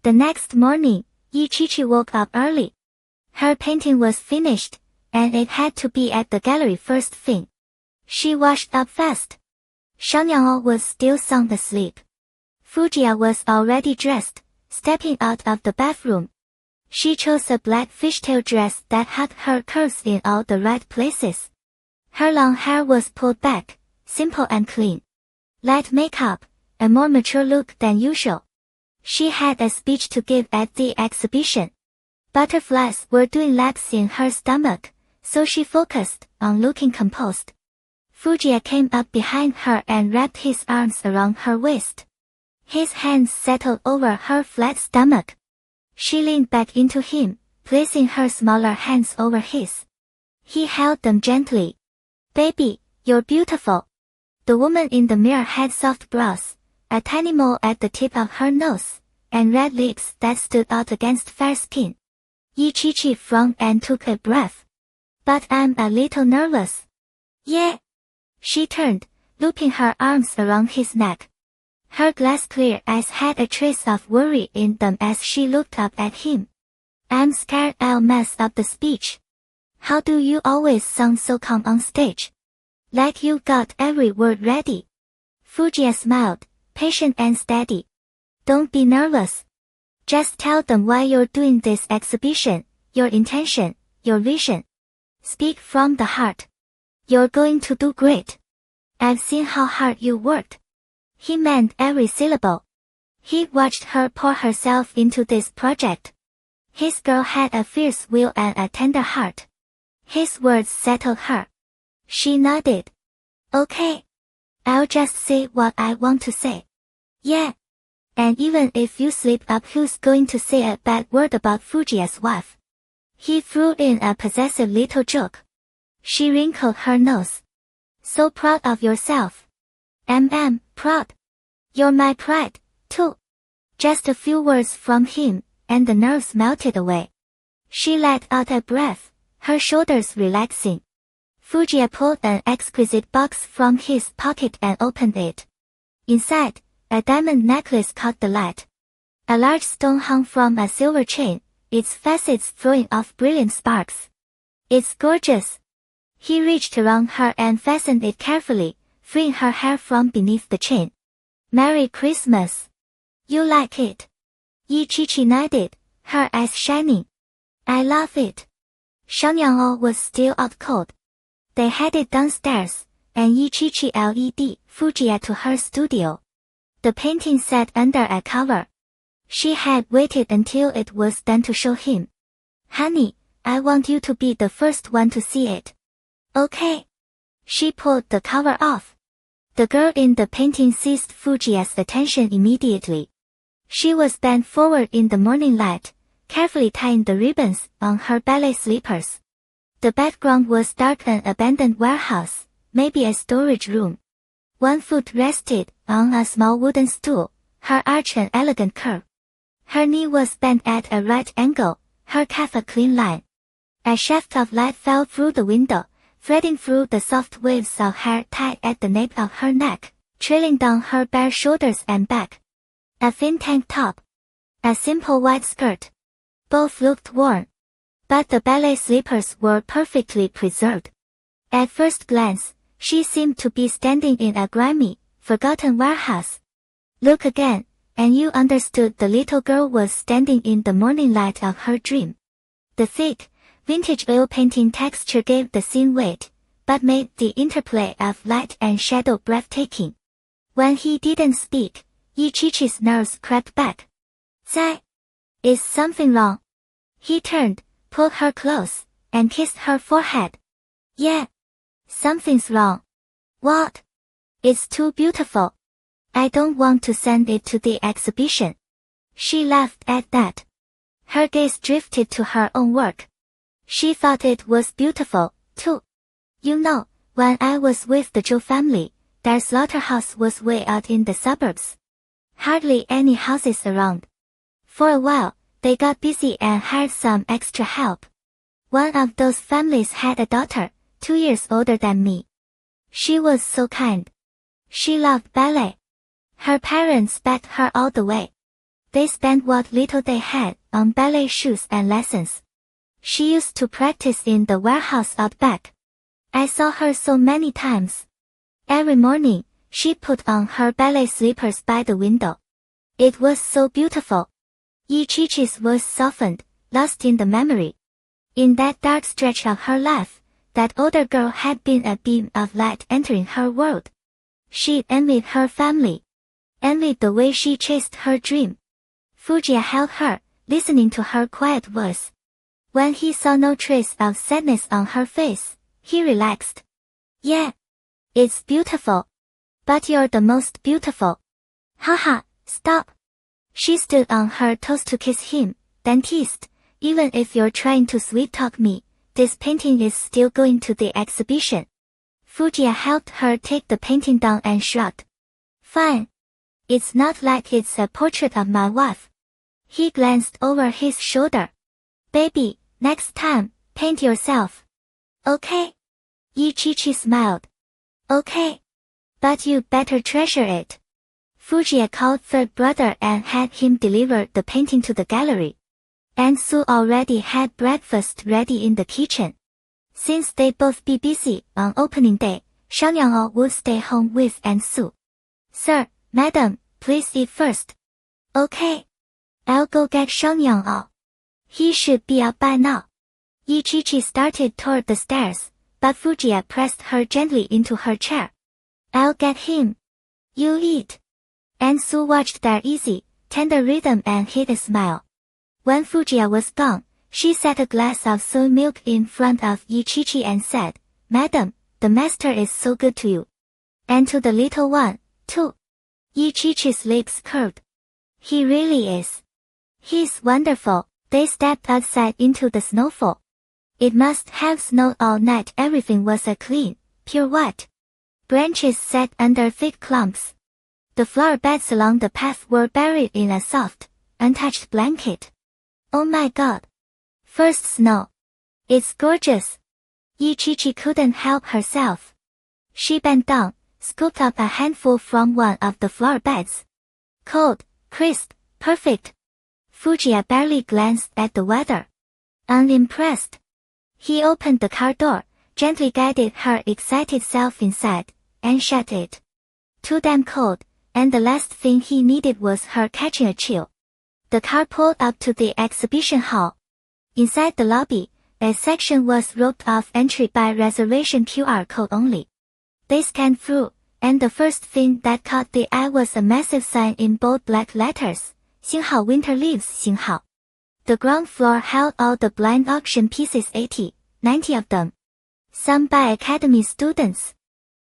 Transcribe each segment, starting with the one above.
The next morning, Yichichi woke up early. Her painting was finished, and it had to be at the gallery first thing. She washed up fast. Shangyao was still sound asleep. Fujiya was already dressed, stepping out of the bathroom. She chose a black fishtail dress that had her curves in all the right places. Her long hair was pulled back, simple and clean. Light makeup, a more mature look than usual. She had a speech to give at the exhibition. Butterflies were doing laps in her stomach, so she focused on looking composed. Fujiya came up behind her and wrapped his arms around her waist. His hands settled over her flat stomach. She leaned back into him, placing her smaller hands over his. He held them gently. "Baby, you're beautiful." The woman in the mirror had soft brows, a tiny mole at the tip of her nose, and red lips that stood out against fair skin. Yichichi frowned and took a breath. "But I'm a little nervous." "Yeah." She turned, looping her arms around his neck. Her glass-clear eyes had a trace of worry in them as she looked up at him. "I'm scared I'll mess up the speech." "How do you always sound so calm on stage? Like you got every word ready." Fujiya smiled, patient and steady. "Don't be nervous. Just tell them why you're doing this exhibition, your intention, your vision. Speak from the heart. You're going to do great. I've seen how hard you worked." He meant every syllable. He watched her pour herself into this project. His girl had a fierce will and a tender heart. His words settled her. She nodded. "Okay. I'll just say what I want to say." "Yeah. And even if you slip up, who's going to say a bad word about Fujiya's wife?" He threw in a possessive little joke. She wrinkled her nose. "So proud of yourself." Proud. You're my pride, too." Just a few words from him, and the nerves melted away. She let out a breath, her shoulders relaxing. Fujiya pulled an exquisite box from his pocket and opened it. Inside, a diamond necklace caught the light. A large stone hung from a silver chain, its facets throwing off brilliant sparks. "It's gorgeous." He reached around her and fastened it carefully, freeing her hair from beneath the chain. "Merry Christmas." "You like it?" Yichichi nodded, her eyes shining. "I love it." Shangyao was still out cold. They headed downstairs, and Yichichi led Fujiya to her studio. The painting sat under a cover. She had waited until it was done to show him. "Honey, I want you to be the first one to see it." "Okay." She pulled the cover off. The girl in the painting seized Fujiya's attention immediately. She was bent forward in the morning light, carefully tying the ribbons on her ballet slippers. The background was dark, an abandoned warehouse, maybe a storage room. One foot rested on a small wooden stool, her arch an elegant curve. Her knee was bent at a right angle, her calf a clean line. A shaft of light fell through the window, threading through the soft waves of hair tied at the nape of her neck, trailing down her bare shoulders and back. A thin tank top. A simple white skirt. Both looked worn. But the ballet slippers were perfectly preserved. At first glance, she seemed to be standing in a grimy, forgotten warehouse. Look again, and you understood the little girl was standing in the morning light of her dream. The thick, vintage oil painting texture gave the scene weight, but made the interplay of light and shadow breathtaking. When he didn't speak, Yichichi's nerves crept back. "Zai, is something wrong?" He turned, pulled her close, and kissed her forehead. "Yeah. Something's wrong." "What?" "It's too beautiful. I don't want to send it to the exhibition." She laughed at that. Her gaze drifted to her own work. She thought it was beautiful, too. "You know, when I was with the Zhou family, their slaughterhouse was way out in the suburbs. Hardly any houses around. For a while, they got busy and hired some extra help. One of those families had a daughter, 2 years older than me. She was so kind. She loved ballet. Her parents backed her all the way. They spent what little they had on ballet shoes and lessons. She used to practice in the warehouse out back. I saw her so many times. Every morning, she put on her ballet slippers by the window. It was so beautiful. Yi-Chi-Chi's voice softened, lost in the memory. In that dark stretch of her life, that older girl had been a beam of light entering her world. She envied her family. Envied the way she chased her dream. Fujiya held her, listening to her quiet voice. When he saw no trace of sadness on her face, he relaxed. Yeah. It's beautiful. But you're the most beautiful. Haha, stop. She stood on her toes to kiss him, then teased, even if you're trying to sweet-talk me, this painting is still going to the exhibition. Fujiya helped her take the painting down and shrugged. Fine. It's not like it's a portrait of my wife. He glanced over his shoulder. Baby, next time, paint yourself. Okay? Yi-Chi-Chi smiled. Okay. But you better treasure it. Fujiya called third brother and had him deliver the painting to the gallery. And Su already had breakfast ready in the kitchen. Since they both be busy on opening day, Shang Yango would stay home with and Su. Sir, madam, please eat first. Okay. I'll go get Shang Yango. He should be up by now. Yi-Chi-Chi started toward the stairs, but Fujiya pressed her gently into her chair. I'll get him. You eat. And Su watched their easy, tender rhythm and hid a smile. When Fujiya was gone, she set a glass of soy milk in front of Yi-Chi-Chi and said, Madam, the master is so good to you. And to the little one, too. Yi-Chi-Chi's lips curved. He really is. He's wonderful. They stepped outside into the snowfall. It must have snowed all night. Everything was a clean, pure white. Branches sat under thick clumps. The flower beds along the path were buried in a soft, untouched blanket. Oh my god. First snow. It's gorgeous. Yi-Chi-Chi couldn't help herself. She bent down, scooped up a handful from one of the flower beds. Cold, crisp, perfect. Fujiya barely glanced at the weather. Unimpressed. He opened the car door, gently guided her excited self inside, and shut it. Too damn cold, and the last thing he needed was her catching a chill. The car pulled up to the exhibition hall. Inside the lobby, a section was roped off entry by reservation QR code only. They scanned through, and the first thing that caught the eye was a massive sign in bold black letters, 星号 winter leaves 星号. The ground floor held all the blind auction pieces 80, 90 of them. Some by academy students.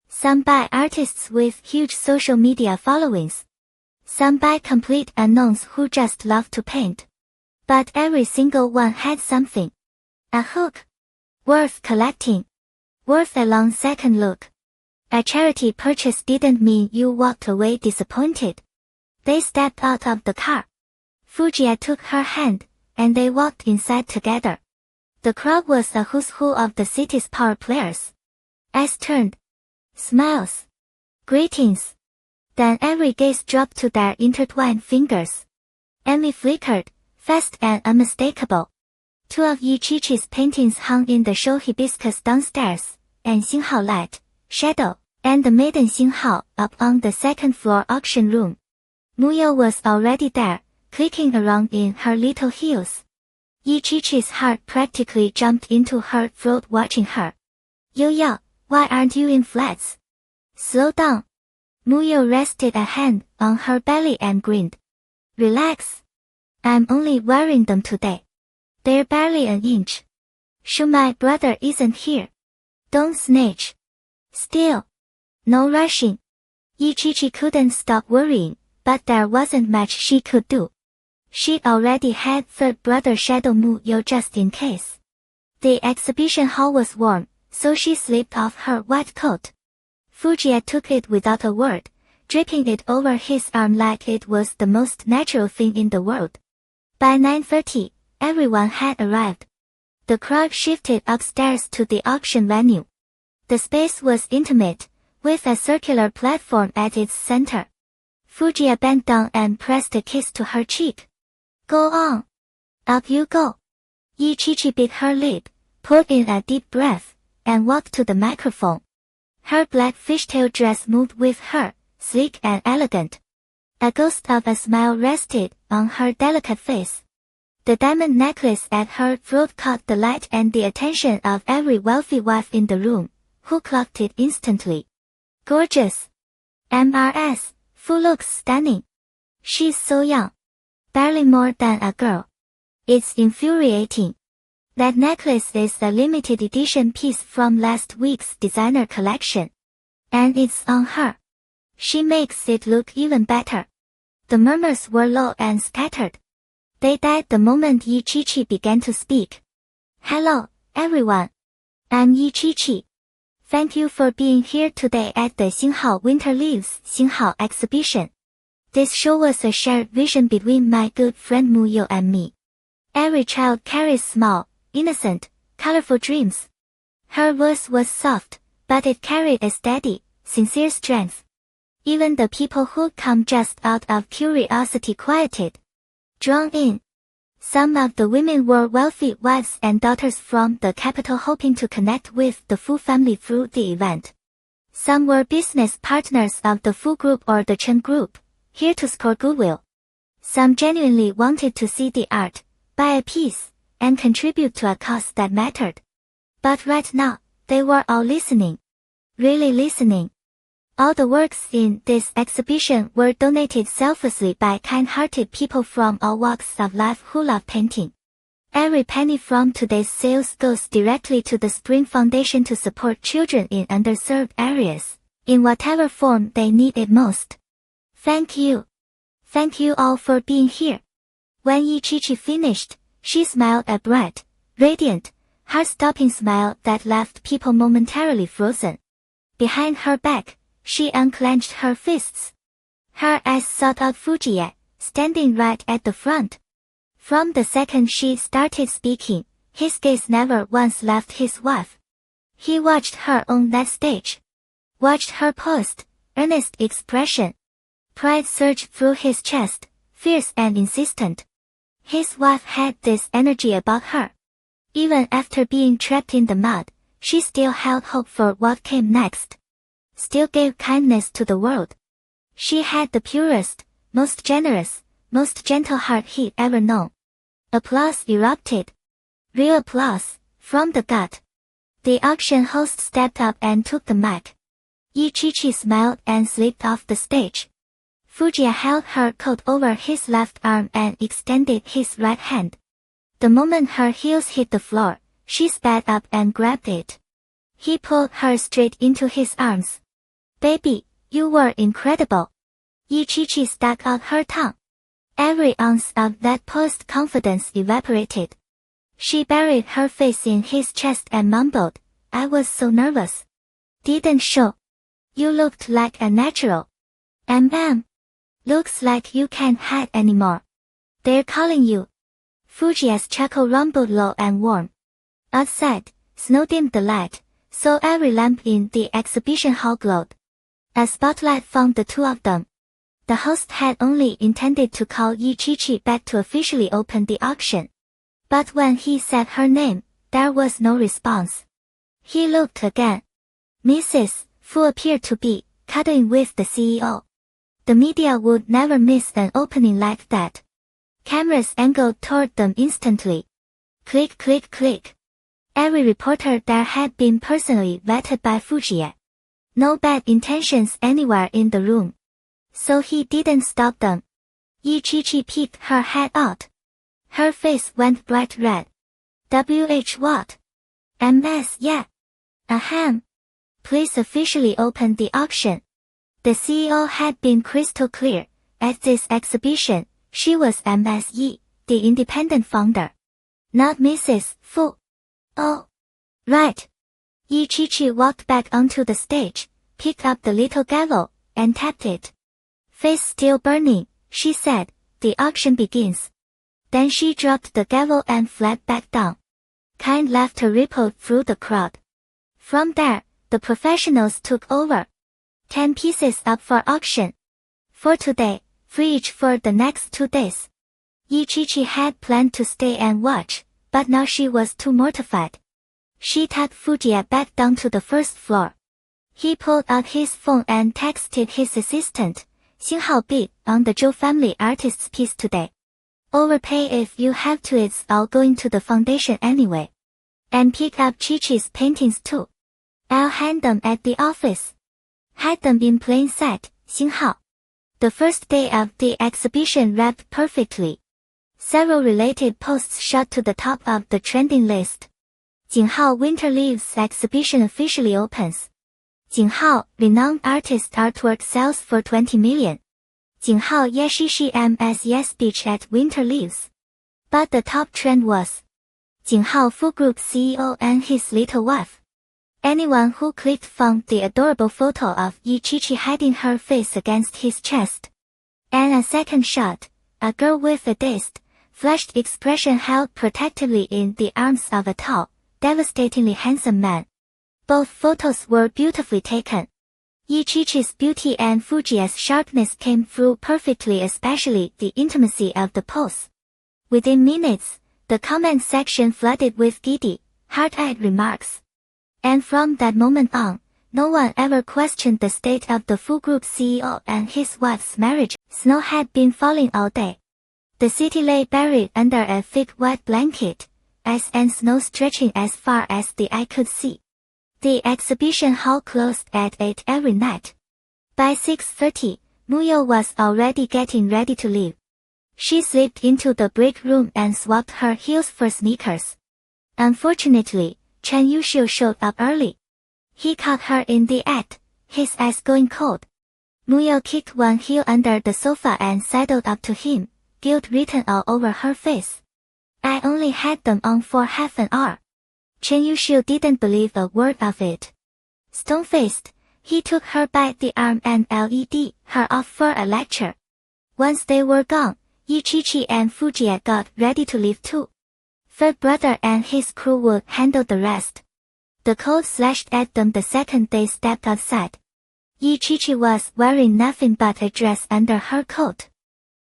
Some by artists with huge social media followings. Some by complete unknowns who just love to paint. But every single one had something. A hook. Worth collecting. Worth a long second look. A charity purchase didn't mean you walked away disappointed. They stepped out of the car. Fujiya took her hand, and they walked inside together. The crowd was a who's who of the city's power players. Eyes turned. Smiles. Greetings. Then every gaze dropped to their intertwined fingers. Envy flickered, fast and unmistakable. Two of Yi-Chi-Chi's paintings hung in the show hibiscus downstairs, and Xinghao light, shadow, and the maiden Xinghao up on the second floor auction room. Muyo was already there, clicking around in her little heels. Yi-Chi-Chi's heart practically jumped into her throat watching her. Yo-yo, why aren't you in flats? Slow down. Muyo rested a hand on her belly and grinned. Relax. I'm only wearing them today. They're barely an inch. Sure, my brother isn't here. Don't snitch. Still. No rushing. Yi-Chi-Chi couldn't stop worrying, but there wasn't much she could do. She'd already had third brother Shadow Muyo just in case. The exhibition hall was warm, so she slipped off her white coat. Fujiya took it without a word, draping it over his arm like it was the most natural thing in the world. By 9:30, everyone had arrived. The crowd shifted upstairs to the auction venue. The space was intimate, with a circular platform at its center. Fujiya bent down and pressed a kiss to her cheek. Go on. Up you go. Ichichi bit her lip, pulled in a deep breath, and walked to the microphone. Her black fishtail dress moved with her, sleek and elegant. A ghost of a smile rested on her delicate face. The diamond necklace at her throat caught the light and the attention of every wealthy wife in the room, who clocked it instantly. Gorgeous. MRS, Fu looks stunning. She's so young. Barely more than a girl. It's infuriating. That necklace is a limited edition piece from last week's designer collection. And it's on her. She makes it look even better. The murmurs were low and scattered. They died the moment Ichichi began to speak. Hello, everyone. I'm Ichichi. Thank you for being here today at the Xinghao Winter Leaves Xinghao exhibition. This show was a shared vision between my good friend Muyo and me. Every child carries small, innocent, colorful dreams. Her voice was soft, but it carried a steady, sincere strength. Even the people who come just out of curiosity quieted. Drawn in. Some of the women were wealthy wives and daughters from the capital hoping to connect with the Fu family through the event. Some were business partners of the Fu group or the Chen group, here to score goodwill. Some genuinely wanted to see the art, buy a piece, and contribute to a cause that mattered. But right now, they were all listening. Really listening. All the works in this exhibition were donated selflessly by kind-hearted people from all walks of life who love painting. Every penny from today's sales goes directly to the Spring Foundation to support children in underserved areas, in whatever form they need it most. Thank you. Thank you all for being here. When Ichichi finished, she smiled a bright, radiant, heart-stopping smile that left people momentarily frozen. Behind her back, she unclenched her fists. Her eyes sought out Fujiya, standing right at the front. From the second she started speaking, his gaze never once left his wife. He watched her on that stage. Watched her posed, earnest expression. Pride surged through his chest, fierce and insistent. His wife had this energy about her. Even after being trapped in the mud, she still held hope for what came next. Still gave kindness to the world. She had the purest, most generous, most gentle heart he'd ever known. Applause erupted. Real applause, from the gut. The auction host stepped up and took the mic. Ichichi smiled and slipped off the stage. Fujiya held her coat over his left arm and extended his right hand. The moment her heels hit the floor, she sped up and grabbed it. He pulled her straight into his arms. Baby, you were incredible. Ichichi stuck out her tongue. Every ounce of that posed confidence evaporated. She buried her face in his chest and mumbled, I was so nervous. Didn't show. You looked like a natural. Looks like you can't hide anymore. They're calling you. Fujiya's chuckle rumbled low and warm. Outside, snow dimmed the light, so every lamp in the exhibition hall glowed. A spotlight found the two of them. The host had only intended to call Ichichi back to officially open the auction. But when he said her name, there was no response. He looked again. Mrs. Fu appeared to be cuddling with the CEO. The media would never miss an opening like that. Cameras angled toward them instantly. Click, click, click. Every reporter there had been personally vetted by Fujiya. No bad intentions anywhere in the room. So he didn't stop them. Ichichi peeked her head out. Her face went bright red. What? MS, yeah. Ahem. Please officially open the auction. The CEO had been crystal clear. At this exhibition, she was MSE, the independent founder. Not Mrs. Fu. Oh. Right. Ichichi walked back onto the stage, picked up the little gavel, and tapped it. Face still burning, she said, the auction begins. Then she dropped the gavel and fled back down. Kind laughter rippled through the crowd. From there, the professionals took over. 10 pieces up for auction. For today, free each for the next 2 days. Ichichi had planned to stay and watch, but now she was too mortified. She tucked Fujiya back down to the first floor. He pulled out his phone and texted his assistant, Xinghao bid on the Zhou family artist's piece today. Overpay if you have to, it's all going to the foundation anyway. And pick up Chi-Chi's paintings too. I'll hand them at the office. Hide them in plain sight, Xinghao. The first day of the exhibition wrapped perfectly. Several related posts shot to the top of the trending list. Jinghao Winter Leaves exhibition officially opens. Jinghao, renowned artist, artwork sells for 20 million. Jinghao Yeshishi MS Yes Beach at Winter Leaves. But the top trend was Jinghao Fu Group CEO and his little wife. Anyone who clicked found the adorable photo of Ichichi hiding her face against his chest. And a second shot, a girl with a dazed, flushed expression held protectively in the arms of a tall, devastatingly handsome man. Both photos were beautifully taken. Ichichi's beauty and Fujiya's sharpness came through perfectly, especially the intimacy of the pose. Within minutes, the comment section flooded with giddy, hard-eyed remarks. And from that moment on, no one ever questioned the state of the Fu Group CEO and his wife's marriage. Snow had been falling all day. The city lay buried under a thick white blanket, ice and snow stretching as far as the eye could see. The exhibition hall closed at 8 every night. By 6:30, Muyo was already getting ready to leave. She slipped into the break room and swapped her heels for sneakers. Unfortunately, Chen Yuxiu showed up early. He caught her in the act, his eyes going cold. Muyo kicked one heel under the sofa and sidled up to him, guilt written all over her face. I only had them on for half an hour. Chen Yuxiu didn't believe a word of it. Stone-faced, he took her by the arm and led her off for a lecture. Once they were gone, Ichichi and Fujiya got ready to leave too. Third brother and his crew would handle the rest. The cold slashed at them the second they stepped outside. Ichichi was wearing nothing but a dress under her coat.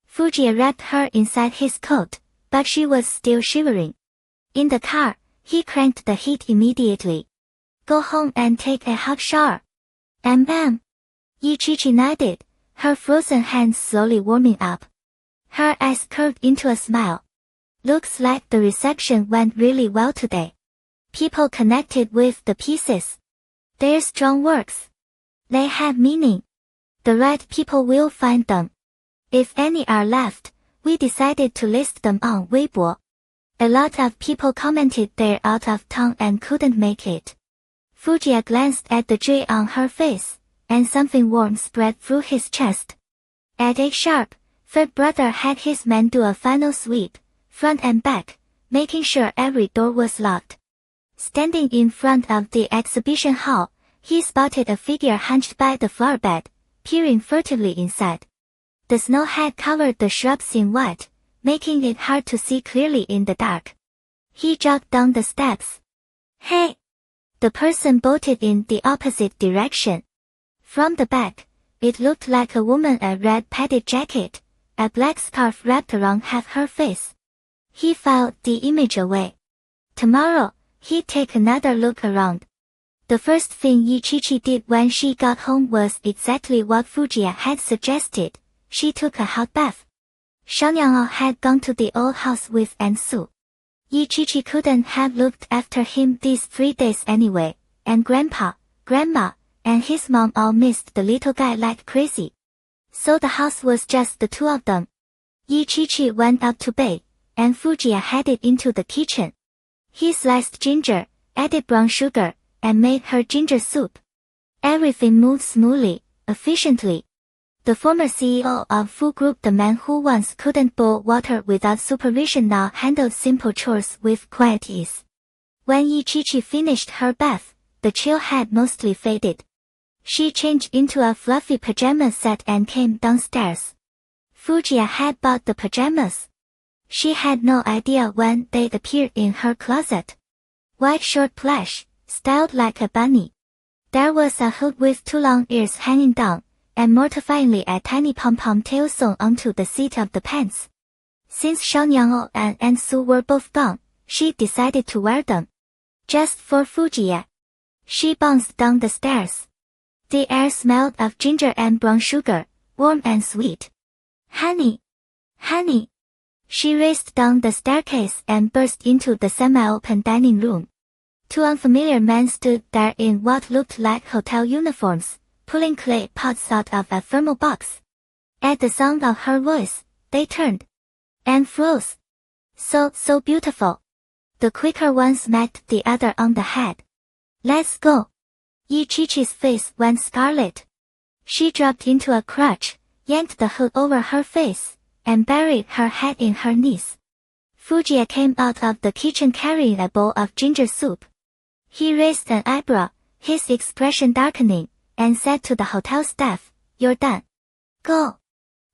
Fujiya wrapped her inside his coat, but she was still shivering. In the car, he cranked the heat immediately. Go home and take a hot shower. Ichichi nodded, her frozen hands slowly warming up. Her eyes curved into a smile. Looks like the reception went really well today. People connected with the pieces. They're strong works. They have meaning. The right people will find them. If any are left, we decided to list them on Weibo. A lot of people commented they're out of town and couldn't make it. Fujiya glanced at the joy on her face, and something warm spread through his chest. At 8 sharp, third brother had his men do a final sweep, front and back, making sure every door was locked. Standing in front of the exhibition hall, he spotted a figure hunched by the floor bed, peering furtively inside. The snow had covered the shrubs in white, making it hard to see clearly in the dark. He jogged down the steps. Hey! The person bolted in the opposite direction. From the back, it looked like a woman, a red padded jacket, a black scarf wrapped around half her face. He filed the image away. Tomorrow, he'd take another look around. The first thing Ichichi did when she got home was exactly what Fujiya had suggested. She took a hot bath. Shangyao had gone to the old house with Ansu. Ichichi couldn't have looked after him these 3 days anyway, and Grandpa, Grandma, and his mom all missed the little guy like crazy. So the house was just the two of them. Ichichi went up to bathe, and Fujiya headed into the kitchen. He sliced ginger, added brown sugar, and made her ginger soup. Everything moved smoothly, efficiently. The former CEO of Fu Group, the man who once couldn't boil water without supervision, now handled simple chores with quiet ease. When Ichichi finished her bath, the chill had mostly faded. She changed into a fluffy pajama set and came downstairs. Fujiya had bought the pajamas. She had no idea when they'd appeared in her closet. White short plush, styled like a bunny. There was a hood with 2 long ears hanging down, and mortifyingly a tiny pom-pom tail sewn onto the seat of the pants. Since Shao Niang'o and Aunt Su were both gone, she decided to wear them. Just for Fujie. She bounced down the stairs. The air smelled of ginger and brown sugar, warm and sweet. Honey! Honey! She raced down the staircase and burst into the semi-open dining room. Two unfamiliar men stood there in what looked like hotel uniforms, pulling clay pots out of a thermal box. At the sound of her voice, they turned and froze. So beautiful. The quicker one smacked the other on the head. Let's go. Yi Chi-Chi's face went scarlet. She dropped into a crouch, yanked the hood over her face, and buried her head in her knees. Fujie came out of the kitchen carrying a bowl of ginger soup. He raised an eyebrow, his expression darkening, and said to the hotel staff, "You're done. Go."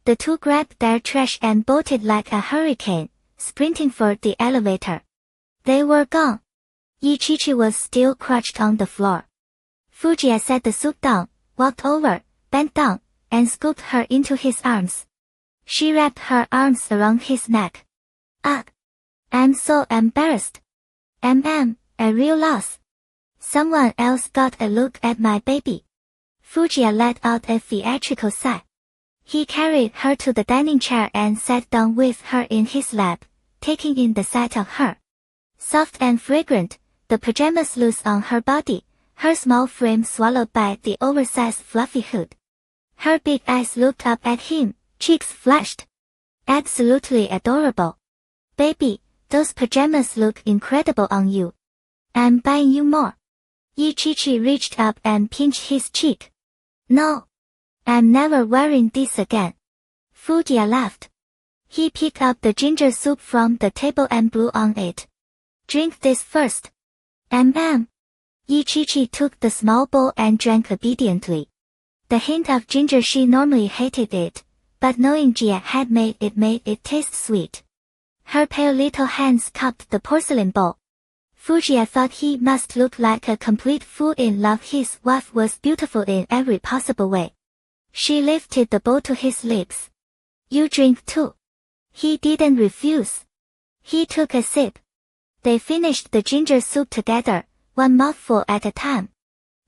The two grabbed their trash and bolted like a hurricane, sprinting for the elevator. They were gone. Yi Chi-Chi was still crouched on the floor. Fujie set the soup down, walked over, bent down, and scooped her into his arms. She wrapped her arms around his neck. Ugh! I'm so embarrassed. A real loss. Someone else got a look at my baby. Fujie let out a theatrical sigh. He carried her to the dining chair and sat down with her in his lap, taking in the sight of her. Soft and fragrant, the pajamas loose on her body, her small frame swallowed by the oversized fluffy hood. Her big eyes looked up at him, cheeks flushed. Absolutely adorable. Baby, those pajamas look incredible on you. I'm buying you more. Yi Chi-Chi reached up and pinched his cheek. No. I'm never wearing this again. Fujie laughed. He picked up the ginger soup from the table and blew on it. Drink this first. Yi Chi-Chi took the small bowl and drank obediently. The hint of ginger, she normally hated it, but knowing Jie had made it taste sweet. Her pale little hands cupped the porcelain bowl. Fujie thought he must look like a complete fool in love. His wife was beautiful in every possible way. She lifted the bowl to his lips. You drink too. He didn't refuse. He took a sip. They finished the ginger soup together, one mouthful at a time.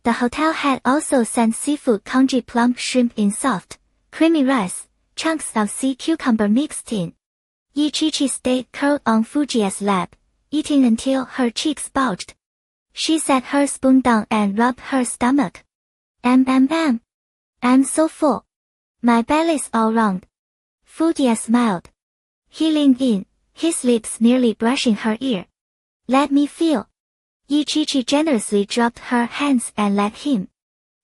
The hotel had also sent seafood congee, plump shrimp in soft, creamy rice, chunks of sea cucumber mixed in. Yi Chi-Chi stayed curled on Fujie's lap, eating until her cheeks bulged. She set her spoon down and rubbed her stomach. I'm so full. My belly's all round. Fujie smiled. He leaned in, his lips nearly brushing her ear. Let me feel. Yi Chi-Chi generously dropped her hands and let him.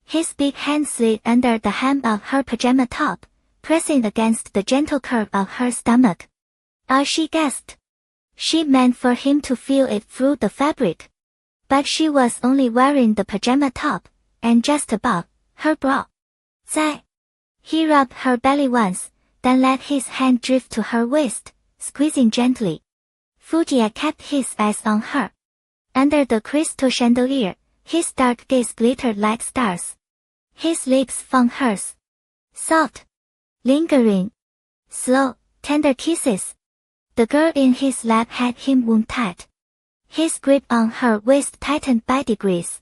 His big hand slid under the hem of her pajama top, pressing against the gentle curve of her stomach. She gasped. She meant for him to feel it through the fabric. But she was only wearing the pajama top, and just above, her bra. Zai. He rubbed her belly once, then let his hand drift to her waist, squeezing gently. Fujie kept his eyes on her. Under the crystal chandelier, his dark gaze glittered like stars. His lips found hers. Soft. Lingering. Slow, tender kisses. The girl in his lap had him wound tight. His grip on her waist tightened by degrees.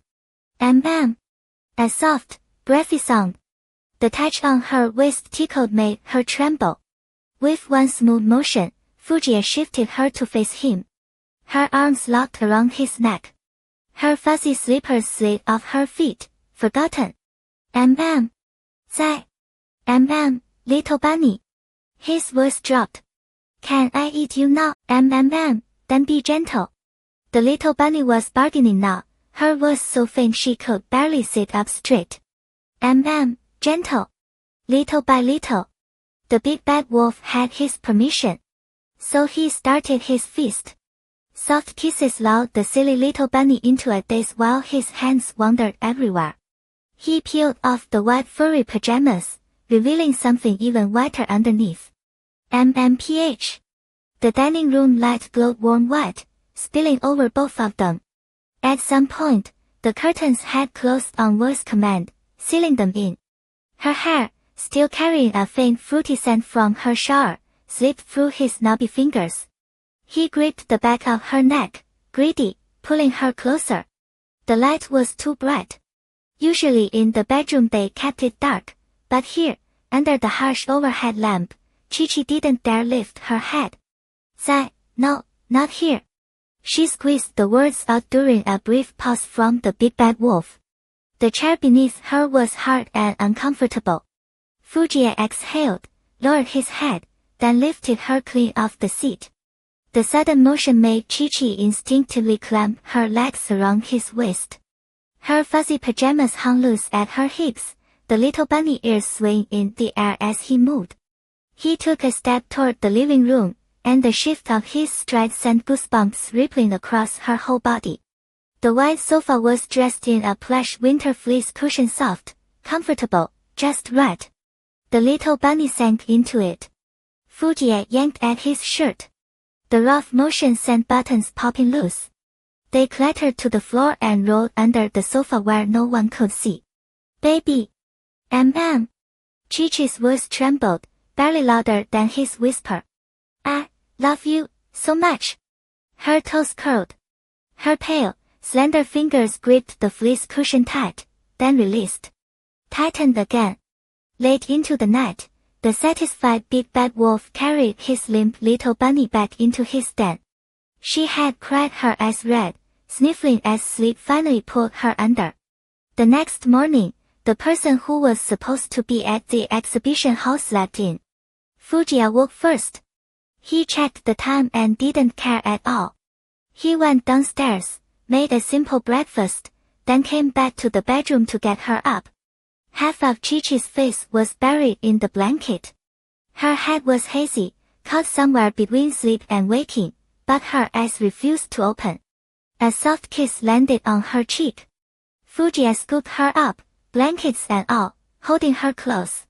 A soft, breathy sound. The touch on her waist tickled made her tremble. With one smooth motion, Fujie shifted her to face him. Her arms locked around his neck. Her fuzzy slippers slid off her feet, forgotten. Zai. Little bunny. His voice dropped. Can I eat you now? Then be gentle. The little bunny was bargaining now, her voice so faint she could barely sit up straight. Gentle. Little by little. The big bad wolf had his permission. So he started his feast. Soft kisses lulled the silly little bunny into a daze while his hands wandered everywhere. He peeled off the white furry pajamas, revealing something even whiter underneath. MMPH. The dining room light glowed warm white, spilling over both of them. At some point, the curtains had closed on voice command, sealing them in. Her hair, still carrying a faint fruity scent from her shower, slipped through his knobby fingers. He gripped the back of her neck, greedy, pulling her closer. The light was too bright. Usually in the bedroom they kept it dark, but here, under the harsh overhead lamp, Chi-Chi didn't dare lift her head. Zai, no, not here. She squeezed the words out during a brief pause from the big bad wolf. The chair beneath her was hard and uncomfortable. Fujie exhaled, lowered his head, then lifted her clean off the seat. The sudden motion made Chi-Chi instinctively clamp her legs around his waist. Her fuzzy pajamas hung loose at her hips, the little bunny ears swaying in the air as he moved. He took a step toward the living room, and the shift of his stride sent goosebumps rippling across her whole body. The white sofa was dressed in a plush winter fleece cushion, soft, comfortable, just right. The little bunny sank into it. Fujie yanked at his shirt. The rough motion sent buttons popping loose. They clattered to the floor and rolled under the sofa where no one could see. Baby. Chi-Chi's voice trembled, barely louder than his whisper. I love you so much. Her toes curled. Her pale, slender fingers gripped the fleece cushion tight, then released. Tightened again. Late into the night, the satisfied big bad wolf carried his limp little bunny back into his den. She had cried her eyes red, sniffling as sleep finally pulled her under. The next morning, the person who was supposed to be at the exhibition hall slept in. Fujie woke first. He checked the time and didn't care at all. He went downstairs, made a simple breakfast, then came back to the bedroom to get her up. Half of Chi-Chi's face was buried in the blanket. Her head was hazy, caught somewhere between sleep and waking, but her eyes refused to open. A soft kiss landed on her cheek. Fujie scooped her up, blankets and all, holding her close.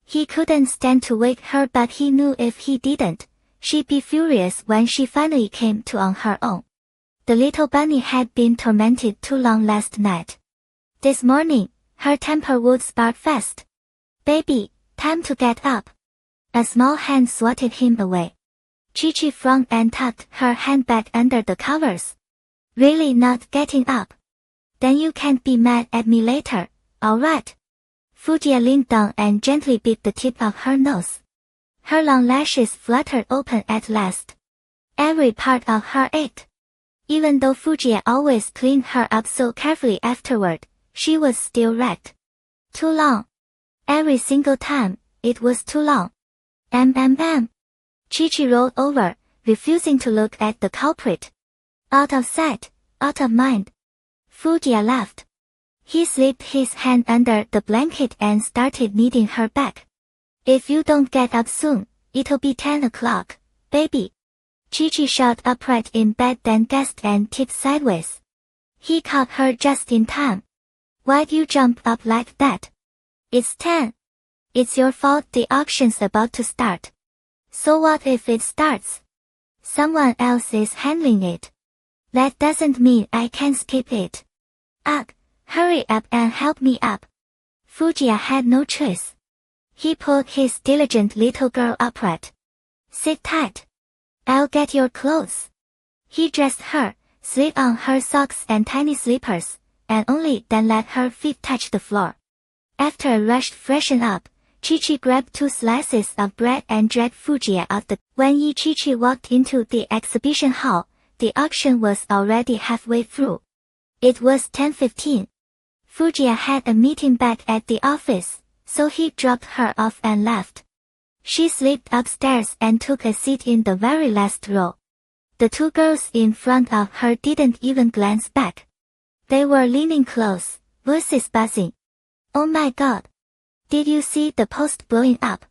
He couldn't stand to wake her, but he knew if he didn't, she'd be furious when she finally came to on her own. The little bunny had been tormented too long last night. This morning, her temper would spark fast. Baby, time to get up. A small hand swatted him away. Chi-Chi frowned and tucked her hand back under the covers. Really not getting up? Then you can't be mad at me later, alright? Fujie leaned down and gently bit the tip of her nose. Her long lashes fluttered open at last. Every part of her ached. Even though Fujie always cleaned her up so carefully afterward, she was still wrecked. Too long. Every single time, it was too long. Chi-Chi rolled over, refusing to look at the culprit. Out of sight, out of mind. Fujie laughed. He slipped his hand under the blanket and started kneading her back. If you don't get up soon, it'll be 10 o'clock, baby. Chi-Chi shot upright in bed, then gasped and tipped sideways. He caught her just in time. Why'd you jump up like that? It's 10. It's your fault the auction's about to start. So what if it starts? Someone else is handling it. That doesn't mean I can skip it. Ugh, hurry up and help me up. Fujie had no choice. He pulled his diligent little girl upright. Sit tight. I'll get your clothes. He dressed her, slid on her socks and tiny slippers, and only then let her feet touch the floor. After a rushed freshen up, Chi-Chi grabbed 2 slices of bread and dragged Fujie out the. When Chi-Chi walked into the exhibition hall, the auction was already halfway through. It was 10:15. Fujie had a meeting back at the office, so he dropped her off and left. She slipped upstairs and took a seat in the very last row. The 2 girls in front of her didn't even glance back. They were leaning close, voices buzzing. Oh my god. Did you see the post blowing up?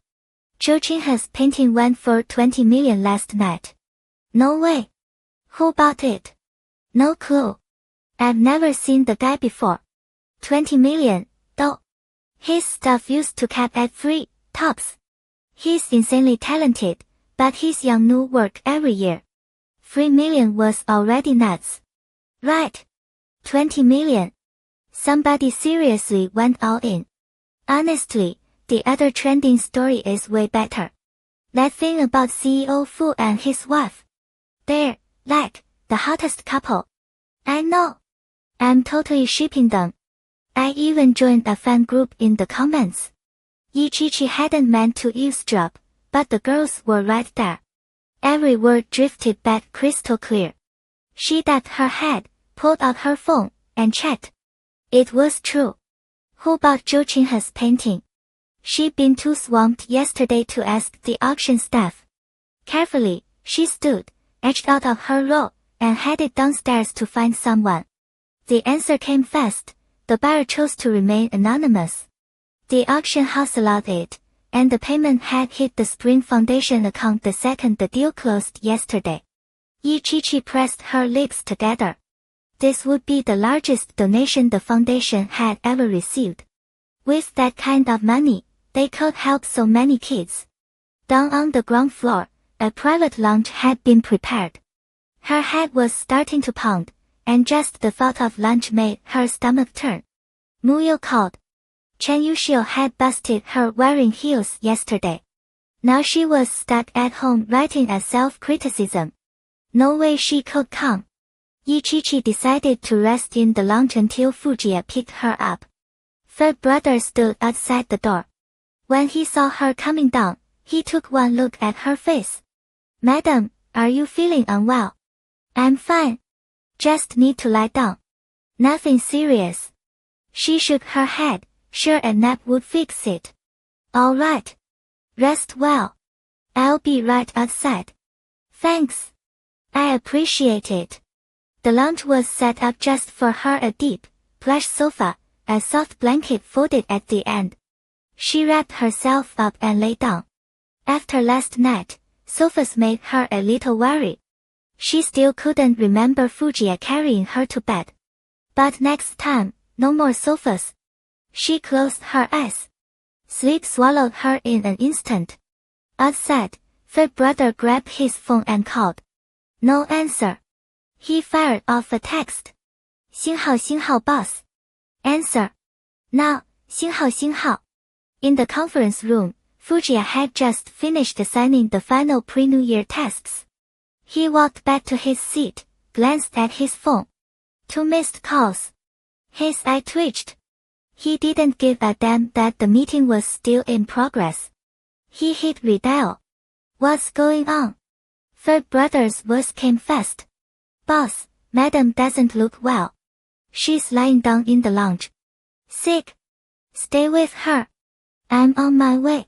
Zhou Qinhe's painting went for 20 million last night. No way. Who bought it? No clue. I've never seen the guy before. 20 million, though. His stuff used to cap at 3, tops. He's insanely talented, but his young new work every year. 3 million was already nuts. Right. 20 million. Somebody seriously went all in. Honestly, the other trending story is way better. That thing about CEO Fu and his wife. They're, like, the hottest couple. I know. I'm totally shipping them. I even joined a fan group in the comments. Yichichi hadn't meant to eavesdrop, but the girls were right there. Every word drifted back crystal clear. She ducked her head, pulled out her phone, and checked. It was true. Who bought Zhou Qinhe's painting? She'd been too swamped yesterday to ask the auction staff. Carefully, she stood, edged out of her row, and headed downstairs to find someone. The answer came fast. The buyer chose to remain anonymous. The auction house allowed it, and the payment had hit the Spring Foundation account the second the deal closed yesterday. Yichichi pressed her lips together. This would be the largest donation the foundation had ever received. With that kind of money, they could help so many kids. Down on the ground floor, a private lounge had been prepared. Her head was starting to pound, and just the thought of lunch made her stomach turn. Muyo called. Chen Yuxiu had busted her wearing heels yesterday. Now she was stuck at home writing a self-criticism. No way she could come. Yichichi decided to rest in the lounge until Fujiya picked her up. Third brother stood outside the door. When he saw her coming down, he took one look at her face. Madam, are you feeling unwell? I'm fine. Just need to lie down. Nothing serious. She shook her head, sure a nap would fix it. All right. Rest well. I'll be right outside. Thanks. I appreciate it. The lounge was set up just for her, a deep, plush sofa, a soft blanket folded at the end. She wrapped herself up and lay down. After last night, sofas made her a little worried. She still couldn't remember Fujiya carrying her to bed. But next time, no more sofas. She closed her eyes. Sleep swallowed her in an instant. Outside, third brother grabbed his phone and called. No answer. He fired off a text. 星号星号 boss. Answer. Now, 星号星号. In the conference room, Fujiya had just finished signing the final pre-New Year tasks. He walked back to his seat, glanced at his phone. 2 missed calls. His eye twitched. He didn't give a damn that the meeting was still in progress. He hit redial. What's going on? Third brother's voice came fast. Boss, madam doesn't look well. She's lying down in the lounge. Sick. Stay with her. I'm on my way.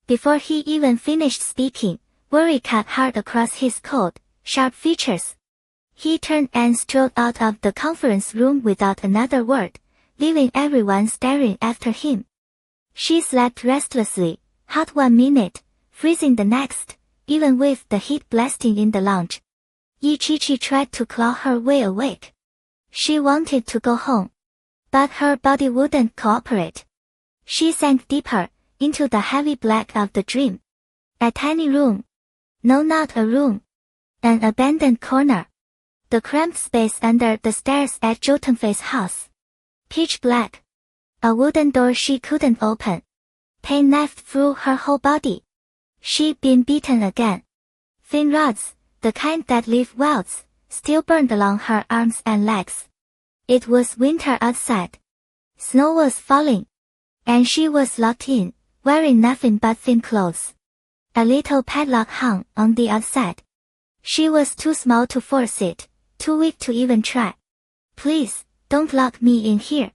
Before he even finished speaking, worry cut hard across his cold, sharp features. He turned and strode out of the conference room without another word, leaving everyone staring after him. She slept restlessly, hot 1 minute, freezing the next, even with the heat blasting in the lounge. Yichichi tried to claw her way awake. She wanted to go home. But her body wouldn't cooperate. She sank deeper, into the heavy black of the dream. A tiny room. No, not a room. An abandoned corner. The cramped space under the stairs at Zhou Tengfei's house. Pitch black. A wooden door she couldn't open. Pain knifed through her whole body. She'd been beaten again. Thin rods, the kind that leave welts, still burned along her arms and legs. It was winter outside. Snow was falling. And she was locked in, wearing nothing but thin clothes. A little padlock hung on the outside. She was too small to force it, too weak to even try. Please, don't lock me in here.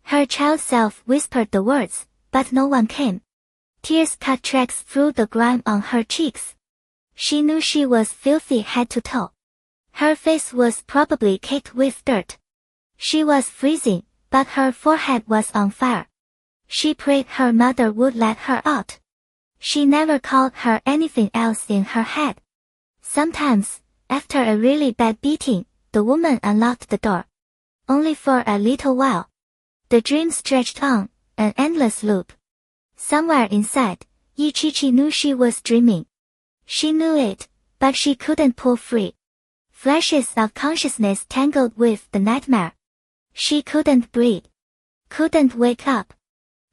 Her child self whispered the words, but no one came. Tears cut tracks through the grime on her cheeks. She knew she was filthy head to toe. Her face was probably caked with dirt. She was freezing, but her forehead was on fire. She prayed her mother would let her out. She never called her anything else in her head. Sometimes, after a really bad beating, the woman unlocked the door. Only for a little while. The dream stretched on, an endless loop. Somewhere inside, Yichichi knew she was dreaming. She knew it, but she couldn't pull free. Flashes of consciousness tangled with the nightmare. She couldn't breathe. Couldn't wake up.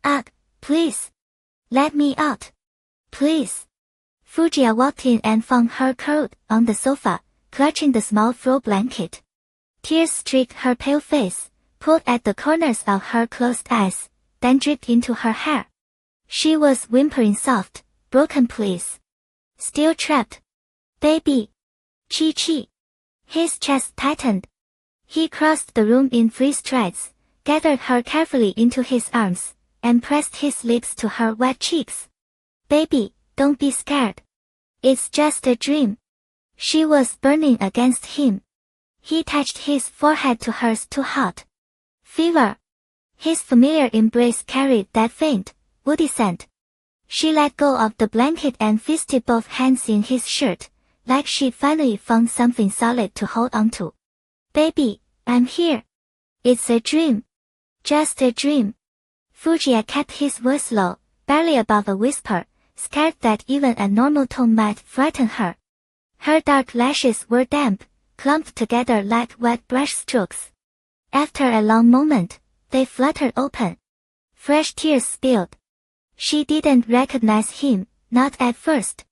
Ugh, please. Let me out. Please. Fujiya walked in and found her curled on the sofa, clutching the small throw blanket. Tears streaked her pale face, pulled at the corners of her closed eyes, then dripped into her hair. She was whimpering soft, broken please. Still trapped. Baby. Chi-Chi. His chest tightened. He crossed the room in 3 strides, gathered her carefully into his arms, and pressed his lips to her wet cheeks. Baby, don't be scared. It's just a dream. She was burning against him. He touched his forehead to hers too hot. Fever. His familiar embrace carried that faint, woody scent. She let go of the blanket and fisted both hands in his shirt, like she'd finally found something solid to hold onto. Baby, I'm here. It's a dream. Just a dream. Fujiya kept his voice low, barely above a whisper, scared that even a normal tone might frighten her. Her dark lashes were damp, clumped together like wet brush strokes. After a long moment, they fluttered open. Fresh tears spilled. She didn't recognize him, not at first.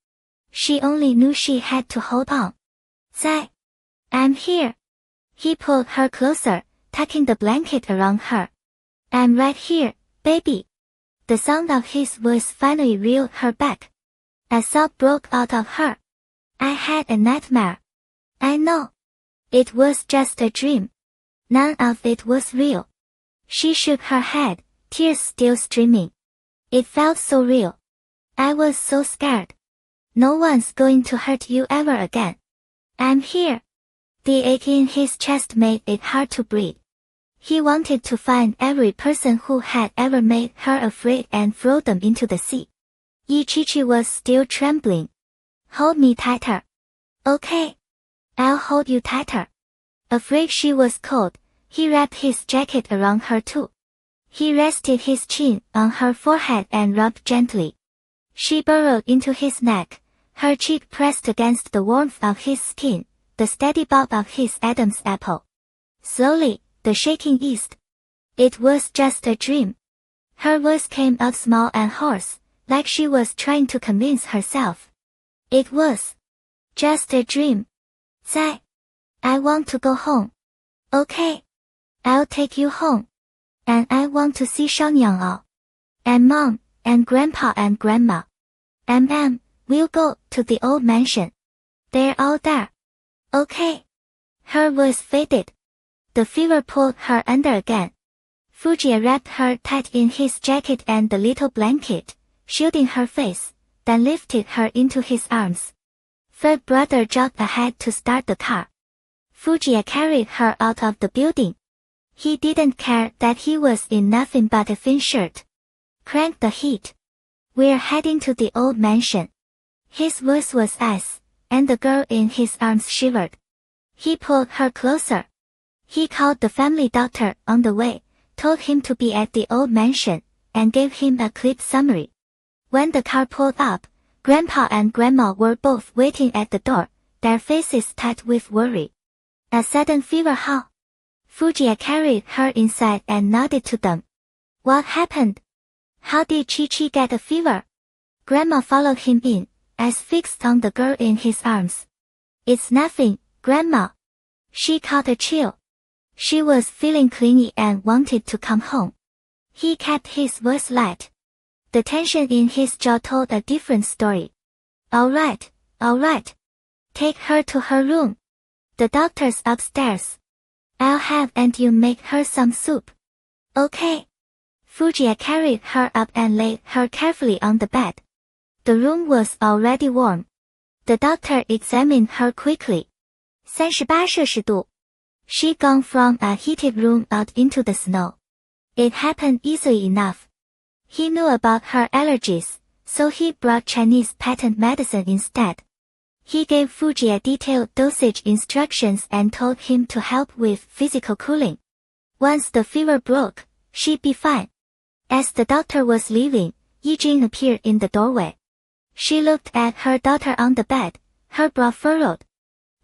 She only knew she had to hold on. Zai. I'm here. He pulled her closer, tucking the blanket around her. I'm right here, baby. The sound of his voice finally reeled her back. A sob broke out of her. I had a nightmare. I know. It was just a dream. None of it was real. She shook her head, tears still streaming. It felt so real. I was so scared. No one's going to hurt you ever again. I'm here. The ache in his chest made it hard to breathe. He wanted to find every person who had ever made her afraid and throw them into the sea. Chi-Chi was still trembling. Hold me tighter. Okay. I'll hold you tighter. Afraid she was cold, he wrapped his jacket around her too. He rested his chin on her forehead and rubbed gently. She burrowed into his neck, her cheek pressed against the warmth of his skin, the steady bob of his Adam's apple. Slowly, the shaking eased. It was just a dream. Her voice came out small and hoarse, like she was trying to convince herself. It was just a dream. Zai. I want to go home. Okay. I'll take you home. And I want to see Shangyangao. And Mom, and Grandpa and Grandma. We'll go to the old mansion. They're all there. Okay. Her voice faded. The fever pulled her under again. Fujiya wrapped her tight in his jacket and the little blanket, shielding her face, then lifted her into his arms. Third brother jogged ahead to start the car. Fujiya carried her out of the building. He didn't care that he was in nothing but a thin shirt. Crank the heat. We're heading to the old mansion. His voice was ice, and the girl in his arms shivered. He pulled her closer. He called the family doctor on the way, told him to be at the old mansion, and gave him a clip summary. When the car pulled up, Grandpa and Grandma were both waiting at the door, their faces tight with worry. A sudden fever how? Fujiya carried her inside and nodded to them. What happened? How did Chi-Chi get a fever? Grandma followed him in, eyes fixed on the girl in his arms. It's nothing, Grandma. She caught a chill. She was feeling clingy and wanted to come home. He kept his voice light. The tension in his jaw told a different story. All right. Take her to her room. The doctor's upstairs. I'll have and you make her some soup. Okay. Fujiya carried her up and laid her carefully on the bed. The room was already warm. The doctor examined her quickly. 38摄氏度. She'd gone from a heated room out into the snow. It happened easily enough. He knew about her allergies, so he brought Chinese patent medicine instead. He gave Fujiya detailed dosage instructions and told him to help with physical cooling. Once the fever broke, she'd be fine. As the doctor was leaving, Yijing appeared in the doorway. She looked at her daughter on the bed, her brow furrowed.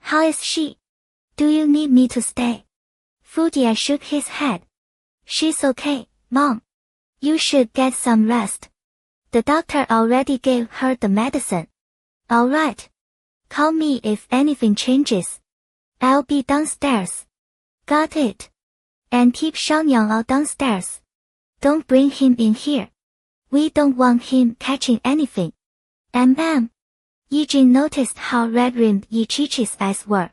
How is she? Do you need me to stay? Fujiya shook his head. She's okay, Mom. You should get some rest. The doctor already gave her the medicine. All right. Call me if anything changes. I'll be downstairs. Got it. And keep Shang Yanglao downstairs. Don't bring him in here. We don't want him catching anything. Yijin noticed how red-rimmed Yichichi's eyes were.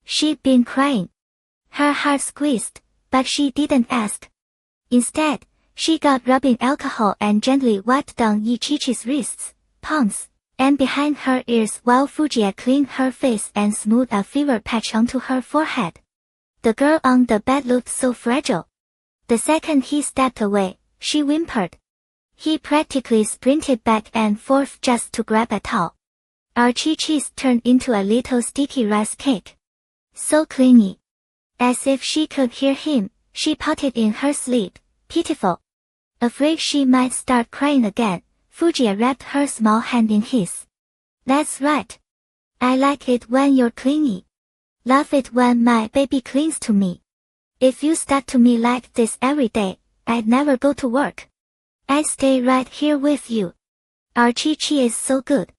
She'd been crying. Her heart squeezed, but she didn't ask. Instead, she got rubbing alcohol and gently wiped down Yichichi's wrists, palms, and behind her ears while Fujiya cleaned her face and smoothed a fever patch onto her forehead. The girl on the bed looked so fragile. The second he stepped away, she whimpered. He practically sprinted back and forth just to grab a towel. Archie's turned into a little sticky rice cake. So clingy. As if she could hear him, she pouted in her sleep, pitiful. Afraid she might start crying again, Fujiya wrapped her small hand in his. That's right. I like it when you're clingy. Love it when my baby clings to me. If you stuck to me like this every day, I'd never go to work. I'd stay right here with you. Archie is so good.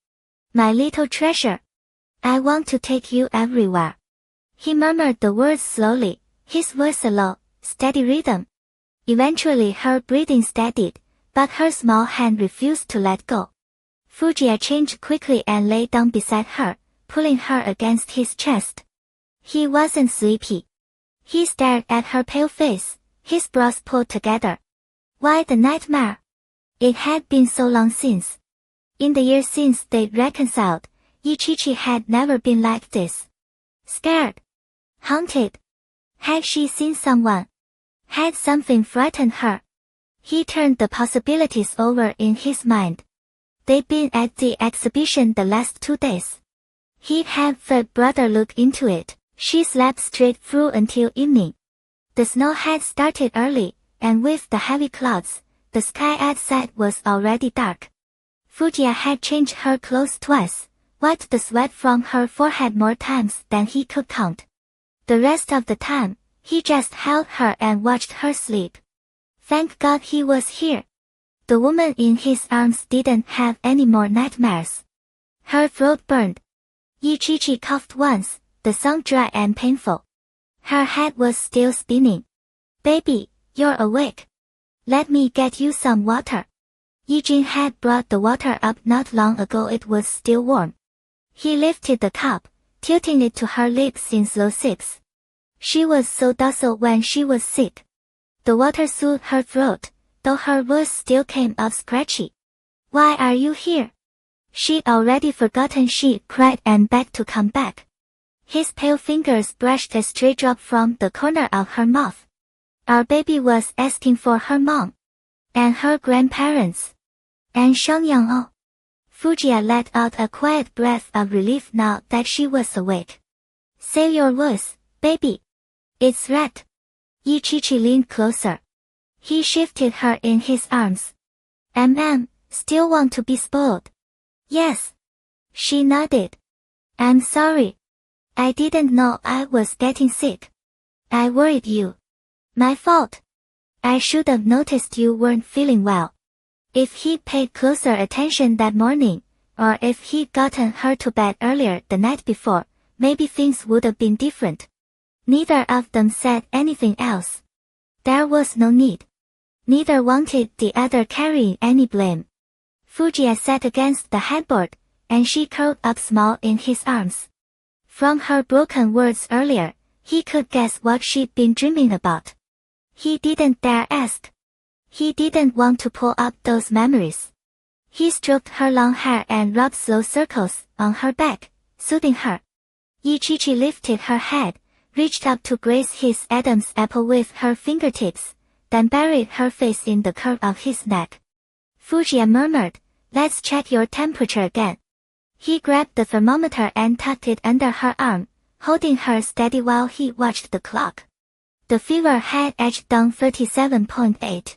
My little treasure. I want to take you everywhere. He murmured the words slowly, his voice a low, steady rhythm. Eventually her breathing steadied, but her small hand refused to let go. Fujiya changed quickly and lay down beside her, pulling her against his chest. He wasn't sleepy. He stared at her pale face, his brows pulled together. Why the nightmare? It had been so long since. In the years since they'd reconciled, Yichichi had never been like this. Scared. Haunted. Had she seen someone? Had something frightened her? He turned the possibilities over in his mind. They'd been at the exhibition the last 2 days. He'd had Fred brother look into it. She slept straight through until evening. The snow had started early, and with the heavy clouds, the sky outside was already dark. Fujiya had changed her clothes twice, wiped the sweat from her forehead more times than he could count. The rest of the time, he just held her and watched her sleep. Thank God he was here. The woman in his arms didn't have any more nightmares. Her throat burned. Yichichi coughed once, the song dry and painful. Her head was still spinning. Baby, you're awake. Let me get you some water. Yijin had brought the water up not long ago. It was still warm. He lifted the cup, tilting it to her lips in slow sips. She was so docile when she was sick. The water soothed her throat, though her voice still came up scratchy. Why are you here? She'd already forgotten she'd cried and begged to come back. His pale fingers brushed a stray drop from the corner of her mouth. Our baby was asking for her mom. And her grandparents. And Shang Yanglao. Fujiya let out a quiet breath of relief now that she was awake. Say your words, baby. It's Red. Yichichi leaned closer. He shifted her in his arms. Still want to be spoiled? Yes. She nodded. I'm sorry. I didn't know I was getting sick. I worried you. My fault. I should have noticed you weren't feeling well. If he'd paid closer attention that morning, or if he'd gotten her to bed earlier the night before, maybe things would have been different. Neither of them said anything else. There was no need. Neither wanted the other carrying any blame. Fujiya sat against the headboard, and she curled up small in his arms. From her broken words earlier, he could guess what she'd been dreaming about. He didn't dare ask. He didn't want to pull up those memories. He stroked her long hair and rubbed slow circles on her back, soothing her. Yichichi lifted her head, reached up to graze his Adam's apple with her fingertips, then buried her face in the curve of his neck. Fujiya murmured, let's check your temperature again. He grabbed the thermometer and tucked it under her arm, holding her steady while he watched the clock. The fever had edged down 37.8.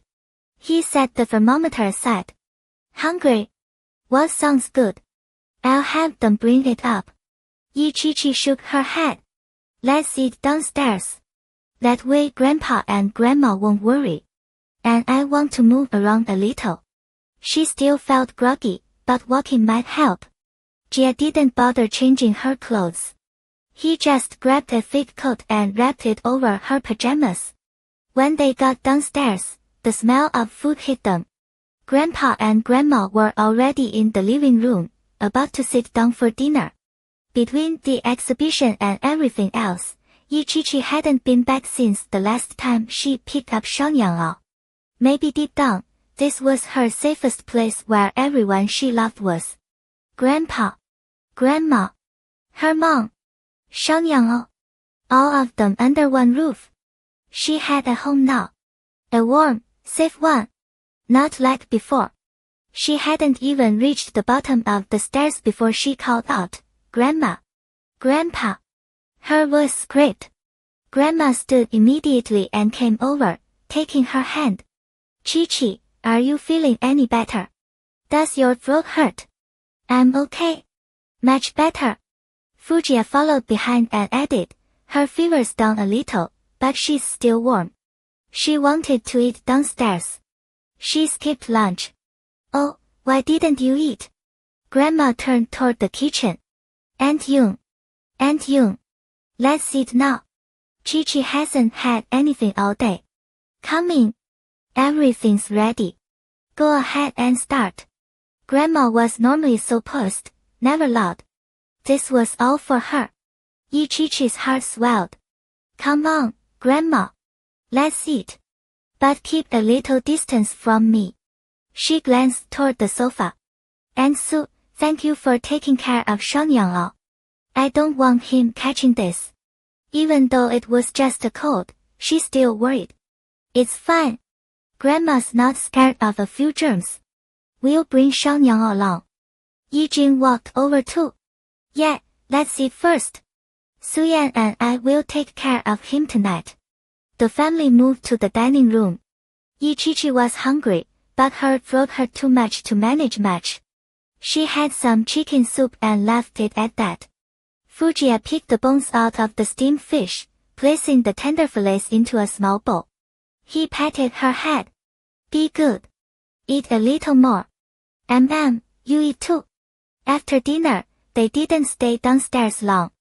He set the thermometer aside. Hungry? What sounds good? I'll have them bring it up. Yichichi shook her head. Let's eat downstairs. That way Grandpa and Grandma won't worry. And I want to move around a little. She still felt groggy, but walking might help. Jia didn't bother changing her clothes. He just grabbed a thick coat and wrapped it over her pajamas. When they got downstairs, the smell of food hit them. Grandpa and Grandma were already in the living room, about to sit down for dinner. Between the exhibition and everything else, Yichichi hadn't been back since the last time she picked up Xiangyang. Maybe deep down, this was her safest place where everyone she loved was. Grandpa, Grandma, her mom, Xiangyang, all of them under one roof. She had a home now. A warm, safe one. Not like before. She hadn't even reached the bottom of the stairs before she called out, Grandma, Grandpa. Her voice scraped. Grandma stood immediately and came over, taking her hand. Chi-Chi, are you feeling any better? Does your throat hurt? I'm okay. Much better. Fujia followed behind and added, her fever's down a little, but she's still warm. She wanted to eat downstairs. She skipped lunch. Oh, why didn't you eat? Grandma turned toward the kitchen. Aunt Yung. Let's eat now. Chi-Chi hasn't had anything all day. Come in. Everything's ready. Go ahead and start. Grandma was normally so posed, never loud. This was all for her. Chi-Chi's heart swelled. Come on, Grandma. Let's eat. But keep a little distance from me. She glanced toward the sofa. Aunt Su, thank you for taking care of Xiangyang. I don't want him catching this. Even though it was just a cold, she still worried. It's fine. Grandma's not scared of a few germs. We'll bring Xiangyang along. Yijing walked over too. Yeah, let's eat first. Suyan and I will take care of him tonight. The family moved to the dining room. Yichichi was hungry, but her throat hurt too much to manage much. She had some chicken soup and left it at that. Fujia picked the bones out of the steamed fish, placing the tender fillets into a small bowl. He patted her head. Be good. Eat a little more. You eat too. After dinner, they didn't stay downstairs long.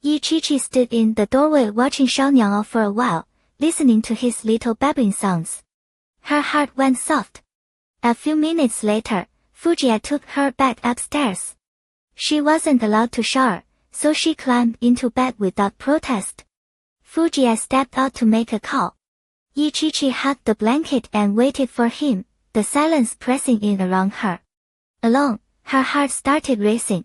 Yichichi stood in the doorway watching Xiangyang for a while, listening to his little babbling sounds. Her heart went soft. A few minutes later, Fujia took her back upstairs. She wasn't allowed to shower, so she climbed into bed without protest. Fujia stepped out to make a call. Yichichi hugged the blanket and waited for him, the silence pressing in around her. Alone, her heart started racing.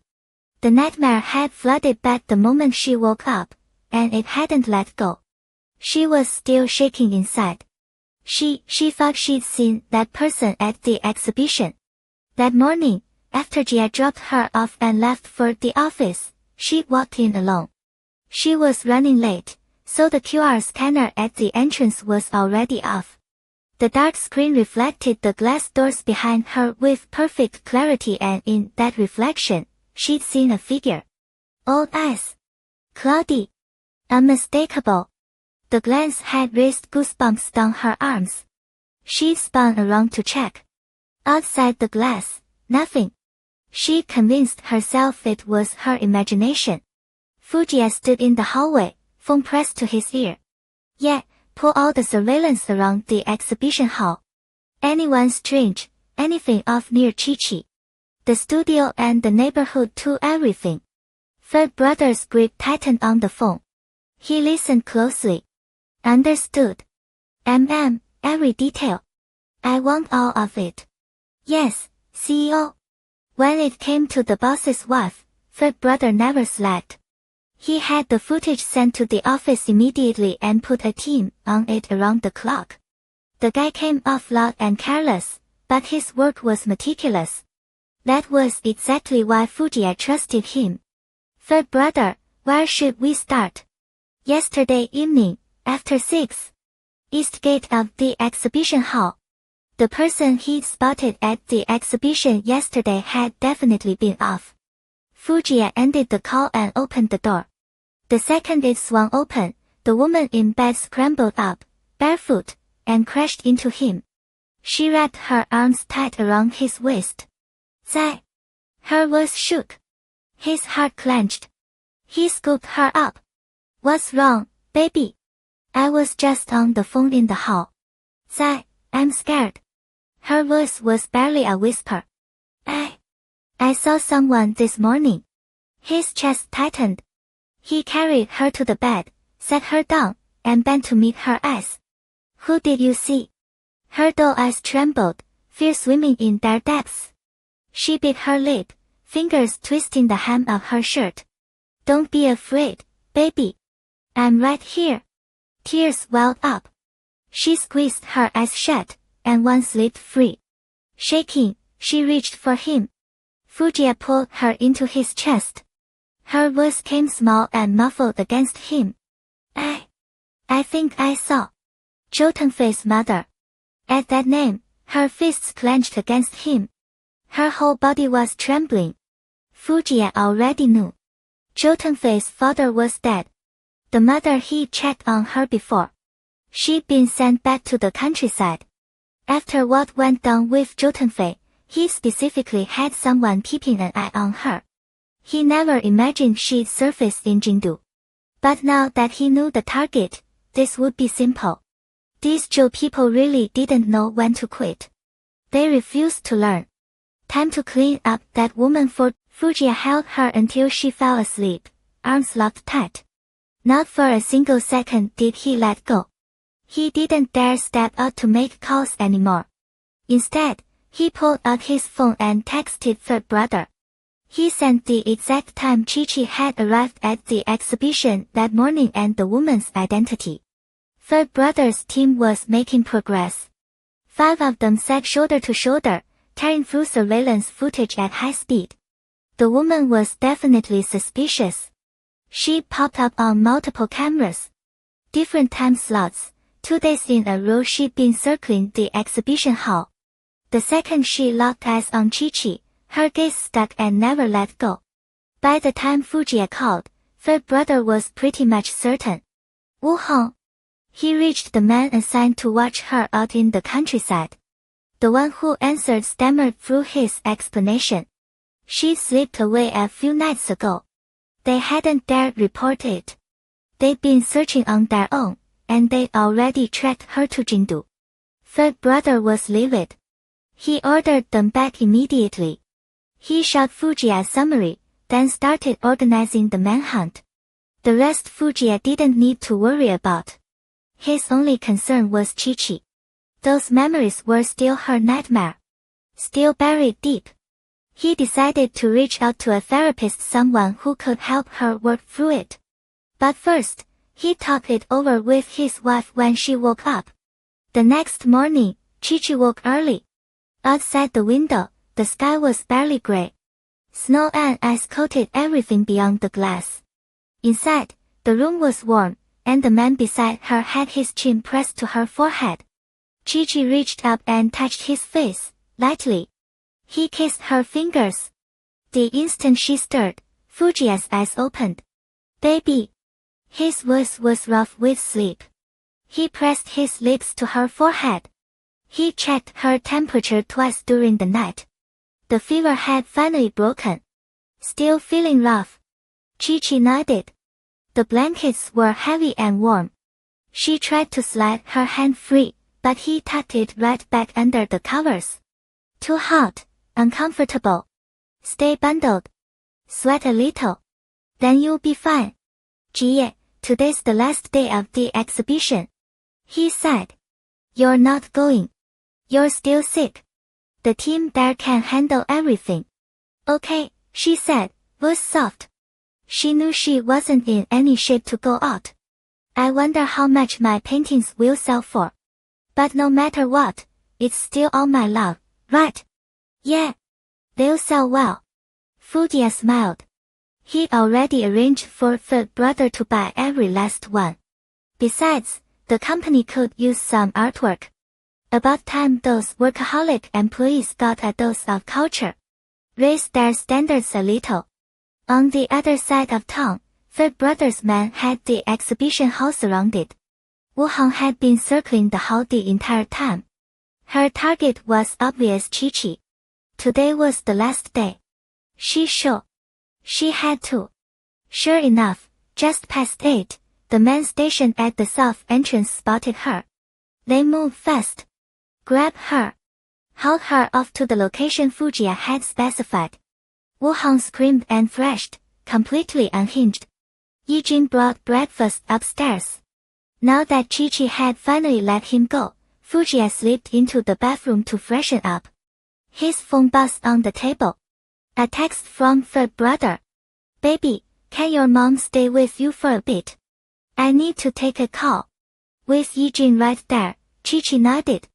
The nightmare had flooded back the moment she woke up, and it hadn't let go. She was still shaking inside. She thought she'd seen that person at the exhibition. That morning, after Jia dropped her off and left for the office, she walked in alone. She was running late, so the QR scanner at the entrance was already off. The dark screen reflected the glass doors behind her with perfect clarity, and in that reflection, she'd seen a figure. Old eyes. Cloudy. Unmistakable. The glance had raised goosebumps down her arms. She spun around to check. Outside the glass, nothing. She convinced herself it was her imagination. Fujia stood in the hallway, phone pressed to his ear. Yeah, pull all the surveillance around the exhibition hall. Anyone strange, anything off near Chi-Chi. The studio and the neighborhood too, everything. Third brother's grip tightened on the phone. He listened closely. Understood. Every detail. I want all of it. Yes, CEO. When it came to the boss's wife, third brother never slacked. He had the footage sent to the office immediately and put a team on it around the clock. The guy came off loud and careless, but his work was meticulous. That was exactly why Fujia trusted him. Third brother, where should we start? Yesterday evening, after 6. East gate of the exhibition hall. The person he'd spotted at the exhibition yesterday had definitely been off. Fujia ended the call and opened the door. The second it swung open, the woman in bed scrambled up, barefoot, and crashed into him. She wrapped her arms tight around his waist. Zai. Her voice shook. His heart clenched. He scooped her up. What's wrong, baby? I was just on the phone in the hall. Zai, I'm scared. Her voice was barely a whisper. I saw someone this morning. His chest tightened. He carried her to the bed, sat her down, and bent to meet her eyes. Who did you see? Her dull eyes trembled, fear swimming in their depths. She bit her lip, fingers twisting the hem of her shirt. Don't be afraid, baby. I'm right here. Tears welled up. She squeezed her eyes shut, and one slipped free. Shaking, she reached for him. Fujiya pulled her into his chest. Her voice came small and muffled against him. I think I saw Jotunfei's mother. At that name, her fists clenched against him. Her whole body was trembling. Fujiya already knew. Jotunfei's father was dead. The mother he'd checked on her before. She'd been sent back to the countryside. After what went down with Jotunfei, he specifically had someone keeping an eye on her. He never imagined she'd surface in Jingdu. But now that he knew the target, this would be simple. These Zhou people really didn't know when to quit. They refused to learn. Time to clean up that woman for Fujiya held her until she fell asleep, arms locked tight. Not for a single second did he let go. He didn't dare step out to make calls anymore. Instead, he pulled out his phone and texted third brother. He sent the exact time Chi-Chi had arrived at the exhibition that morning and the woman's identity. Third brother's team was making progress. 5 of them sat shoulder to shoulder, tearing through surveillance footage at high speed. The woman was definitely suspicious. She popped up on multiple cameras. Different time slots, 2 days in a row she'd been circling the exhibition hall. The second she locked eyes on Chi-Chi, her gaze stuck and never let go. By the time Fujiya called, third brother was pretty much certain. Wu Hong. He reached the man assigned to watch her out in the countryside. The one who answered stammered through his explanation. She slipped away a few nights ago. They hadn't dared report it. They'd been searching on their own, and they'd already tracked her to Jingdu. Third brother was livid. He ordered them back immediately. He shot Fujiya's summary, then started organizing the manhunt. The rest Fujiya didn't need to worry about. His only concern was Chi-Chi. Those memories were still her nightmare. Still buried deep. He decided to reach out to a therapist, someone who could help her work through it. But first, he talked it over with his wife when she woke up. The next morning, Chi-Chi woke early. Outside the window, the sky was barely gray. Snow and ice coated everything beyond the glass. Inside, the room was warm, and the man beside her had his chin pressed to her forehead. Chi-Chi reached up and touched his face, lightly. He kissed her fingers. The instant she stirred, Fujiya's eyes opened. Baby. His voice was rough with sleep. He pressed his lips to her forehead. He checked her temperature twice during the night. The fever had finally broken. Still feeling rough. Chi-Chi nodded. The blankets were heavy and warm. She tried to slide her hand free, but he tucked it right back under the covers. Too hot, uncomfortable. Stay bundled. Sweat a little. Then you'll be fine. Jie, today's the last day of the exhibition. He said. You're not going. You're still sick. The team there can handle everything. Okay, she said, voice soft. She knew she wasn't in any shape to go out. I wonder how much my paintings will sell for. But no matter what, it's still all my love, right? Yeah. They'll sell well. Fujiya smiled. He'd already arranged for third brother to buy every last one. Besides, the company could use some artwork. About time those workaholic employees got a dose of culture. Raise their standards a little. On the other side of town, third brother's man had the exhibition hall surrounded. Wu Hong had been circling the hall the entire time. Her target was obvious: Chi-Chi. Today was the last day. She had to. Sure enough, just past 8, the man stationed at the south entrance spotted her. They moved fast. Grabbed her. Hauled her off to the location Fujiya had specified. Wu Hong screamed and thrashed, completely unhinged. Yijin brought breakfast upstairs. Now that Chi-Chi had finally let him go, Fujiya slipped into the bathroom to freshen up. His phone buzzed on the table. A text from third brother. Baby, can your mom stay with you for a bit? I need to take a call. With Yijin right there, Chi-Chi nodded.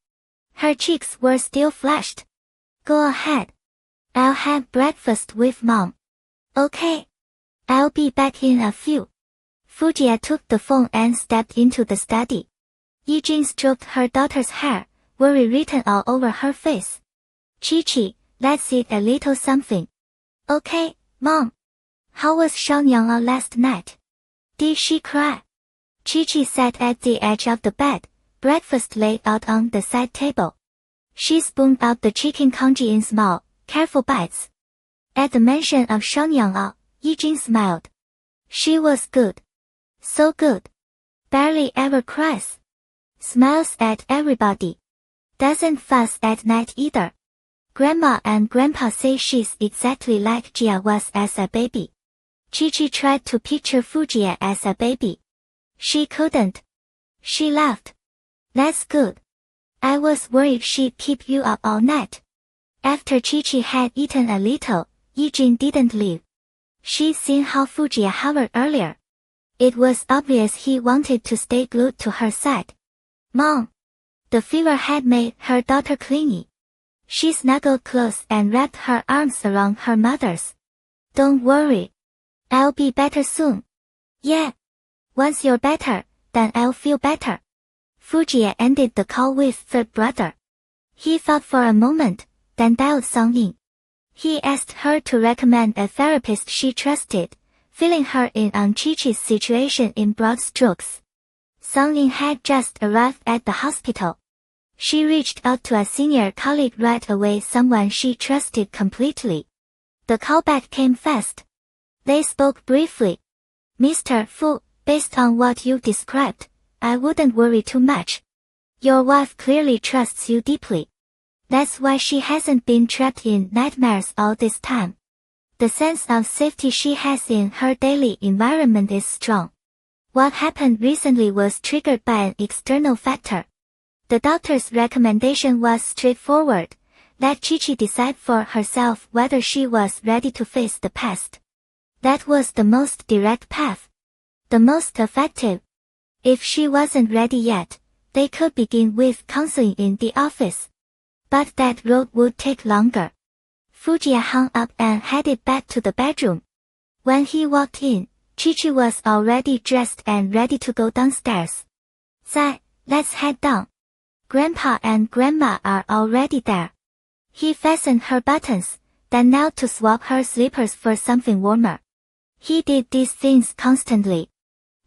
Her cheeks were still flushed. Go ahead. I'll have breakfast with mom. Okay. I'll be back in a few. Fujiya took the phone and stepped into the study. Yijin stroked her daughter's hair, worry written all over her face. Chi-Chi, let's eat a little something. Okay, mom. How was Xiaoyang last night? Did she cry? Chi-Chi sat at the edge of the bed, breakfast laid out on the side table. She spooned out the chicken congee in small, careful bites. At the mention of Xiaoyang, Yijin smiled. She was good. So good. Barely ever cries. Smiles at everybody. Doesn't fuss at night either. Grandma and Grandpa say she's exactly like Jia was as a baby. Chi-Chi tried to picture Fujiya as a baby. She couldn't. She laughed. That's good. I was worried she'd keep you up all night. After Chi-Chi had eaten a little, Yijin didn't leave. She'd seen how Fujiya hovered earlier. It was obvious he wanted to stay glued to her side. Mom. The fever had made her daughter clingy. She snuggled close and wrapped her arms around her mother's. Don't worry. I'll be better soon. Yeah. Once you're better, then I'll feel better. Fujiya ended the call with third brother. He thought for a moment, then dialed Song Ying. He asked her to recommend a therapist she trusted, filling her in on Chi-Chi's situation in broad strokes. Song Ying had just arrived at the hospital. She reached out to a senior colleague right away, someone she trusted completely. The callback came fast. They spoke briefly. Mr. Fu, based on what you described, I wouldn't worry too much. Your wife clearly trusts you deeply. That's why she hasn't been trapped in nightmares all this time. The sense of safety she has in her daily environment is strong. What happened recently was triggered by an external factor. The doctor's recommendation was straightforward. Let Chi-Chi decide for herself whether she was ready to face the past. That was the most direct path. The most effective. If she wasn't ready yet, they could begin with counseling in the office. But that road would take longer. Fujiya hung up and headed back to the bedroom. When he walked in, Chi-Chi was already dressed and ready to go downstairs. Zai, let's head down. Grandpa and Grandma are already there. He fastened her buttons, then knelt to swap her slippers for something warmer. He did these things constantly.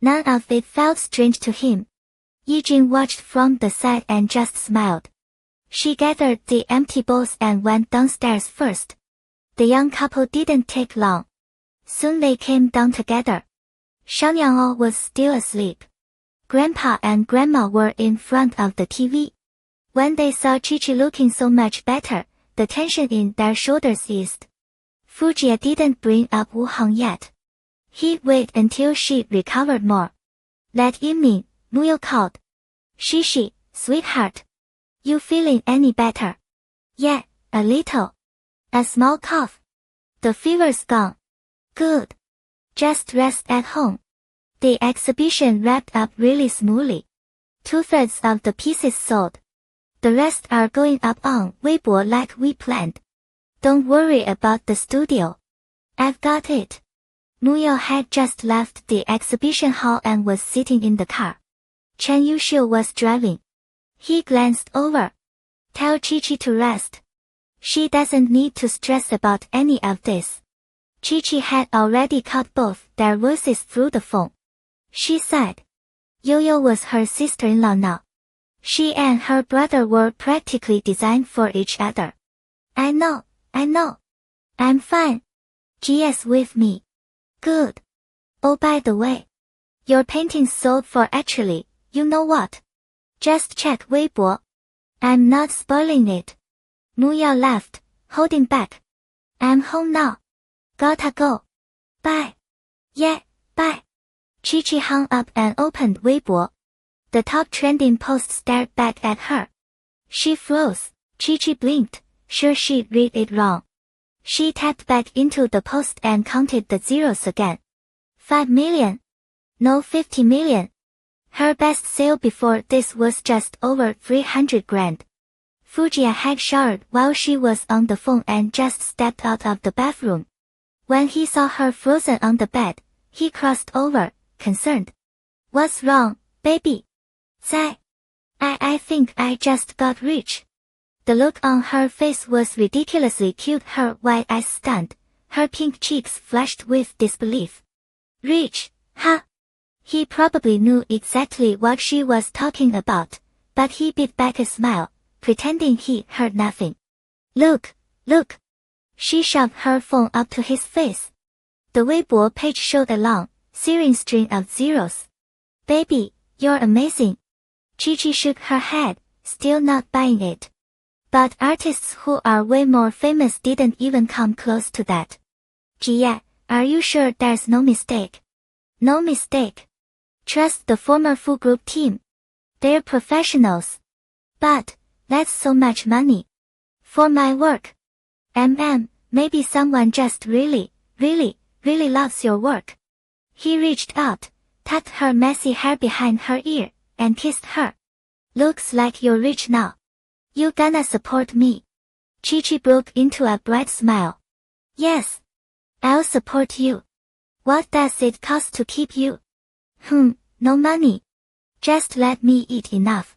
None of it felt strange to him. Yijin watched from the side and just smiled. She gathered the empty bowls and went downstairs first. The young couple didn't take long. Soon they came down together. Xiaoyang was still asleep. Grandpa and Grandma were in front of the TV. When they saw Chi-Chi looking so much better, the tension in their shoulders eased. Fujiya didn't bring up Wu Hong yet. He'd wait until she recovered more. That evening, Muyo called. Shishi, sweetheart. You feeling any better? Yeah, a little. A small cough. The fever's gone. Good. Just rest at home. The exhibition wrapped up really smoothly. 2/3 of the pieces sold. The rest are going up on Weibo like we planned. Don't worry about the studio. I've got it. Muyo had just left the exhibition hall and was sitting in the car. Chen Yuxiu was driving. He glanced over. Tell Chi-Chi to rest. She doesn't need to stress about any of this. Chi-Chi had already caught both their voices through the phone. She sighed. Yo-Yo was her sister-in-law now. She and her brother were practically designed for each other. I know. I'm fine. Gia's with me. Good. Oh, by the way, your painting's sold for actually, you know what? Just check Weibo. I'm not spoiling it. Muyao laughed, holding back. I'm home now. Gotta go. Bye. Yeah, bye. Chi-Chi hung up and opened Weibo. The top trending post stared back at her. She froze. Chi-Chi blinked, sure she'd read it wrong. She tapped back into the post and counted the zeros again. 5 million. No, 50 million. Her best sale before this was just over 300 grand. Fujia had showered while she was on the phone and just stepped out of the bathroom. When he saw her frozen on the bed, he crossed over, concerned. What's wrong, baby? Zai. I think I just got rich. The look on her face was ridiculously cute, her wide eyes stunned, her pink cheeks flushed with disbelief. Rich, huh? He probably knew exactly what she was talking about, but he bit back a smile, pretending he heard nothing. Look. She shoved her phone up to his face. The Weibo page showed a long, searing string of zeros. Baby, you're amazing. Chi-Chi shook her head, still not buying it. But artists who are way more famous didn't even come close to that. Gia, are you sure there's no mistake? No mistake. Trust the former Fu Group team. They're professionals. But, that's so much money. For my work. Maybe someone just really loves your work. He reached out, tucked her messy hair behind her ear, and kissed her. Looks like you're rich now. You gonna support me? Chi-Chi broke into a bright smile. Yes. I'll support you. What does it cost to keep you? No money. Just let me eat enough.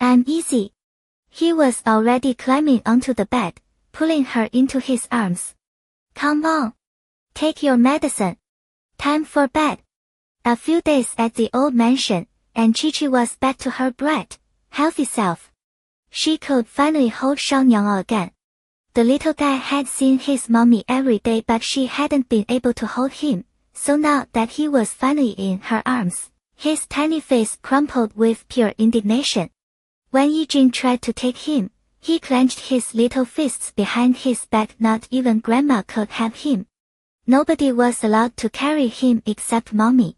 I'm easy. He was already climbing onto the bed, pulling her into his arms. Come on. Take your medicine. Time for bed. A few days at the old mansion, and Chi-Chi was back to her bright, healthy self. She could finally hold Xiaonyang again. The little guy had seen his mommy every day, but she hadn't been able to hold him, so now that he was finally in her arms, his tiny face crumpled with pure indignation. When Yijing tried to take him, he clenched his little fists behind his back. Not even grandma could have him. Nobody was allowed to carry him except mommy.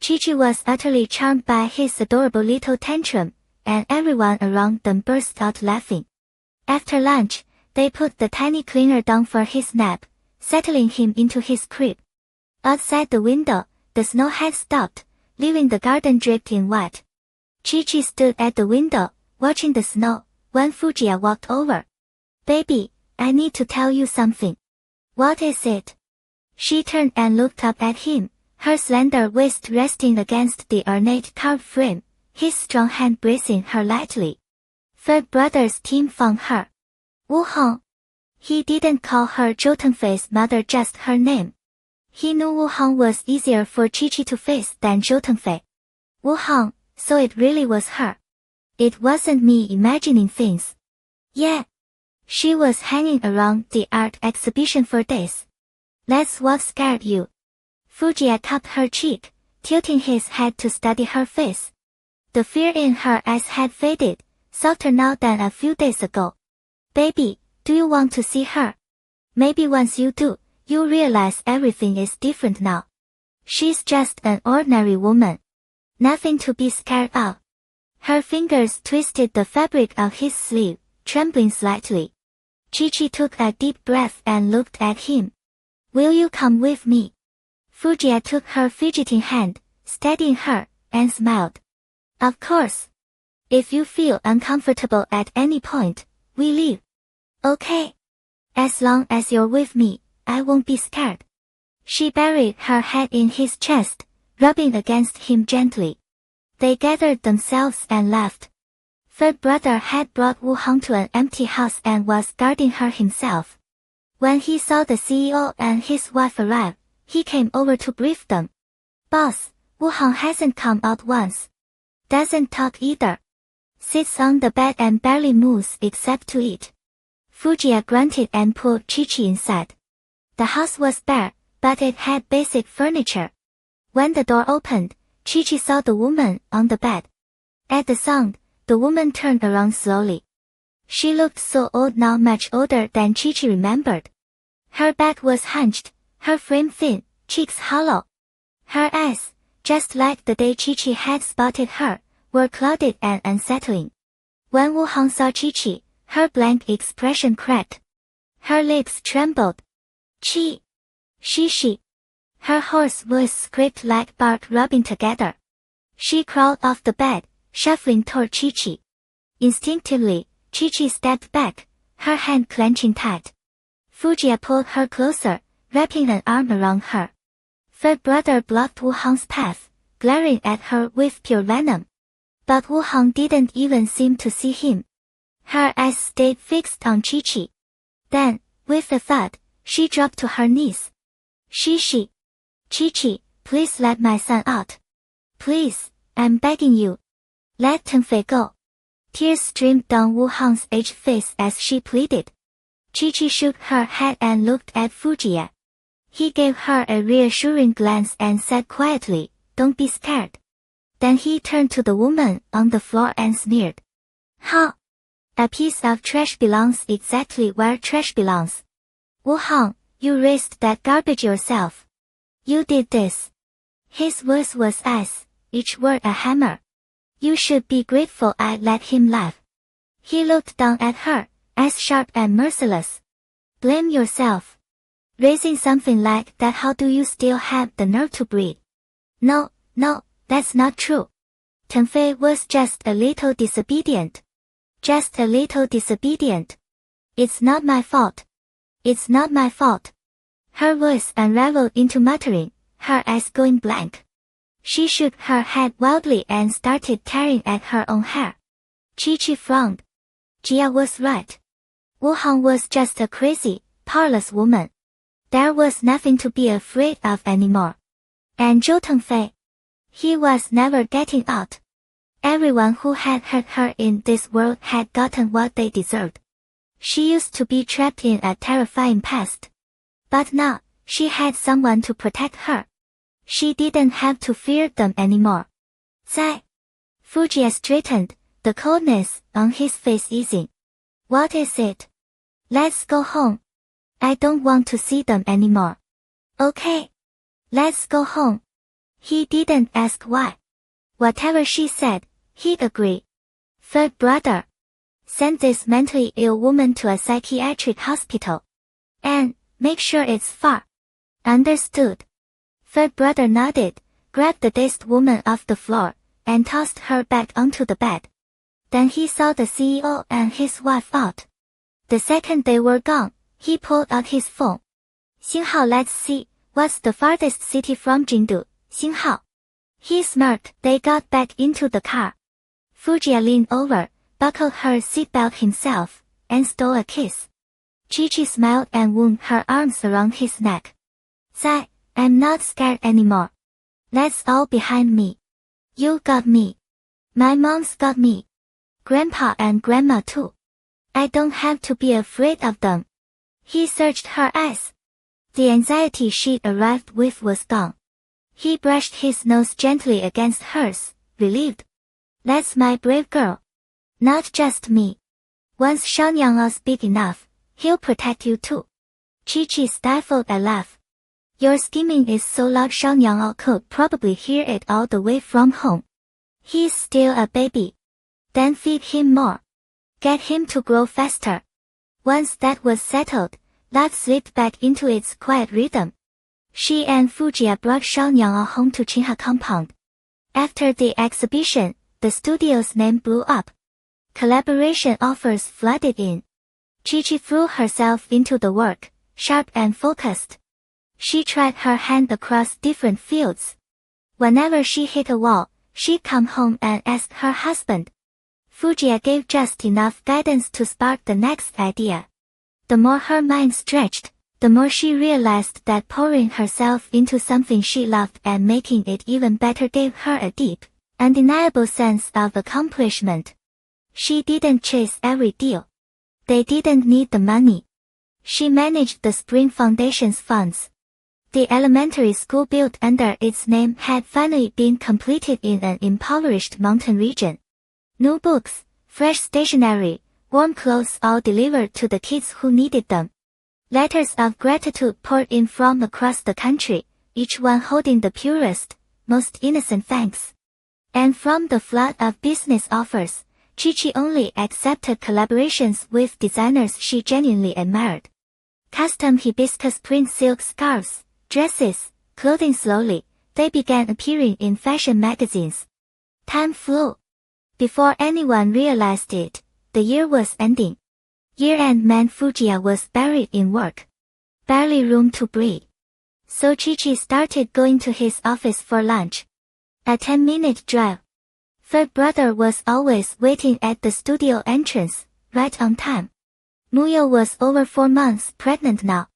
Chi-Chi was utterly charmed by his adorable little tantrum, and everyone around them burst out laughing. After lunch, they put the tiny cleaner down for his nap, settling him into his crib. Outside the window, the snow had stopped, leaving the garden draped in white. Chi-Chi stood at the window, watching the snow, when Fujia walked over. Baby, I need to tell you something. What is it? She turned and looked up at him, her slender waist resting against the ornate carved frame, his strong hand bracing her lightly. Third brother's team found her. Wu Hong. He didn't call her Zhou mother, just her name. He knew Wu Hong was easier for Chi-Chi to face than Zhou Tengfei. Wu Hong, so it really was her. It wasn't me imagining things. Yeah. She was hanging around the art exhibition for days. That's what scared you. Fujia tapped her cheek, tilting his head to study her face. The fear in her eyes had faded, softer now than a few days ago. Baby, do you want to see her? Maybe once you do, you'll realize everything is different now. She's just an ordinary woman. Nothing to be scared of. Her fingers twisted the fabric of his sleeve, trembling slightly. Chi-Chi took a deep breath and looked at him. Will you come with me? Fujia took her fidgeting hand, steadying her, and smiled. Of course. If you feel uncomfortable at any point, we leave. Okay. As long as you're with me, I won't be scared. She buried her head in his chest, rubbing against him gently. They gathered themselves and laughed. Third brother had brought Wu Hong to an empty house and was guarding her himself. When he saw the CEO and his wife arrive, he came over to brief them. Boss, Wu Hong hasn't come out once. Doesn't talk either. Sits on the bed and barely moves except to eat. Fujiya grunted and pulled Chi-Chi inside. The house was bare, but it had basic furniture. When the door opened, Chi-Chi saw the woman on the bed. At the sound, the woman turned around slowly. She looked so old now, much older than Chi-Chi remembered. Her back was hunched, her frame thin, cheeks hollow. Her eyes, just like the day Chi-Chi had spotted her, were clouded and unsettling. When Wu Hong saw Chi-Chi, her blank expression cracked. Her lips trembled. She. Her hoarse voice scraped like bark rubbing together. She crawled off the bed, shuffling toward Chi-Chi. Instinctively, Chi-Chi stepped back, her hand clenching tight. Fujiya pulled her closer, wrapping an arm around her. Third brother blocked Wu Hong's path, glaring at her with pure venom. But Wu Hong didn't even seem to see him. Her eyes stayed fixed on Chi-Chi. Then, with a thud, she dropped to her knees. Chi-Chi, please let my son out. Please, I'm begging you. Let Tenfei go. Tears streamed down Wu Hong's aged face as she pleaded. Chi-Chi shook her head and looked at Fujiya. He gave her a reassuring glance and said quietly, "Don't be scared." Then he turned to the woman on the floor and sneered. "Huh? A piece of trash belongs exactly where trash belongs. Wu Hong, you raised that garbage yourself. You did this." His voice was ice, each word a hammer. "You should be grateful I let him laugh." He looked down at her, eyes sharp and merciless. "Blame yourself. Raising something like that, how do you still have the nerve to breathe?" No, that's not true. Tenfei was just a little disobedient. Just a little disobedient. It's not my fault. It's not my fault." Her voice unraveled into muttering, her eyes going blank. She shook her head wildly and started tearing at her own hair. Chi-Chi frowned. Jia was right. Wu Hong was just a crazy, powerless woman. There was nothing to be afraid of anymore. And Zhou Tengfei? He was never getting out. Everyone who had hurt her in this world had gotten what they deserved. She used to be trapped in a terrifying past. But now, she had someone to protect her. She didn't have to fear them anymore. Zai. Fujiya straightened, the coldness on his face easing. What is it? Let's go home. I don't want to see them anymore. Okay. Let's go home. He didn't ask why. Whatever she said, he'd agree. Third brother. Send this mentally ill woman to a psychiatric hospital. And, make sure it's far. Understood. Third brother nodded, grabbed the dazed woman off the floor, and tossed her back onto the bed. Then he saw the CEO and his wife out. The second they were gone, he pulled out his phone. Xinghao, let's see, what's the farthest city from Jingdu, Xinghao? He smirked. They got back into the car. Fujiya leaned over, buckled her seatbelt himself, and stole a kiss. Chi-Chi smiled and wound her arms around his neck. Zai, I'm not scared anymore. That's all behind me. You got me. My mom's got me. Grandpa and Grandma too. I don't have to be afraid of them. He searched her eyes. The anxiety she'd arrived with was gone. He brushed his nose gently against hers, relieved. That's my brave girl. Not just me. Once Shanyang's big enough, he'll protect you too. Chi-Chi stifled a laugh. Your screaming is so loud Shanyang could probably hear it all the way from home. He's still a baby. Then feed him more. Get him to grow faster. Once that was settled, life slipped back into its quiet rhythm. She and Fujiya brought Shanyang home to Qinha compound. After the exhibition, the studio's name blew up. Collaboration offers flooded in. Chi-Chi threw herself into the work, sharp and focused. She tried her hand across different fields. Whenever she hit a wall, she'd come home and ask her husband. Fujiya gave just enough guidance to spark the next idea. The more her mind stretched, the more she realized that pouring herself into something she loved and making it even better gave her a deep, undeniable sense of accomplishment. She didn't chase every deal. They didn't need the money. She managed the Spring Foundation's funds. The elementary school built under its name had finally been completed in an impoverished mountain region. New books, fresh stationery, warm clothes all delivered to the kids who needed them. Letters of gratitude poured in from across the country, each one holding the purest, most innocent thanks. And from the flood of business offers, Chi-Chi only accepted collaborations with designers she genuinely admired. Custom hibiscus print silk scarves, dresses, clothing. Slowly, they began appearing in fashion magazines. Time flew. Before anyone realized it, the year was ending. Year-end meant Fujiya was buried in work. Barely room to breathe. So Chi-Chi started going to his office for lunch. A 10-minute drive. Third brother was always waiting at the studio entrance, right on time. Muyo was over 4 months pregnant now.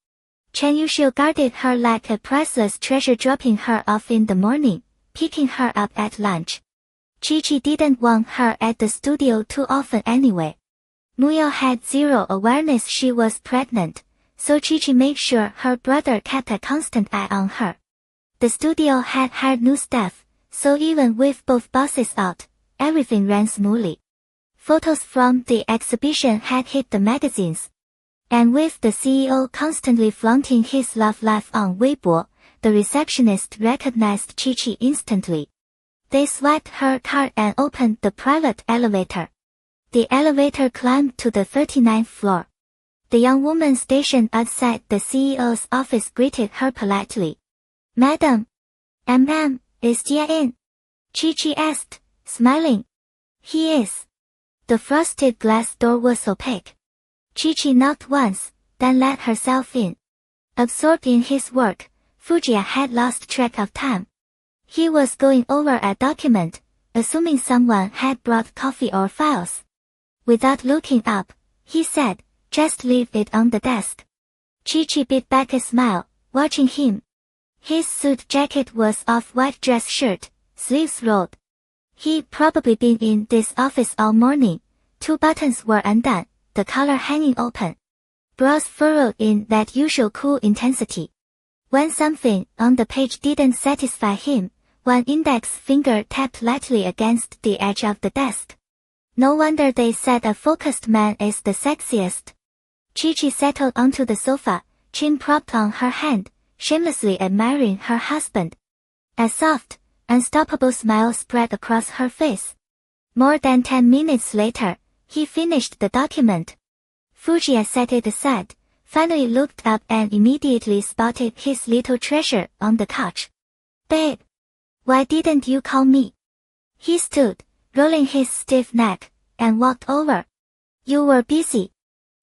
Chen Yuxiu guarded her like a priceless treasure, dropping her off in the morning, picking her up at lunch. Chi-Chi didn't want her at the studio too often anyway. Muyo had zero awareness she was pregnant, so Chi-Chi made sure her brother kept a constant eye on her. The studio had hired new staff, so even with both bosses out, everything ran smoothly. Photos from the exhibition had hit the magazines. And with the CEO constantly flaunting his love life on Weibo, the receptionist recognized Chi-Chi instantly. They swiped her card and opened the private elevator. The elevator climbed to the 39th floor. The young woman stationed outside the CEO's office greeted her politely. "Madam, is Jia in?" Chi-Chi asked, smiling. "He is." The frosted glass door was opaque. Chi-Chi knocked once, then let herself in. Absorbed in his work, Fujiya had lost track of time. He was going over a document, assuming someone had brought coffee or files. Without looking up, he said, "Just leave it on the desk." Chi-Chi bit back a smile, watching him. His suit jacket was off-white dress shirt, sleeves rolled. He'd probably been in this office all morning. 2 buttons were undone, the collar hanging open. Brows furrowed in that usual cool intensity. When something on the page didn't satisfy him, one index finger tapped lightly against the edge of the desk. No wonder they said a focused man is the sexiest. Chi-Chi settled onto the sofa, chin propped on her hand, shamelessly admiring her husband. A soft, unstoppable smile spread across her face. More than 10 minutes later, he finished the document. Fujiya set it aside, finally looked up and immediately spotted his little treasure on the couch. "Babe, why didn't you call me?" He stood, rolling his stiff neck, and walked over. "You were busy."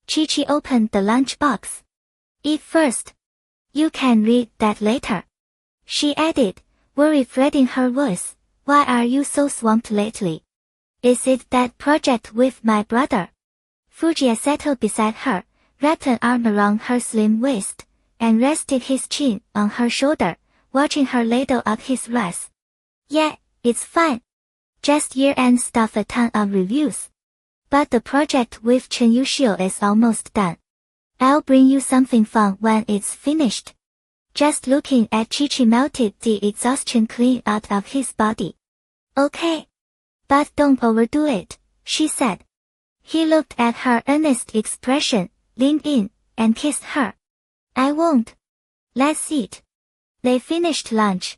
Chi-Chi opened the lunchbox. "Eat first. You can read that later," she added, worry threading her voice. "Why are you so swamped lately? Is it that project with my brother?" Fujiya settled beside her, wrapped an arm around her slim waist, and rested his chin on her shoulder, watching her ladle up his rice. "Yeah, it's fine. Just year-end stuff, a ton of reviews. But the project with Chen Yuxiu is almost done. I'll bring you something fun when it's finished." Just looking at Chi-Chi melted the exhaustion clean out of his body. "Okay. But don't overdo it," she said. He looked at her earnest expression, leaned in, and kissed her. "I won't. Let's eat." They finished lunch.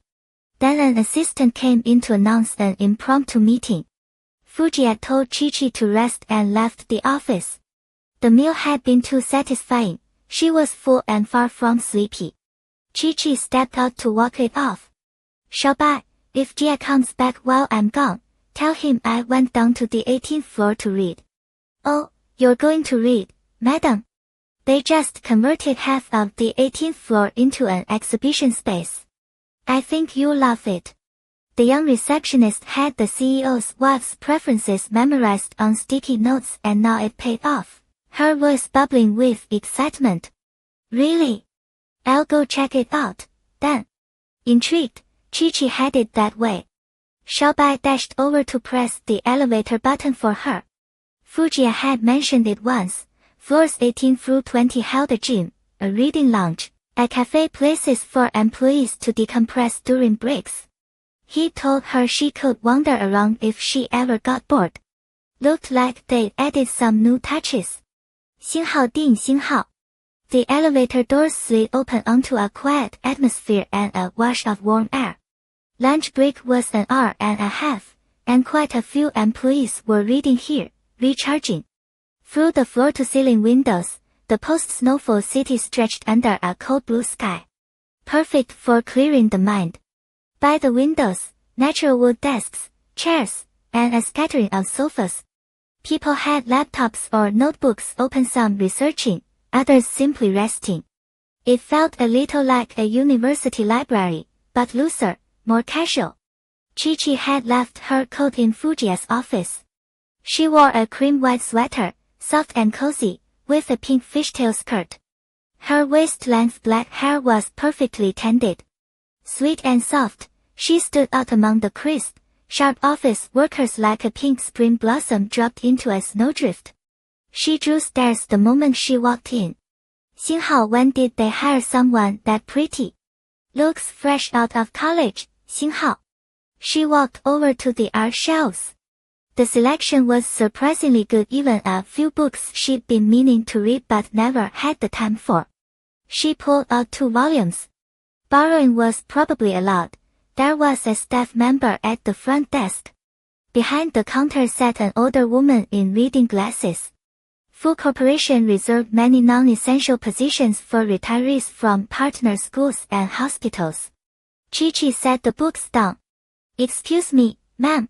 Then an assistant came in to announce an impromptu meeting. Fujiya told Chi-Chi to rest and left the office. The meal had been too satisfying. She was full and far from sleepy. Chi-Chi stepped out to walk it off. "Xiaobai, if Jia comes back while I'm gone, tell him I went down to the 18th floor to read." "Oh, you're going to read, madam?" They just converted half of the 18th floor into an exhibition space. "I think you'll love it." The young receptionist had the CEO's wife's preferences memorized on sticky notes, and now it paid off, her voice bubbling with excitement. "Really? I'll go check it out, then." Intrigued, Chi-Chi headed that way. Xiaobai dashed over to press the elevator button for her. Fujiya had mentioned it once. Floors 18 through 20 held a gym, a reading lounge, a cafe, places for employees to decompress during breaks. He told her she could wander around if she ever got bored. Looked like they'd added some new touches. 星号订星号. The elevator doors slid open onto a quiet atmosphere and a wash of warm air. Lunch break was an hour and a half, and quite a few employees were reading here, recharging. Through the floor-to-ceiling windows, the post-snowfall city stretched under a cold blue sky. Perfect for clearing the mind. By the windows, natural wood desks, chairs, and a scattering of sofas. People had laptops or notebooks open, some researching, others simply resting. It felt a little like a university library, but looser, more casual. Chi-Chi had left her coat in Fujiya's office. She wore a cream white sweater, soft and cozy, with a pink fishtail skirt. Her waist-length black hair was perfectly tended. Sweet and soft, she stood out among the crisp, sharp office workers like a pink spring blossom dropped into a snowdrift. She drew stares the moment she walked in. 星号, when did they hire someone that pretty? Looks fresh out of college, 星号. She walked over to the art shelves. The selection was surprisingly good, even a few books she'd been meaning to read but never had the time for. She pulled out 2 volumes. Borrowing was probably allowed. There was a staff member at the front desk. Behind the counter sat an older woman in reading glasses. Full Corporation reserved many non-essential positions for retirees from partner schools and hospitals. Chi-Chi set the books down. Excuse me, ma'am.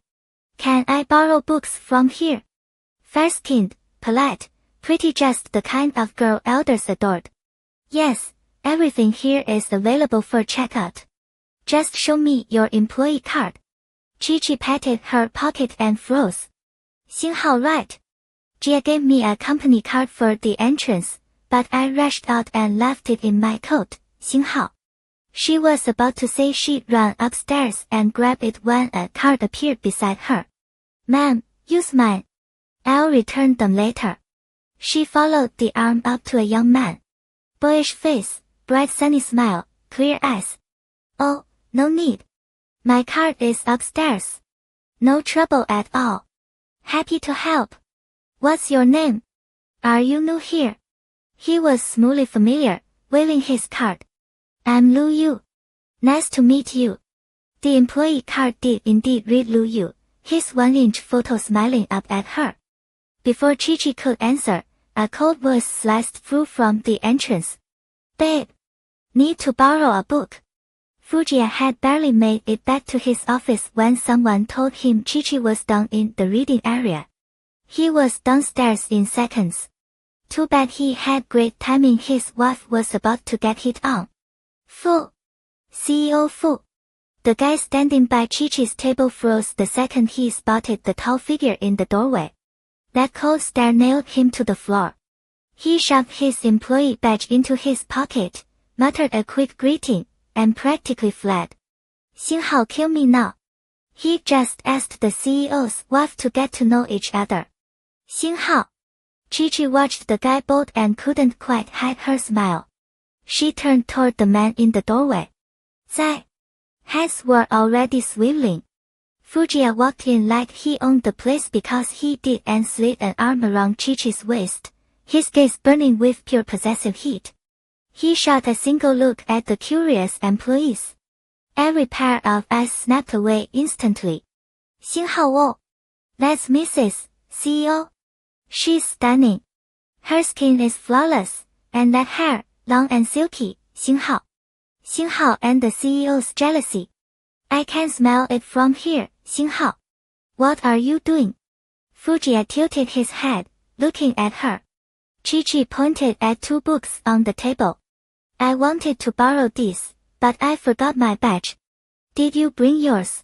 Can I borrow books from here? Fair-skinned, polite, pretty, just the kind of girl elders adored. Yes, everything here is available for checkout. Just show me your employee card. Chi-Chi patted her pocket and froze. 星号, right. Jia gave me a company card for the entrance, but I rushed out and left it in my coat, 星号. She was about to say she'd run upstairs and grab it when a card appeared beside her. Ma'am, use mine. I'll return them later. She followed the arm up to a young man. Boyish face, bright sunny smile, clear eyes. Oh, no need. My card is upstairs. No trouble at all. Happy to help. What's your name? Are you new here? He was smoothly familiar, waving his card. I'm Lu Yu. Nice to meet you. The employee card did indeed read Lu Yu, his 1-inch photo smiling up at her. Before Chi-Chi could answer, a cold voice sliced through from the entrance. Babe. Need to borrow a book. Fujiya had barely made it back to his office when someone told him Chi-Chi was down in the reading area. He was downstairs in seconds. Too bad he had great timing, his wife was about to get hit on. Fu. CEO Fu. The guy standing by Chi-Chi's table froze the second he spotted the tall figure in the doorway. That cold stare nailed him to the floor. He shoved his employee badge into his pocket, muttered a quick greeting, and practically fled. 星号, kill me now. He just asked the CEO's wife to get to know each other. 星号. Chi-Chi watched the guy bolt and couldn't quite hide her smile. She turned toward the man in the doorway. 在. Heads were already swiveling. Fujiya walked in like he owned the place because he did and slid an arm around Chi-Chi's waist, his gaze burning with pure possessive heat. He shot a single look at the curious employees. Every pair of eyes snapped away instantly. 星号 oh. That's Mrs. CEO. She's stunning. Her skin is flawless, and that hair, long and silky, 星号. 星号 and the CEO's jealousy. I can smell it from here, 星号. What are you doing? Fujiya tilted his head, looking at her. Chi-Chi pointed at 2 books on the table. I wanted to borrow these, but I forgot my badge. Did you bring yours?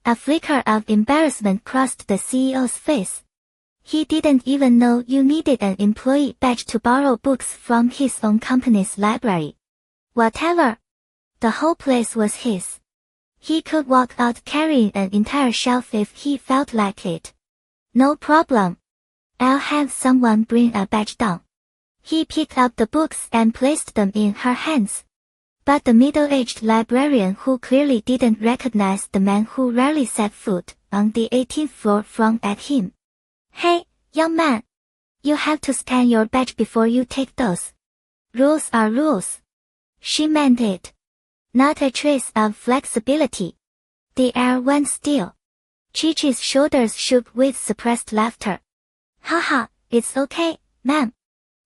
A flicker of embarrassment crossed the CEO's face. He didn't even know you needed an employee badge to borrow books from his own company's library. Whatever. The whole place was his. He could walk out carrying an entire shelf if he felt like it. No problem. I'll have someone bring a badge down. He picked up the books and placed them in her hands. But the middle-aged librarian, who clearly didn't recognize the man who rarely set foot on the 18th floor, frowned at him. Hey, young man. You have to scan your badge before you take those. Rules are rules. She meant it. Not a trace of flexibility. The air went still. Chi-Chi's shoulders shook with suppressed laughter. Haha, it's okay, ma'am.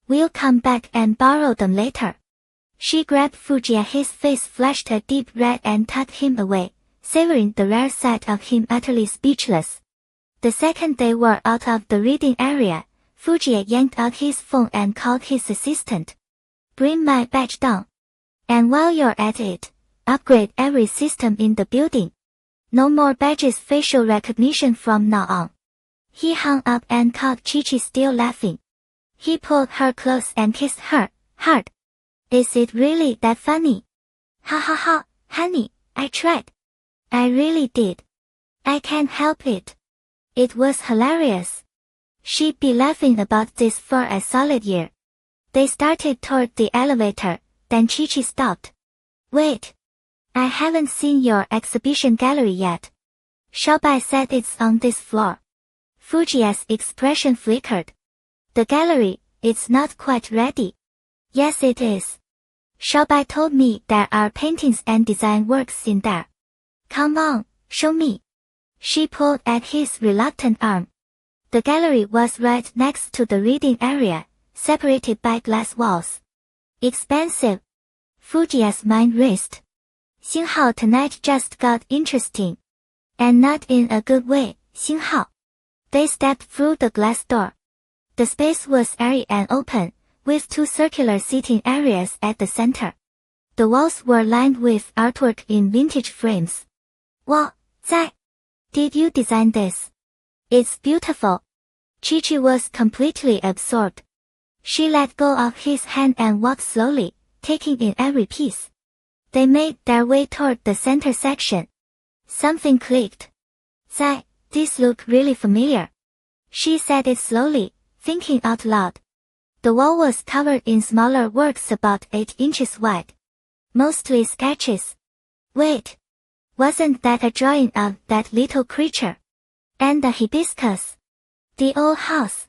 We'll come back and borrow them later. She grabbed Fujiya. His face flashed a deep red and tucked him away, savoring the rare sight of him utterly speechless. The second they were out of the reading area, Fujiya yanked out his phone and called his assistant. Bring my badge down. And while you're at it, upgrade every system in the building. No more badges facial recognition from now on. He hung up and caught Chi-Chi still laughing. He pulled her close and kissed her, hard. Is it really that funny? Ha ha ha, honey, I tried. I really did. I can't help it. It was hilarious. She'd be laughing about this for a solid year. They started toward the elevator, then Chi-Chi stopped. Wait. I haven't seen your exhibition gallery yet. Xiaobai said it's on this floor. Fujiya's expression flickered. The gallery, it's not quite ready. Yes it is. Xiaobai told me there are paintings and design works in there. Come on, show me. She pulled at his reluctant arm. The gallery was right next to the reading area, separated by glass walls. Expensive. Fujiya's mind raced. Xinghao, tonight just got interesting. And not in a good way, Xinghao. They stepped through the glass door. The space was airy and open, with two circular seating areas at the center. The walls were lined with artwork in vintage frames. Wow, Zai! Did you design this? It's beautiful. Chi-Chi was completely absorbed. She let go of his hand and walked slowly, taking in every piece. They made their way toward the center section. Something clicked. Zai, these look really familiar. She said it slowly, thinking out loud. The wall was covered in smaller works about 8 inches wide. Mostly sketches. Wait. Wasn't that a drawing of that little creature? And the hibiscus? The old house?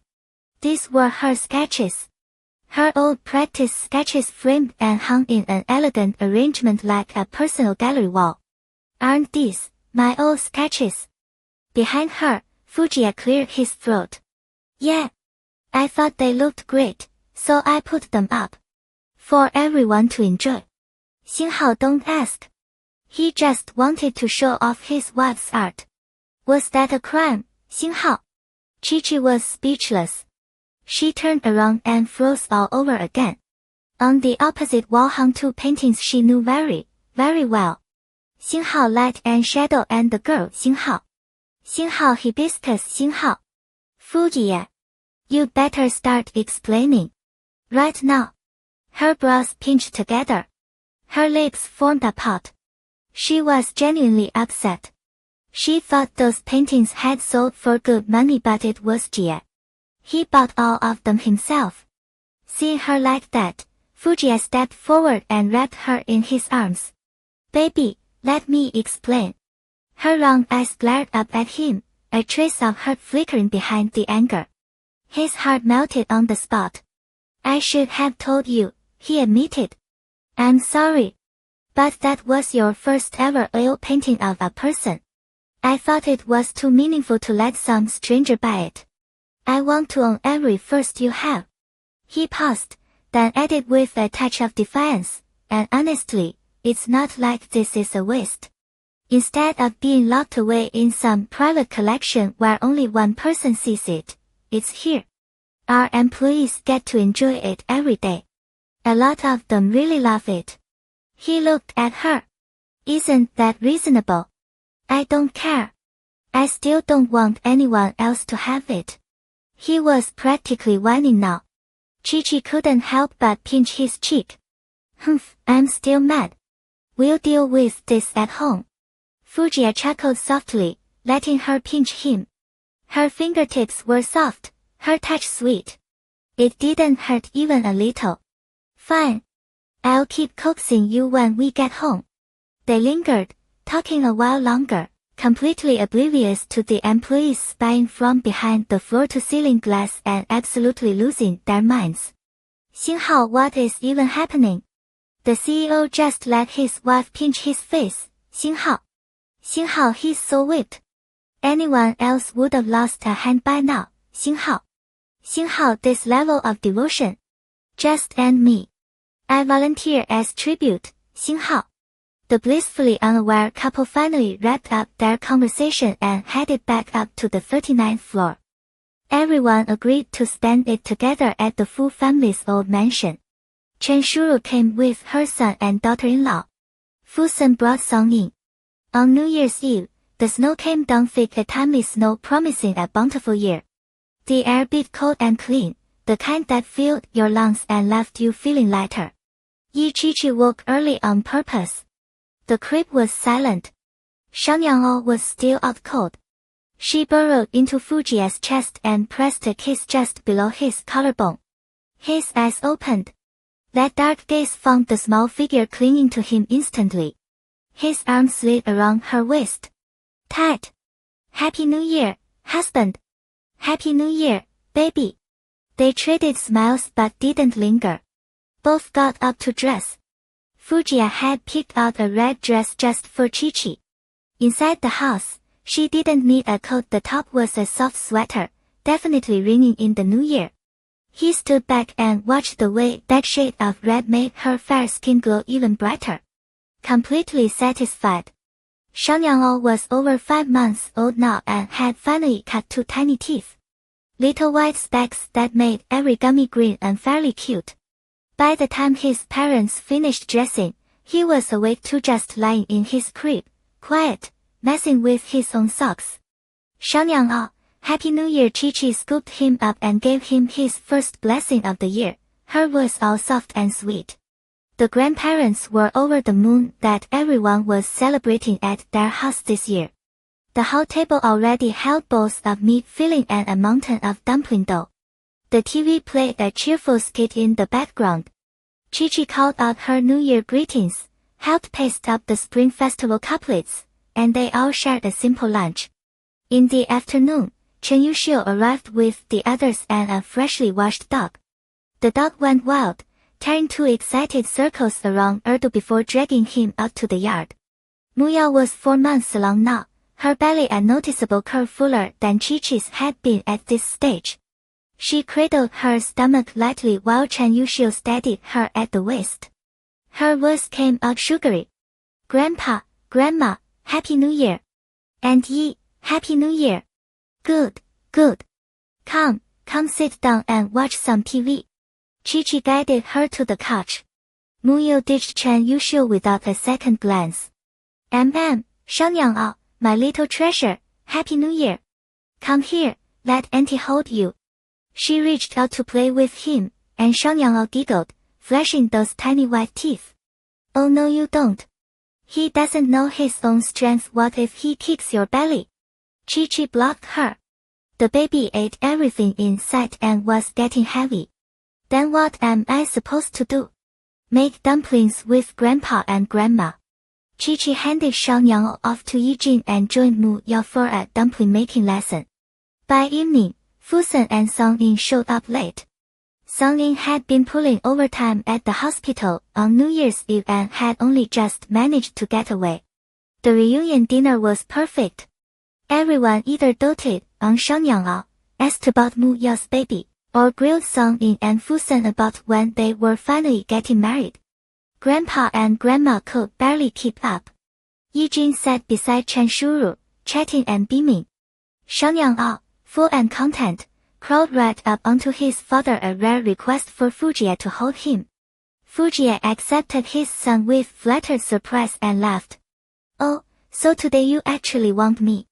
These were her sketches. Her old practice sketches framed and hung in an elegant arrangement like a personal gallery wall. Aren't these my old sketches? Behind her, Fujiya cleared his throat. Yeah. I thought they looked great, so I put them up. For everyone to enjoy. Xinghao, don't ask. He just wanted to show off his wife's art. Was that a crime, Xinghao? Chi-Chi was speechless. She turned around and froze all over again. On the opposite wall hung 2 paintings she knew very, very well. Xinghao, Light and Shadow, and the girl Xinghao. Xinghao, Hibiscus, Xinghao. Fujiya. You'd better start explaining. Right now. Her brows pinched together. Her lips formed a pout. She was genuinely upset. She thought those paintings had sold for good money, but it was Jie. He bought all of them himself. Seeing her like that, Fujiya stepped forward and wrapped her in his arms. Baby, let me explain. Her round eyes glared up at him, a trace of hurt flickering behind the anger. His heart melted on the spot. I should have told you, he admitted. I'm sorry. But that was your first ever oil painting of a person. I thought it was too meaningful to let some stranger buy it. I want to own every first you have. He paused, then added with a touch of defiance, and honestly, it's not like this is a waste. Instead of being locked away in some private collection where only one person sees it, it's here. Our employees get to enjoy it every day. A lot of them really love it. He looked at her. Isn't that reasonable? I don't care. I still don't want anyone else to have it. He was practically whining now. Chi-Chi couldn't help but pinch his cheek. Humph, I'm still mad. We'll deal with this at home. Fujiya chuckled softly, letting her pinch him. Her fingertips were soft, her touch sweet. It didn't hurt even a little. Fine. I'll keep coaxing you when we get home. They lingered, talking a while longer, completely oblivious to the employees spying from behind the floor-to-ceiling glass and absolutely losing their minds. Xinghao, what is even happening? The CEO just let his wife pinch his face. Xinghao. Xinghao, he's so whipped. Anyone else would have lost a hand by now. Xinghao. Xinghao, this level of devotion. Just end me. I volunteer as tribute. Xinghao. The blissfully unaware couple finally wrapped up their conversation and headed back up to the 39th floor. Everyone agreed to spend it together at the Fu family's old mansion. Chen Shuru came with her son and daughter-in-law. Fusen brought Song in. On New Year's Eve, the snow came down thick, a timely snow promising a bountiful year. The air beat cold and clean, the kind that filled your lungs and left you feeling lighter. Yi Chi woke early on purpose. The crib was silent. Shang Yang'o was still out cold. She burrowed into Fujia's chest and pressed a kiss just below his collarbone. His eyes opened. That dark gaze found the small figure clinging to him instantly. His arm slid around her waist. Tight. Happy New Year, husband. Happy New Year, baby. They traded smiles but didn't linger. Both got up to dress. Fujia had picked out a red dress just for Chi-Chi. Inside the house, she didn't need a coat, the top was a soft sweater, definitely ringing in the new year. He stood back and watched the way that shade of red made her fair skin glow even brighter. Completely satisfied. Shang Yang'o was over 5 months old now and had finally cut 2 tiny teeth. Little white specks that made every gummy green and fairly cute. By the time his parents finished dressing, he was awake too, just lying in his crib, quiet, messing with his own socks. Shang Yang'o, Happy New Year. Chi-Chi scooped him up and gave him his first blessing of the year, her voice all soft and sweet. The grandparents were over the moon that everyone was celebrating at their house this year. The whole table already held bowls of meat filling and a mountain of dumpling dough. The TV played a cheerful skit in the background. Chi-Chi called out her New Year greetings, helped paste up the Spring Festival couplets, and they all shared a simple lunch. In the afternoon, Chen Yuxiu arrived with the others and a freshly washed dog. The dog went wild, tearing 2 excited circles around Erdo before dragging him out to the yard. Muyao was 4 months along now, her belly a noticeable curve fuller than Chi-Chi's had been at this stage. She cradled her stomach lightly while Chen Yuxiu steadied her at the waist. Her voice came out sugary. Grandpa, Grandma, Happy New Year. And Yi, Happy New Year. Good, good. Come sit down and watch some TV. Chi-Chi guided her to the couch. Muyao ditched Chen Yuxiu without a second glance. Shang Yang'o, my little treasure, Happy New Year. Come here, let Auntie hold you. She reached out to play with him, and Shang Yang'o giggled, flashing those tiny white teeth. Oh no, you don't. He doesn't know his own strength. What if he kicks your belly? Chi-Chi blocked her. The baby ate everything in sight and was getting heavy. Then what am I supposed to do? Make dumplings with Grandpa and Grandma. Chi-Chi handed Shang Yang'o off to Yijing and joined Mu Yao for a dumpling making lesson. By evening, Fusen and Song Yin showed up late. Song Yin had been pulling overtime at the hospital on New Year's Eve and had only just managed to get away. The reunion dinner was perfect. Everyone either doted on Shang Yang'o, asked about Mu Yao's baby, or grilled Song Yin and Fusen about when they were finally getting married. Grandpa and Grandma could barely keep up. Yijing sat beside Chen Shuru, chatting and beaming. Shang Yang'o, full and content, crawled right up onto his father, a rare request for Fujia to hold him. Fujia accepted his son with flattered surprise and laughed. Oh, so today you actually want me?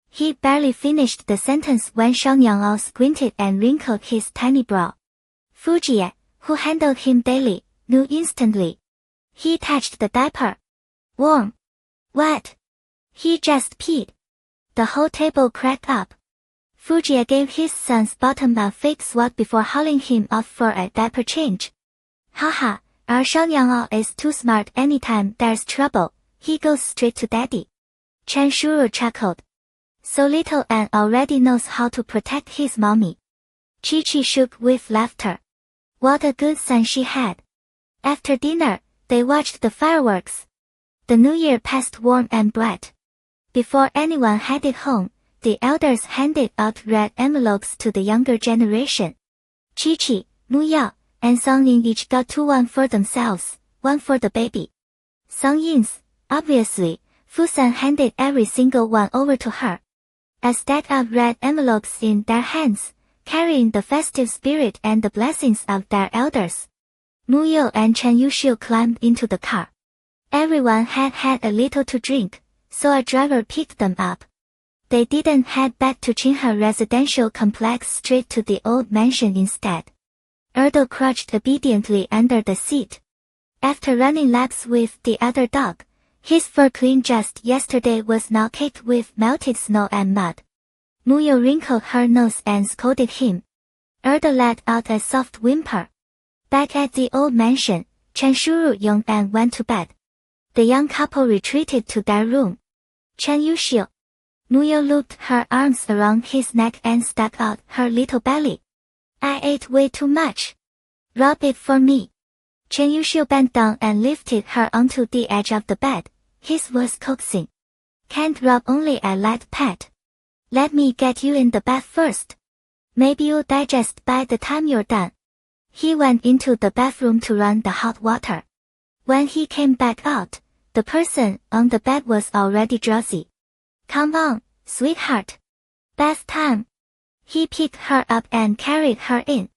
He barely finished the sentence when Shang Yang'o squinted and wrinkled his tiny brow. Fujia, who handled him daily, knew instantly. He touched the diaper. Warm. Wet. He just peed. The whole table cracked up. Fujia gave his son's bottom a fake swat before hauling him off for a diaper change. Haha, our Xiaonyang is too smart. Anytime there's trouble, he goes straight to daddy. Chen Shuru chuckled. So little and already knows how to protect his mommy. Chi-Chi shook with laughter. What a good son she had. After dinner, they watched the fireworks. The new year passed warm and bright. Before anyone headed home, the elders handed out red envelopes to the younger generation. Chi-Chi, Mu Yao, and Song Yin each got one for themselves, one for the baby. Song Yin's, obviously, Fusan handed every single one over to her. A stack of red envelopes in their hands, carrying the festive spirit and the blessings of their elders. Mu Yao and Chen Yuxiu climbed into the car. Everyone had had a little to drink, so a driver picked them up. They didn't head back to Qinhe residential complex, straight to the old mansion instead. Erdo crouched obediently under the seat. After running laps with the other dog, his fur clean just yesterday was now caked with melted snow and mud. Mu Yao wrinkled her nose and scolded him. Erdo let out a soft whimper. Back at the old mansion, Chen Shuru yawned and went to bed. The young couple retreated to their room. Chen Yuxiu. Mu Yao looped her arms around his neck and stuck out her little belly. I ate way too much. Rub it for me. Chen Yuxiu bent down and lifted her onto the edge of the bed. His was coaxing. Can't rub, only a light pat. Let me get you in the bath first. Maybe you'll digest by the time you're done. He went into the bathroom to run the hot water. When he came back out, the person on the bed was already drowsy. Come on, sweetheart. Bath time. He picked her up and carried her in.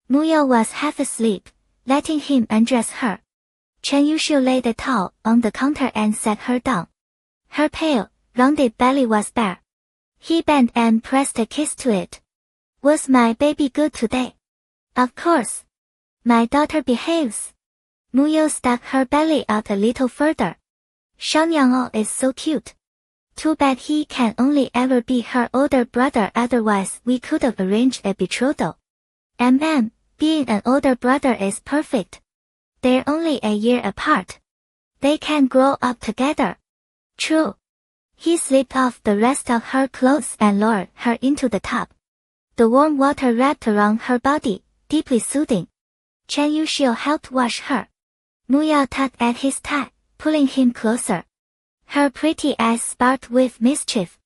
Mu Yao was half asleep, letting him undress her. Chen Yuxiu laid a towel on the counter and sat her down. Her pale, rounded belly was bare. He bent and pressed a kiss to it. Was my baby good today? Of course. My daughter behaves. Mu Yao stuck her belly out a little further. Xiaonyang is so cute. Too bad he can only ever be her older brother, otherwise we could have arranged a betrothal. Being an older brother is perfect. They're only a year apart. They can grow up together. True. He slipped off the rest of her clothes and lowered her into the tub. The warm water wrapped around her body, deeply soothing. Chen Yuxiu helped wash her. Mu Yao tugged at his tie, pulling him closer. Her pretty eyes sparkled with mischief.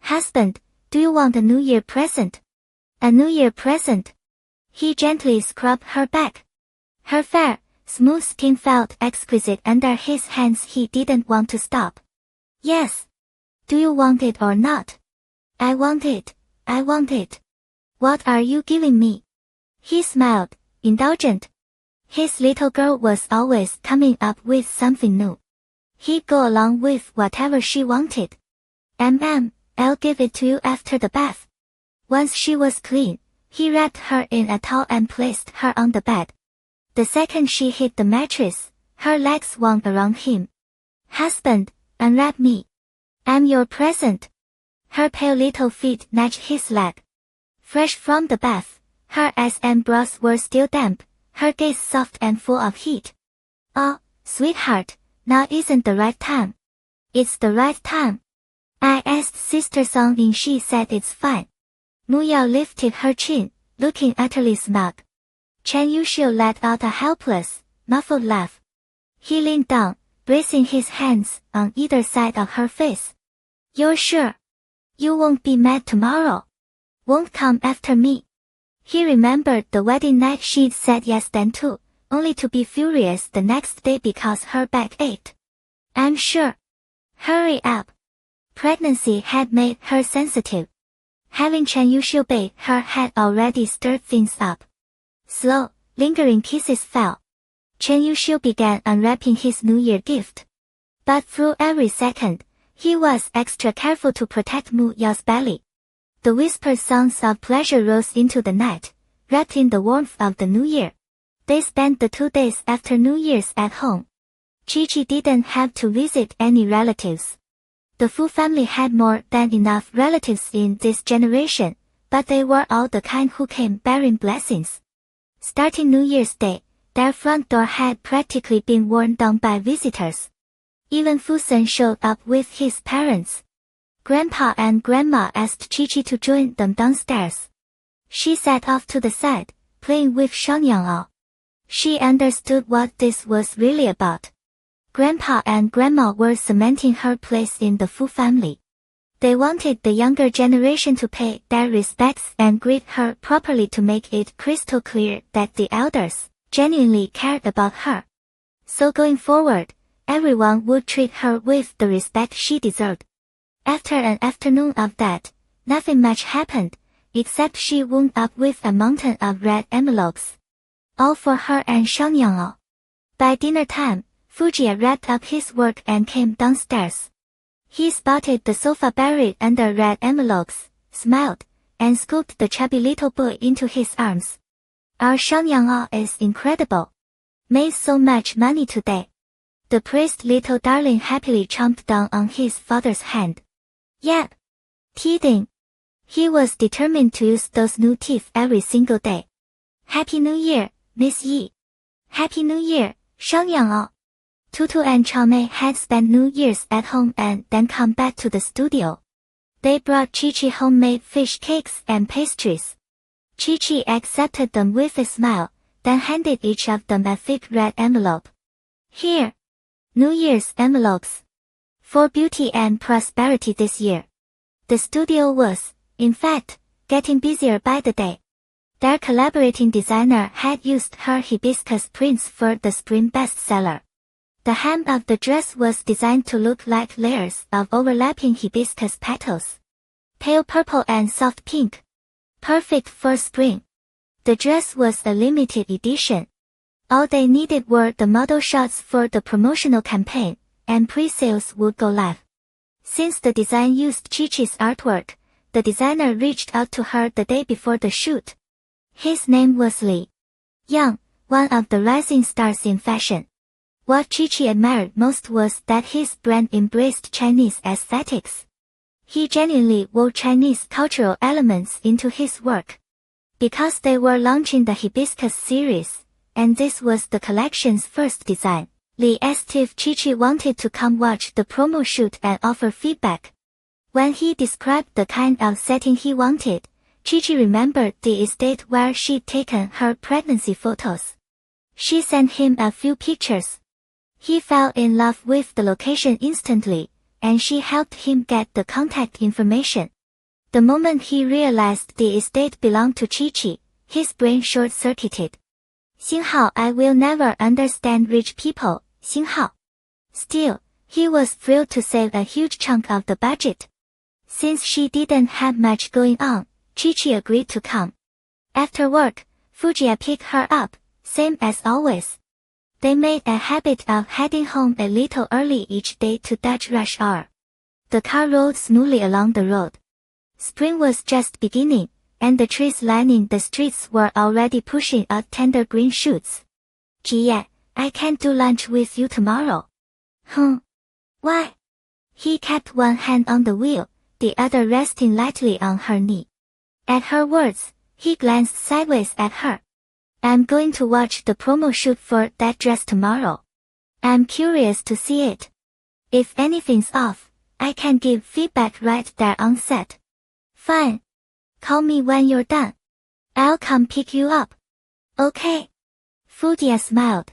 Husband, do you want a New Year present? A New Year present? He gently scrubbed her back. Her fair, smooth skin felt exquisite under his hands. He didn't want to stop. Yes. Do you want it or not? I want it. I want it. What are you giving me? He smiled, indulgent. His little girl was always coming up with something new. He'd go along with whatever she wanted. I'll give it to you after the bath. Once she was clean, he wrapped her in a towel and placed her on the bed. The second she hit the mattress, her legs wound around him. Husband, unwrap me. I'm your present. Her pale little feet nudged his leg. Fresh from the bath, her eyes and brows were still damp, her gaze soft and full of heat. Oh, sweetheart, now isn't the right time. It's the right time. I asked Sister Song Yin, she said it's fine. Mu Yao lifted her chin, looking utterly smug. Chen Yuxiu let out a helpless, muffled laugh. He leaned down, bracing his hands on either side of her face. You're sure? You won't be mad tomorrow? Won't come after me? He remembered the wedding night she'd said yes then too, only to be furious the next day because her back ached. I'm sure. Hurry up. Pregnancy had made her sensitive. Having Chen Yuxiu bathe her had already stirred things up. Slow, lingering kisses fell. Chen Yuxiu began unwrapping his New Year gift. But through every second, he was extra careful to protect Mu Yao's belly. The whispered songs of pleasure rose into the night, wrapped in the warmth of the New Year. They spent the 2 days after New Year's at home. Chi-Chi didn't have to visit any relatives. The Fu family had more than enough relatives in this generation, but they were all the kind who came bearing blessings. Starting New Year's Day, their front door had practically been worn down by visitors. Even Fusen showed up with his parents. Grandpa and Grandma asked Chi-Chi to join them downstairs. She sat off to the side, playing with Shangyangao. She understood what this was really about. Grandpa and Grandma were cementing her place in the Fu family. They wanted the younger generation to pay their respects and greet her properly to make it crystal clear that the elders genuinely cared about her. So going forward, everyone would treat her with the respect she deserved. After an afternoon of that, nothing much happened, except she wound up with a mountain of red envelopes. All for her and Shangyangao. By dinner time, Fujia wrapped up his work and came downstairs. He spotted the sofa buried under red envelopes, smiled, and scooped the chubby little boy into his arms. Our Shangyangao is incredible. Made so much money today. The priest's little darling happily chomped down on his father's hand. Yep. Teething. He was determined to use those new teeth every single day. Happy New Year, Miss Yi. Happy New Year, Shangyangao. Tutu and Changmei had spent New Year's at home and then come back to the studio. They brought Chi-Chi homemade fish cakes and pastries. Chi-Chi accepted them with a smile, then handed each of them a thick red envelope. Here. New Year's envelopes. For beauty and prosperity this year. The studio was, in fact, getting busier by the day. Their collaborating designer had used her hibiscus prints for the spring bestseller. The hem of the dress was designed to look like layers of overlapping hibiscus petals. Pale purple and soft pink. Perfect for spring. The dress was a limited edition. All they needed were the model shots for the promotional campaign, and pre-sales would go live. Since the design used Chi-Chi's artwork, the designer reached out to her the day before the shoot. His name was Li Yang, one of the rising stars in fashion. What Chi-Chi admired most was that his brand embraced Chinese aesthetics. He genuinely wove Chinese cultural elements into his work. Because they were launching the Hibiscus series, and this was the collection's first design, Li asked if Chi-Chi wanted to come watch the promo shoot and offer feedback. When he described the kind of setting he wanted, Chi-Chi remembered the estate where she'd taken her pregnancy photos. She sent him a few pictures. He fell in love with the location instantly, and she helped him get the contact information. The moment he realized the estate belonged to Chi-Chi, his brain short-circuited. 星号 I will never understand rich people, 星号. Still, he was thrilled to save a huge chunk of the budget. Since she didn't have much going on, Chi-Chi agreed to come. After work, Fujia picked her up, same as always. They made a habit of heading home a little early each day to dodge rush hour. The car rolled smoothly along the road. Spring was just beginning, and the trees lining the streets were already pushing out tender green shoots. Jie, I can't do lunch with you tomorrow. Why? He kept one hand on the wheel, the other resting lightly on her knee. At her words, he glanced sideways at her. I'm going to watch the promo shoot for that dress tomorrow. I'm curious to see it. If anything's off, I can give feedback right there on set. Fine. Call me when you're done. I'll come pick you up. Okay. Fujia smiled.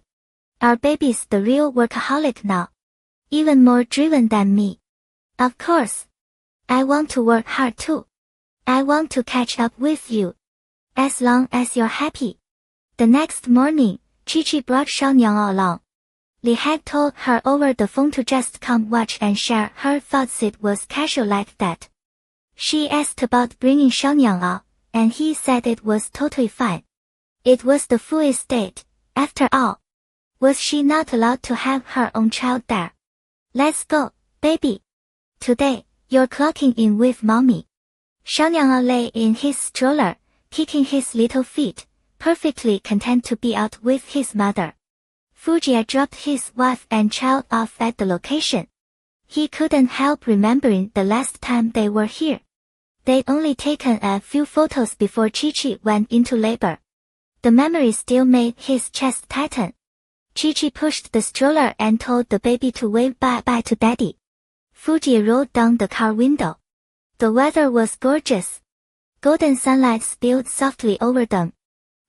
Our baby's the real workaholic now. Even more driven than me. Of course. I want to work hard too. I want to catch up with you. As long as you're happy. The next morning, Chi-Chi brought Shangyang along. Li had told her over the phone to just come watch and share her thoughts. It was casual like that. She asked about bringing Shangyang, and he said it was totally fine. It was the Fu estate, after all. Was she not allowed to have her own child there? Let's go, baby. Today, you're clocking in with mommy. Shangyang lay in his stroller, kicking his little feet, perfectly content to be out with his mother. Fujia dropped his wife and child off at the location. He couldn't help remembering the last time they were here. They'd only taken a few photos before Chi-Chi went into labor. The memory still made his chest tighten. Chi-Chi pushed the stroller and told the baby to wave bye-bye to Daddy. Fuji rolled down the car window. The weather was gorgeous. Golden sunlight spilled softly over them.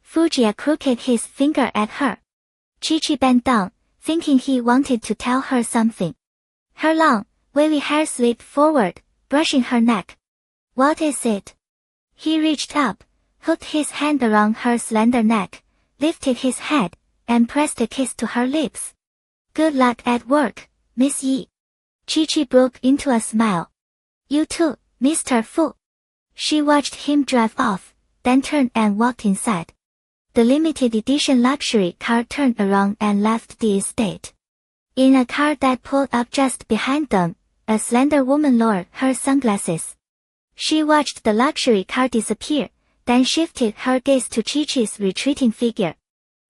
Fuji crooked his finger at her. Chi-Chi bent down, thinking he wanted to tell her something. Her long, wavy hair slipped forward, brushing her neck. What is it? He reached up, hooked his hand around her slender neck, lifted his head, and pressed a kiss to her lips. Good luck at work, Miss Yi. Chi-Chi broke into a smile. You too, Mr. Fu. She watched him drive off, then turned and walked inside. The limited edition luxury car turned around and left the estate. In a car that pulled up just behind them, a slender woman lowered her sunglasses. She watched the luxury car disappear, then shifted her gaze to Chi-Chi's retreating figure.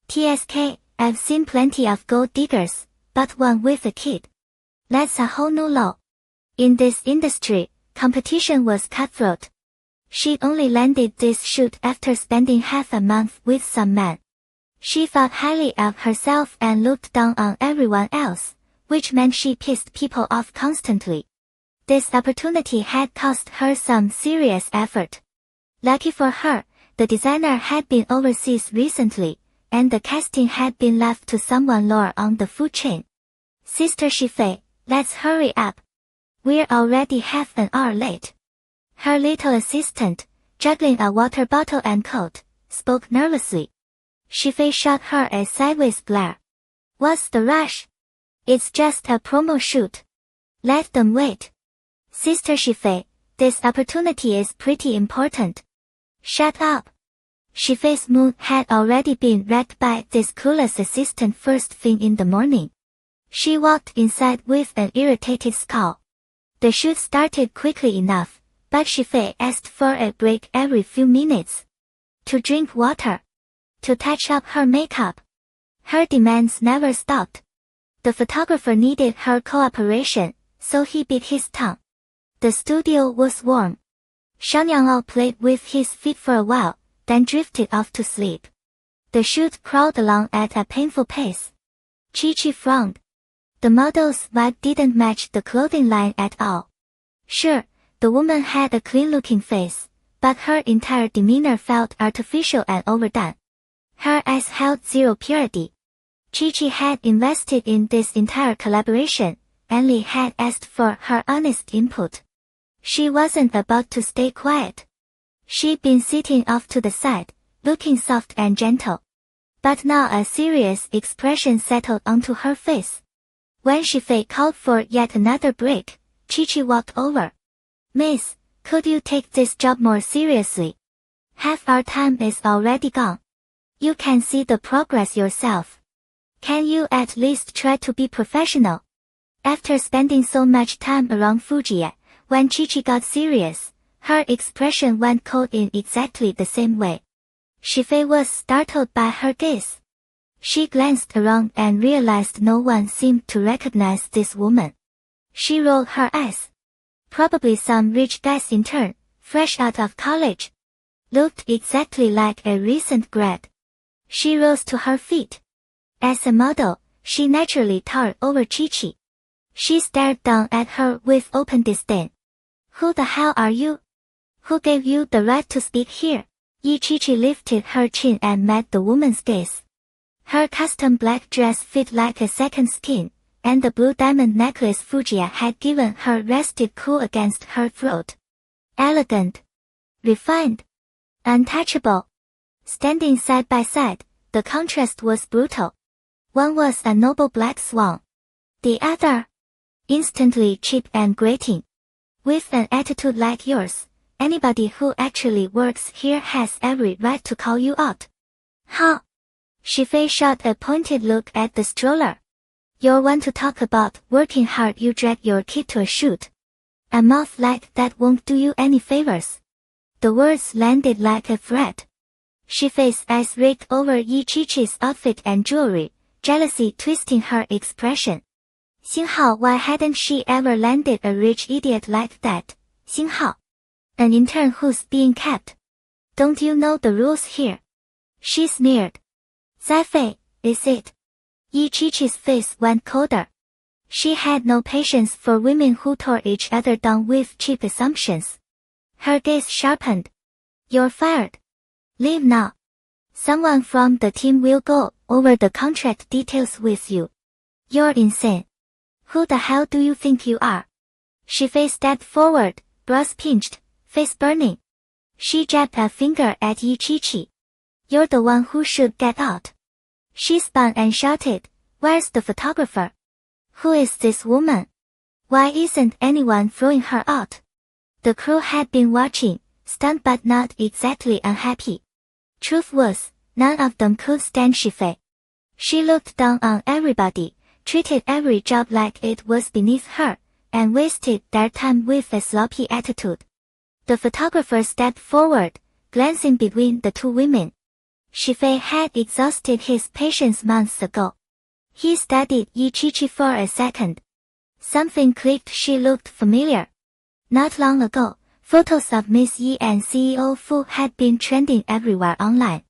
TSK, I've seen plenty of gold diggers, but one with a kid. That's a whole new low. In this industry, competition was cutthroat. She'd only landed this shoot after spending half a month with some man. She thought highly of herself and looked down on everyone else, which meant she pissed people off constantly. This opportunity had cost her some serious effort. Lucky for her, the designer had been overseas recently, and the casting had been left to someone lower on the food chain. Sister Shifei, let's hurry up. We're already half an hour late. Her little assistant, juggling a water bottle and coat, spoke nervously. Shifei shot her a sideways glare. What's the rush? It's just a promo shoot. Let them wait. Sister Shifei, this opportunity is pretty important. Shut up. Shifei's mood had already been wrecked by this clueless assistant first thing in the morning. She walked inside with an irritated scowl. The shoot started quickly enough, but Shifei asked for a break every few minutes. To drink water. To touch up her makeup. Her demands never stopped. The photographer needed her cooperation, so he bit his tongue. The studio was warm. Shang Yanglao played with his feet for a while, then drifted off to sleep. The shoot crawled along at a painful pace. Chi-Chi frowned. The model's vibe didn't match the clothing line at all. Sure, the woman had a clean-looking face, but her entire demeanor felt artificial and overdone. Her eyes held zero purity. Chi-Chi had invested in this entire collaboration, and Li had asked for her honest input. She wasn't about to stay quiet. She'd been sitting off to the side, looking soft and gentle. But now a serious expression settled onto her face. When Shifei called for yet another break, Chi-Chi walked over. Miss, could you take this job more seriously? Half our time is already gone. You can see the progress yourself. Can you at least try to be professional? After spending so much time around Fuji, when Chi-Chi got serious, her expression went cold in exactly the same way. Shifei was startled by her gaze. She glanced around and realized no one seemed to recognize this woman. She rolled her eyes. Probably some rich guy's intern, fresh out of college. Looked exactly like a recent grad. She rose to her feet. As a model, she naturally towered over Chi-Chi. She stared down at her with open disdain. Who the hell are you? Who gave you the right to speak here? Chi-Chi lifted her chin and met the woman's gaze. Her custom black dress fit like a second skin, and the blue diamond necklace Fujiya had given her rested cool against her throat. Elegant. Refined. Untouchable. Standing side by side, the contrast was brutal. One was a noble black swan. The other, instantly cheap and grating. With an attitude like yours, anybody who actually works here has every right to call you out. Huh? Shifei shot a pointed look at the stroller. You're one to talk about working hard, you drag your kid to a shoot. A mouth like that won't do you any favors. The words landed like a threat. Shifei's eyes raked over Chi-Chi's outfit and jewelry, jealousy twisting her expression. Xinghao, why hadn't she ever landed a rich idiot like that? Xinghao. An intern who's being kept. Don't you know the rules here? She sneered. Zai, is it? Yi Qiqi's face went colder. She had no patience for women who tore each other down with cheap assumptions. Her gaze sharpened. You're fired. Leave now. Someone from the team will go over the contract details with you. You're insane. Who the hell do you think you are? Shifei stepped forward, brows pinched, face burning. She jabbed a finger at Yi Qiqi. You're the one who should get out. She spun and shouted, Where's the photographer? Who is this woman? Why isn't anyone throwing her out? The crew had been watching, stunned but not exactly unhappy. Truth was, none of them could stand Shifei. She looked down on everybody, treated every job like it was beneath her, and wasted their time with a sloppy attitude. The photographer stepped forward, glancing between the two women. Shifei had exhausted his patience months ago. He studied Yi Qiqi for a second. Something clicked. She looked familiar. Not long ago, photos of Miss Yi and CEO Fu had been trending everywhere online.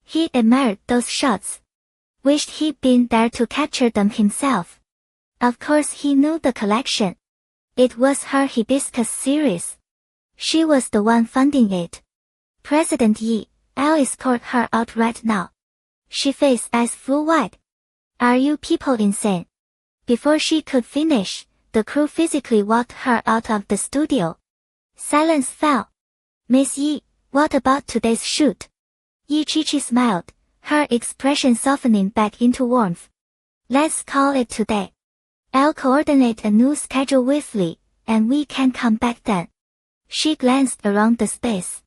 He admired those shots. Wished he'd been there to capture them himself. Of course he knew the collection. It was her hibiscus series. She was the one funding it. President Yi, I'll escort her out right now. Shifei's eyes flew wide. Are you people insane? Before she could finish, the crew physically walked her out of the studio. Silence fell. Miss Yi, what about today's shoot? Yi Qiqi smiled, her expression softening back into warmth. Let's call it today. I'll coordinate a new schedule with Li, and we can come back then. She glanced around the space.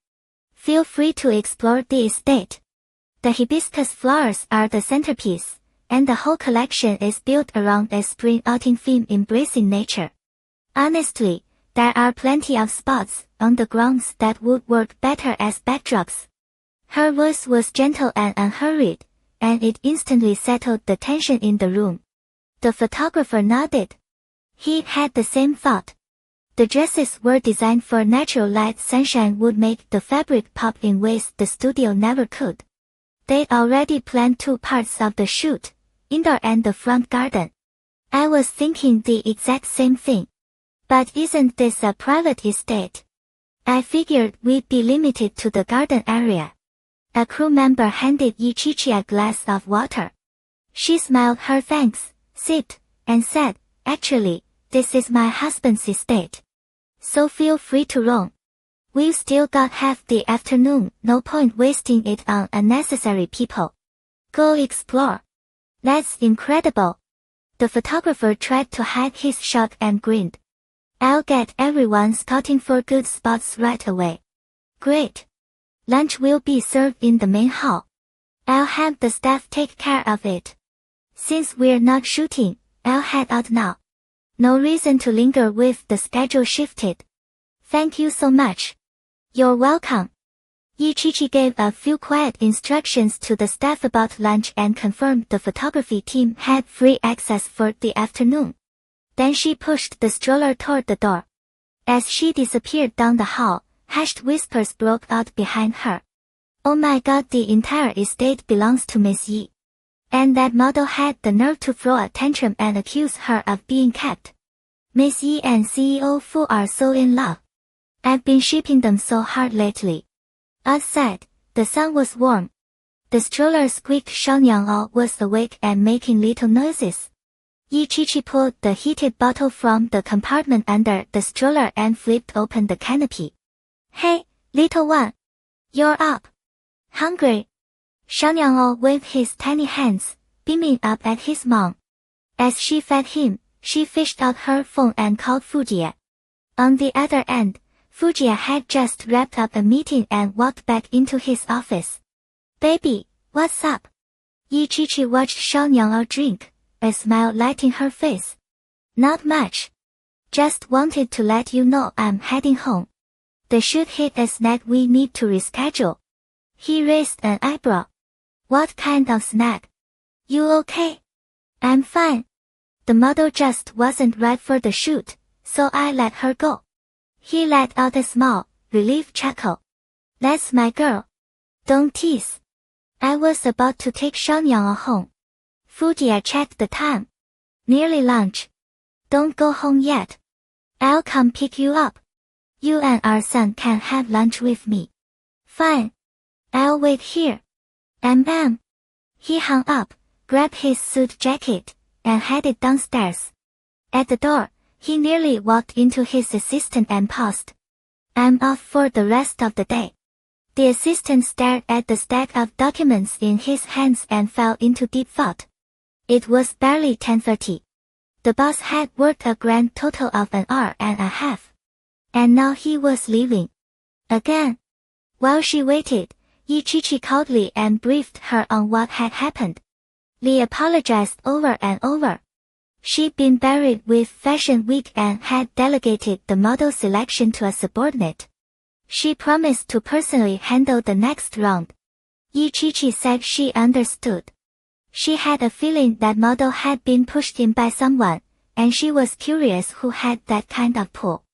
Feel free to explore the estate. The hibiscus flowers are the centerpiece, and the whole collection is built around a spring outing theme embracing nature. Honestly, there are plenty of spots on the grounds that would work better as backdrops. Her voice was gentle and unhurried, and it instantly settled the tension in the room. The photographer nodded. He had the same thought. The dresses were designed for natural light. Sunshine would make the fabric pop in ways the studio never could. They'd already planned two parts of the shoot, indoor and the front garden. I was thinking the exact same thing. But isn't this a private estate? I figured we'd be limited to the garden area. A crew member handed Yi Qiqi a glass of water. She smiled her thanks, sipped, and said, Actually, this is my husband's estate. So feel free to roam. We've still got half the afternoon, no point wasting it on unnecessary people. Go explore. That's incredible. The photographer tried to hide his shock and grinned. I'll get everyone scouting for good spots right away. Great. Lunch will be served in the main hall. I'll have the staff take care of it. Since we're not shooting, I'll head out now. No reason to linger with the schedule shifted. Thank you so much. You're welcome. Yi Qiqi gave a few quiet instructions to the staff about lunch and confirmed the photography team had free access for the afternoon. Then she pushed the stroller toward the door. As she disappeared down the hall, hushed whispers broke out behind her. Oh my god, the entire estate belongs to Miss Yi. And that model had the nerve to throw a tantrum and accuse her of being kept. Miss Yi and CEO Fu are so in love. I've been shipping them so hard lately. Outside, the sun was warm. The stroller squeaked. Xiaonyang was awake and making little noises. Yi Qiqi pulled the heated bottle from the compartment under the stroller and flipped open the canopy. Hey, little one. You're up. Hungry? Xiaonyang waved his tiny hands, beaming up at his mom. As she fed him, she fished out her phone and called Fujie. On the other end, Fujie had just wrapped up a meeting and walked back into his office. Baby, what's up? Yi Qiqi watched Xiaonyang drink, a smile lighting her face. Not much. Just wanted to let you know I'm heading home. The shoot hit a snag we need to reschedule. He raised an eyebrow. What kind of snag? You okay? I'm fine. The model just wasn't right for the shoot, so I let her go. He let out a small, relieved chuckle. That's my girl. Don't tease. I was about to take Xiaonyang home. Fujia checked the time. Nearly lunch. Don't go home yet. I'll come pick you up. You and our son can have lunch with me. Fine. I'll wait here. He hung up, grabbed his suit jacket, and headed downstairs. At the door, he nearly walked into his assistant and paused. I'm off for the rest of the day. The assistant stared at the stack of documents in his hands and fell into deep thought. It was barely 10:30. The boss had worked a grand total of an hour and a half. And now he was leaving. Again. While she waited, Ichichi coldly and briefed her on what had happened. Lee apologized over and over. She'd been buried with Fashion Week and had delegated the model selection to a subordinate. She promised to personally handle the next round. Ichichi said she understood. She had a feeling that model had been pushed in by someone, and she was curious who had that kind of pull.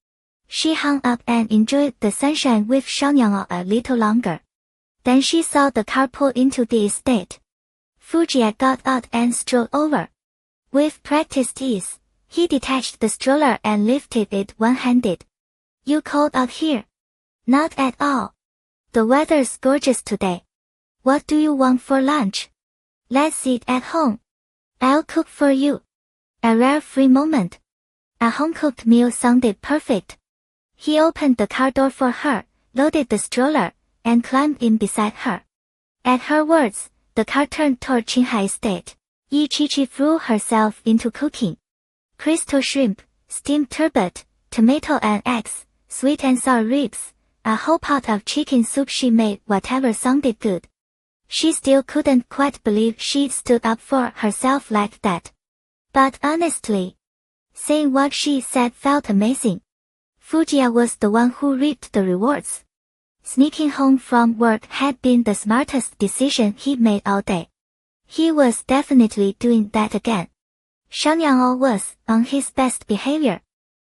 She hung up and enjoyed the sunshine with Xiaonyang a little longer. Then she saw the car pull into the estate. Fujia got out and strolled over. With practiced ease, he detached the stroller and lifted it one-handed. You cold out here? Not at all. The weather's gorgeous today. What do you want for lunch? Let's eat at home. I'll cook for you. A rare free moment. A home-cooked meal sounded perfect. He opened the car door for her, loaded the stroller, and climbed in beside her. At her words, the car turned toward Qinghai Estate. Ichichi threw herself into cooking. Crystal shrimp, steamed turbot, tomato and eggs, sweet and sour ribs, a whole pot of chicken soup. She made whatever sounded good. She still couldn't quite believe she'd stood up for herself like that. But honestly, saying what she said felt amazing. Fujia was the one who reaped the rewards. Sneaking home from work had been the smartest decision he'd made all day. He was definitely doing that again. Xiaonyang was on his best behavior.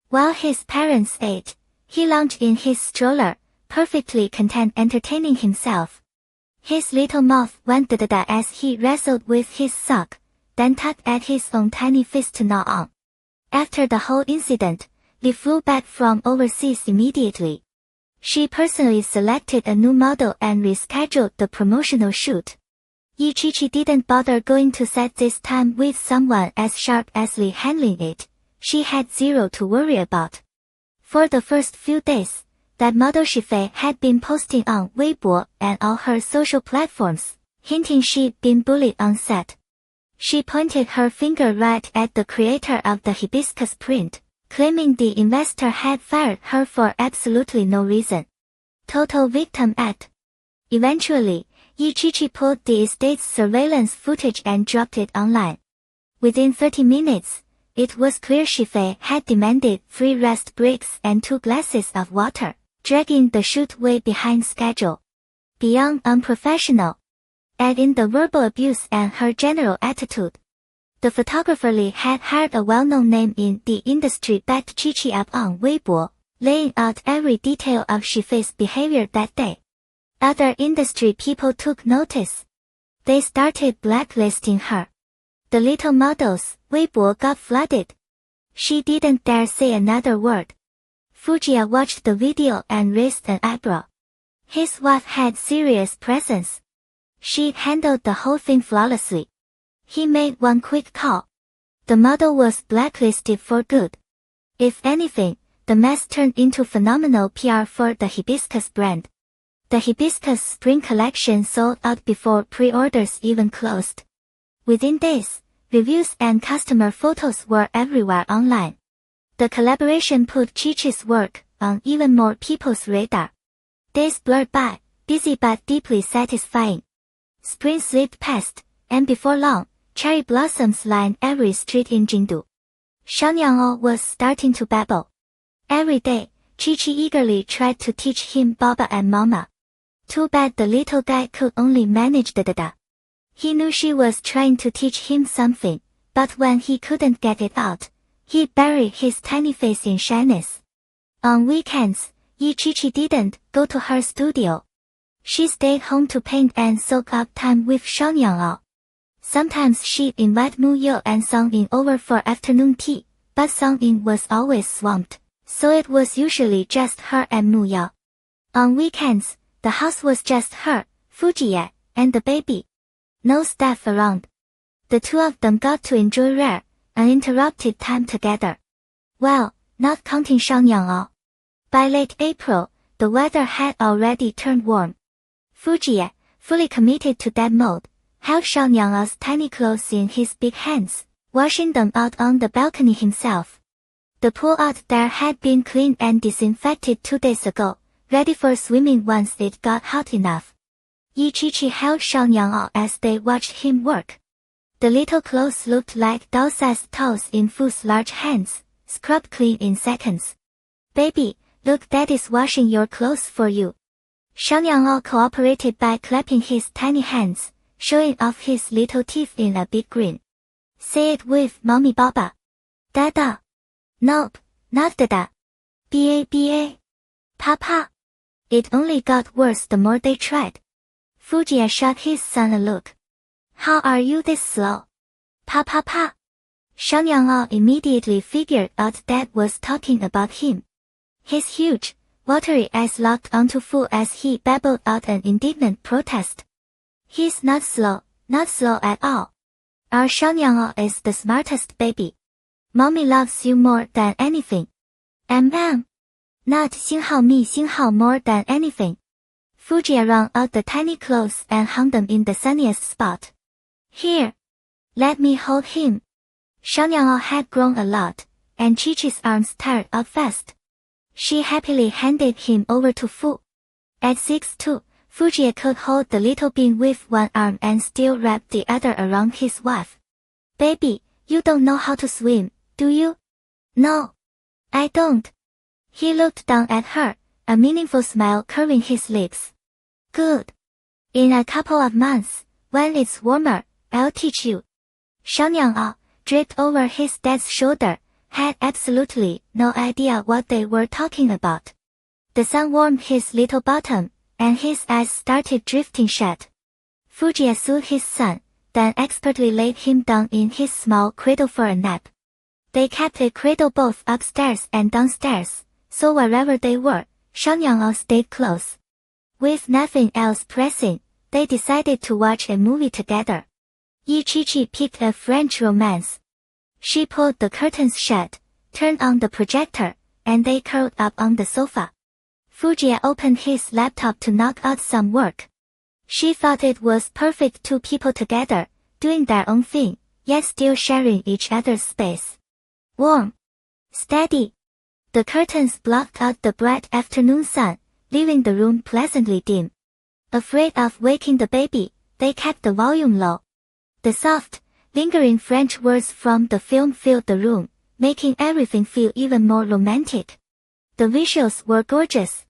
While his parents ate, he lounged in his stroller, perfectly content entertaining himself. His little mouth went da-da-da as he wrestled with his sock, then tugged at his own tiny fist to gnaw on. After the whole incident, Lee flew back from overseas immediately. She personally selected a new model and rescheduled the promotional shoot. Ichichi didn't bother going to set this time with someone as sharp as Lee handling it. She had zero to worry about. For the first few days, that model Shifei had been posting on Weibo and all her social platforms, hinting she'd been bullied on set. She pointed her finger right at the creator of the hibiscus print, claiming the investor had fired her for absolutely no reason. Total victim act. Eventually, Ichichi pulled the estate's surveillance footage and dropped it online. Within 30 minutes, it was clear Shifei had demanded 3 rest breaks and 2 glasses of water, dragging the shoot way behind schedule. Beyond unprofessional. Add in the verbal abuse and her general attitude. The photographer Lee had hired a well-known name in the industry, backed Chichi up on Weibo, laying out every detail of Shifei's behavior that day. Other industry people took notice. They started blacklisting her. The little model's Weibo got flooded. She didn't dare say another word. Fujia watched the video and raised an eyebrow. His wife had serious presence. She handled the whole thing flawlessly. He made one quick call. The model was blacklisted for good. If anything, the mess turned into phenomenal PR for the hibiscus brand. The hibiscus spring collection sold out before pre-orders even closed. Within days, reviews and customer photos were everywhere online. The collaboration put Chichi's work on even more people's radar. Days blurred by, busy but deeply satisfying. Spring slipped past, and before long, cherry blossoms lined every street in Jingdu. Xiaonyang was starting to babble. Every day, Chichi eagerly tried to teach him Baba and Mama. Too bad the little guy could only manage da-da-da. He knew she was trying to teach him something, but when he couldn't get it out, he'd bury his tiny face in shyness. On weekends, Yichichi didn't go to her studio. She stayed home to paint and soak up time with Xiaoyanao. Sometimes she'd invite Muyo and Songying over for afternoon tea, but Songying was always swamped, so it was usually just her and Muyo. On weekends, the house was just her, Fujiye, and the baby. No staff around. The two of them got to enjoy rare, uninterrupted time together. Well, not counting Xiaoyanao. By late April, the weather had already turned warm. Fujiye, fully committed to that mode, held Xiaoyangao's tiny clothes in his big hands, washing them out on the balcony himself. The pool out there had been cleaned and disinfected 2 days ago, ready for swimming once it got hot enough. Yichichi held Xiaoyangao as they watched him work. The little clothes looked like doll-sized toes in Fu's large hands, scrubbed clean in seconds. Baby, look, Daddy's washing your clothes for you. Xiaoyangao cooperated by clapping his tiny hands, showing off his little teeth in a big grin. Say it with Mommy Baba. Dada. Nope, not Dada. Ba. Papa. It only got worse the more they tried. Fujiya shot his son a look. How are you this slow? Pa. Xiaoyangao immediately figured out Dad was talking about him. His huge, watery eyes locked onto Fu as he babbled out an indignant protest. He's not slow at all. Our Xiaoyangao is the smartest baby. Mommy loves you more than anything. Not Xinghao more than anything. Fujiya wrung out the tiny clothes and hung them in the sunniest spot. Here. Let me hold him. Xiaoyangao had grown a lot, and Chichi's arms tired out fast. She happily handed him over to Fu. At 6'2", Fujiya could hold the little being with one arm and still wrap the other around his wife. Baby, you don't know how to swim, do you? No. I don't. He looked down at her, a meaningful smile curving his lips. Good. In a couple of months, when it's warmer, I'll teach you. Xiaoyangao, draped over his dad's shoulder, had absolutely no idea what they were talking about. The sun warmed his little bottom, and his eyes started drifting shut. Fujiya soothed his son, then expertly laid him down in his small cradle for a nap. They kept a cradle both upstairs and downstairs, so wherever they were, Xiaoyangao stayed close. With nothing else pressing, they decided to watch a movie together. Yichichi picked a French romance. She pulled the curtains shut, turned on the projector, and they curled up on the sofa. Fujiya opened his laptop to knock out some work. She thought it was perfect, 2 people together, doing their own thing, yet still sharing each other's space. Warm. Steady. The curtains blocked out the bright afternoon sun, leaving the room pleasantly dim. Afraid of waking the baby, they kept the volume low. The soft, lingering French words from the film filled the room, making everything feel even more romantic. The visuals were gorgeous.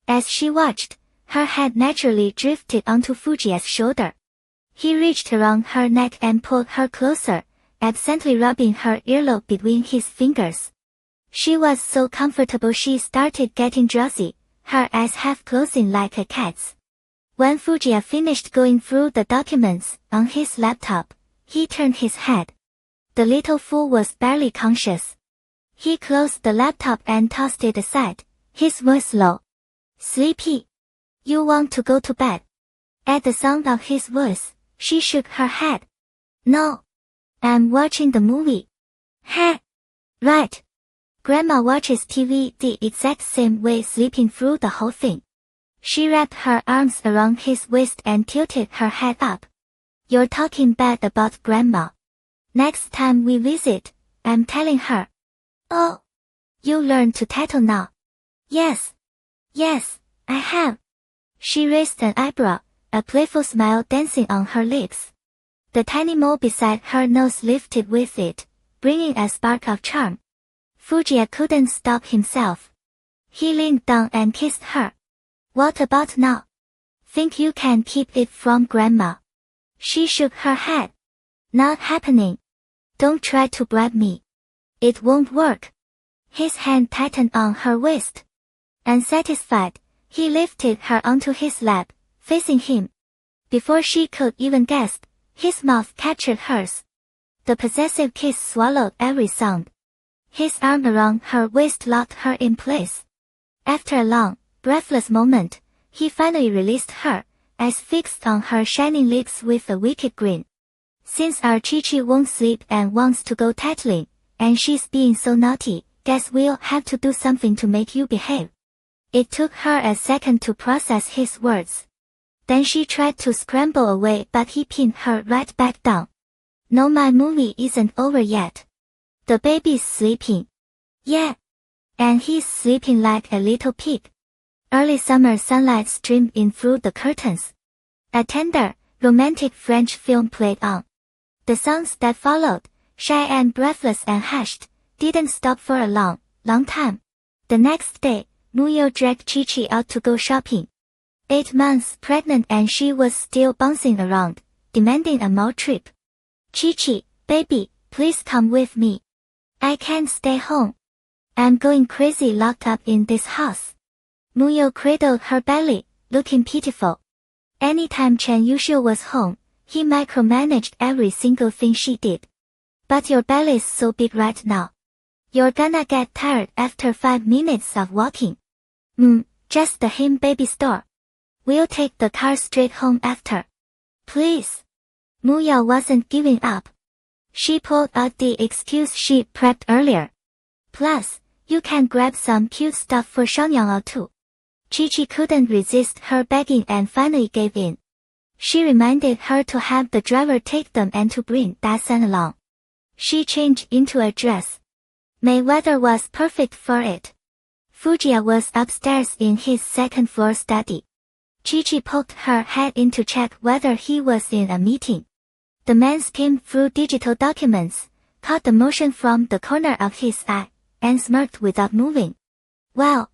As she watched, her head naturally drifted onto Fujiya's shoulder. He reached around her neck and pulled her closer, absently rubbing her earlobe between his fingers. She was so comfortable she started getting drowsy, her eyes half closing like a cat's. When Fujiya finished going through the documents on his laptop, he turned his head. The little fool was barely conscious. He closed the laptop and tossed it aside, his voice low. Sleepy. You want to go to bed? At the sound of his voice, she shook her head. No. I'm watching the movie. Heh. Right. Grandma watches TV the exact same way, sleeping through the whole thing. She wrapped her arms around his waist and tilted her head up. You're talking bad about Grandma. Next time we visit, I'm telling her. Oh. You learn to tattle now. Yes. Yes, I have. She raised an eyebrow, a playful smile dancing on her lips. The tiny mole beside her nose lifted with it, bringing a spark of charm. Fujiya couldn't stop himself. He leaned down and kissed her. What about now? Think you can keep it from Grandma? She shook her head. Not happening. Don't try to bribe me. It won't work. His hand tightened on her waist. Unsatisfied, he lifted her onto his lap, facing him. Before she could even gasp, his mouth captured hers. The possessive kiss swallowed every sound. His arm around her waist locked her in place. After a long, breathless moment, he finally released her, eyes fixed on her shining lips with a wicked grin. Since our Chi-Chi won't sleep and wants to go tattling, and she's being so naughty, guess we'll have to do something to make you behave. It took her a second to process his words. Then she tried to scramble away, but he pinned her right back down. No, my movie isn't over yet. The baby's sleeping. Yeah. And he's sleeping like a little pig. Early summer sunlight streamed in through the curtains. A tender, romantic French film played on. The songs that followed, shy and breathless and hushed, didn't stop for a long, long time. The next day, Muyo dragged Chi-Chi out to go shopping. 8 months pregnant and she was still bouncing around, demanding a more trip. Chi-Chi, baby, please come with me. I can't stay home. I'm going crazy locked up in this house. Muyo cradled her belly, looking pitiful. Anytime Chen Yushu was home, he micromanaged every single thing she did. But your belly's so big right now. You're gonna get tired after 5 minutes of walking. Just the him baby store. We'll take the car straight home after. Please. Muyo wasn't giving up. She pulled out the excuse she prepped earlier. Plus, you can grab some cute stuff for Shangyang too. Chi-Chi couldn't resist her begging and finally gave in. She reminded her to have the driver take them and to bring Dasan along. She changed into a dress. May weather was perfect for it. Fujiya was upstairs in his second-floor study. Chi-Chi poked her head in to check whether he was in a meeting. The man skimmed through digital documents, caught the motion from the corner of his eye, and smirked without moving. Well.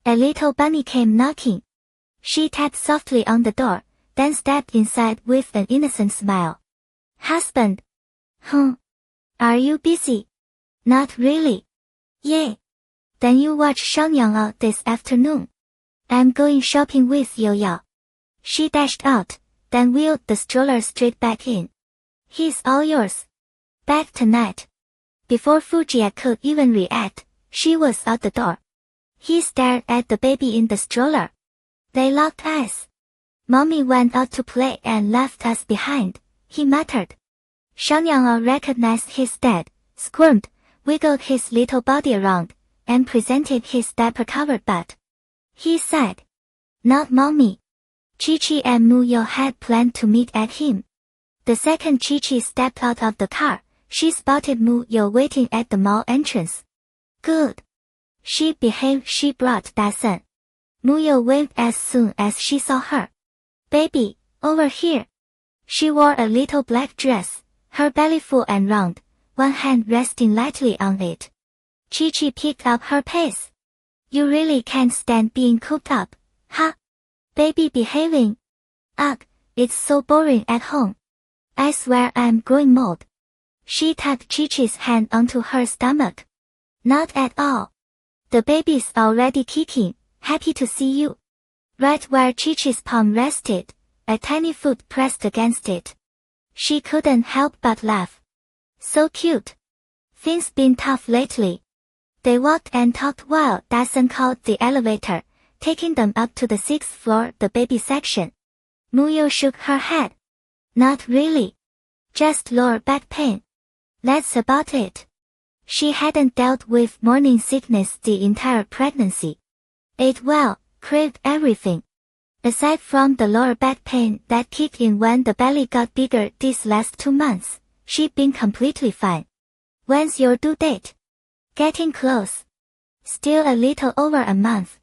A little bunny came knocking. She tapped softly on the door, then stepped inside with an innocent smile. Husband. Are you busy? Not really. Yay. Then you watch Shangyang this afternoon. I'm going shopping with Yo-Yo. She dashed out, then wheeled the stroller straight back in. He's all yours. Back tonight. Before Fujiya could even react, she was out the door. He stared at the baby in the stroller. They locked eyes. Mommy went out to play and left us behind, he muttered. Shangyang recognized his dad, squirmed, wiggled his little body around, and presented his diaper-covered butt. He sighed. Not mommy. Chi-Chi and Muyo had planned to meet at him. The second Chi-Chi stepped out of the car, she spotted Muyo waiting at the mall entrance. Good. She behaved. She brought Dasan. Muyo waved as soon as she saw her. Baby, over here. She wore a little black dress, her belly full and round, one hand resting lightly on it. Chi-Chi picked up her pace. You really can't stand being cooped up, huh? Baby behaving. Ugh, it's so boring at home. I swear I'm growing mold. She tapped Chi-Chi's hand onto her stomach. Not at all. The baby's already kicking, happy to see you. Right where Chi-Chi's palm rested, a tiny foot pressed against it. She couldn't help but laugh. So cute. Things been tough lately. They walked and talked while Dasan called the elevator, taking them up to the 6th floor, the baby section. Muyo shook her head. Not really. Just lower back pain. That's about it. She hadn't dealt with morning sickness the entire pregnancy. Ate well, craved everything. Aside from the lower back pain that kicked in when the belly got bigger these last 2 months, she'd been completely fine. When's your due date? Getting close. Still a little over a month.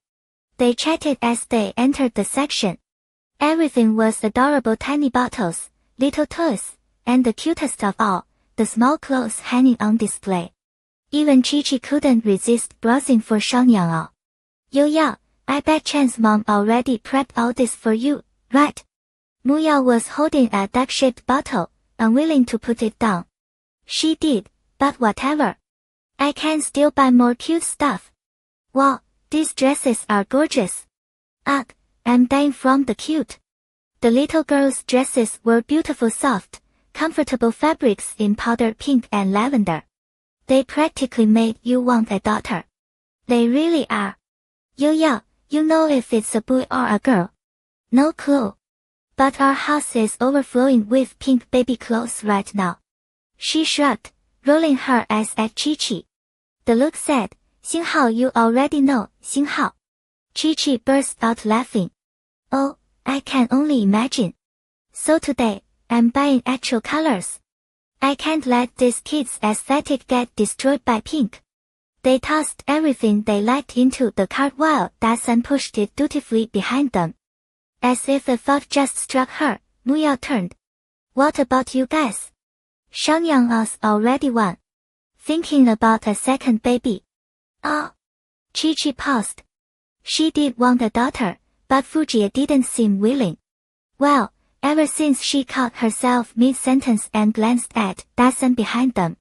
They chatted as they entered the section. Everything was adorable, tiny bottles, little toys, and the cutest of all, the small clothes hanging on display. Even Chi-Chi couldn't resist browsing for Shangyang. Yo-Yo, I bet Chen's mom already prepped all this for you, right? Muyo was holding a duck-shaped bottle, unwilling to put it down. She did, but whatever. I can still buy more cute stuff. Wow, These dresses are gorgeous. Ugh, I'm dying from the cute. The little girl's dresses were beautiful soft, comfortable fabrics in powder pink and lavender. They practically made you want a daughter. They really are. Yo, you know if it's a boy or a girl? No clue. But our house is overflowing with pink baby clothes right now. She shrugged, rolling her eyes at Chi-Chi. The look said, 星号 you already know, 星号. Chi-Chi burst out laughing. Oh, I can only imagine. So today, I'm buying actual colors. I can't let this kid's aesthetic get destroyed by pink. They tossed everything they liked into the cart while Dasan pushed it dutifully behind them. As if a thought just struck her, Muyao turned. What about you guys? Shangyang's already one. Thinking about a second baby. Oh. Chi-Chi paused. She did want a daughter, but Fujie didn't seem willing. Well, ever since she caught herself mid-sentence and glanced at Dasan behind them.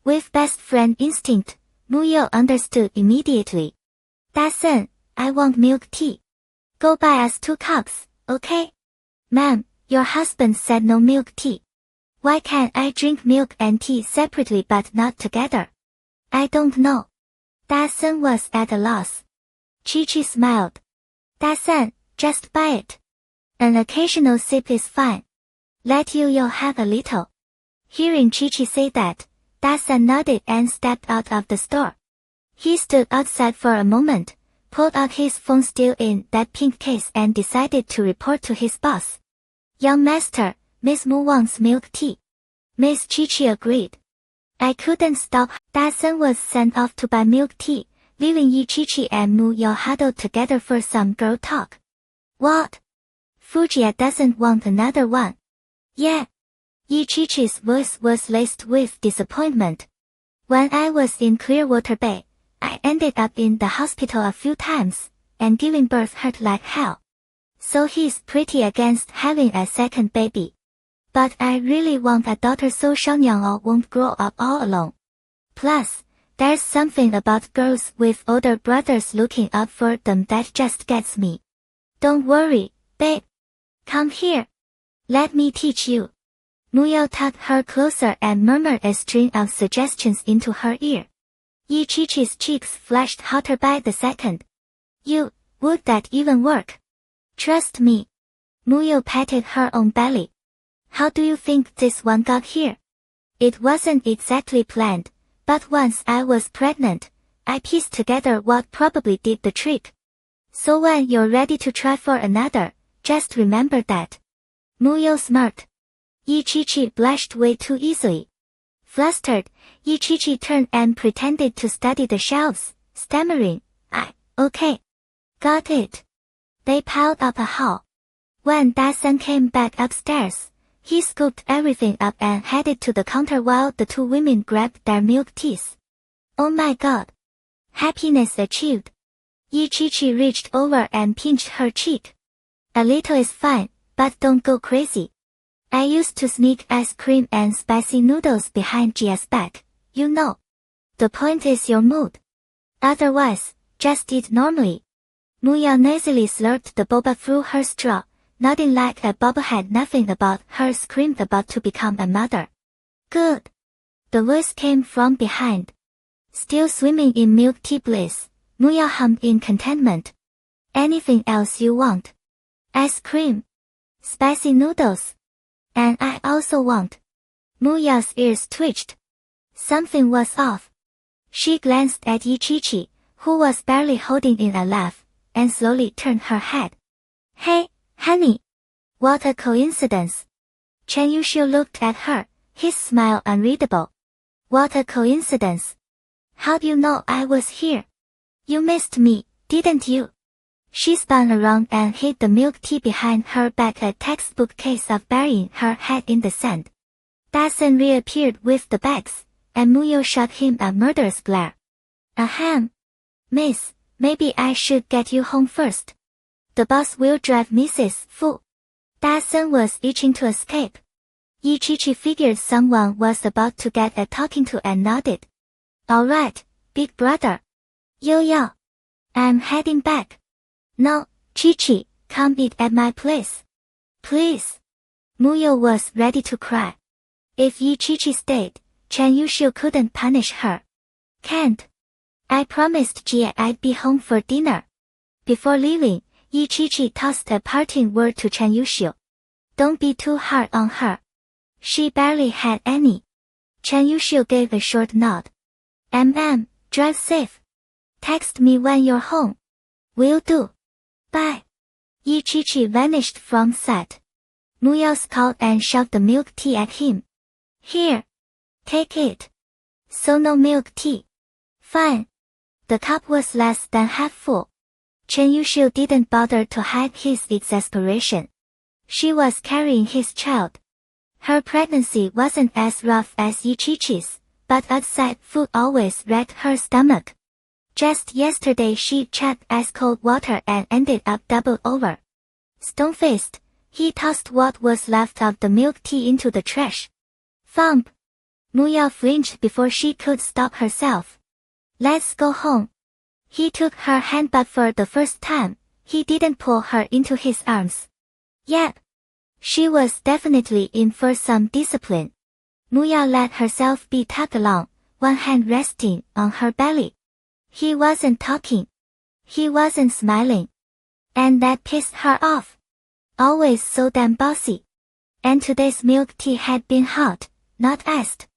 With best friend instinct, Muyao understood immediately. Dasan, I want milk tea. Go buy us 2 cups, okay? Ma'am, your husband said no milk tea. Why can't I drink milk and tea separately but not together? I don't know. Dasan was at a loss. Chi-Chi smiled. Dasan, just buy it. An occasional sip is fine. Let Yo have a little. Hearing Chi-Chi say that, Dasan nodded and stepped out of the store. He stood outside for a moment, pulled out his phone still in that pink case and decided to report to his boss. Young master, Miss Mu wants milk tea. Miss Chi-Chi agreed. I couldn't stop. Dasan was sent off to buy milk tea, leaving Yi Chi-Chi and Mu Yo huddled together for some girl talk. What? Fujia doesn't want another one. Yeah. Yi Chi-Chi's voice was laced with disappointment. When I was in Clearwater Bay, I ended up in the hospital a few times, and giving birth hurt like hell. So he's pretty against having a second baby. But I really want a daughter so Shangyang won't grow up all alone. Plus, there's something about girls with older brothers looking out for them that just gets me. Don't worry, babe. Come here. Let me teach you. Muyao tugged her closer and murmured a string of suggestions into her ear. Yi Chi-Chi's cheeks flashed hotter by the second. Would that even work? Trust me. Muyao patted her own belly. How do you think this one got here? It wasn't exactly planned, but once I was pregnant, I pieced together what probably did the trick. So when you're ready to try for another, just remember that. Muyao smirked. Yi Chi-Chi blushed way too easily. Flustered, Yi Chi-Chi turned and pretended to study the shelves, stammering, okay. Got it. They piled up a haul. When Dasan came back upstairs, he scooped everything up and headed to the counter while the 2 women grabbed their milk teas. Oh my god. Happiness achieved. Yi Chi-Chi reached over and pinched her cheek. A little is fine, but don't go crazy. I used to sneak ice cream and spicy noodles behind Gia's back, you know. The point is your mood. Otherwise, just eat normally. Muyao nasally slurped the boba through her straw, nodding like a bobblehead. Nothing about her screamed about to become a mother. Good. The voice came from behind. Still swimming in milk tea bliss, Muyao hummed in contentment. Anything else you want? Ice cream. Spicy noodles. And I also want. Muya's ears twitched. Something was off. She glanced at Yi Chi-Chi, who was barely holding in a laugh, and slowly turned her head. Hey, honey. What a coincidence. Chen Yuxiu looked at her, his smile unreadable. What a coincidence. How'd you know I was here? You missed me, didn't you? She spun around and hid the milk tea behind her back, a textbook case of burying her head in the sand. Dasan reappeared with the bags, and Muyao shot him a murderous glare. Ahem. Miss, maybe I should get you home first. The boss will drive Mrs. Fu. Dasan was itching to escape. Yi Chi-Chi figured someone was about to get a talking to and nodded. Alright, big brother. Yo. I'm heading back. No, Chi-Chi, come eat at my place. Please. Muyo was ready to cry. If Chi-Chi stayed, Chen Yuxiu couldn't punish her. Can't. I promised Jie I'd be home for dinner. Before leaving, Chi-Chi tossed a parting word to Chen Yuxiu. Don't be too hard on her. She barely had any. Chen Yuxiu gave a short nod. Drive safe. Text me when you're home. Will do. Bye. Chi-Chi vanished from sight. Muyo scowled and shoved the milk tea at him. Here. Take it. So no milk tea. Fine. The cup was less than half full. Chen Yuxiu didn't bother to hide his exasperation. She was carrying his child. Her pregnancy wasn't as rough as Chi-Chi's, but outside food always wrecked her stomach. Just yesterday she chugged ice-cold water and ended up doubled over. Stone-faced, he tossed what was left of the milk tea into the trash. Thump! Muyo flinched before she could stop herself. Let's go home. He took her hand, but for the first time, he didn't pull her into his arms. Yep. She was definitely in for some discipline. Muyo let herself be tugged along, one hand resting on her belly. He wasn't talking. He wasn't smiling. And that pissed her off. Always so damn bossy. And today's milk tea had been hot, not iced.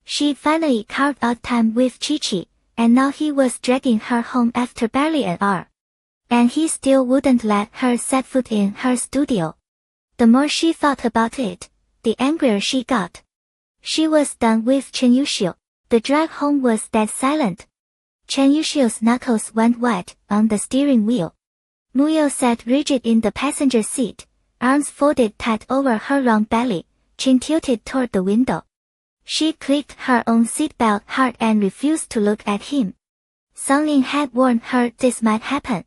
She finally carved out time with Chi-Chi, and now he was dragging her home after barely an hour. And he still wouldn't let her set foot in her studio. The more she thought about it, the angrier she got. She was done with Chen Yuxiu. The drive home was dead silent. Chen Yuxiu's knuckles went white on the steering wheel. Muyo sat rigid in the passenger seat, arms folded tight over her round belly, chin tilted toward the window. She clicked her own seatbelt hard and refused to look at him. Songlin had warned her this might happen.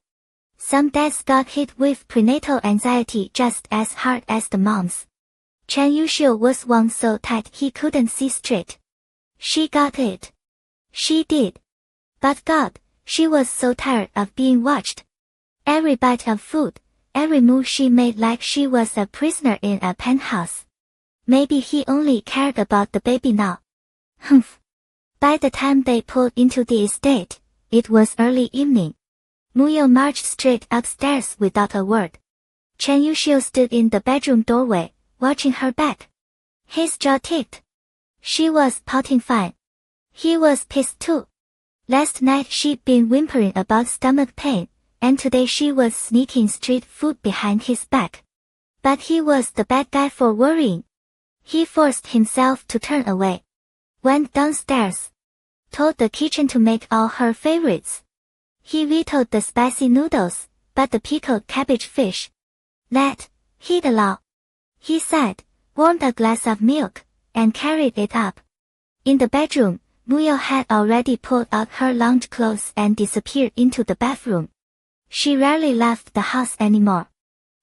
Some dads got hit with prenatal anxiety just as hard as the moms. Chen Yuxiu was wound so tight he couldn't see straight. She got it. She did. But God, she was so tired of being watched. Every bite of food, every move she made like she was a prisoner in a penthouse. Maybe he only cared about the baby now. Humph. By the time they pulled into the estate, it was early evening. Muyo marched straight upstairs without a word. Chen Yuxiu stood in the bedroom doorway, watching her back. His jaw ticked. She was pouting fine. He was pissed too. Last night she'd been whimpering about stomach pain, and today she was sneaking street food behind his back. But he was the bad guy for worrying. He forced himself to turn away. Went downstairs. Told the kitchen to make all her favorites. He vetoed the spicy noodles, but the pickled cabbage fish. He'd allow. He said, warmed a glass of milk, and carried it up. In the bedroom, Muyo had already pulled out her lounge clothes and disappeared into the bathroom. She rarely left the house anymore.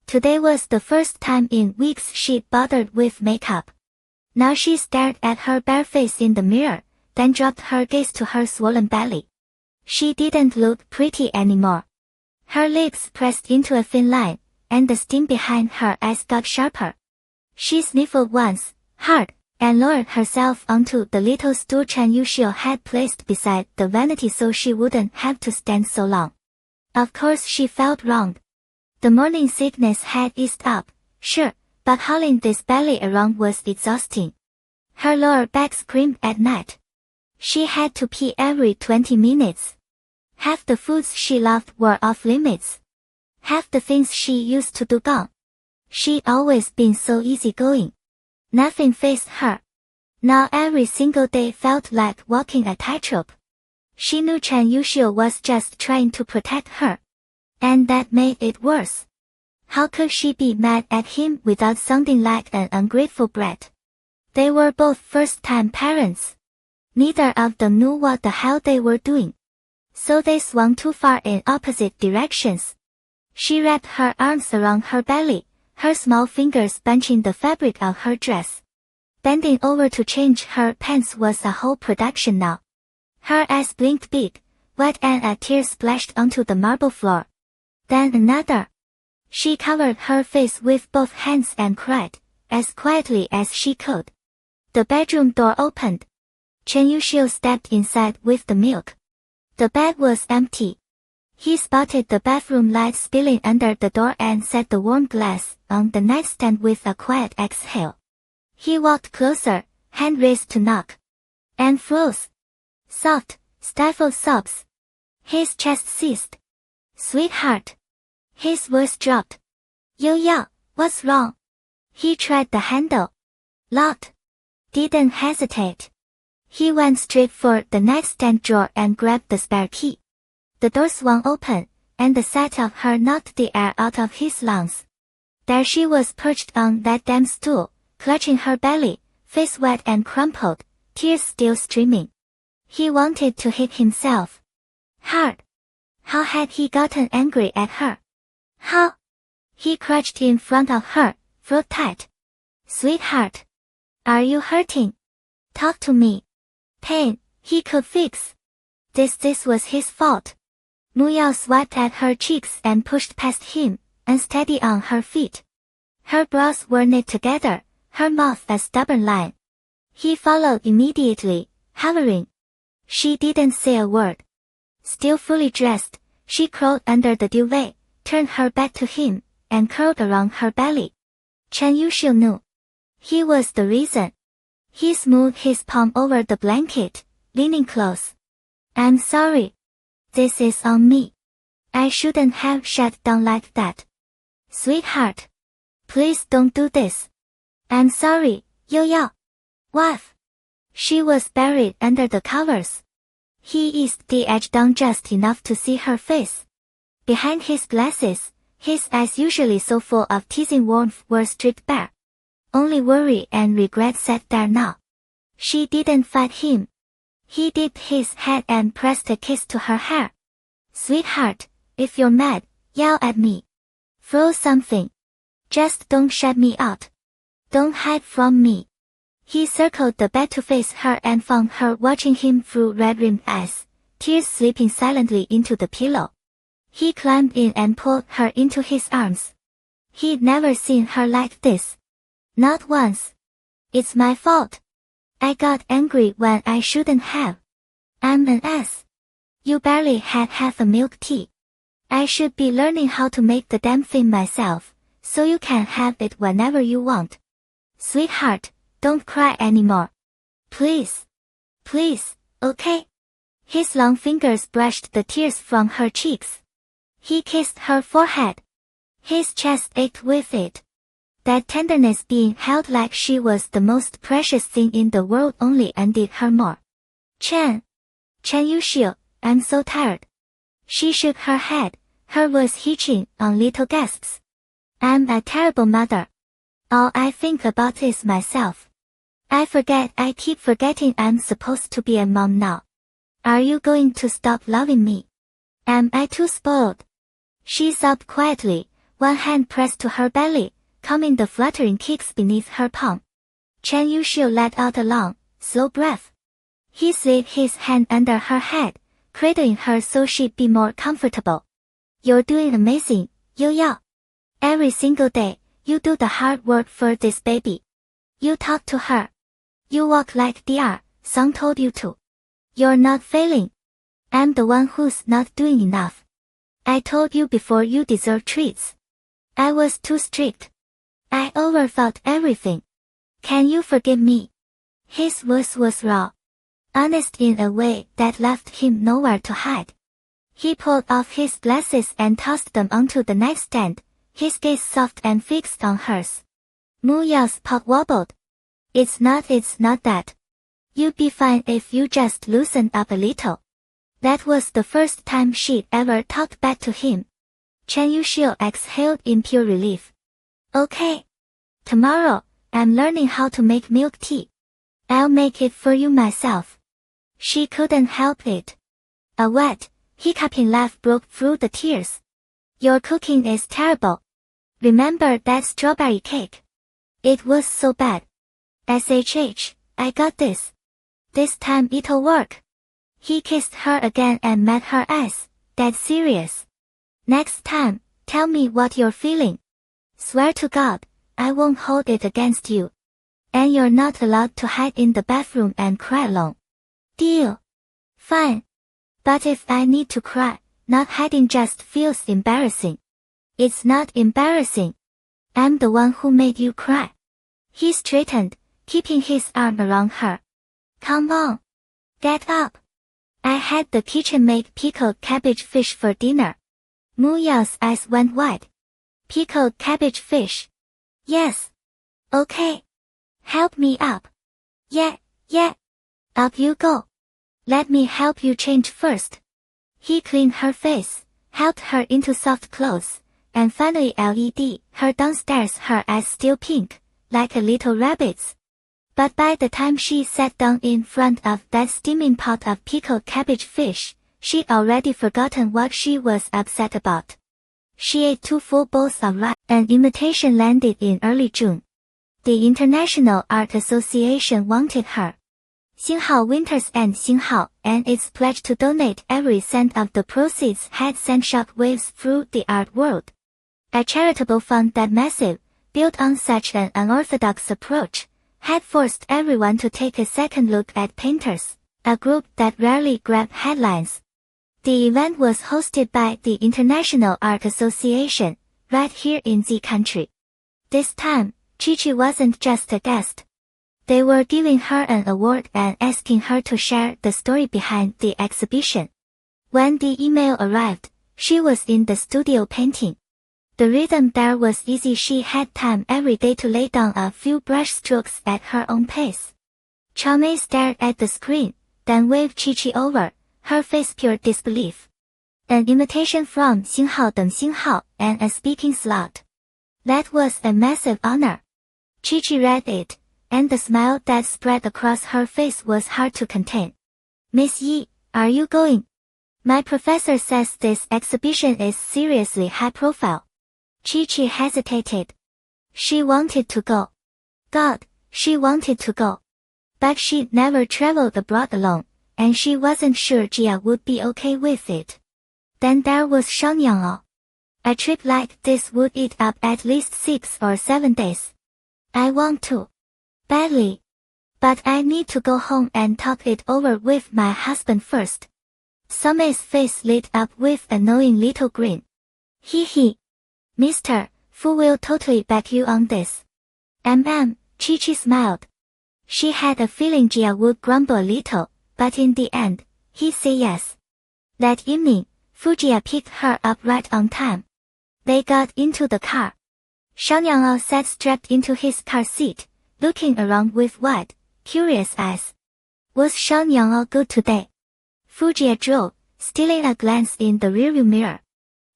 Today was the first time in weeks she'd bothered with makeup. Now she stared at her bare face in the mirror, then dropped her gaze to her swollen belly. She didn't look pretty anymore. Her lips pressed into a thin line, and the steam behind her eyes got sharper. She sniffled once, hard, and lowered herself onto the little stool Chen Yuxiu had placed beside the vanity so she wouldn't have to stand so long. Of course she felt wrong. The morning sickness had eased up, sure, but hauling this belly around was exhausting. Her lower back screamed at night. She had to pee every 20 minutes. Half the foods she loved were off limits. Half the things she used to do gone. She'd always been so easygoing. Nothing faced her. Now every single day felt like walking a tightrope. She knew Chen Yuxiu was just trying to protect her. And that made it worse. How could she be mad at him without sounding like an ungrateful brat? They were both first-time parents. Neither of them knew what the hell they were doing. So they swung too far in opposite directions. She wrapped her arms around her belly, her small fingers bunching the fabric of her dress. Bending over to change her pants was a whole production now. Her eyes blinked big, wet and a tear splashed onto the marble floor. Then another. She covered her face with both hands and cried, as quietly as she could. The bedroom door opened. Chen Yuxiu stepped inside with the milk. The bed was empty. He spotted the bathroom light spilling under the door and set the warm glass on the nightstand with a quiet exhale. He walked closer, hand raised to knock. And froze. Soft, stifled sobs. His chest seized. Sweetheart. His voice dropped. Yo, what's wrong? He tried the handle. Locked. Didn't hesitate. He went straight for the nightstand drawer and grabbed the spare key. The door swung open, and the sight of her knocked the air out of his lungs. There she was perched on that damn stool, clutching her belly, face wet and crumpled, tears still streaming. He wanted to hit himself hard. How had he gotten angry at her? How? He crouched in front of her, throat tight. Sweetheart. Are you hurting? Talk to me. Pain, he could fix. This was his fault. Mu Yao swiped at her cheeks and pushed past him, unsteady on her feet. Her brows were knit together, her mouth a stubborn line. He followed immediately, hovering. She didn't say a word. Still fully dressed, she crawled under the duvet, turned her back to him, and curled around her belly. Chen Yuxiu knew. He was the reason. He smoothed his palm over the blanket, leaning close. I'm sorry. This is on me. I shouldn't have shut down like that. Sweetheart. Please don't do this. I'm sorry, Yo. Wife. She was buried under the covers. He eased the edge down just enough to see her face. Behind his glasses, his eyes usually so full of teasing warmth were stripped bare. Only worry and regret sat there now. She didn't fight him. He dipped his head and pressed a kiss to her hair. Sweetheart, if you're mad, yell at me. Throw something. Just don't shut me out. Don't hide from me. He circled the bed to face her and found her watching him through red-rimmed eyes, tears slipping silently into the pillow. He climbed in and pulled her into his arms. He'd never seen her like this. Not once. It's my fault. I got angry when I shouldn't have. I'm an ass. You barely had half a milk tea. I should be learning how to make the damn thing myself, so you can have it whenever you want. Sweetheart, don't cry anymore. Please. Please, okay? His long fingers brushed the tears from her cheeks. He kissed her forehead. His chest ached with it. That tenderness being held like she was the most precious thing in the world only undid her more. Chen Yuxiu, I'm so tired. She shook her head, her voice hitching on little gasps. I'm a terrible mother. All I think about is myself. I keep forgetting I'm supposed to be a mom now. Are you going to stop loving me? Am I too spoiled? She sobbed quietly, one hand pressed to her belly, calming the fluttering kicks beneath her palm. Chen Yuxiu let out a long, slow breath. He slid his hand under her head, cradling her so she'd be more comfortable. You're doing amazing, Yo. Every single day, you do the hard work for this baby. You talk to her. You walk like Dr. Song told you to. You're not failing. I'm the one who's not doing enough. I told you before you deserve treats. I was too strict. I overthought everything. Can you forgive me? His voice was raw, honest in a way that left him nowhere to hide. He pulled off his glasses and tossed them onto the nightstand, his gaze soft and fixed on hers. Mu Yao's paw wobbled. It's not that. You'd be fine if you just loosened up a little. That was the first time she'd ever talked back to him. Chen Yuxiu exhaled in pure relief. Okay. Tomorrow, I'm learning how to make milk tea. I'll make it for you myself. She couldn't help it. A wet, hiccuping laugh broke through the tears. Your cooking is terrible. Remember that strawberry cake? It was so bad. SHH, I got this. This time it'll work. He kissed her again and met her eyes, dead serious. Next time, tell me what you're feeling. Swear to God, I won't hold it against you. And you're not allowed to hide in the bathroom and cry alone. Deal? Fine. But if I need to cry, not hiding just feels embarrassing. It's not embarrassing. I'm the one who made you cry. He straightened, keeping his arm around her. Come on. Get up. I had the kitchen make pickled cabbage fish for dinner. Mu Yao's eyes went wide. Pickled cabbage fish. Yes. Okay. Help me up. Yeah. Up you go. Let me help you change first. He cleaned her face, helped her into soft clothes, and finally led her downstairs, her eyes still pink, like a little rabbit's. But by the time she sat down in front of that steaming pot of pickled cabbage fish, she'd already forgotten what she was upset about. She ate 2 full bowls of rice. An invitation landed in early June. The International Art Association wanted her. Xinhao Winters and Xinhao and its pledge to donate every cent of the proceeds had sent shockwaves through the art world. A charitable fund that massive, built on such an unorthodox approach, had forced everyone to take a second look at painters, a group that rarely grabbed headlines. The event was hosted by the International Art Association, right here in Z country. This time, Chi-Chi wasn't just a guest. They were giving her an award and asking her to share the story behind the exhibition. When the email arrived, she was in the studio painting. The rhythm there was easy. She had time every day to lay down a few brush strokes at her own pace. Chao-Mei stared at the screen, then waved Chi-Chi over, her face pure disbelief. An invitation from Xinhao Deng Xinhao and a speaking slot. That was a massive honor. Chi-Chi read it, and the smile that spread across her face was hard to contain. Miss Yi, are you going? My professor says this exhibition is seriously high profile. Chi-Chi hesitated. She wanted to go. God, she wanted to go. But she'd never traveled abroad alone, and she wasn't sure Jia would be okay with it. Then there was Shangyang. A trip like this would eat up at least 6 or 7 days. I want to. Badly. But I need to go home and talk it over with my husband first. Sumei's face lit up with a knowing little grin. He. Mister, Fu will totally back you on this. Chi-Chi smiled. She had a feeling Jia would grumble a little, but in the end, he'd say yes. That evening, Fujia picked her up right on time. They got into the car. Shangyang sat strapped into his car seat, looking around with wide, curious eyes. Was Shangyang good today? Fujia drove, stealing a glance in the rearview mirror.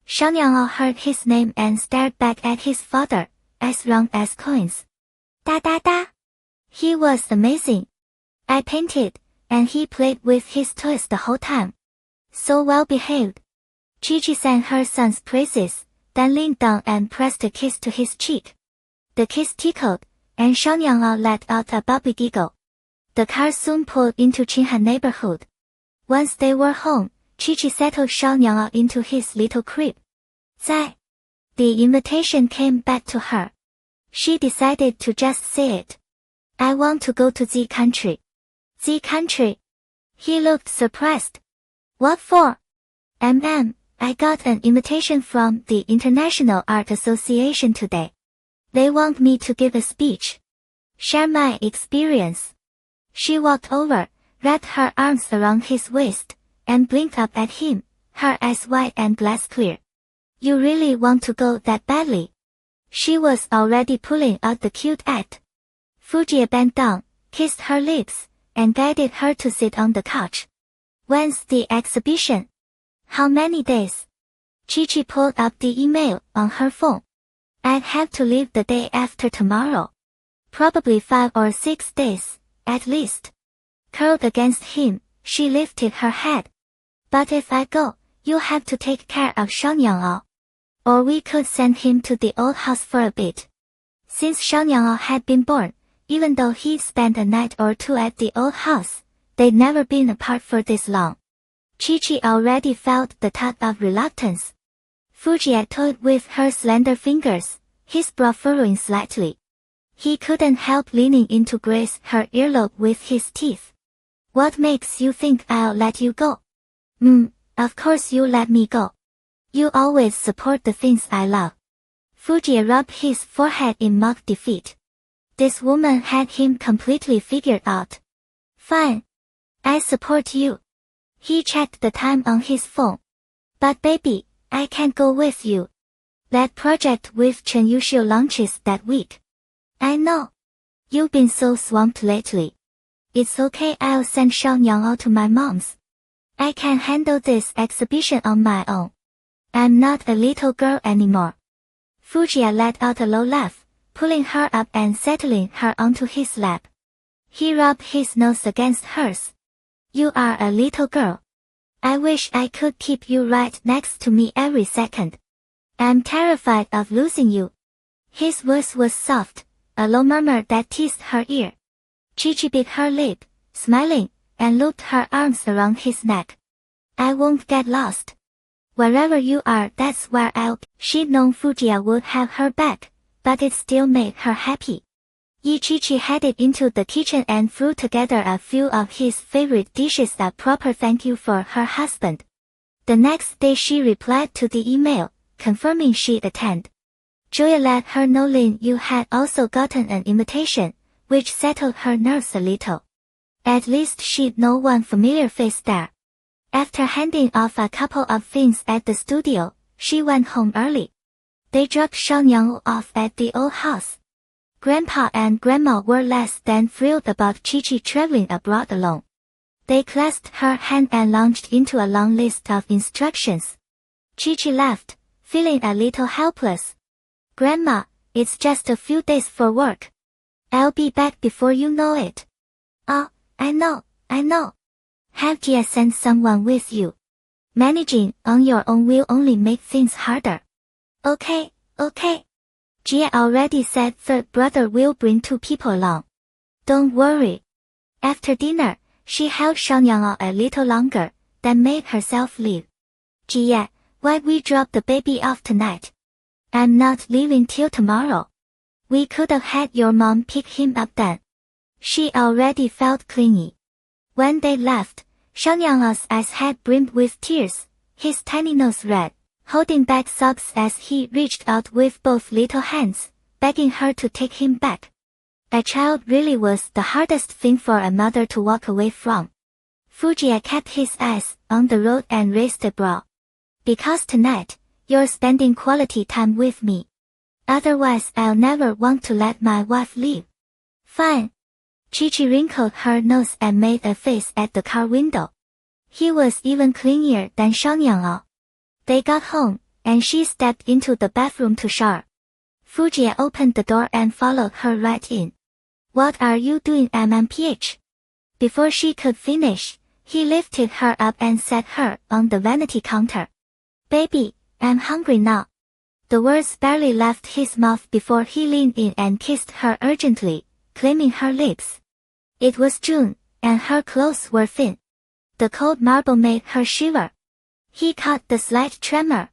Shangyang heard his name and stared back at his father, as round as coins. Da. He was amazing. I painted, and he played with his toys the whole time. So well behaved. Chi-Chi sang her son's praises, then leaned down and pressed a kiss to his cheek. The kiss tickled, and Shangyang let out a bubbly giggle. The car soon pulled into Qinhan neighborhood. Once they were home, Chi-Chi settled Shangyang into his little crib. Zai. The invitation came back to her. She decided to just say it. I want to go to Z country. Z country? He looked surprised. What for? I got an invitation from the International Art Association today. They want me to give a speech. Share my experience. She walked over, wrapped her arms around his waist, and blinked up at him, her eyes wide and glass clear. You really want to go that badly? She was already pulling out the cute act. Fujia bent down, kissed her lips, and guided her to sit on the couch. When's the exhibition? How many days? Chi-Chi pulled up the email on her phone. I'd have to leave the day after tomorrow. Probably 5 or 6 days, at least. Curled against him, she lifted her head. But if I go, you'll have to take care of Shangyang. Or we could send him to the old house for a bit. Since Shangyang had been born, even though he spent a night or two at the old house, They'd never been apart for this long. Chi-Chi already felt the tug of reluctance. Fujiya toyed with her slender fingers, his brow furrowing slightly. He couldn't help leaning in to graze her earlobe with his teeth. What makes you think I'll let you go? Of course you let me go. You always support the things I love. Fujiya rubbed his forehead in mock defeat. This woman had him completely figured out. Fine. I support you. He checked the time on his phone. But baby, I can't go with you. That project with Chen Yuxiu launches that week. I know. You've been so swamped lately. It's okay, I'll send Xiaonyang to my mom's. I can handle this exhibition on my own. I'm not a little girl anymore. Fujiya let out a low laugh, pulling her up and settling her onto his lap. He rubbed his nose against hers. You are a little girl. I wish I could keep you right next to me every second. I'm terrified of losing you. His voice was soft, a low murmur that teased her ear. Chi-Chi bit her lip, smiling, and looped her arms around his neck. I won't get lost. Wherever you are, that's where I'll be. She'd known Fujiya would have her back, but it still made her happy. Chi-Chi headed into the kitchen and threw together a few of his favorite dishes, a proper thank you for her husband. The next day she replied to the email, confirming she'd attend. Joya let her know Lin Yu had also gotten an invitation, which settled her nerves a little. At least she'd know one familiar face there. After handing off a couple of things at the studio, she went home early. They dropped Xiaonyang off at the old house. Grandpa and Grandma were less than thrilled about Chi-Chi traveling abroad alone. They clasped her hand and launched into a long list of instructions. Chi-Chi laughed, feeling a little helpless. Grandma, it's just a few days for work. I'll be back before you know it. Oh, I know. Have Jia send someone with you. Managing on your own will only make things harder. Okay. Jia already said third brother will bring 2 people along. Don't worry. After dinner, she held Xiaonyang a little longer, then made herself leave. Jia, why'd we drop the baby off tonight? I'm not leaving till tomorrow. We could have had your mom pick him up then. She already felt clingy. When they left, Xiaonyang's eyes had brimmed with tears, his tiny nose red, holding back sobs as he reached out with both little hands, begging her to take him back. A child really was the hardest thing for a mother to walk away from. Fujiya kept his eyes on the road and raised a brow. Because tonight, you're spending quality time with me. Otherwise I'll never want to let my wife leave. Fine. Chi-Chi wrinkled her nose and made a face at the car window. He was even clingier than Xiaonyang. They got home, and she stepped into the bathroom to shower. Fujiya opened the door and followed her right in. What are you doing, MMPH? Before she could finish, he lifted her up and set her on the vanity counter. Baby, I'm hungry now. The words barely left his mouth before he leaned in and kissed her urgently, claiming her lips. It was June, and her clothes were thin. The cold marble made her shiver. He caught the slight tremor.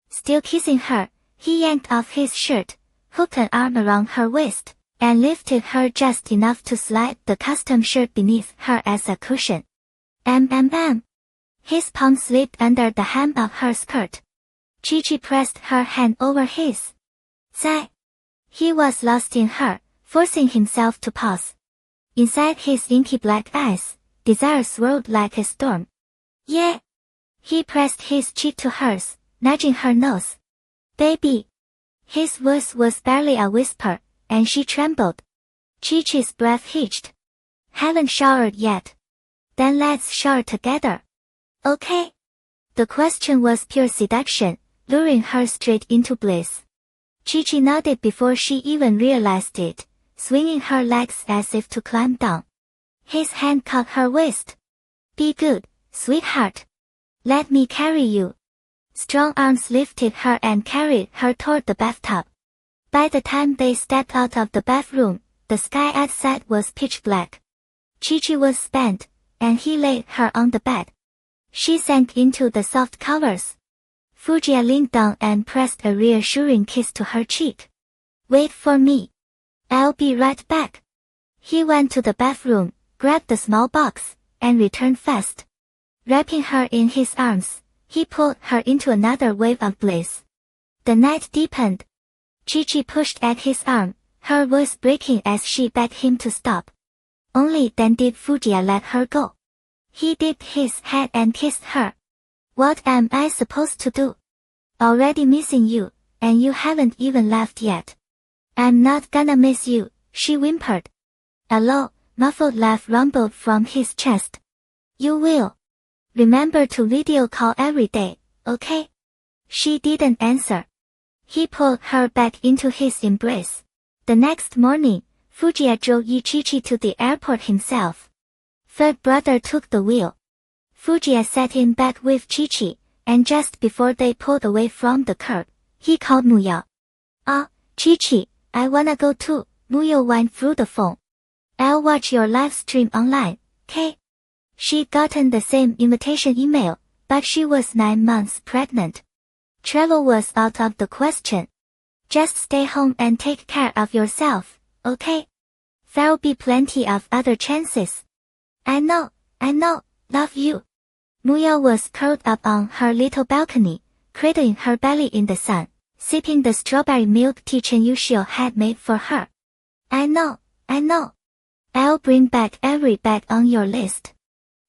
Still kissing her, he yanked off his shirt, hooked an arm around her waist, and lifted her just enough to slide the custom shirt beneath her as a cushion. His palm slipped under the hem of her skirt. Chi-Chi pressed her hand over his. Sigh. He was lost in her, forcing himself to pause. Inside his inky black eyes, desire swirled like a storm. Yeah. He pressed his cheek to hers, nudging her nose. Baby. His voice was barely a whisper, and she trembled. Chi-Chi's breath hitched. Haven't showered yet. Then let's shower together. Okay. The question was pure seduction, luring her straight into bliss. Chi-Chi nodded before she even realized it, swinging her legs as if to climb down. His hand caught her waist. Be good, sweetheart. Let me carry you. Strong arms lifted her and carried her toward the bathtub. By the time they stepped out of the bathroom, the sky outside was pitch black. Chi-Chi was spent, and he laid her on the bed. She sank into the soft covers. Fujiya leaned down and pressed a reassuring kiss to her cheek. Wait for me. I'll be right back. He went to the bathroom, grabbed the small box, and returned fast. Wrapping her in his arms, he pulled her into another wave of bliss. The night deepened. Chi-Chi pushed at his arm, her voice breaking as she begged him to stop. Only then did Fujiya let her go. He dipped his head and kissed her. What am I supposed to do? Already missing you, and you haven't even left yet. I'm not gonna miss you, she whimpered. A low, muffled laugh rumbled from his chest. You will. Remember to video call every day, okay? She didn't answer. He pulled her back into his embrace. The next morning, Fujiya drove Chi-Chi to the airport himself. Third brother took the wheel. Fujiya sat in back with Chi-Chi, and just before they pulled away from the curb, he called Muyao. Chi-Chi, I wanna go too, Muyao whined through the phone. I'll watch your live stream online, okay? She'd gotten the same invitation email, but she was 9 months pregnant. Travel was out of the question. Just stay home and take care of yourself, okay? There'll be plenty of other chances. I know, love you. Muyao was curled up on her little balcony, cradling her belly in the sun, sipping the strawberry milk tea Chen Yushio had made for her. I know. I'll bring back every bag on your list.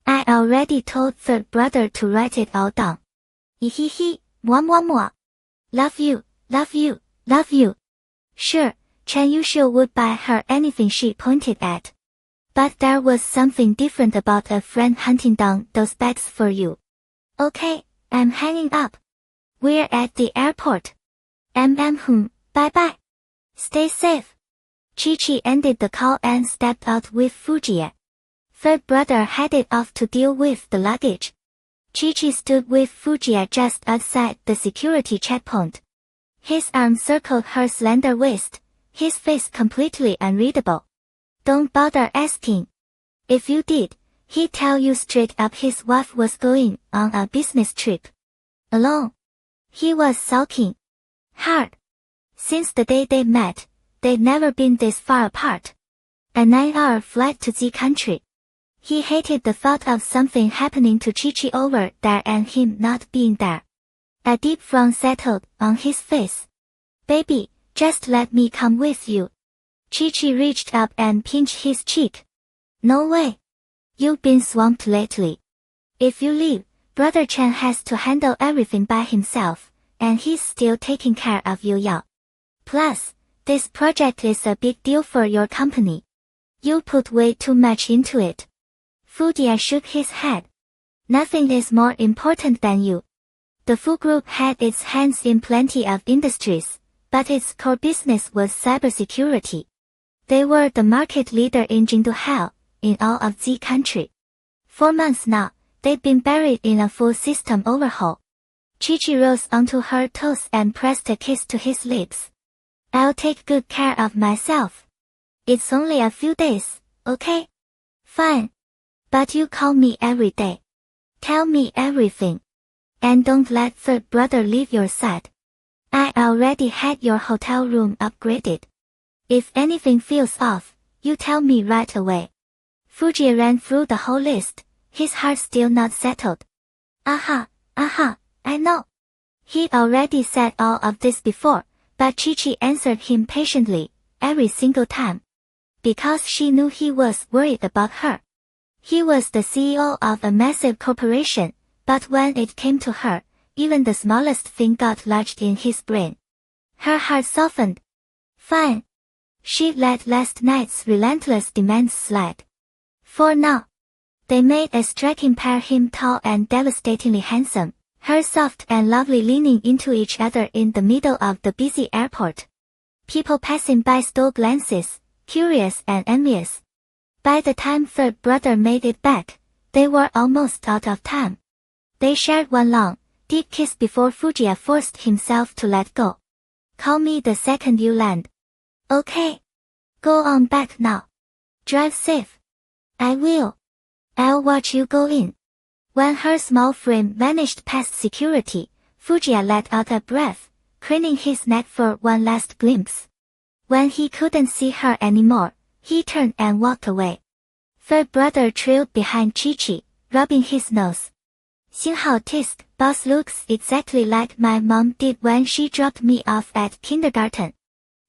I already told third brother to write it all down. Hehe, mwah. Love you. Sure, Chen Yushio would buy her anything she pointed at. But there was something different about a friend hunting down those bags for you. Okay, I'm hanging up. We're at the airport. Bye. Stay safe. Chi-Chi ended the call and stepped out with Fujiya. Third brother headed off to deal with the luggage. Chi-Chi stood with Fujiya just outside the security checkpoint. His arm circled her slender waist, his face completely unreadable. Don't bother asking. If you did, he'd tell you straight up his wife was going on a business trip. Alone. He was sulking hard. Since the day they met, they'd never been this far apart. A 9-hour flight to Z country. He hated the thought of something happening to Chi-Chi over there and him not being there. A deep frown settled on his face. Baby, just let me come with you. Chi-Chi reached up and pinched his cheek. No way. You've been swamped lately. If you leave, Brother Chen has to handle everything by himself, and he's still taking care of you Yao. Plus, this project is a big deal for your company. You put way too much into it. Fujiya shook his head. Nothing is more important than you. The Fu Group had its hands in plenty of industries, but its core business was cybersecurity. They were the market leader in Jingdu Hell, in all of Z country. 4 months now, they'd been buried in a full system overhaul. Chi-Chi rose onto her toes and pressed a kiss to his lips. I'll take good care of myself. It's only a few days, okay? Fine. But you call me every day. Tell me everything. And don't let third brother leave your side. I already had your hotel room upgraded. If anything feels off, you tell me right away. Fujiya ran through the whole list, his heart still not settled. I know. He'd already said all of this before, but Chi-Chi answered him patiently, every single time. Because she knew he was worried about her. He was the CEO of a massive corporation, but when it came to her, even the smallest thing got lodged in his brain. Her heart softened. Fine. She let last night's relentless demands slide. For now. They made a striking pair, him tall and devastatingly handsome, her soft and lovely leaning into each other in the middle of the busy airport. People passing by stole glances, curious and envious. By the time third brother made it back, they were almost out of time. They shared one long, deep kiss before Fujiya forced himself to let go. Call me the second you land. Okay. Go on back now. Drive safe. I will. I'll watch you go in. When her small frame vanished past security, Fujiya let out a breath, craning his neck for one last glimpse. When he couldn't see her anymore, he turned and walked away. Third brother trailed behind Chi-Chi, rubbing his nose. Xinghao tisk, boss looks exactly like my mom did when she dropped me off at kindergarten.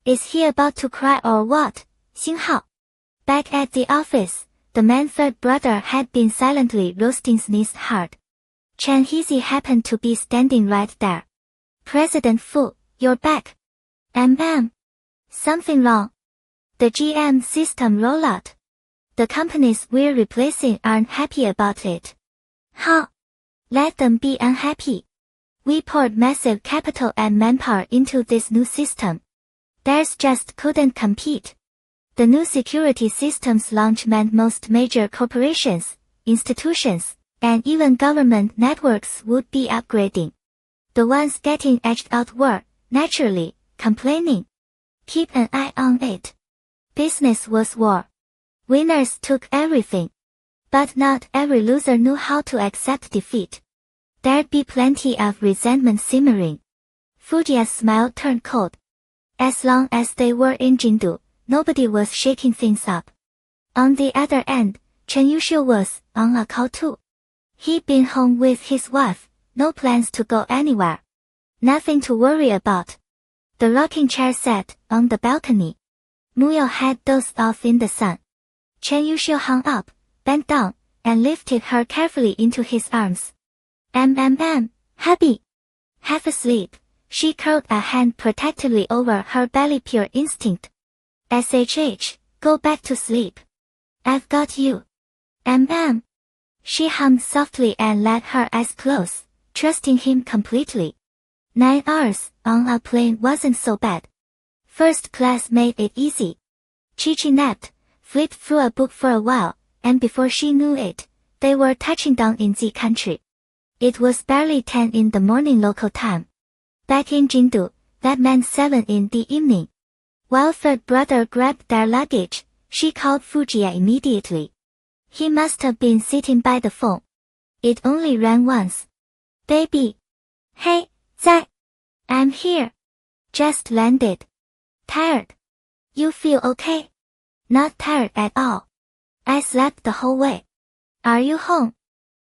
Is he about to cry or what? Xinghao. Back at the office, the man third brother had been silently roasting sneezed hard. Chen Hezi happened to be standing right there. President Fu, you're back. Something wrong. The GM system rollout. The companies we're replacing aren't happy about it. Huh? Let them be unhappy. We poured massive capital and manpower into this new system. Theirs just couldn't compete. The new security system's launch meant most major corporations, institutions, and even government networks would be upgrading. The ones getting edged out were, naturally, complaining. Keep an eye on it. Business was war. Winners took everything. But not every loser knew how to accept defeat. There'd be plenty of resentment simmering. Fujiya's smile turned cold. As long as they were in Jingdu, nobody was shaking things up. On the other end, Chen Yuxiu was on a call too. He'd been home with his wife, no plans to go anywhere. Nothing to worry about. The rocking chair sat on the balcony. Muyo had dozed off in the sun. Chen Yuxiu hung up, bent down, and lifted her carefully into his arms. Happy. Half asleep, she curled a hand protectively over her belly, pure instinct. SHH, go back to sleep. I've got you. She hummed softly and let her eyes close, trusting him completely. 9 hours on a plane wasn't so bad. First class made it easy. Chi-Chi napped, flipped through a book for a while, and before she knew it, they were touching down in Z country. It was barely 10 in the morning local time. Back in Jingdu, that meant 7 in the evening. While third brother grabbed their luggage, she called Fujiya immediately. He must have been sitting by the phone. It only rang once. Baby. Hey, Zai. I'm here. Just landed. Tired. You feel okay? Not tired at all. I slept the whole way. Are you home?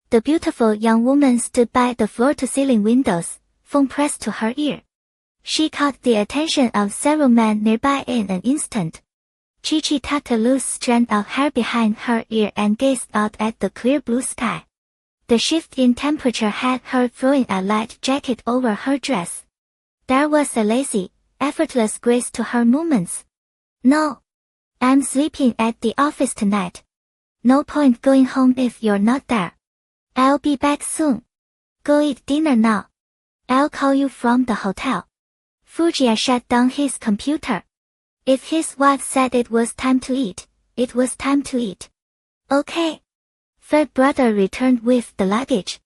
The beautiful young woman stood by the floor-to-ceiling windows, phone pressed to her ear. She caught the attention of several men nearby in an instant. Chi-Chi tucked a loose strand of hair behind her ear and gazed out at the clear blue sky. The shift in temperature had her throwing a light jacket over her dress. There was a lazy, effortless grace to her movements. No. I'm sleeping at the office tonight. No point going home if you're not there. I'll be back soon. Go eat dinner now. I'll call you from the hotel. Fujiya shut down his computer. If his wife said it was time to eat, it was time to eat. Okay. Third brother returned with the luggage.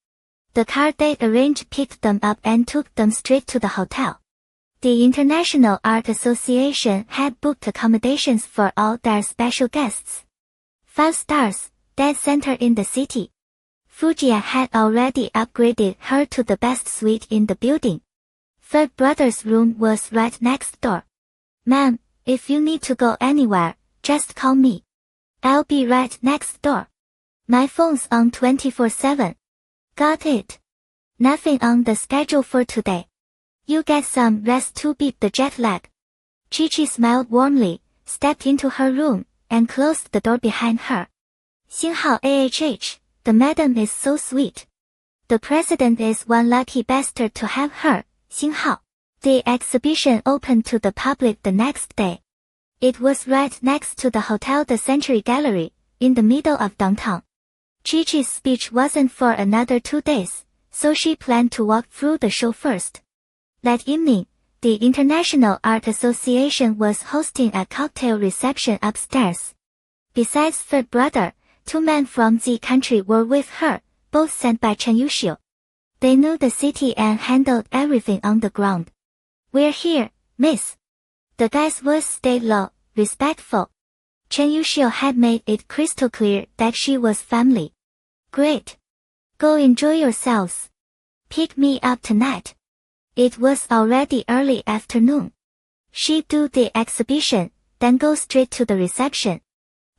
The car they'd arranged picked them up and took them straight to the hotel. The International Art Association had booked accommodations for all their special guests. 5 stars, dead center in the city. Fujiya had already upgraded her to the best suite in the building. Third brother's room was right next door. Ma'am, if you need to go anywhere, just call me. I'll be right next door. My phone's on 24/7. Got it. Nothing on the schedule for today. You get some rest to beat the jet lag. Chi-Chi smiled warmly, stepped into her room, and closed the door behind her. Xinghao AHH, the madam is so sweet. The president is one lucky bastard to have her, Xinghao. The exhibition opened to the public the next day. It was right next to the Hotel the Century Gallery, in the middle of downtown. Chi-Chi's speech wasn't for another 2 days, so she planned to walk through the show first. That evening, the International Art Association was hosting a cocktail reception upstairs. Besides third brother, 2 men from Z country were with her, both sent by Chen Yuxiu. They knew the city and handled everything on the ground. We're here, miss. The guy's voice stayed low, respectful. Chen Yuxiu had made it crystal clear that she was family. Great. Go enjoy yourselves. Pick me up tonight. It was already early afternoon. She'd do the exhibition, then go straight to the reception.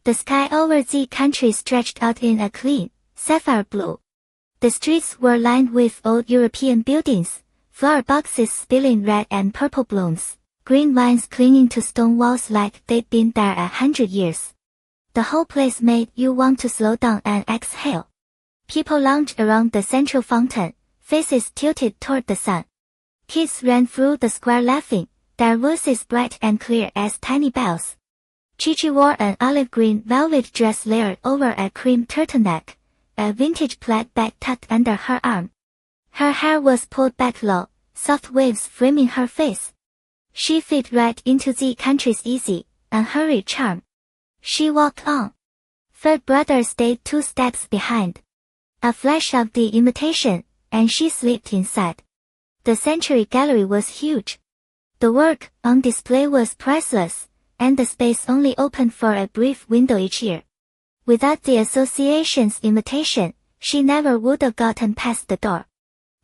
The sky over the country stretched out in a clean, sapphire blue. The streets were lined with old European buildings, flower boxes spilling red and purple blooms, green vines clinging to stone walls like they'd been there 100 years. The whole place made you want to slow down and exhale. People lounged around the central fountain, faces tilted toward the sun. Kids ran through the square laughing, their voices bright and clear as tiny bells. Chi-Chi wore an olive green velvet dress layered over a cream turtleneck, a vintage plaid bag tucked under her arm. Her hair was pulled back low, soft waves framing her face. She fit right into the country's easy, unhurried charm. She walked on. Third brother stayed 2 steps behind. A flash of the invitation, and she slipped inside. The Century Gallery was huge. The work on display was priceless, and the space only opened for a brief window each year. Without the association's invitation, she never would have gotten past the door.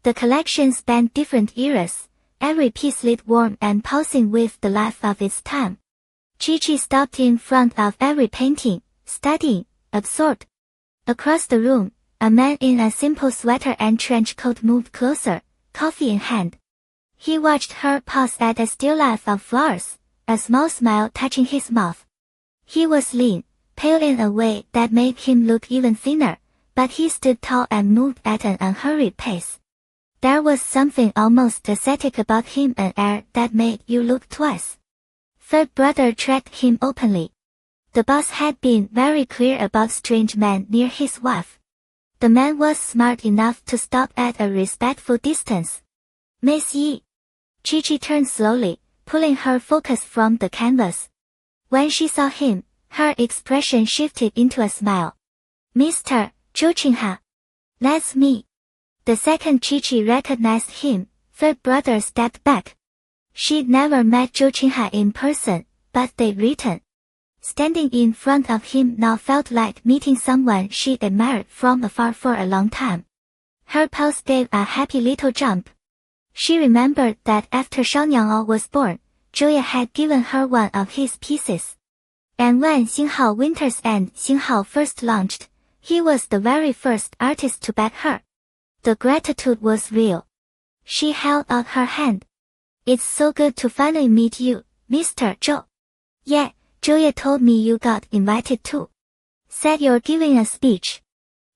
The collection spanned different eras, every piece lit warm and pulsing with the life of its time. Chi-Chi stopped in front of every painting, studying, absorbed. Across the room, a man in a simple sweater and trench coat moved closer, coffee in hand. He watched her pause at a still life of flowers, a small smile touching his mouth. He was lean, pale in a way that made him look even thinner, but he stood tall and moved at an unhurried pace. There was something almost ascetic about him, an air that made you look twice. Third brother tracked him openly. The boss had been very clear about strange men near his wife. The man was smart enough to stop at a respectful distance. Miss Yi. Chi-Chi turned slowly, pulling her focus from the canvas. When she saw him, her expression shifted into a smile. Mr. Zhou Qingha. That's me. The second Chi-Chi recognized him, third brother stepped back. She'd never met Zhou Qingha in person, but they'd written. Standing in front of him now felt like meeting someone she'd admired from afar for a long time. Her pulse gave a happy little jump. She remembered that after Shanyang was born, Zhouye had given her one of his pieces. And when Xinghao Winters and Xinghao first launched, he was the very first artist to back her. The gratitude was real. She held out her hand. It's so good to finally meet you, Mr. Zhou. Yeah, Zhouye told me you got invited too. Said you're giving a speech.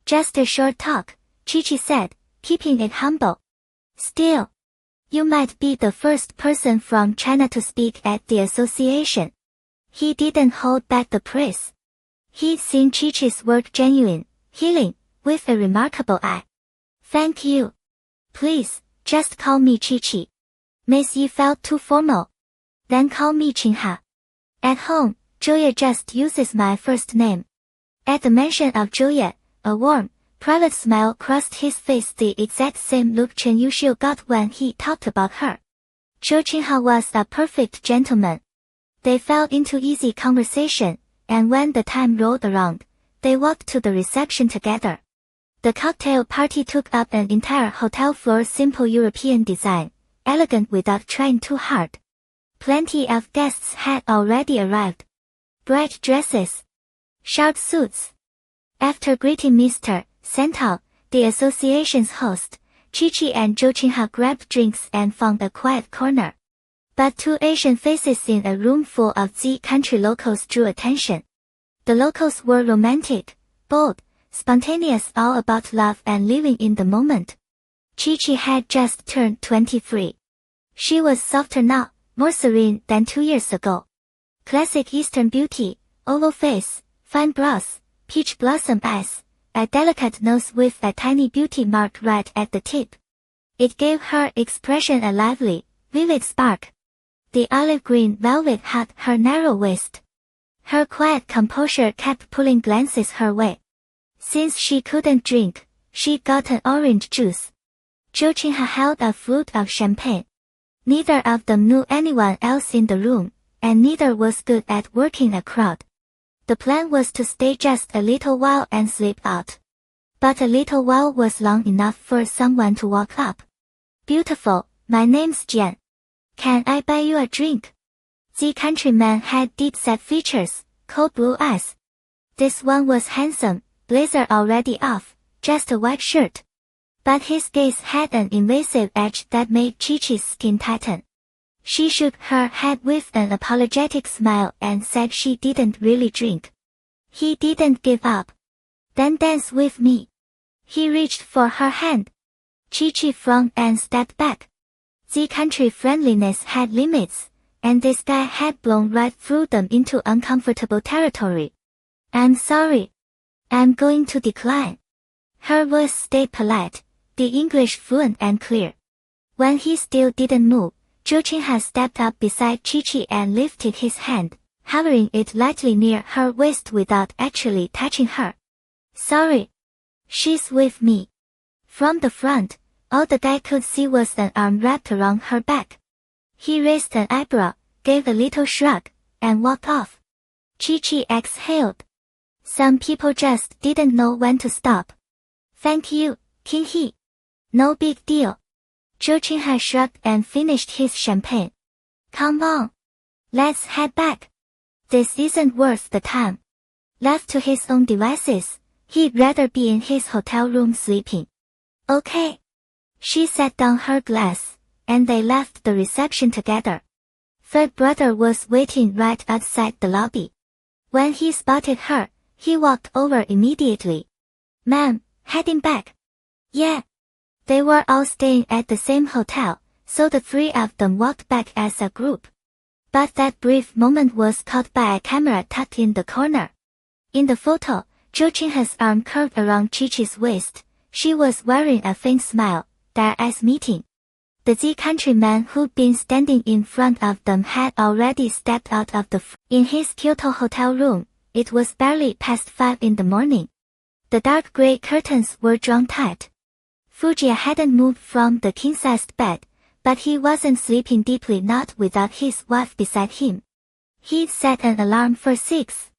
Just a short talk, Chi-Chi said, keeping it humble. Still, you might be the first person from China to speak at the association. He didn't hold back the praise. He'd seen Chi-Chi's work genuine, healing, with a remarkable eye. Thank you. Please, just call me Chi-Chi. Miss Yi felt too formal. Then call me Qingha. At home, Zhouye just uses my first name. At the mention of Zhouye, a warm, private smile crossed his face, the exact same look Chen Yuxiu got when he talked about her. Zhou Qingha was a perfect gentleman. They fell into easy conversation, and when the time rolled around, they walked to the reception together. The cocktail party took up an entire hotel floor, simple European design, elegant without trying too hard. Plenty of guests had already arrived. Bright dresses. Sharp suits. After greeting Mr. Sentao, the association's host, Chi-Chi and Zhou Qingha grabbed drinks and found a quiet corner. But 2 Asian faces in a room full of Z country locals drew attention. The locals were romantic, bold, spontaneous, all about love and living in the moment. Chi-Chi had just turned 23. She was softer now, more serene than 2 years ago. Classic Eastern beauty, oval face, fine brows, peach blossom eyes, a delicate nose with a tiny beauty mark right at the tip. It gave her expression a lively, vivid spark. The olive green velvet held her narrow waist. Her quiet composure kept pulling glances her way. Since she couldn't drink, she'd gotten orange juice. Zhou Qingha held a flute of champagne. Neither of them knew anyone else in the room, and neither was good at working a crowd. The plan was to stay just a little while and slip out. But a little while was long enough for someone to walk up. Beautiful, my name's Jen. Can I buy you a drink? The countryman had deep-set features, cold blue eyes. This one was handsome, blazer already off, just a white shirt. But his gaze had an invasive edge that made Chi-Chi's skin tighten. She shook her head with an apologetic smile and said she didn't really drink. He didn't give up. Then dance with me. He reached for her hand. Chi-Chi frowned and stepped back. The country friendliness had limits, and this guy had blown right through them into uncomfortable territory. I'm sorry. I'm going to decline. Her voice stayed polite, the English fluent and clear. When he still didn't move, Zhou Qinghai stepped up beside Chi-Chi and lifted his hand, hovering it lightly near her waist without actually touching her. Sorry. She's with me. From the front, all the guy could see was an arm wrapped around her back. He raised an eyebrow, gave a little shrug, and walked off. Chi-Chi exhaled. Some people just didn't know when to stop. Thank you, King He. No big deal. Zhou Qinghai shrugged and finished his champagne. Come on. Let's head back. This isn't worth the time. Left to his own devices, he'd rather be in his hotel room sleeping. Okay. She set down her glass, and they left the reception together. Third brother was waiting right outside the lobby. When he spotted her, he walked over immediately. Ma'am, heading back. Yeah. They were all staying at the same hotel, so the three of them walked back as a group. But that brief moment was caught by a camera tucked in the corner. In the photo, Zhou Qinghai's arm curved around Chi-Chi's waist. She was wearing a faint smile, their eyes meeting. The Z countryman who'd been standing in front of them had already stepped out of in his Kyoto hotel room. It was barely past 5 in the morning. The dark gray curtains were drawn tight. Fujiya hadn't moved from the king-sized bed, but he wasn't sleeping deeply, not without his wife beside him. He'd set an alarm for 6.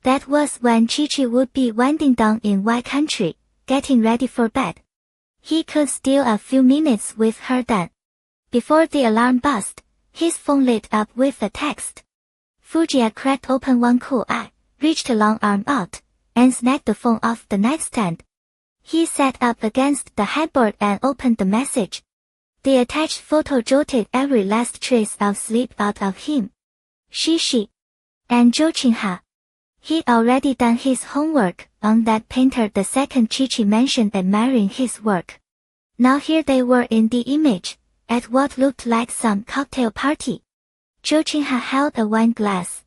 That was when Chi-Chi would be winding down in Y country, getting ready for bed. He could steal a few minutes with her then. Before the alarm buzzed, his phone lit up with a text. Fujiya cracked open one cool eye, reached a long arm out, and snagged the phone off the nightstand. He sat up against the headboard and opened the message. The attached photo jolted every last trace of sleep out of him. Shishi. And Zhou Qinghai. He'd already done his homework on that painter the second Chi-Chi mentioned admiring his work. Now here they were in the image, at what looked like some cocktail party. Zhou Qinghai held a wine glass.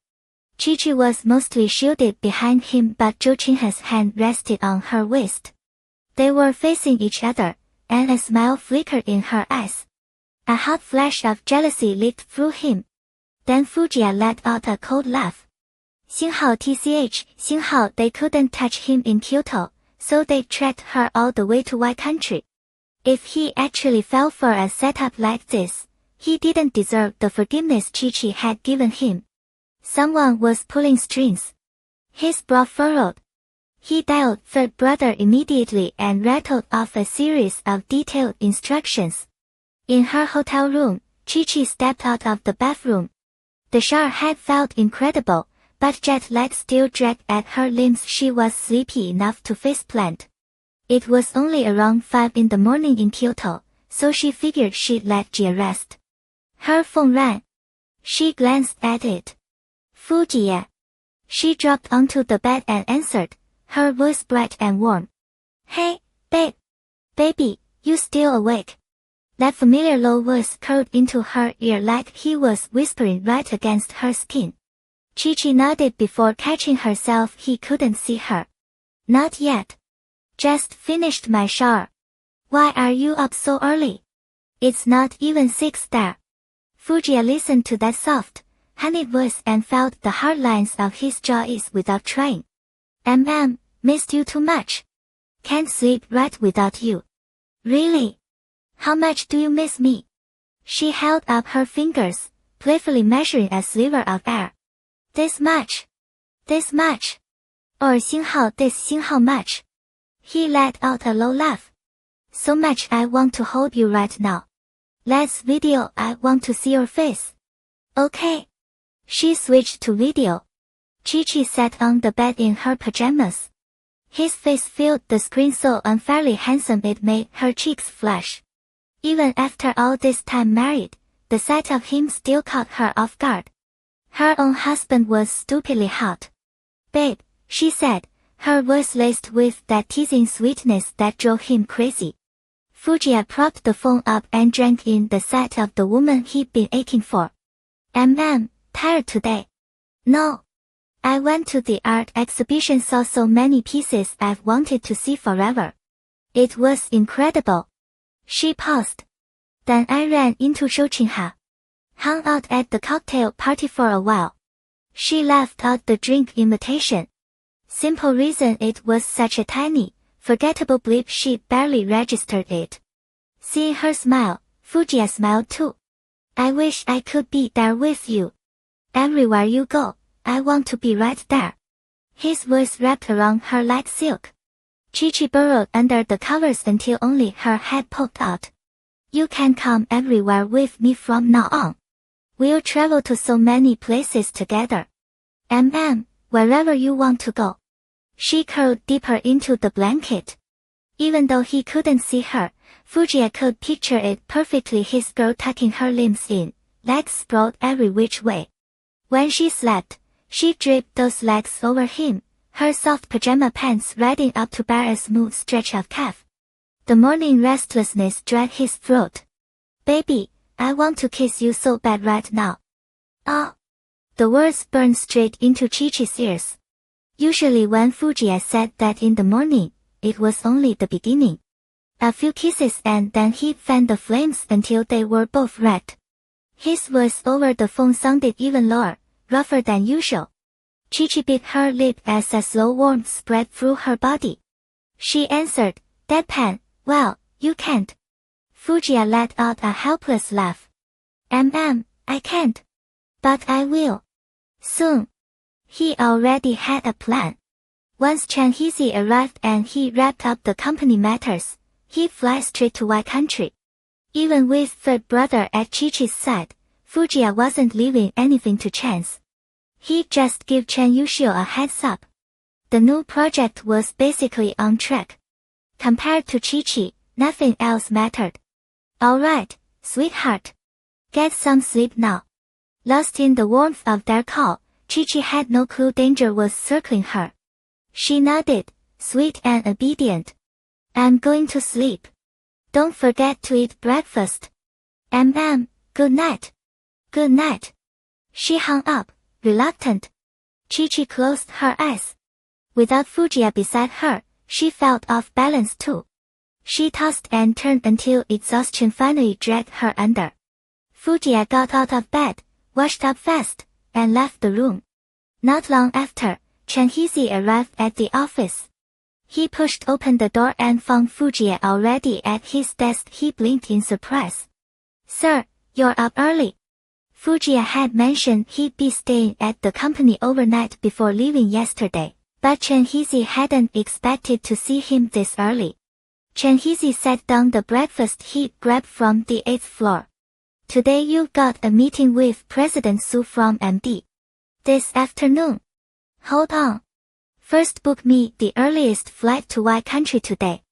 Chi-Chi was mostly shielded behind him, but Zhou Qinghai's hand rested on her waist. They were facing each other, and a smile flickered in her eyes. A hot flash of jealousy leaked through him. Then Fujiya let out a cold laugh. 幸好 TCH, 幸好 they couldn't touch him in Kyoto, so they tracked her all the way to Y country. If he actually fell for a setup like this, he didn't deserve the forgiveness Chi-Chi had given him. Someone was pulling strings. His brow furrowed. He dialed third brother immediately and rattled off a series of detailed instructions. In her hotel room, Chi-Chi stepped out of the bathroom. The shower had felt incredible, but jet lag still dragged at her limbs. She was sleepy enough to faceplant. It was only around 5 in the morning in Kyoto, so she figured she'd let Jia rest. Her phone rang. She glanced at it. Fujiya. She dropped onto the bed and answered, her voice bright and warm. Hey, babe. Baby, you still awake? That familiar low voice curled into her ear like he was whispering right against her skin. Chi-Chi nodded before catching herself. He couldn't see her. Not yet. Just finished my shower. Why are you up so early? It's not even 6 there. Fujiya listened to that soft, honeyed voice and felt the hard lines of his jaws without trying. Missed you too much. Can't sleep right without you. Really? How much do you miss me? She held up her fingers, playfully measuring a sliver of air. This much. This much. Or 星号 this 星号 much. He let out a low laugh. So much I want to hold you right now. Let's video, I want to see your face. Okay. She switched to video. Chi-Chi sat on the bed in her pajamas. His face filled the screen so unfairly handsome it made her cheeks flush. Even after all this time married, the sight of him still caught her off guard. Her own husband was stupidly hot. Babe, she said, her voice laced with that teasing sweetness that drove him crazy. Fujiya propped the phone up and drank in the sight of the woman he'd been aching for. Tired today. No. I went to the art exhibition, saw so many pieces I've wanted to see forever. It was incredible. She paused. Then I ran into Shouchinha. Hung out at the cocktail party for a while. She left out the drink invitation. Simple reason, it was such a tiny, forgettable blip she barely registered it. Seeing her smile, Fujiya smiled too. I wish I could be there with you. Everywhere you go, I want to be right there. His voice wrapped around her like silk. Chi-Chi burrowed under the covers until only her head poked out. You can come everywhere with me from now on. We'll travel to so many places together. Wherever you want to go. She curled deeper into the blanket. Even though he couldn't see her, Fujiya could picture it perfectly, his girl tucking her limbs in, legs sprawled every which way. When she slept, she draped those legs over him, her soft pajama pants riding up to bear a smooth stretch of calf. The morning restlessness dried his throat. Baby, I want to kiss you so bad right now. Oh. The words burned straight into Chi-Chi's ears. Usually when Fujiya said that in the morning, it was only the beginning. A few kisses and then he'd fan the flames until they were both red. His voice over the phone sounded even lower, rougher than usual. Chi-Chi bit her lip as a slow warmth spread through her body. She answered, deadpan, well, you can't. Fujiya let out a helpless laugh. I can't. But I will. Soon. He already had a plan. Once Chen Hezi arrived and he wrapped up the company matters, he'd fly straight to Y country. Even with third brother at Chi-Chi's side, Fujiya wasn't leaving anything to chance. He'd just give Chen Yushio a heads up. The new project was basically on track. Compared to Chi-Chi, nothing else mattered. Alright, sweetheart. Get some sleep now. Lost in the warmth of their call, Chi-Chi had no clue danger was circling her. She nodded, sweet and obedient. I'm going to sleep. Don't forget to eat breakfast. Good night. Good night. She hung up, reluctant. Chi-Chi closed her eyes. Without Fujiya beside her, she felt off balance too. She tossed and turned until exhaustion finally dragged her under. Fujiya got out of bed, washed up fast, and left the room. Not long after, Chen Hezi arrived at the office. He pushed open the door and found Fujiya already at his desk. He blinked in surprise. Sir, you're up early. Fujiya had mentioned he'd be staying at the company overnight before leaving yesterday, but Chen Hezi hadn't expected to see him this early. Chen Hezi set down the breakfast he'd grabbed from the 8th floor. Today you've got a meeting with President Su from MD. This afternoon. Hold on. First book me the earliest flight to Y country today.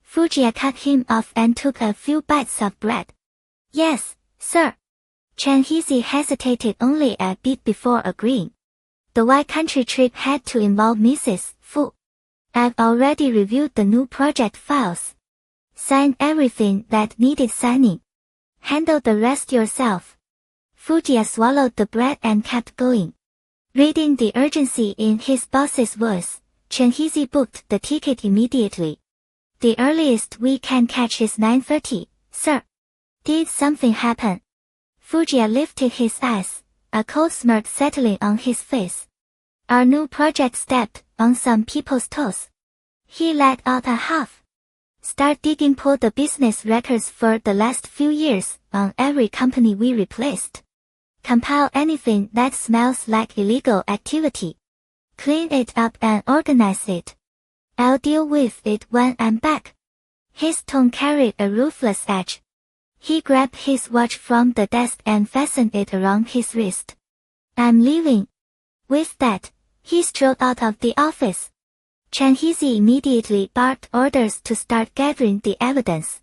Fujiya cut him off and took a few bites of bread. Yes, sir. Chen Hezi hesitated only a bit before agreeing. The Y country trip had to involve Mrs. Fu. I've already reviewed the new project files. Signed everything that needed signing. Handle the rest yourself. Fujiya swallowed the bread and kept going. Reading the urgency in his boss's voice, Chen Hezi booked the ticket immediately. The earliest we can catch is 9:30, sir. Did something happen? Fujiya lifted his eyes, a cold smirk settling on his face. Our new project stepped on some people's toes. He let out a huff. Start digging, pull the business records for the last few years on every company we replaced. Compile anything that smells like illegal activity. Clean it up and organize it. I'll deal with it when I'm back. His tone carried a ruthless edge. He grabbed his watch from the desk and fastened it around his wrist. I'm leaving. With that, he strode out of the office. Chen Hezi immediately barked orders to start gathering the evidence.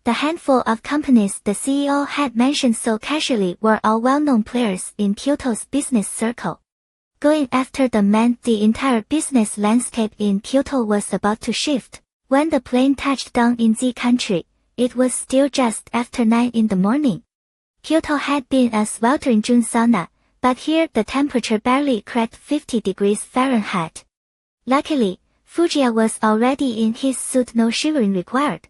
The handful of companies the CEO had mentioned so casually were all well-known players in Kyoto's business circle. Going after them meant the entire business landscape in Kyoto was about to shift. When the plane touched down in Z country, it was still just after 9 in the morning. Kyoto had been a sweltering June sauna, but here the temperature barely cracked 50 degrees Fahrenheit. Luckily, Fujiya was already in his suit, no shivering required.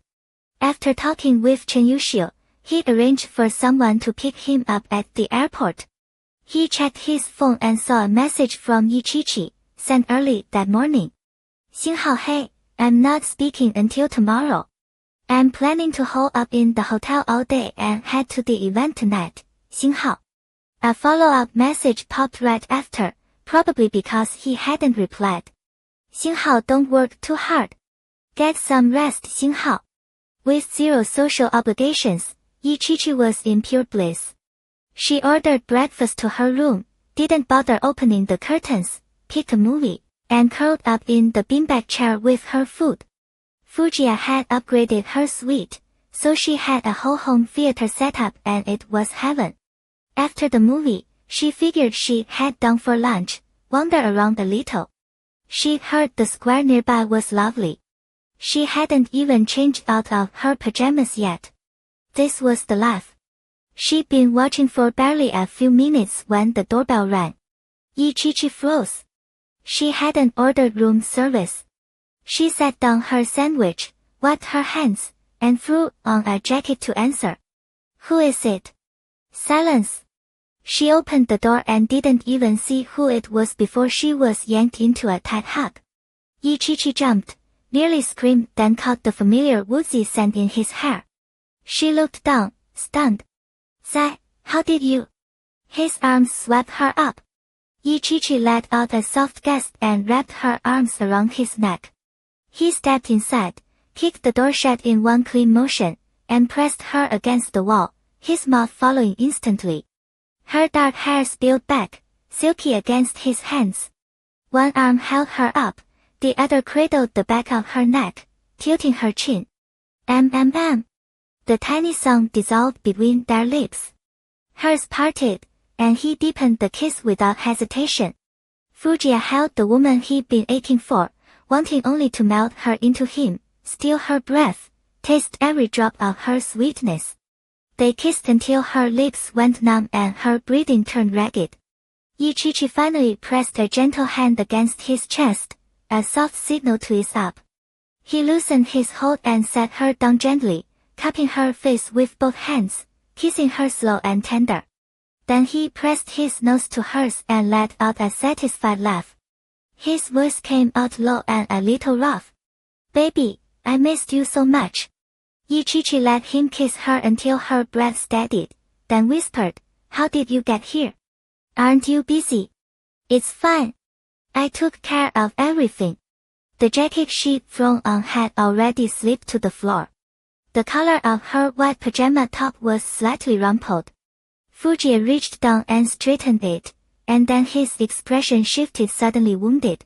After talking with Chen Yushio, he arranged for someone to pick him up at the airport. He checked his phone and saw a message from Yichichi, sent early that morning. Xinghao, hey, I'm not speaking until tomorrow. I'm planning to hole up in the hotel all day and head to the event tonight, Xinghao. A follow-up message popped right after, probably because he hadn't replied. Xinghao, don't work too hard. Get some rest, Xinghao. With zero social obligations, Yichichi was in pure bliss. She ordered breakfast to her room, didn't bother opening the curtains, picked a movie, and curled up in the beanbag chair with her food. Fujiya had upgraded her suite, so she had a whole home theater setup and it was heaven. After the movie, she figured she'd head down for lunch, wander around a little. She heard the square nearby was lovely. She hadn't even changed out of her pajamas yet. This was the life. She'd been watching for barely a few minutes when the doorbell rang. Yichichi froze. She hadn't ordered room service. She set down her sandwich, wiped her hands, and threw on a jacket to answer. Who is it? Silence. She opened the door and didn't even see who it was before she was yanked into a tight hug. Yichichi jumped, nearly screamed, then caught the familiar woodsy scent in his hair. She looked down, stunned. Zai, how did you? His arms swept her up. Yichichi let out a soft gasp and wrapped her arms around his neck. He stepped inside, kicked the door shut in one clean motion, and pressed her against the wall, his mouth following instantly. Her dark hair spilled back, silky against his hands. One arm held her up, the other cradled the back of her neck, tilting her chin. The tiny song dissolved between their lips. Hers parted, and he deepened the kiss without hesitation. Fujiya held the woman he'd been aching for, wanting only to melt her into him, steal her breath, taste every drop of her sweetness. They kissed until her lips went numb and her breathing turned ragged. Yichichi finally pressed a gentle hand against his chest, a soft signal to ease up. He loosened his hold and set her down gently, cupping her face with both hands, kissing her slow and tender. Then he pressed his nose to hers and let out a satisfied laugh. His voice came out low and a little rough. Baby, I missed you so much. Yichichi let him kiss her until her breath steadied, then whispered, how did you get here? Aren't you busy? It's fine. I took care of everything. The jacket she'd thrown on had already slipped to the floor. The color of her white pajama top was slightly rumpled. Fujiya reached down and straightened it, and then his expression shifted, suddenly wounded.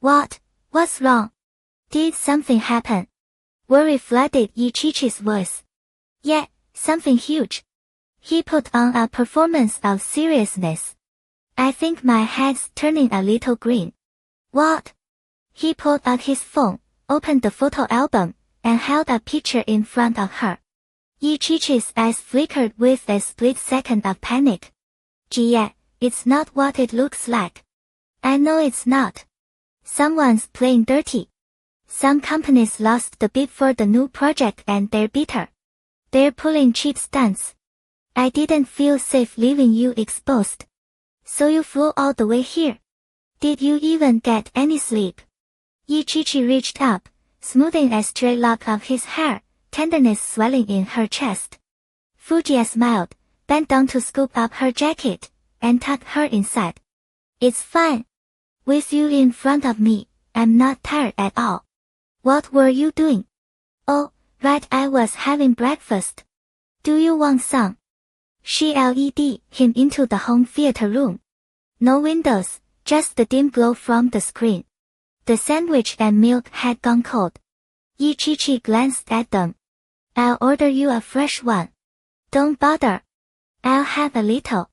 What's wrong? Did something happen? Worry flooded Yichichi's voice. Yeah, something huge. He put on a performance of seriousness. I think my head's turning a little green. What? He pulled out his phone, opened the photo album, and held a picture in front of her. Yichichi's eyes flickered with a split second of panic. Gee, yeah, it's not what it looks like. I know it's not. Someone's playing dirty. Some companies lost the bid for the new project and they're bitter. They're pulling cheap stunts. I didn't feel safe leaving you exposed. So you flew all the way here. Did you even get any sleep? Yichichi reached up, smoothing a stray lock of his hair, tenderness swelling in her chest. Fujiya smiled, bent down to scoop up her jacket, and tuck her inside. It's fine. With you in front of me, I'm not tired at all. What were you doing? Oh, right, I was having breakfast. Do you want some? She led him into the home theater room. No windows, just the dim glow from the screen. The sandwich and milk had gone cold. Yichichi glanced at them. I'll order you a fresh one. Don't bother. I'll have a little.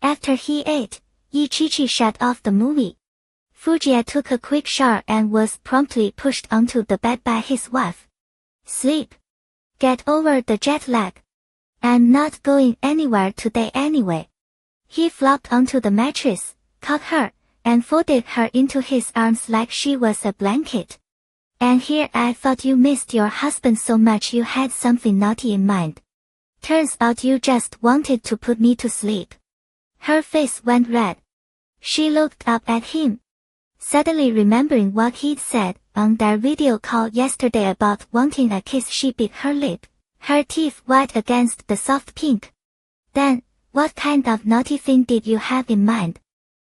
After he ate, Yichichi shut off the movie. Fujiya took a quick shower and was promptly pushed onto the bed by his wife. Sleep. Get over the jet lag. I'm not going anywhere today anyway. He flopped onto the mattress, caught her, and folded her into his arms like she was a blanket. And here I thought you missed your husband so much you had something naughty in mind. Turns out you just wanted to put me to sleep. Her face went red. She looked up at him. Suddenly remembering what he'd said on their video call yesterday about wanting a kiss, she bit her lip, her teeth white against the soft pink. Then, what kind of naughty thing did you have in mind?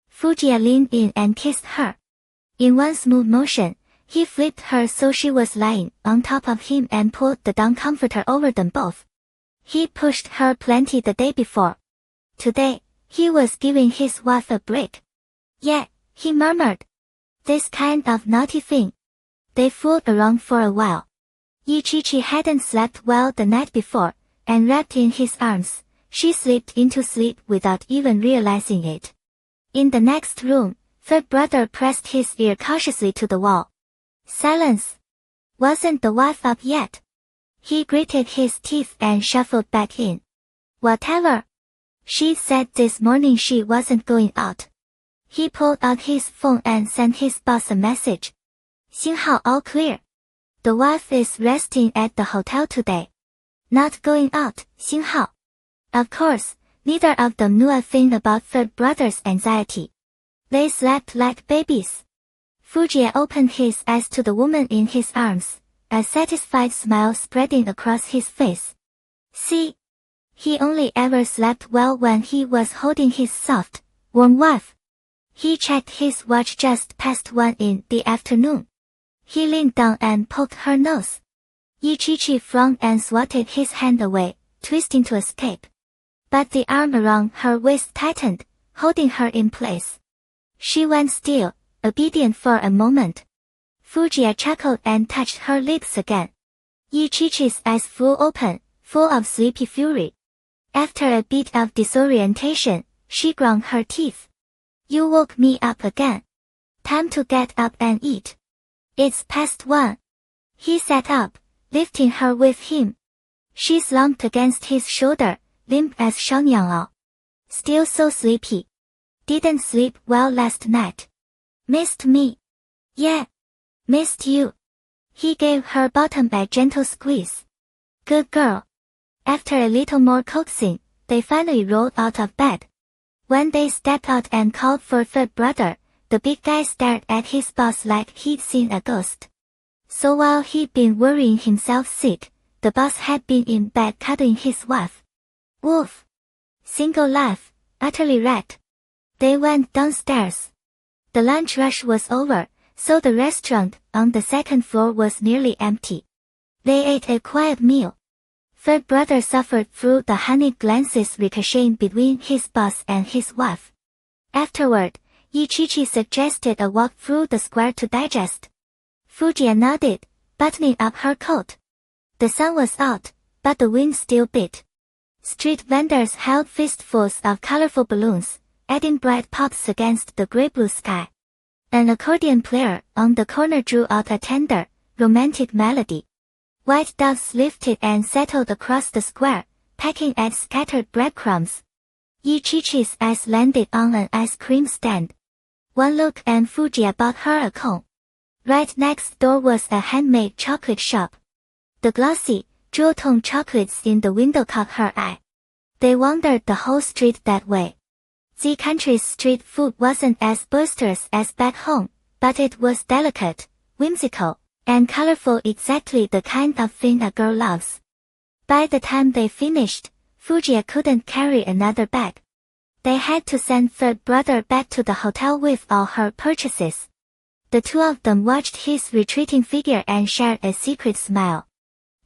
Fujiya leaned in and kissed her. In one smooth motion, he flipped her so she was lying on top of him and pulled the down comforter over them both. He pushed her plenty the day before. Today, he was giving his wife a break. Yeah, he murmured. This kind of naughty thing. They fooled around for a while. Yichichi hadn't slept well the night before, and wrapped in his arms, she slipped into sleep without even realizing it. In the next room, third brother pressed his ear cautiously to the wall. Silence. Wasn't the wife up yet? He gritted his teeth and shuffled back in. Whatever. She said this morning she wasn't going out. He pulled out his phone and sent his boss a message. 星号 all clear. The wife is resting at the hotel today. Not going out, 星号. Of course, neither of them knew a thing about third brother's anxiety. They slept like babies. Fujiya opened his eyes to the woman in his arms, a satisfied smile spreading across his face. See? He only ever slept well when he was holding his soft, warm wife. He checked his watch just past 1 in the afternoon. He leaned down and poked her nose. Yichichi frowned and swatted his hand away, twisting to escape. But the arm around her waist tightened, holding her in place. She went still, obedient for a moment. Fujiya chuckled and touched her lips again. Yichichi's eyes flew open, full of sleepy fury. After a bit of disorientation, she ground her teeth. You woke me up again. Time to get up and eat. It's past 1. He sat up, lifting her with him. She slumped against his shoulder, limp as Shangyangao. Still so sleepy. Didn't sleep well last night. Missed me. Yeah. Missed you. He gave her bottom a gentle squeeze. Good girl. After a little more coaxing, they finally rolled out of bed. When they stepped out and called for third brother, the big guy stared at his boss like he'd seen a ghost. So while he'd been worrying himself sick, the boss had been in bed cuddling his wife. Woof. Single life, utterly wrecked. They went downstairs. The lunch rush was over, so the restaurant on the second floor was nearly empty. They ate a quiet meal. Third brother suffered through the honeyed glances ricocheting between his boss and his wife. Afterward, Yichichi suggested a walk through the square to digest. Fujiya nodded, buttoning up her coat. The sun was out, but the wind still beat. Street vendors held fistfuls of colorful balloons, adding bright pops against the gray-blue sky. An accordion player on the corner drew out a tender, romantic melody. White doves lifted and settled across the square, pecking at scattered breadcrumbs. Yichichi's eyes landed on an ice cream stand. One look and Fujiya bought her a cone. Right next door was a handmade chocolate shop. The glossy, jewel-toned chocolates in the window caught her eye. They wandered the whole street that way. The country's street food wasn't as boisterous as back home, but it was delicate, whimsical, and colorful, exactly the kind of thing a girl loves. By the time they finished, Fujiya couldn't carry another bag. They had to send third brother back to the hotel with all her purchases. The two of them watched his retreating figure and shared a secret smile.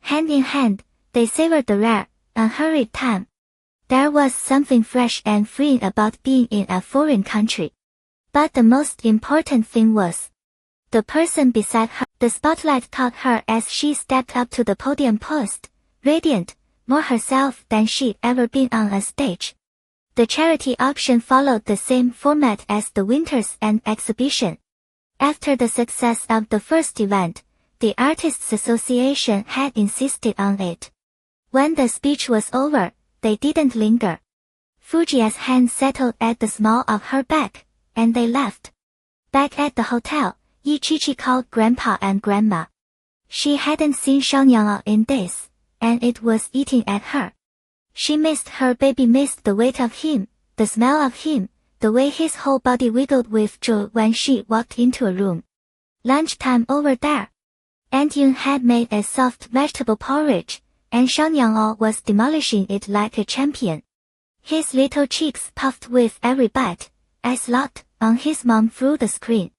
Hand in hand, they savored the rare, unhurried time. There was something fresh and freeing about being in a foreign country. But the most important thing was the person beside her. The spotlight caught her as she stepped up to the podium post, radiant, more herself than she'd ever been on a stage. The charity auction followed the same format as the Winter's End exhibition. After the success of the first event, the Artists Association had insisted on it. When the speech was over, they didn't linger. Fujia's hand settled at the small of her back, and they left. Back at the hotel, Yichichi called Grandpa and Grandma. She hadn't seen Xiaonyang in days, and it was eating at her. She missed her baby, missed the weight of him, the smell of him, the way his whole body wiggled with joy when she walked into a room. Lunchtime over there. Aunt Yun had made a soft vegetable porridge, and Xiaonyang was demolishing it like a champion. His little cheeks puffed with every bite, eyes locked on his mom through the screen.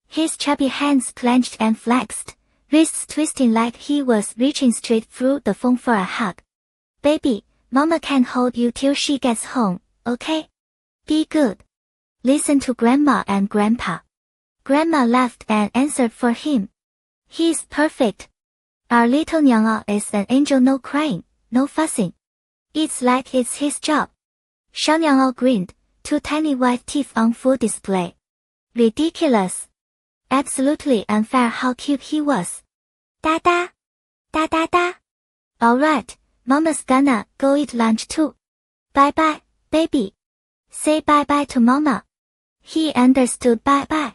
His chubby hands clenched and flexed, wrists twisting like he was reaching straight through the phone for a hug. Baby, Mama can hold you till she gets home, okay? Be good. Listen to Grandma and Grandpa. Grandma laughed and answered for him. He's perfect. Our little Nyang is an angel, no crying, no fussing. It's like it's his job. Xiaonyang grinned, two tiny white teeth on full display. Ridiculous. Absolutely unfair how cute he was. Da da. Da da da. Alright, Mama's gonna go eat lunch too. Bye bye, baby. Say bye bye to Mama. He understood bye bye.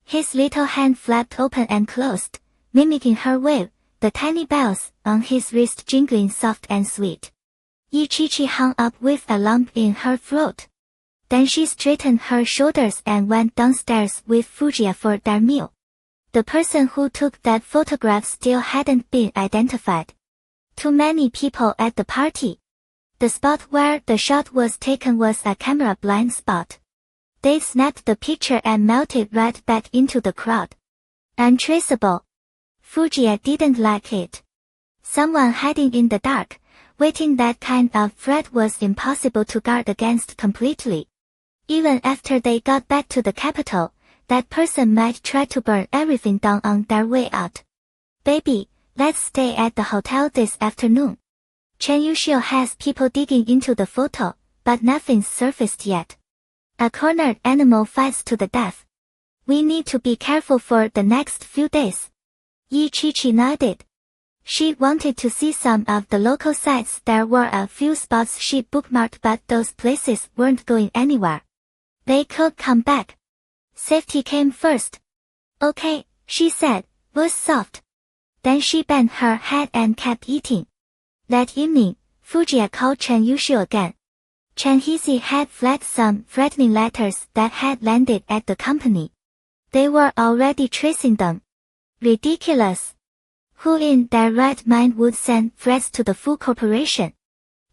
His little hand flapped open and closed, mimicking her wave, the tiny bells on his wrist jingling soft and sweet. Yichichi hung up with a lump in her throat. Then she straightened her shoulders and went downstairs with Fujiya for their meal. The person who took that photograph still hadn't been identified. Too many people at the party. The spot where the shot was taken was a camera blind spot. They snapped the picture and melted right back into the crowd. Untraceable. Fujiya didn't like it. Someone hiding in the dark, waiting, that kind of threat was impossible to guard against completely. Even after they got back to the capital, that person might try to burn everything down on their way out. Baby, let's stay at the hotel this afternoon. Chen Yushio has people digging into the photo, but nothing's surfaced yet. A cornered animal fights to the death. We need to be careful for the next few days. Yichichi nodded. She wanted to see some of the local sites. There were a few spots she bookmarked, but those places weren't going anywhere. They could come back. Safety came first. Okay, she said, voice soft. Then she bent her head and kept eating. That evening, Fujiya called Chen Yushio again. Chen Hisi had flagged some threatening letters that had landed at the company. They were already tracing them. Ridiculous. Who in their right mind would send threats to the full corporation?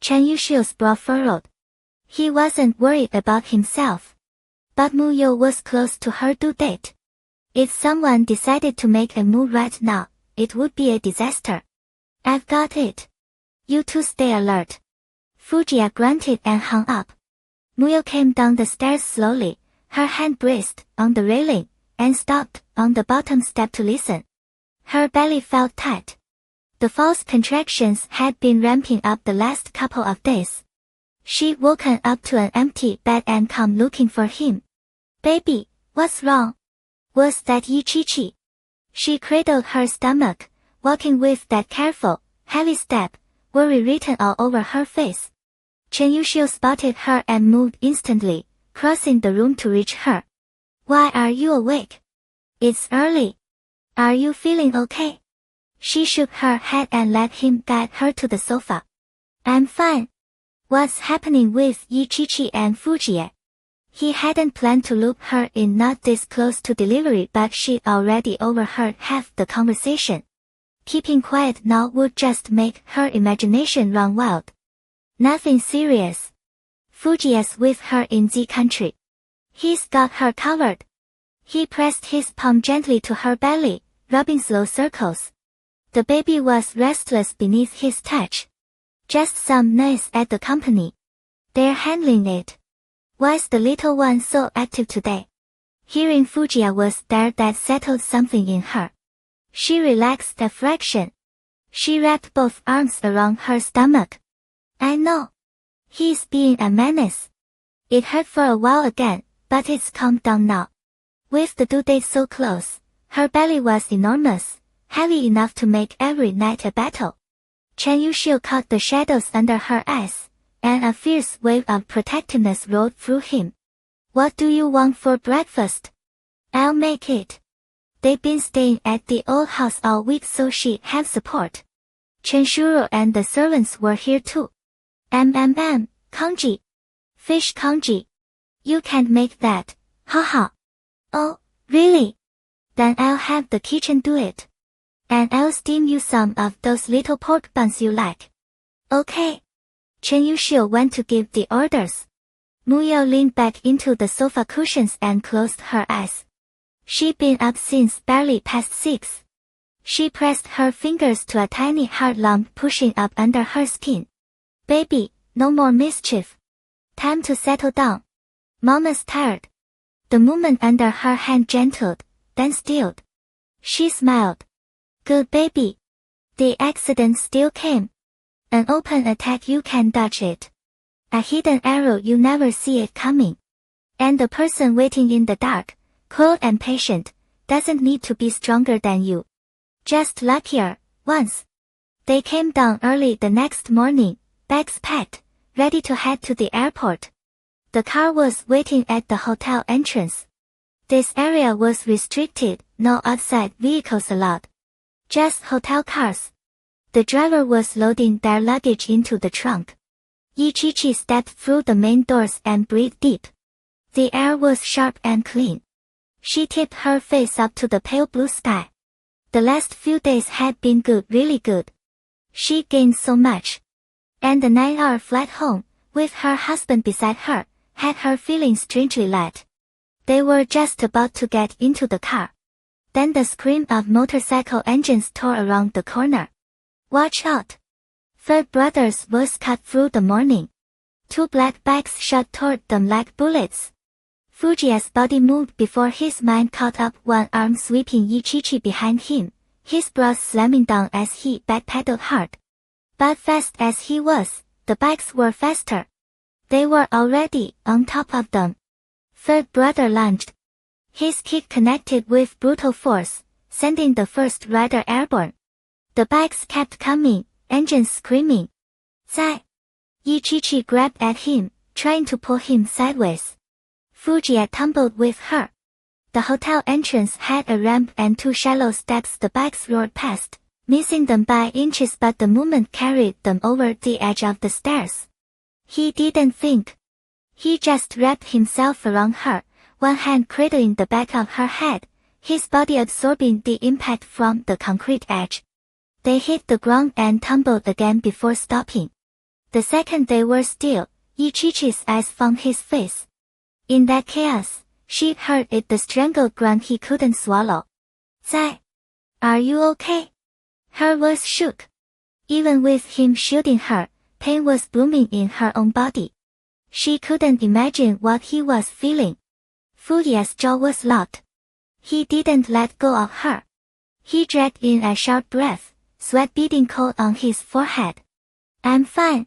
Chen Yushio's brow furrowed. He wasn't worried about himself. But Muyo was close to her due date. If someone decided to make a move right now, it would be a disaster. I've got it. You two stay alert. Fujiya grunted and hung up. Muyo came down the stairs slowly, her hand braced on the railing, and stopped on the bottom step to listen. Her belly felt tight. The false contractions had been ramping up the last couple of days. She'd woken up to an empty bed and come looking for him. Baby, what's wrong? Was that Yichichi? She cradled her stomach, walking with that careful, heavy step, worry written all over her face. Chen Yushio spotted her and moved instantly, crossing the room to reach her. Why are you awake? It's early. Are you feeling okay? She shook her head and let him guide her to the sofa. I'm fine. What's happening with Yichichi and Fujiya? He hadn't planned to loop her in not this close to delivery, but she'd already overheard half the conversation. Keeping quiet now would just make her imagination run wild. Nothing serious. Fujiya's with her in Z country. He's got her covered. He pressed his palm gently to her belly, rubbing slow circles. The baby was restless beneath his touch. Just some noise at the company. They're handling it. Why's the little one so active today? Hearing Fujiya was there that settled something in her. She relaxed a fraction. She wrapped both arms around her stomach. I know. He's being a menace. It hurt for a while again, but it's calmed down now. With the due date so close, her belly was enormous, heavy enough to make every night a battle. Chen Yuxiu caught the shadows under her eyes, and a fierce wave of protectiveness rolled through him. What do you want for breakfast? I'll make it. They've been staying at the old house all week so she'd have support. Chen Shuro and the servants were here too. Congee. Fish congee. You can't make that, haha. Oh, really? Then I'll have the kitchen do it. And I'll steam you some of those little pork buns you like. Okay. Chen Yuxiu went to give the orders. Muyao leaned back into the sofa cushions and closed her eyes. She'd been up since barely past 6. She pressed her fingers to a tiny hard lump pushing up under her skin. Baby, no more mischief. Time to settle down. Mama's tired. The movement under her hand gentled, then stilled. She smiled. Good baby. The accident still came. An open attack you can dodge it. A hidden arrow you never see it coming. And the person waiting in the dark, cold and patient, doesn't need to be stronger than you. Just luckier, once. They came down early the next morning, bags packed, ready to head to the airport. The car was waiting at the hotel entrance. This area was restricted, no outside vehicles allowed. Just hotel cars. The driver was loading their luggage into the trunk. Yichichi stepped through the main doors and breathed deep. The air was sharp and clean. She tipped her face up to the pale blue sky. The last few days had been good, really good. She gained so much. And the 9-hour flight home, with her husband beside her, had her feeling strangely light. They were just about to get into the car. Then the scream of motorcycle engines tore around the corner. Watch out! Third brother's voice cut through the morning. 2 black bikes shot toward them like bullets. Fujiya's body moved before his mind caught up, one arm sweeping Yichichi behind him, his brows slamming down as he backpedaled hard. But fast as he was, the bikes were faster. They were already on top of them. Third brother lunged. His kick connected with brutal force, sending the first rider airborne. The bikes kept coming, engines screaming. Zai! Yichichi grabbed at him, trying to pull him sideways. Fujiya tumbled with her. The hotel entrance had a ramp and 2 shallow steps. The bikes roared past, missing them by inches, but the movement carried them over the edge of the stairs. He didn't think. He just wrapped himself around her, one hand cradling the back of her head, his body absorbing the impact from the concrete edge. They hit the ground and tumbled again before stopping. The second they were still, Yichichi's eyes found his face. In that chaos, she heard it, the strangled grunt he couldn't swallow. Zai! Are you okay? Her voice shook. Even with him shielding her, pain was blooming in her own body. She couldn't imagine what he was feeling. Fujiya's jaw was locked. He didn't let go of her. He dragged in a sharp breath, sweat beading cold on his forehead. I'm fine.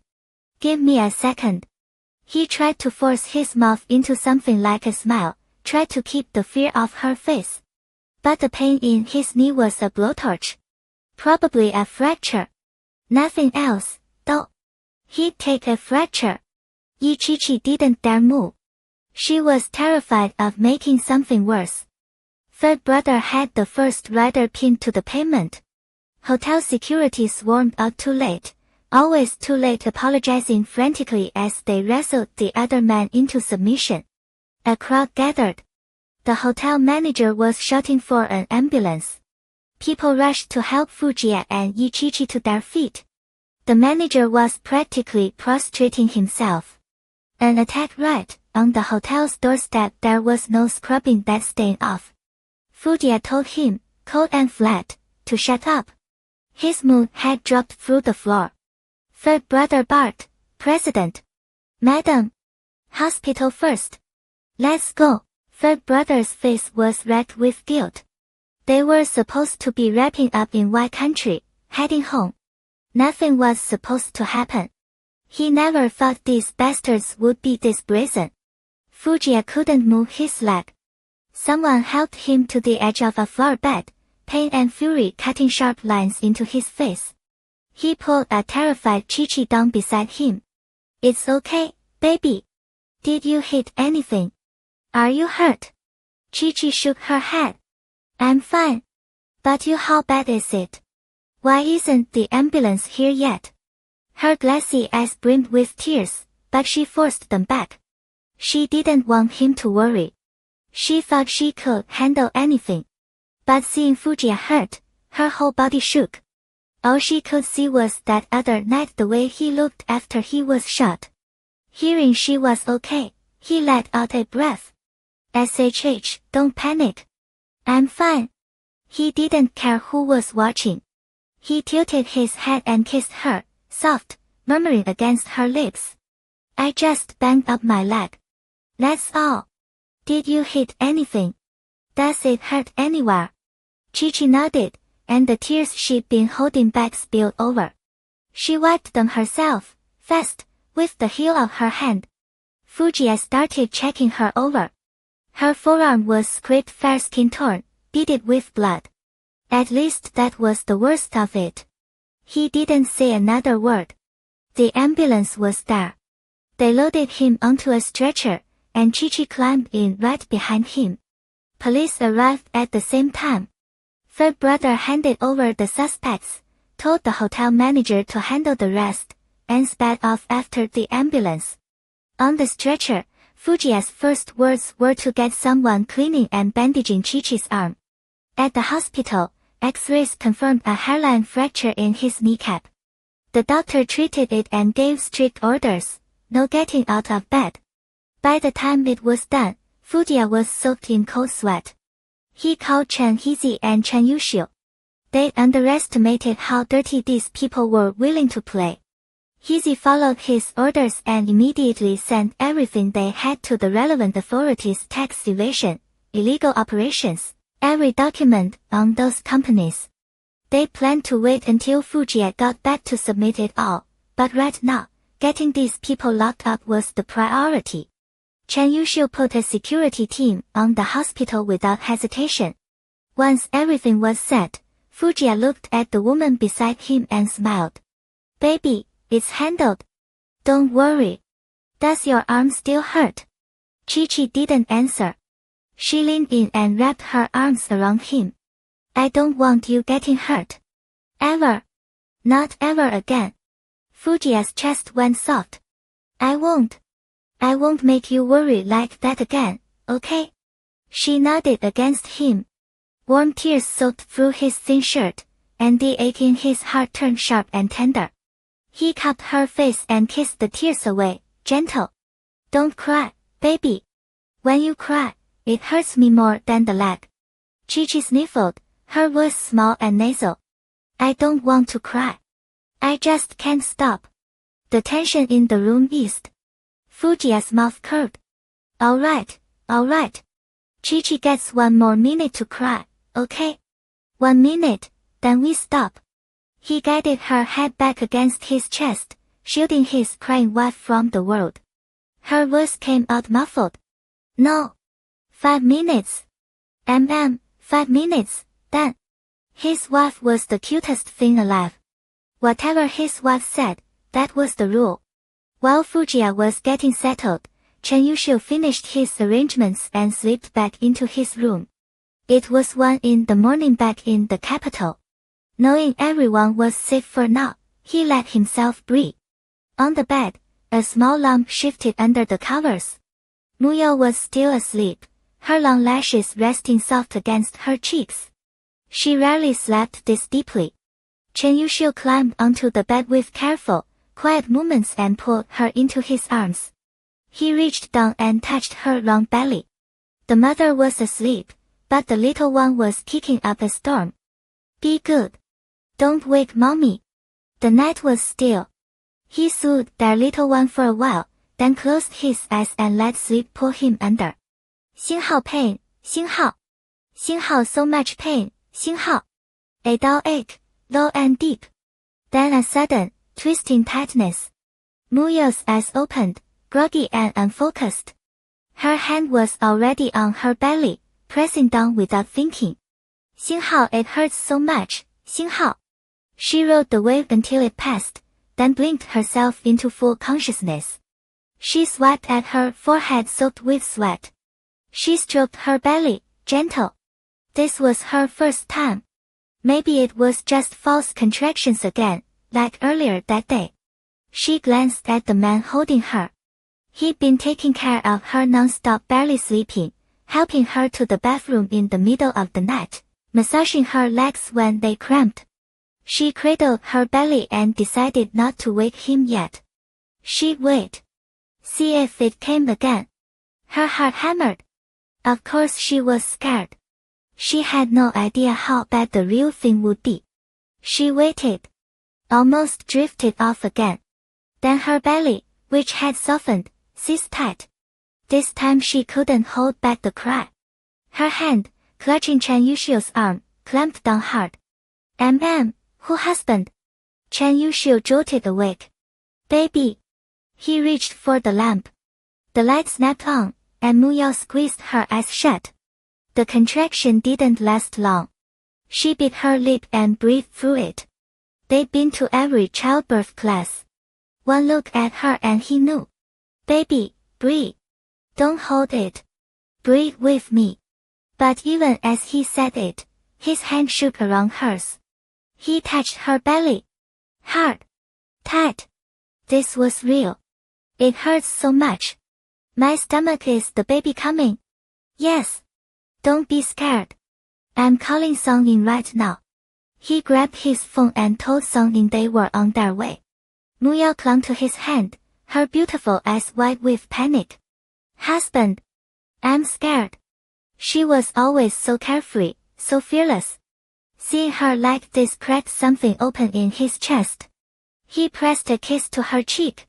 Give me a second. He tried to force his mouth into something like a smile, tried to keep the fear off her face. But the pain in his knee was a blowtorch. Probably a fracture. Nothing else, though. He'd take a fracture. Yichichi didn't dare move. She was terrified of making something worse. Third brother had the first rider pinned to the pavement. Hotel security swarmed out too late, always too late, apologizing frantically as they wrestled the other man into submission. A crowd gathered. The hotel manager was shouting for an ambulance. People rushed to help Fujiya and Yichichi to their feet. The manager was practically prostrating himself. An attack, right? On the hotel's doorstep there was no scrubbing that stain off. Fujia told him, cold and flat, to shut up. His mood had dropped through the floor. Third brother Bart, President. Madam. Hospital first. Let's go. Third brother's face was red with guilt. They were supposed to be wrapping up in White Country, heading home. Nothing was supposed to happen. He never thought these bastards would be this brazen. Fujia couldn't move his leg. Someone helped him to the edge of a floor bed, pain and fury cutting sharp lines into his face. He pulled a terrified Chi-Chi down beside him. It's okay, baby. Did you hit anything? Are you hurt? Chi-Chi shook her head. I'm fine. But how bad is it? Why isn't the ambulance here yet? Her glassy eyes brimmed with tears, but she forced them back. She didn't want him to worry. She thought she could handle anything. But seeing Fujia hurt, her whole body shook. All she could see was that other night the way he looked after he was shot. Hearing she was okay, he let out a breath. SHH, don't panic. I'm fine. He didn't care who was watching. He tilted his head and kissed her, soft, murmuring against her lips. I just banged up my leg. That's all. Did you hit anything? Does it hurt anywhere? Chi-Chi nodded, and the tears she'd been holding back spilled over. She wiped them herself, fast, with the heel of her hand. Fujia started checking her over. Her forearm was scraped, fair skin torn, beaded with blood. At least that was the worst of it. He didn't say another word. The ambulance was there. They loaded him onto a stretcher, and Chi-Chi climbed in right behind him. Police arrived at the same time. Third brother handed over the suspects, told the hotel manager to handle the rest, and sped off after the ambulance. On the stretcher, Fujia's first words were to get someone cleaning and bandaging Chi-Chi's arm. At the hospital, X-rays confirmed a hairline fracture in his kneecap. The doctor treated it and gave strict orders, no getting out of bed. By the time it was done, Fujia was soaked in cold sweat. He called Chen Hezi and Chen Yuxiu. They underestimated how dirty these people were willing to play. Hezi followed his orders and immediately sent everything they had to the relevant authorities: tax evasion, illegal operations, every document on those companies. They planned to wait until Fujia got back to submit it all, but right now, getting these people locked up was the priority. Chen Yuxiu put a security team on the hospital without hesitation. Once everything was set, Fujia looked at the woman beside him and smiled. Baby, it's handled. Don't worry. Does your arm still hurt? Chi-Chi didn't answer. She leaned in and wrapped her arms around him. I don't want you getting hurt. Ever. Not ever again. Fujia's chest went soft. I won't. I won't make you worry like that again, okay? She nodded against him. Warm tears soaked through his thin shirt, and the ache in his heart turned sharp and tender. He cupped her face and kissed the tears away, gentle. Don't cry, baby. When you cry, it hurts me more than the leg. Chi-Chi sniffled, her voice small and nasal. I don't want to cry. I just can't stop. The tension in the room eased. Fujia's mouth curved. Alright, alright. Chi-Chi gets 1 more minute to cry, okay? 1 minute, then we stop. He guided her head back against his chest, shielding his crying wife from the world. Her voice came out muffled. No. 5 minutes. 5 minutes, then. His wife was the cutest thing alive. Whatever his wife said, that was the rule. While Fujia was getting settled, Chen Yuxiu finished his arrangements and slipped back into his room. It was 1 in the morning back in the capital. Knowing everyone was safe for now, he let himself breathe. On the bed, a small lump shifted under the covers. Muyo was still asleep, her long lashes resting soft against her cheeks. She rarely slept this deeply. Chen Yuxiu climbed onto the bed with careful, quiet movements and pulled her into his arms. He reached down and touched her round belly. The mother was asleep, but the little one was kicking up a storm. Be good. Don't wake mommy. The night was still. He soothed their little one for a while, then closed his eyes and let sleep pull him under. 星号 pain, 星号. 星号 so much pain, 星号. A dull ache, low and deep. Then a sudden, twisting tightness. Muyo's eyes opened, groggy and unfocused. Her hand was already on her belly, pressing down without thinking. 星号 it hurts so much, 星号. She rode the wave until it passed, then blinked herself into full consciousness. She swiped at her forehead soaked with sweat. She stroked her belly, gentle. This was her first time. Maybe it was just false contractions again, like earlier that day. She glanced at the man holding her. He'd been taking care of her non-stop, barely sleeping, helping her to the bathroom in the middle of the night, massaging her legs when they cramped. She cradled her belly and decided not to wake him yet. She'd wait. See if it came again. Her heart hammered. Of course she was scared. She had no idea how bad the real thing would be. She waited. Almost drifted off again. Then her belly, which had softened, seized tight. This time she couldn't hold back the cry. Her hand, clutching Chen Yuxiu's arm, clamped down hard. Who husband? Chen Yuxiu jolted awake. Baby. He reached for the lamp. The light snapped on, and Muyao squeezed her eyes shut. The contraction didn't last long. She bit her lip and breathed through it. They'd been to every childbirth class. One look at her and he knew. Baby, breathe. Don't hold it. Breathe with me. But even as he said it, his hand shook around hers. He touched her belly. Hard. Tight. This was real. It hurts so much. My stomach, is the baby coming? Yes. Don't be scared. I'm calling Song Ying right now. He grabbed his phone and told Song Ying they were on their way. Muyao clung to his hand, her beautiful eyes wide with panic. Husband. I'm scared. She was always so carefree, so fearless. Seeing her like this cracked something open in his chest. He pressed a kiss to her cheek.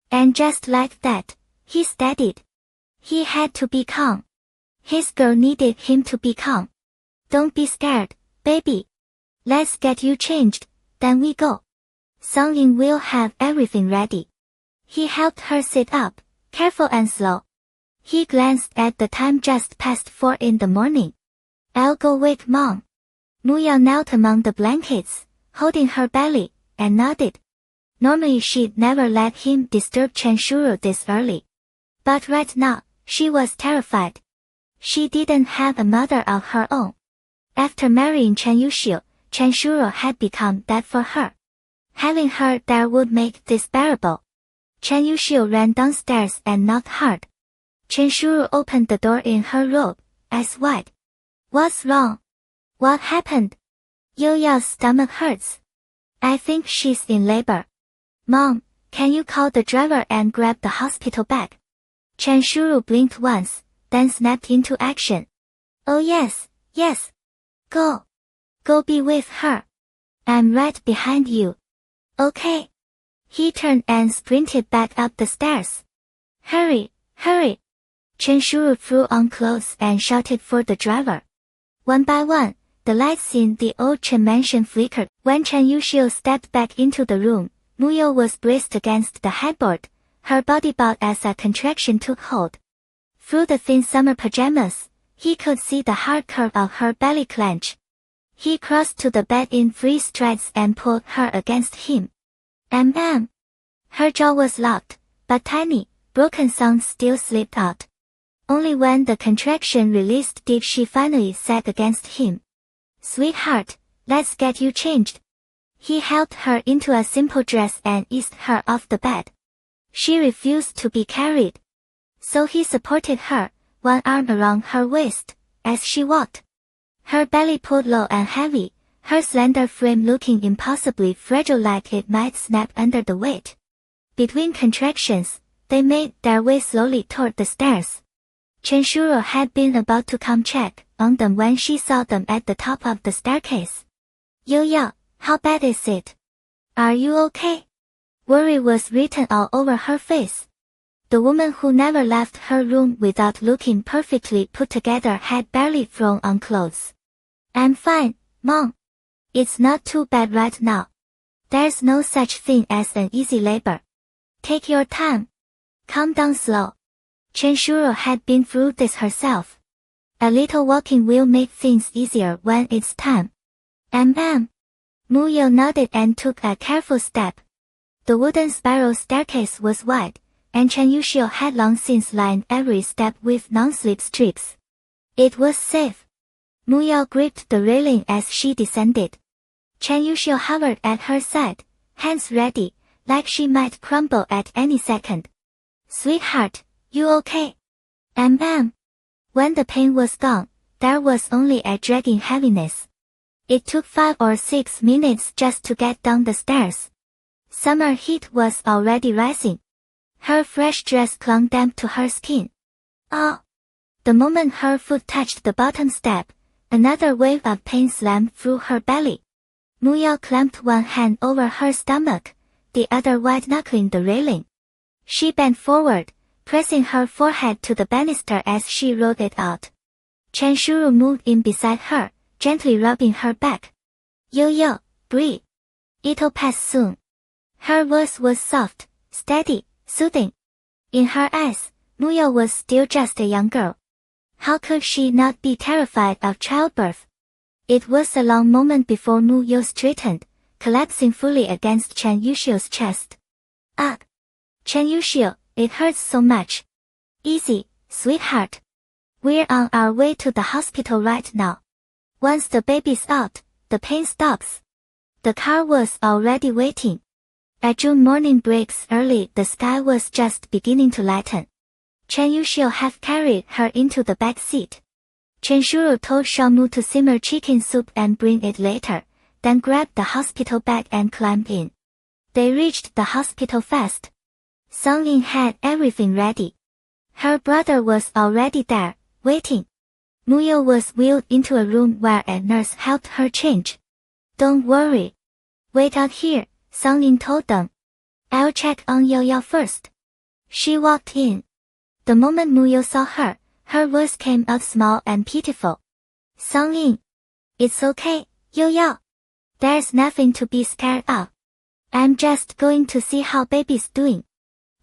And just like that, he steadied. He had to be calm. His girl needed him to be calm. Don't be scared, baby. Let's get you changed, then we go. Song Ying will have everything ready. He helped her sit up, careful and slow. He glanced at the time, just past 4 in the morning. I'll go wake mom. Muyao knelt among the blankets, holding her belly, and nodded. Normally she'd never let him disturb Chen Shuru this early. But right now, she was terrified. She didn't have a mother of her own. After marrying Chen Yuxiu, Chen Shuru had become that for her. Having her there would make this bearable. Chen Yuxiu ran downstairs and knocked hard. Chen Shuru opened the door in her robe, eyes wide. What's wrong? What happened? Yao's stomach hurts. I think she's in labor. Mom, can you call the driver and grab the hospital bag? Chen Shuru blinked once, then snapped into action. Oh yes, yes. Go. Go be with her. I'm right behind you. Okay. He turned and sprinted back up the stairs. Hurry, hurry. Chen Shuru threw on clothes and shouted for the driver. One by one, the lights in the old Chen mansion flickered. When Chen Yuxiu stepped back into the room, Muyao was braced against the headboard, her body bowed as a contraction took hold. Through the thin summer pajamas, he could see the hard curve of her belly clench. He crossed to the bed in 3 strides and pulled her against him. Her jaw was locked, but tiny, broken sounds still slipped out. Only when the contraction released did she finally sag against him. Sweetheart, let's get you changed. He helped her into a simple dress and eased her off the bed. She refused to be carried. So he supported her, one arm around her waist, as she walked. Her belly pulled low and heavy, her slender frame looking impossibly fragile, like it might snap under the weight. Between contractions, They made their way slowly toward the stairs. Chenshuro had been about to come check on them when she saw them at the top of the staircase. Yo, how bad is it? Are you okay? Worry was written all over her face. The woman who never left her room without looking perfectly put together had barely thrown on clothes. I'm fine, Mom. It's not too bad right now. There's no such thing as an easy labor. Take your time. Calm down slow. Chenshuro had been through this herself. A little walking will make things easier when it's time. Muyo nodded and took a careful step. The wooden spiral staircase was wide, and Chen Yuxiu had long since lined every step with non-slip strips. It was safe. Muyo gripped the railing as she descended. Chen Yuxiu hovered at her side, hands ready, like she might crumble at any second. Sweetheart, you okay? When the pain was gone, there was only a dragging heaviness. It took 5 or 6 minutes just to get down the stairs. Summer heat was already rising. Her fresh dress clung damp to her skin. Oh! The moment her foot touched the bottom step, another wave of pain slammed through her belly. Muyo clamped one hand over her stomach, the other white-knuckling the railing. She bent forward, pressing her forehead to the banister as she rolled it out. Chenshuro moved in beside her, gently rubbing her back. Yo, breathe. It'll pass soon. Her voice was soft, steady, soothing. In her eyes, Muyo was still just a young girl. How could she not be terrified of childbirth? It was a long moment before Muyo straightened, collapsing fully against Chen Yuxiu's chest. Ugh! Chen Yuxiu, it hurts so much. Easy, sweetheart. We're on our way to the hospital right now. Once the baby's out, the pain stops. The car was already waiting. As June morning breaks early, the sky was just beginning to lighten. Chen Yuxiu half carried her into the back seat. Chenshuro told Xiaomu to simmer chicken soup and bring it later, then grabbed the hospital bag and climbed in. They reached the hospital fast. Song Yin had everything ready. Her brother was already there, waiting. Muyo was wheeled into a room where a nurse helped her change. Don't worry. Wait out here, Song Yin told them. I'll check on Yo first. She walked in. The moment Muyo saw her, her voice came out small and pitiful. Song Yin. It's okay, Yo. There's nothing to be scared of. I'm just going to see how baby's doing.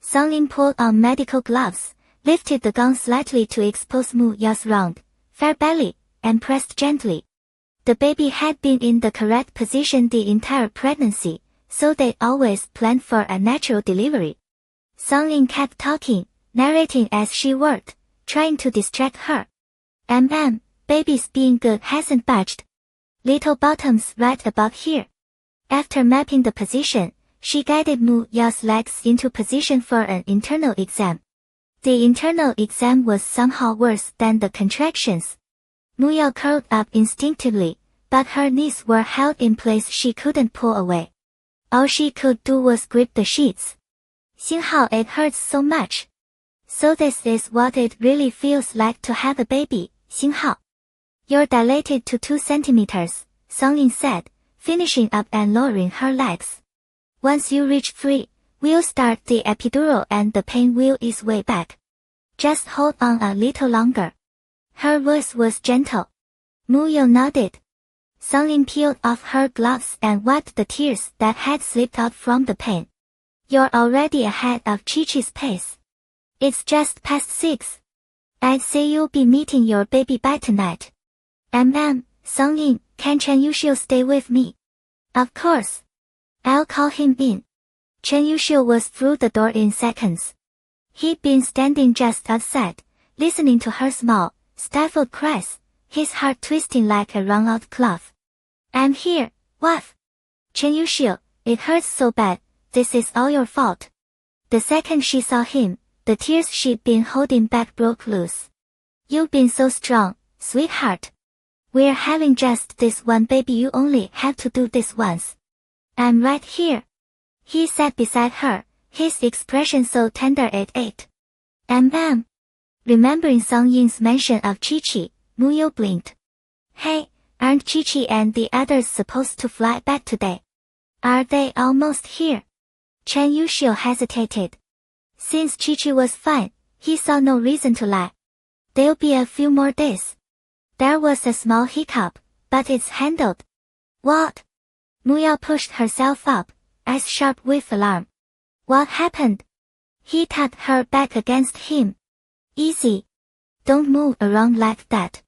Song Yin pulled on medical gloves, lifted the gown slightly to expose Muyo's round, fair belly, and pressed gently. The baby had been in the correct position the entire pregnancy, so they always planned for a natural delivery. Song Yin kept talking, narrating as she worked, trying to distract her. Baby's being good hasn't budged. Little bottom's right about here. After mapping the position, she guided Muyo's legs into position for an internal exam. The internal exam was somehow worse than the contractions. Muyo curled up instinctively, but her knees were held in place she couldn't pull away. All she could do was grip the sheets. Xinghao, it hurts so much. So this is what it really feels like to have a baby, Xinghao. You're dilated to 2 centimeters, Song Yin said, finishing up and lowering her legs. Once you reach 3, we'll start the epidural and the pain will ease way back. Just hold on a little longer. Her voice was gentle. Muyo nodded. Song Yin peeled off her gloves and wiped the tears that had slipped out from the pain. You're already ahead of Chi-Chi's pace. It's just past 6. I'd say you'll be meeting your baby by tonight. Song Yin, can Chen Yuxiu stay with me? Of course. I'll call him in. Chen Yuxiu was through the door in seconds. He'd been standing just outside, listening to her small, stifled cries, his heart twisting like a wrung-out cloth. I'm here, wife. Chen Yuxiu, it hurts so bad, this is all your fault. The second she saw him, the tears she'd been holding back broke loose. You've been so strong, sweetheart. We're having just this one baby, you only have to do this once. I'm right here. He sat beside her, his expression so tender it ate. Remembering Song Yin's mention of Chi-Chi, Muyo blinked. Hey, aren't Chi-Chi and the others supposed to fly back today? Are they almost here? Chen Yuxiu hesitated. Since Chi-Chi was fine, he saw no reason to lie. They'll be a few more days. There was a small hiccup, but it's handled. What? Muyao pushed herself up, eyes sharp with alarm. What happened? He tugged her back against him. Easy. Don't move around like that.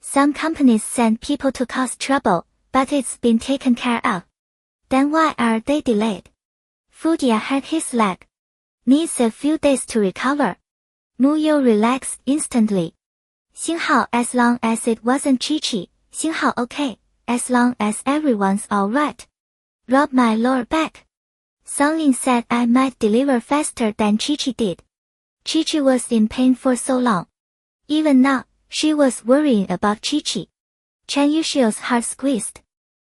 Some companies send people to cause trouble, but it's been taken care of. Then why are they delayed? Fujia hurt his leg. Needs a few days to recover. Muyo relaxed instantly. 幸好 as long as it wasn't Chi-Chi, 幸好 okay, as long as everyone's alright. Rub my lower back. Songlin said I might deliver faster than Chi-Chi did. Chi-Chi was in pain for so long. Even now, she was worrying about Chi-Chi. Chen Yuxiu's heart squeezed.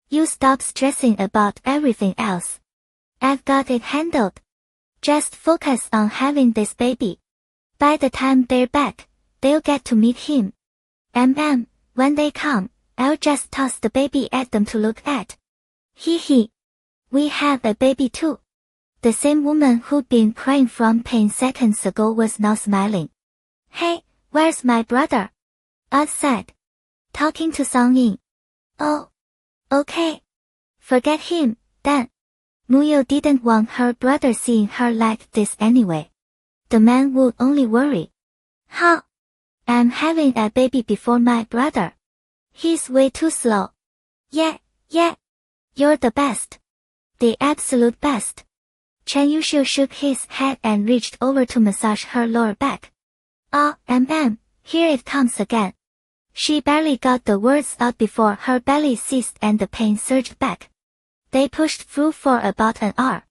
You stop stressing about everything else. I've got it handled. Just focus on having this baby. By the time they're back, they'll get to meet him. When they come, I'll just toss the baby at them to look at. Hee. We have a baby too. The same woman who'd been crying from pain seconds ago was now smiling. Hey, where's my brother? Outside. Talking to Song Yin. Oh. Okay. Forget him, then. Muyo didn't want her brother seeing her like this anyway. The man would only worry. How? I'm having a baby before my brother. He's way too slow. Yeah. You're the best. The absolute best. Chen Yuxiu shook his head and reached over to massage her lower back. Oh, here it comes again. She barely got the words out before her belly seized and the pain surged back. They pushed through for about an hour.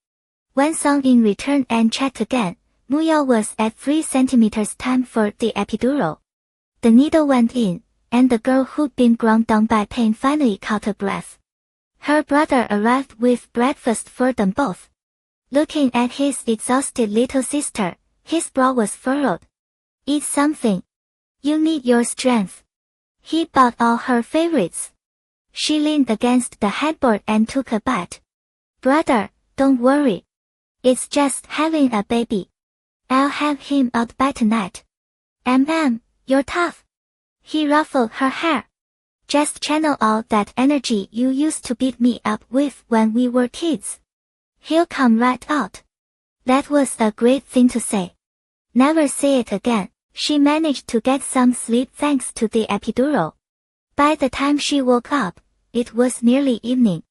When Song Yin returned and checked again, Muyao was at 3 centimeters. Time for the epidural. The needle went in, and the girl who'd been ground down by pain finally caught a breath. Her brother arrived with breakfast for them both. Looking at his exhausted little sister, his brow was furrowed. Eat something. You need your strength. He bought all her favorites. She leaned against the headboard and took a bite. Brother, don't worry. It's just having a baby. I'll have him out by tonight. You're tough. He ruffled her hair. Just channel all that energy you used to beat me up with when we were kids. He'll come right out. That was a great thing to say. Never say it again. She managed to get some sleep thanks to the epidural. By the time she woke up, it was nearly evening.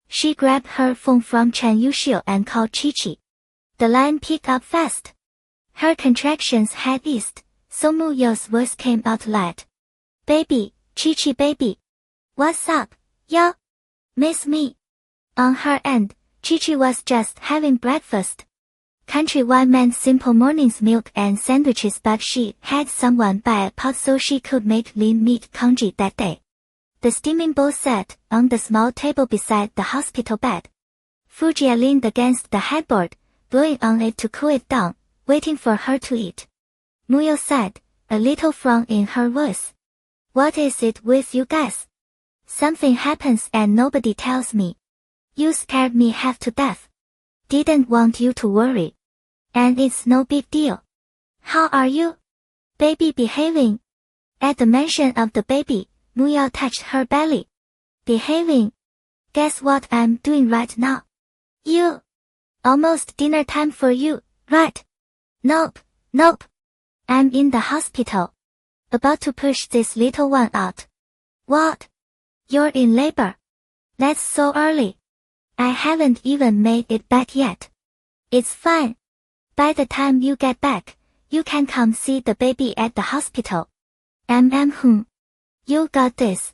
She grabbed her phone from Chen Yuxiu and called Chi-Chi. The line picked up fast. Her contractions had eased, so Muyo's voice came out light. Baby, Chi-Chi baby. What's up, yo? Miss me? On her end, Chi-Chi was just having breakfast. Countrywide meant simple mornings, milk and sandwiches, but she had someone buy a pot so she could make lean meat congee that day. The steaming bowl sat on the small table beside the hospital bed. Fujia leaned against the headboard, blowing on it to cool it down, waiting for her to eat. Muyo said, a little frown in her voice. What is it with you guys? Something happens and nobody tells me. You scared me half to death. Didn't want you to worry. And it's no big deal. How are you? Baby behaving? At the mention of the baby, Muyo touched her belly. Behaving? Guess what I'm doing right now? You. Almost dinner time for you, right? Nope. I'm in the hospital. About to push this little one out. What? You're in labor? That's so early. I haven't even made it back yet. It's fine. By the time you get back, you can come see the baby at the hospital. You got this.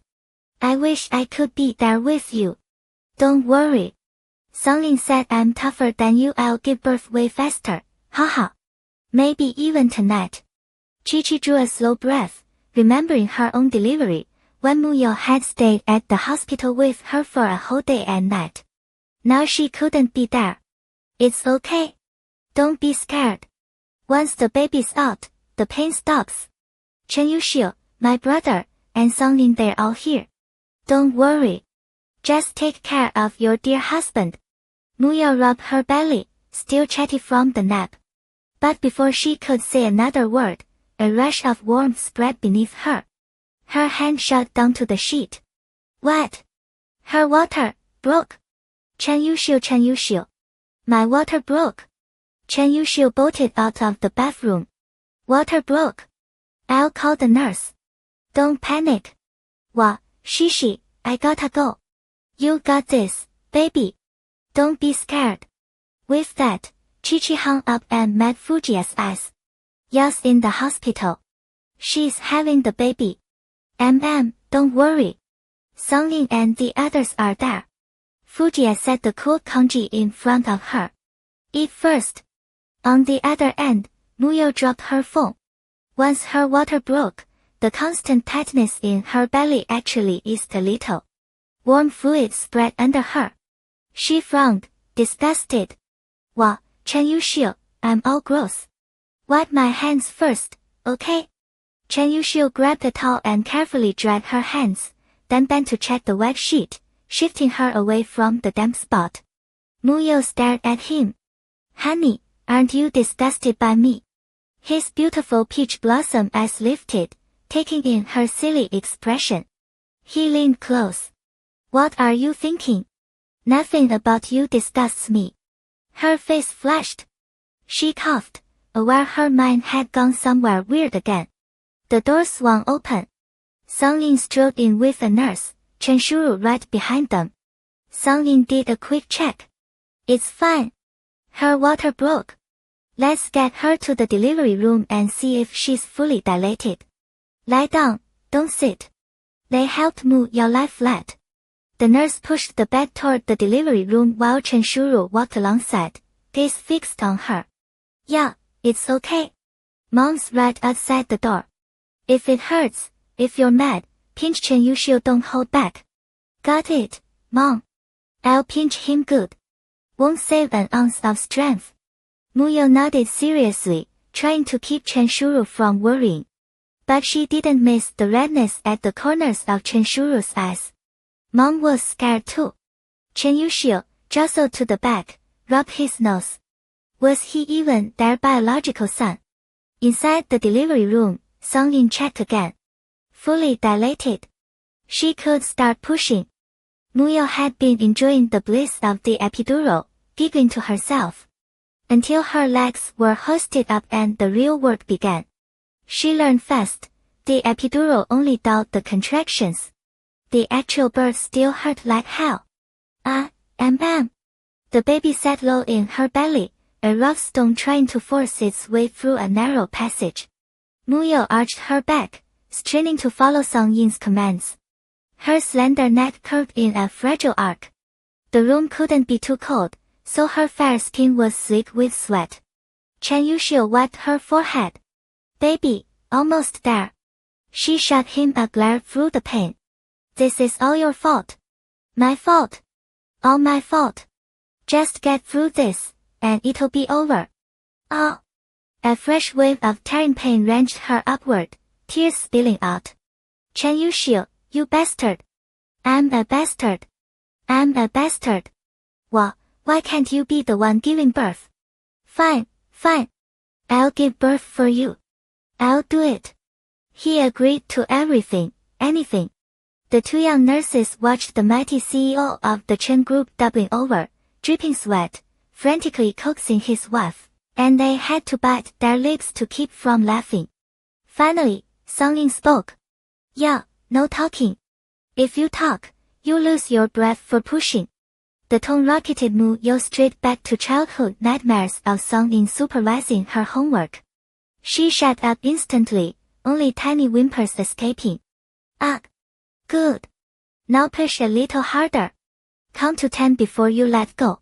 I wish I could be there with you. Don't worry. Songlin said I'm tougher than you. I'll give birth way faster. Haha. Maybe even tonight. Chi-Chi drew a slow breath, remembering her own delivery, when Muyo had stayed at the hospital with her for a whole day and night. Now she couldn't be there. It's okay. Don't be scared. Once the baby's out, the pain stops. Chen Yuxiu, my brother, and Songlin, they're all here. Don't worry. Just take care of your dear husband. Muyao rubbed her belly, still chatty from the nap. But before she could say another word, a rush of warmth spread beneath her. Her hand shot down to the sheet. What? Her water broke. Chen Yuxiu. My water broke. Chen Yuxiu bolted out of the bathroom. Water broke. I'll call the nurse. Don't panic. Shishi, I gotta go. You got this, baby. Don't be scared. With that, Chi hung up and met Fujia's eyes. Ya's in the hospital. She's having the baby. Don't worry. Songlin and the others are there. Fujia said the cool kanji in front of her. Eat first. On the other end, Muyao dropped her phone. Once her water broke, the constant tightness in her belly actually eased a little. Warm fluid spread under her. She frowned, disgusted. Chen Yuxiu, I'm all gross. Wipe my hands first, okay? Chen Yuxiu grabbed a towel and carefully dried her hands, then bent to check the wet sheet, shifting her away from the damp spot. Muyao stared at him. Honey, aren't you disgusted by me? His beautiful peach blossom eyes lifted, taking in her silly expression. He leaned close. What are you thinking? Nothing about you disgusts me. Her face flushed. She coughed, aware her mind had gone somewhere weird again. The door swung open. Songlin strode in with a nurse, Chen Shuru right behind them. Songlin did a quick check. It's fine. Her water broke. Let's get her to the delivery room and see if she's fully dilated. Lie down, don't sit. They helped Muyao lie flat. The nurse pushed the bed toward the delivery room while Chen Shuru walked alongside, gaze fixed on her. Yeah, it's okay. Mom's right outside the door. If it hurts, if you're mad, pinch Chen Yuxiu, don't hold back. Got it, Mom. I'll pinch him good. Won't save an ounce of strength. Muyao nodded seriously, trying to keep Chen Shuru from worrying. But she didn't miss the redness at the corners of Chen Shuru's eyes. Mom was scared too. Chen Yuxiu, jostled to the back, rubbed his nose. Was he even their biological son? Inside the delivery room, Songlin checked again. Fully dilated. She could start pushing. Muyao had been enjoying the bliss of the epidural, giggling to herself. Until her legs were hoisted up and the real work began. She learned fast, the epidural only dulled the contractions. The actual birth still hurt like hell. The baby sat low in her belly, a rough stone trying to force its way through a narrow passage. Muyao arched her back, straining to follow Songlin's commands. Her slender neck curved in a fragile arc. The room couldn't be too cold, so her fair skin was slick with sweat. Chen Yuxiu wiped her forehead. Baby, almost there. She shot him a glare through the pain. This is all your fault. My fault. All my fault. Just get through this, and it'll be over. Oh. A fresh wave of tearing pain wrenched her upward, tears spilling out. Chen Yuxiu, you bastard. I'm a bastard. Why can't you be the one giving birth? Fine. I'll give birth for you. I'll do it. He agreed to everything, anything. The two young nurses watched the mighty CEO of the Chen Group doubling over, dripping sweat, frantically coaxing his wife, and they had to bite their lips to keep from laughing. Finally, Songlin spoke. Yeah, no talking. If you talk, you lose your breath for pushing. The tone rocketed Muyao straight back to childhood nightmares of Songlin supervising her homework. She shut up instantly, only tiny whimpers escaping. Ugh. Good. Now push a little harder. Count to 10 before you let go.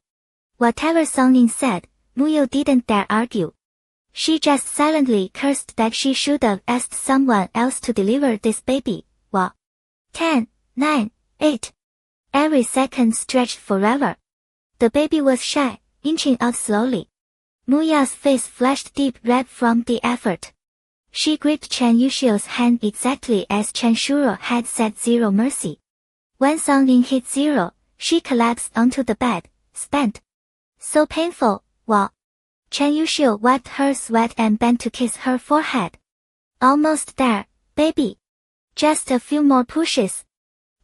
Whatever Songlin said, Muyao didn't dare argue. She just silently cursed that she should have asked someone else to deliver this baby. 10, 9, 8. Every second stretched forever. The baby was shy, inching out slowly. Muya's face flushed deep red from the effort. She gripped Chen Yuxiu's hand exactly as Chen Shuro had said zero mercy. When Song Ying hit zero, she collapsed onto the bed, spent. So painful, wow. Chen Yuxiu wiped her sweat and bent to kiss her forehead. Almost there, baby. Just a few more pushes.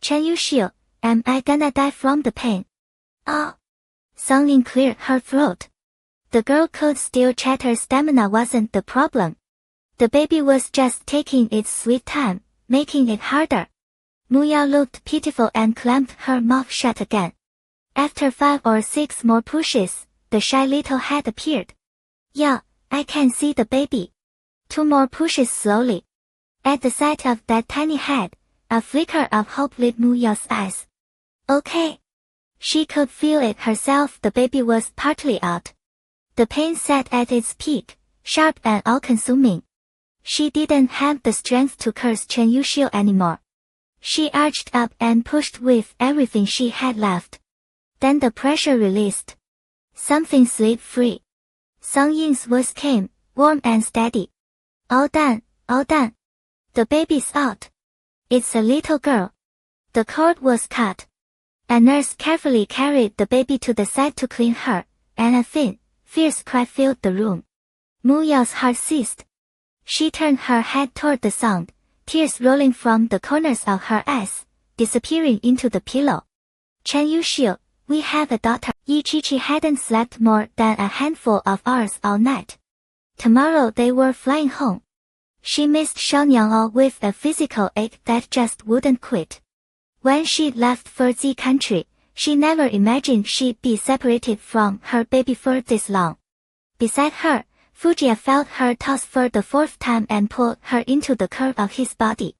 Chen Yuxiu, am I gonna die from the pain? Oh. Song Ying cleared her throat. The girl could still chatter. Stamina wasn't the problem. The baby was just taking its sweet time, making it harder. Muya looked pitiful and clamped her mouth shut again. After 5 or 6 more pushes, the shy little head appeared. Yeah, I can see the baby. 2 more pushes slowly. At the sight of that tiny head, a flicker of hope lit Muya's eyes. Okay. She could feel it herself. The baby was partly out. The pain sat at its peak, sharp and all-consuming. She didn't have the strength to curse Chen Yuxiu anymore. She arched up and pushed with everything she had left. Then the pressure released. Something slid free. Song Ying's voice came, warm and steady. All done, all done. The baby's out. It's a little girl. The cord was cut. A nurse carefully carried the baby to the side to clean her, and a thin, fierce cry filled the room. Muya's heart ceased. She turned her head toward the sound, tears rolling from the corners of her eyes, disappearing into the pillow. Chen Yuxiu, we have a daughter. Yi Qiqi hadn't slept more than a handful of hours all night. Tomorrow they were flying home. She missed Shanyang with a physical ache that just wouldn't quit. When she left for Z country, she never imagined she'd be separated from her baby for this long. Beside her, Fujia felt her toss for the 4th time and pulled her into the curve of his body.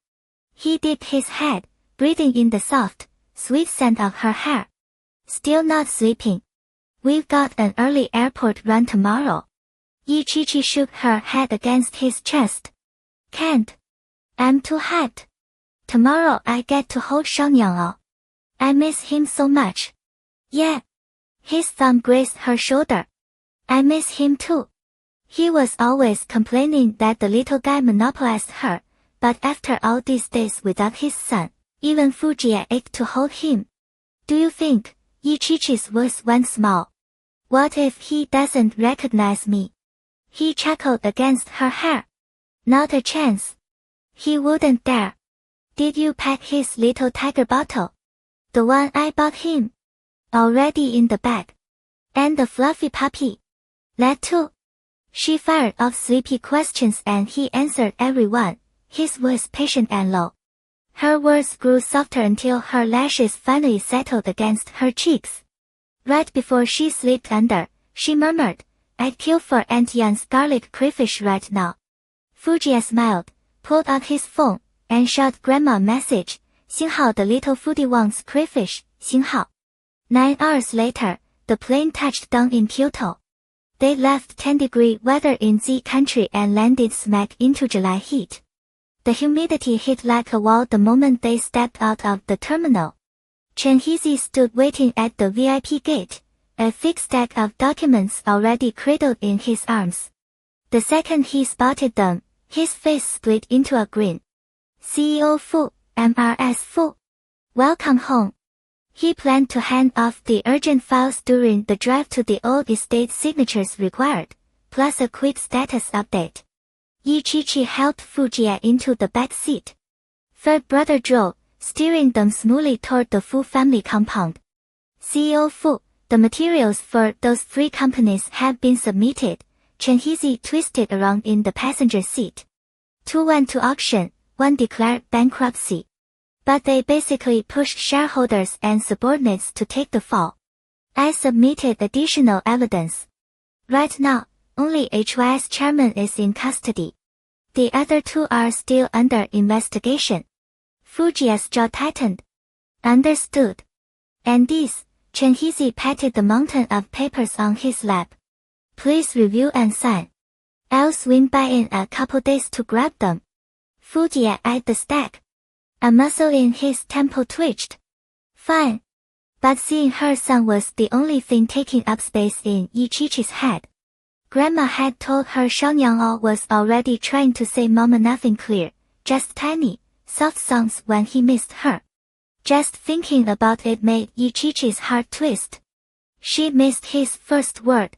He dipped his head, breathing in the soft, sweet scent of her hair. Still not sleeping. We've got an early airport run tomorrow. Yi Qiqi shook her head against his chest. Can't. I'm too hot. Tomorrow I get to hold Shanyang. I miss him so much. Yeah. His thumb grazed her shoulder. I miss him too. He was always complaining that the little guy monopolized her, but after all these days without his son, even Fujia ached to hold him. Do you think? Yi Qiqi's voice went small. What if he doesn't recognize me? He chuckled against her hair. Not a chance. He wouldn't dare. Did you pack his little tiger bottle? The one I bought him. Already in the bag. And the fluffy puppy. That too. She fired off sleepy questions and he answered every one, his voice patient and low. Her words grew softer until her lashes finally settled against her cheeks. Right before she slipped under, she murmured, I'd kill for Aunt Yan's garlic crayfish right now. Fujia smiled, pulled out his phone, and shot Grandma a message, 星好 the little foodie wants crayfish, 星好. 9 hours later, the plane touched down in Kyoto. They left 10-degree weather in Z country and landed smack into July heat. The humidity hit like a wall the moment they stepped out of the terminal. Chen Hizi stood waiting at the VIP gate, a thick stack of documents already cradled in his arms. The second he spotted them, his face split into a grin. CEO Fu, MRS Fu. Welcome home. He planned to hand off the urgent files during the drive to the old estate. Signatures required, plus a quick status update. Yi Qiqi helped Fujia into the back seat. Third brother drove, steering them smoothly toward the Fu family compound. CEO Fu, the materials for those 3 companies have been submitted. Chen Hizi twisted around in the passenger seat. 2 went to auction, 1 declared bankruptcy. But they basically pushed shareholders and subordinates to take the fall. I submitted additional evidence. Right now, only HYS chairman is in custody. The other 2 are still under investigation. Fujia's jaw tightened. Understood. And this, Chen Hizi patted the mountain of papers on his lap. Please review and sign. I'll swing by in a couple days to grab them. Fujia eyed the stack. A muscle in his temple twitched. Fine. But seeing her son was the only thing taking up space in Yi Qiqi's head. Grandma had told her Xiaonyang was already trying to say Mama nothing clear, just tiny, soft songs when he missed her. Just thinking about it made Yichichi's heart twist. She missed his first word.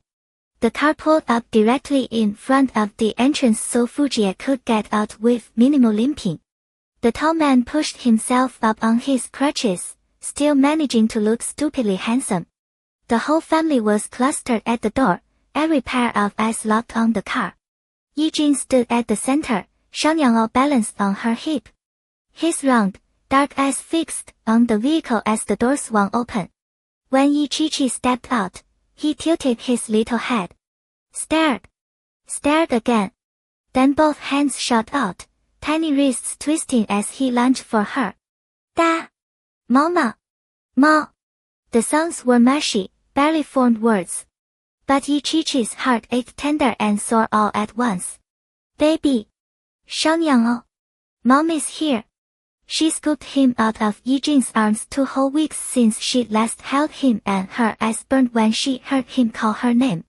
The car pulled up directly in front of the entrance so Fujie could get out with minimal limping. The tall man pushed himself up on his crutches, still managing to look stupidly handsome. The whole family was clustered at the door, every pair of eyes locked on the car. Yijin stood at the center, Xiaonyang balanced on her hip. His round, dark eyes fixed on the vehicle as the door swung open. When Yichichi stepped out, he tilted his little head. Stared again. Then both hands shot out, tiny wrists twisting as he lunged for her. Da! Mama! Ma! The sounds were mushy, barely formed words. But Yichichi's heart ached tender and sore all at once. Baby! Xiaonyang! Mom is here. She scooped him out of Yijin's arms 2 whole weeks since she'd last held him, and her eyes burned when she heard him call her name.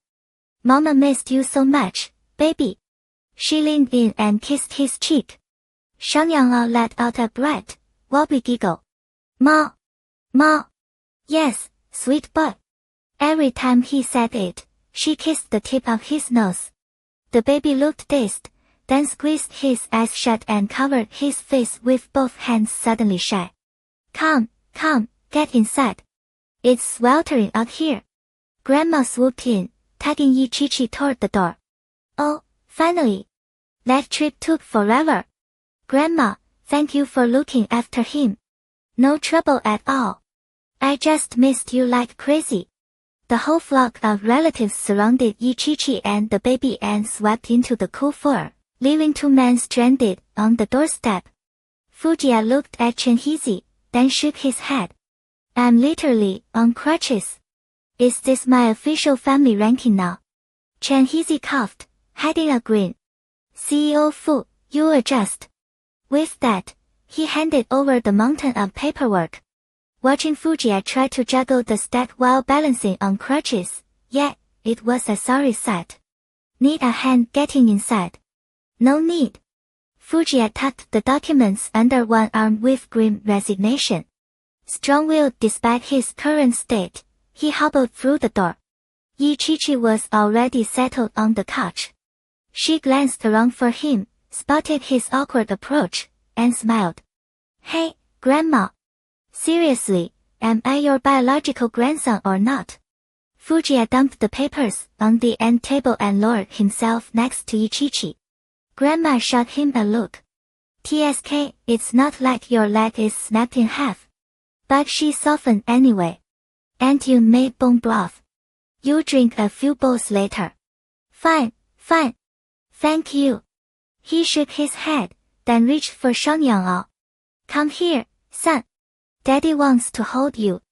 Mama missed you so much, baby. She leaned in and kissed his cheek. Xiaonyang let out a bright, wobbly giggle. Ma! Yes, sweet boy. Every time he said it, she kissed the tip of his nose. The baby looked dazed, then squeezed his eyes shut and covered his face with both hands, suddenly shy. Come, get inside. It's sweltering out here. Grandma swooped in, tugging Yichichi toward the door. Oh, finally. That trip took forever. Grandma, thank you for looking after him. No trouble at all. I just missed you like crazy. The whole flock of relatives surrounded Yichichi and the baby and swept into the cool fur, leaving 2 men stranded on the doorstep. Fujie looked at Chenhizi, then shook his head. I'm literally on crutches. Is this my official family ranking now? Chenhizi coughed, hiding a grin. CEO Fu, you adjust. With that, he handed over the mountain of paperwork. Watching Fujie try to juggle the stack while balancing on crutches, yeah, it was a sorry sight. Need a hand getting inside? No need. Fujie tucked the documents under one arm with grim resignation. Strong-willed despite his current state, he hobbled through the door. Yichichi was already settled on the couch. She glanced around for him, spotted his awkward approach, and smiled. Hey, Grandma. Seriously, am I your biological grandson or not? Fujie dumped the papers on the end table and lowered himself next to Yichichi. Grandma shot him a look. TSK, it's not like your leg is snapped in half. But she softened anyway. And you made bone broth. You drink a few bowls later. Fine. Thank you. He shook his head, then reached for Xiaonyang. Come here, son. Daddy wants to hold you.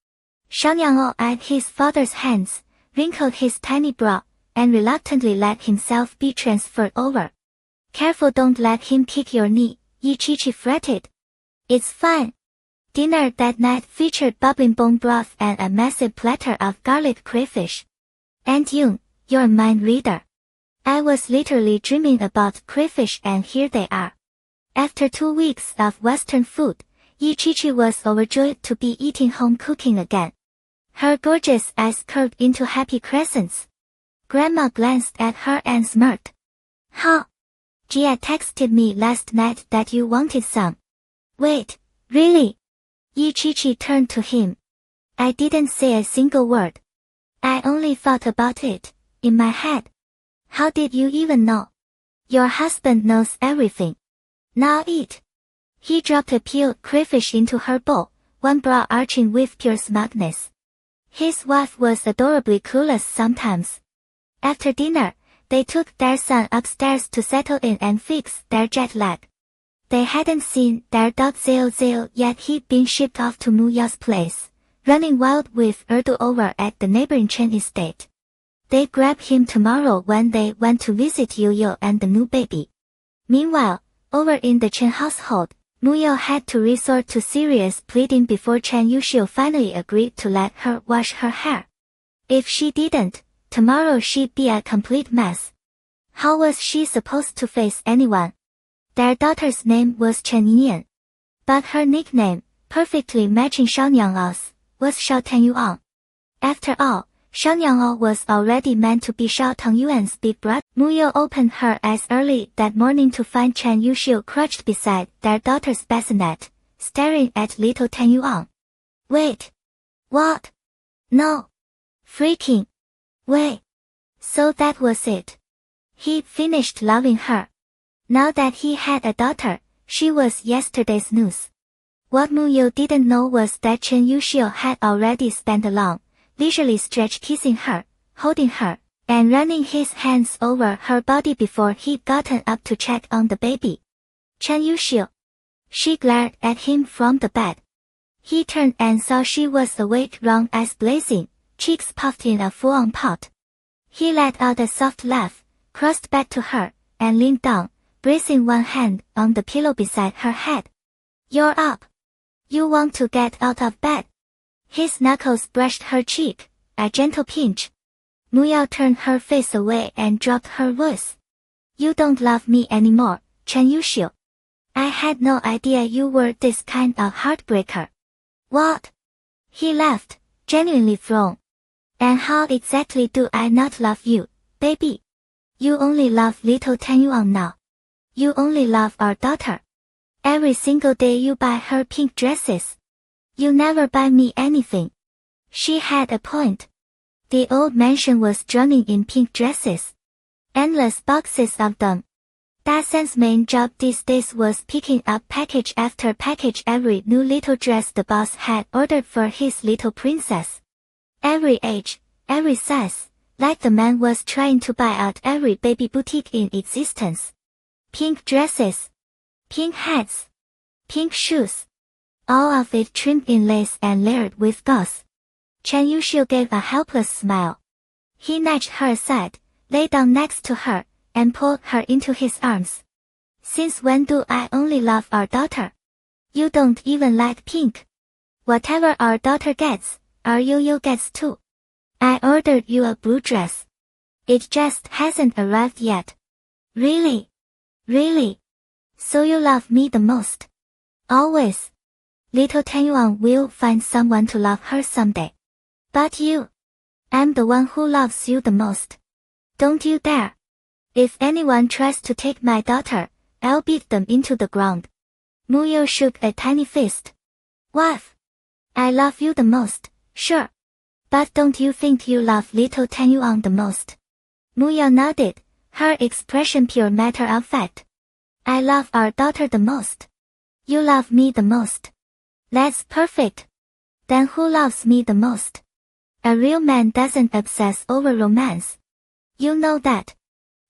Xiaonyang eyed his father's hands, wrinkled his tiny brow, and reluctantly let himself be transferred over. Careful, don't let him kick your knee, Yichichi fretted. It's fine. Dinner that night featured bubbling bone broth and a massive platter of garlic crayfish. And Yoon, you're a mind reader. I was literally dreaming about crayfish and here they are. After 2 weeks of Western food, Yichichi was overjoyed to be eating home cooking again. Her gorgeous eyes curved into happy crescents. Grandma glanced at her and smirked. Huh? Jia texted me last night that you wanted some. Wait, really? Yichichi turned to him. I didn't say a single word. I only thought about it, in my head. How did you even know? Your husband knows everything. Now eat. He dropped a peeled crayfish into her bowl, one brow arching with pure smugness. His wife was adorably clueless sometimes. After dinner, they took their son upstairs to settle in and fix their jet lag. They hadn't seen their dog Zeo yet. He'd been shipped off to Muya's place, running wild with Erdu over at the neighboring Chen estate. They'd grab him tomorrow when they went to visit Yuyo and the new baby. Meanwhile, over in the Chen household, Muyo had to resort to serious pleading before Chen Yushio finally agreed to let her wash her hair. If she didn't, tomorrow she'd be a complete mess. How was she supposed to face anyone? Their daughter's name was Chen Yian. But her nickname, perfectly matching Shao Niang's, was Shao Tenyuan. After all, Shao Niang was already meant to be Shao Tengyuan's big brother. Muyo opened her eyes early that morning to find Chen Yuxiu crouched beside their daughter's bassinet, staring at little Tenyuan. Wait. What? No. Freaking. Wait. So that was it. He'd finished loving her. Now that he had a daughter, she was yesterday's news. What Muyo didn't know was that Chen Yuxiu had already spent a long, leisurely stretch kissing her, holding her, and running his hands over her body before he'd gotten up to check on the baby. Chen Yuxiu. She glared at him from the bed. He turned and saw she was awake, round eyes blazing, cheeks puffed in a full-on pout. He let out a soft laugh, crossed back to her, and leaned down, bracing one hand on the pillow beside her head. You're up. You want to get out of bed? His knuckles brushed her cheek, a gentle pinch. Muyo turned her face away and dropped her voice. You don't love me anymore, Chen Yuxiu. I had no idea you were this kind of heartbreaker. What? He laughed, genuinely thrown. And how exactly do I not love you, baby? You only love little Tenyuan now. You only love our daughter. Every single day you buy her pink dresses. You never buy me anything. She had a point. The old mansion was drowning in pink dresses. Endless boxes of them. Dasan's main job these days was picking up package after package every new little dress the boss had ordered for his little princess. Every age, every size, like the man was trying to buy out every baby boutique in existence. Pink dresses. Pink hats. Pink shoes. All of it trimmed in lace and layered with gauze. Chen Yuxiu gave a helpless smile. He nudged her aside, lay down next to her, and pulled her into his arms. Since when do I only love our daughter? You don't even like pink. Whatever our daughter gets, our Yo-Yo gets too. I ordered you a blue dress. It just hasn't arrived yet. Really? Really? So you love me the most? Always. Little Tenyuan will find someone to love her someday. But you. I'm the one who loves you the most. Don't you dare. If anyone tries to take my daughter, I'll beat them into the ground. Muyo shook a tiny fist. Wife. I love you the most, sure. But don't you think you love little Tenyuan the most? Muyo nodded, her expression pure matter of fact. I love our daughter the most. You love me the most. That's perfect. Then who loves me the most? A real man doesn't obsess over romance. You know that.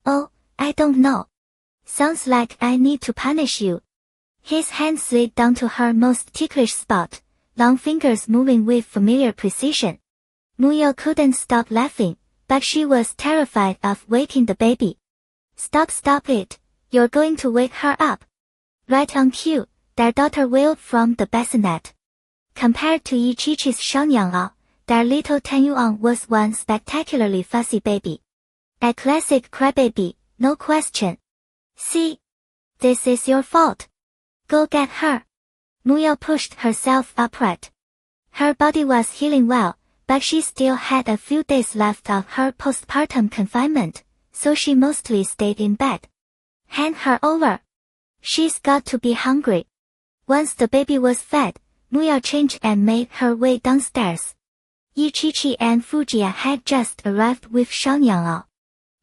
Oh, I don't know. Sounds like I need to punish you. His hand slid down to her most ticklish spot, long fingers moving with familiar precision. Muyo couldn't stop laughing, but she was terrified of waking the baby. Stop it. You're going to wake her up. Right on cue, their daughter wailed from the bassinet. Compared to Yichichi's Shanyang, their little Tenyuan was one spectacularly fussy baby. A classic crybaby, no question. See? This is your fault. Go get her. Muyo pushed herself upright. Her body was healing well, but she still had a few days left of her postpartum confinement, so she mostly stayed in bed. Hand her over. She's got to be hungry. Once the baby was fed, Muyo changed and made her way downstairs. Yichichi and Fujiya had just arrived with Shanyang.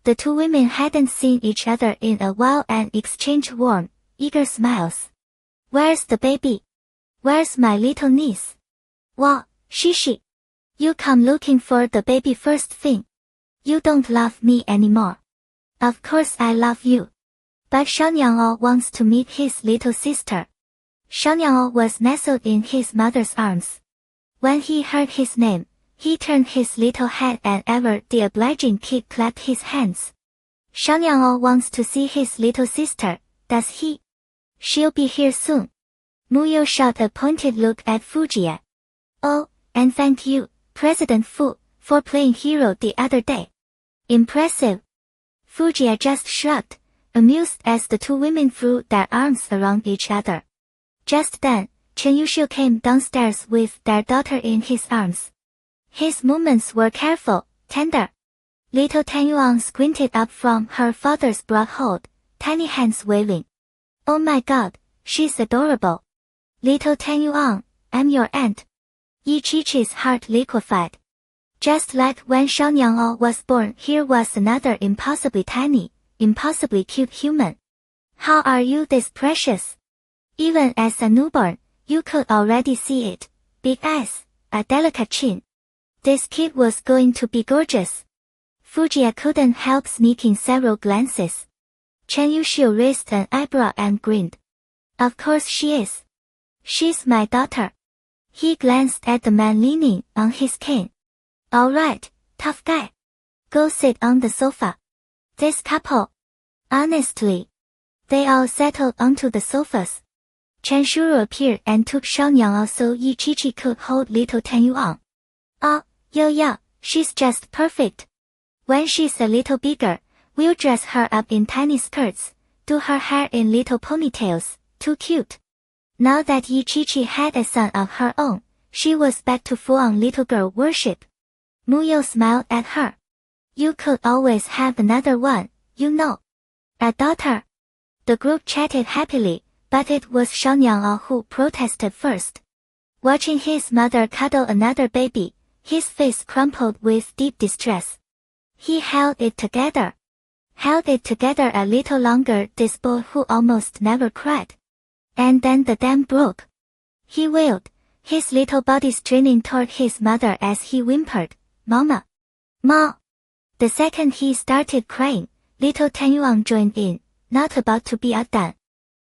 The two women hadn't seen each other in a while and exchanged warm, eager smiles. Where's the baby? Where's my little niece? Whoa, Shishi. You come looking for the baby first thing. You don't love me anymore. Of course I love you. But Shanyang wants to meet his little sister. Shanyang was nestled in his mother's arms. When he heard his name, he turned his little head and ever the obliging kid clapped his hands. Shanyang wants to see his little sister, does he? She'll be here soon. Muyo shot a pointed look at Fujiya. Oh, and thank you, President Fu, for playing hero the other day. Impressive. Fujiya just shrugged, amused as the two women threw their arms around each other. Just then, Chen Yushu came downstairs with their daughter in his arms. His movements were careful, tender. Little Tan Yuan squinted up from her father's broad hold, tiny hands waving. Oh my god, she's adorable. Little Tan Yuan, I'm your aunt. Yi Chi-Chi's heart liquefied. Just like when Xiaonyang was born, here was another impossibly tiny, impossibly cute human. How are you this precious? Even as a newborn, you could already see it. Big eyes, a delicate chin. This kid was going to be gorgeous. Fujiya couldn't help sneaking several glances. Chen Yushu raised an eyebrow and grinned. Of course she is. She's my daughter. He glanced at the man leaning on his cane. Alright, tough guy. Go sit on the sofa. This couple. Honestly. They all settled onto the sofas. Chen Shuru appeared and took Xiaonyang so Yi Chi-Chi could hold little Tan Yuan. Oh, yo, she's just perfect. When she's a little bigger, we'll dress her up in tiny skirts, do her hair in little ponytails, too cute. Now that Yi Chi-Chi had a son of her own, she was back to full-on little girl worship. Muyo smiled at her. You could always have another one, you know. A daughter. The group chatted happily, but it was Xiaonyang who protested first. Watching his mother cuddle another baby, his face crumpled with deep distress. He held it together a little longer, this boy who almost never cried. And then the dam broke. He wailed, his little body straining toward his mother as he whimpered, Mama. Ma. The second he started crying, little Tan Yuan joined in, not about to be outdone.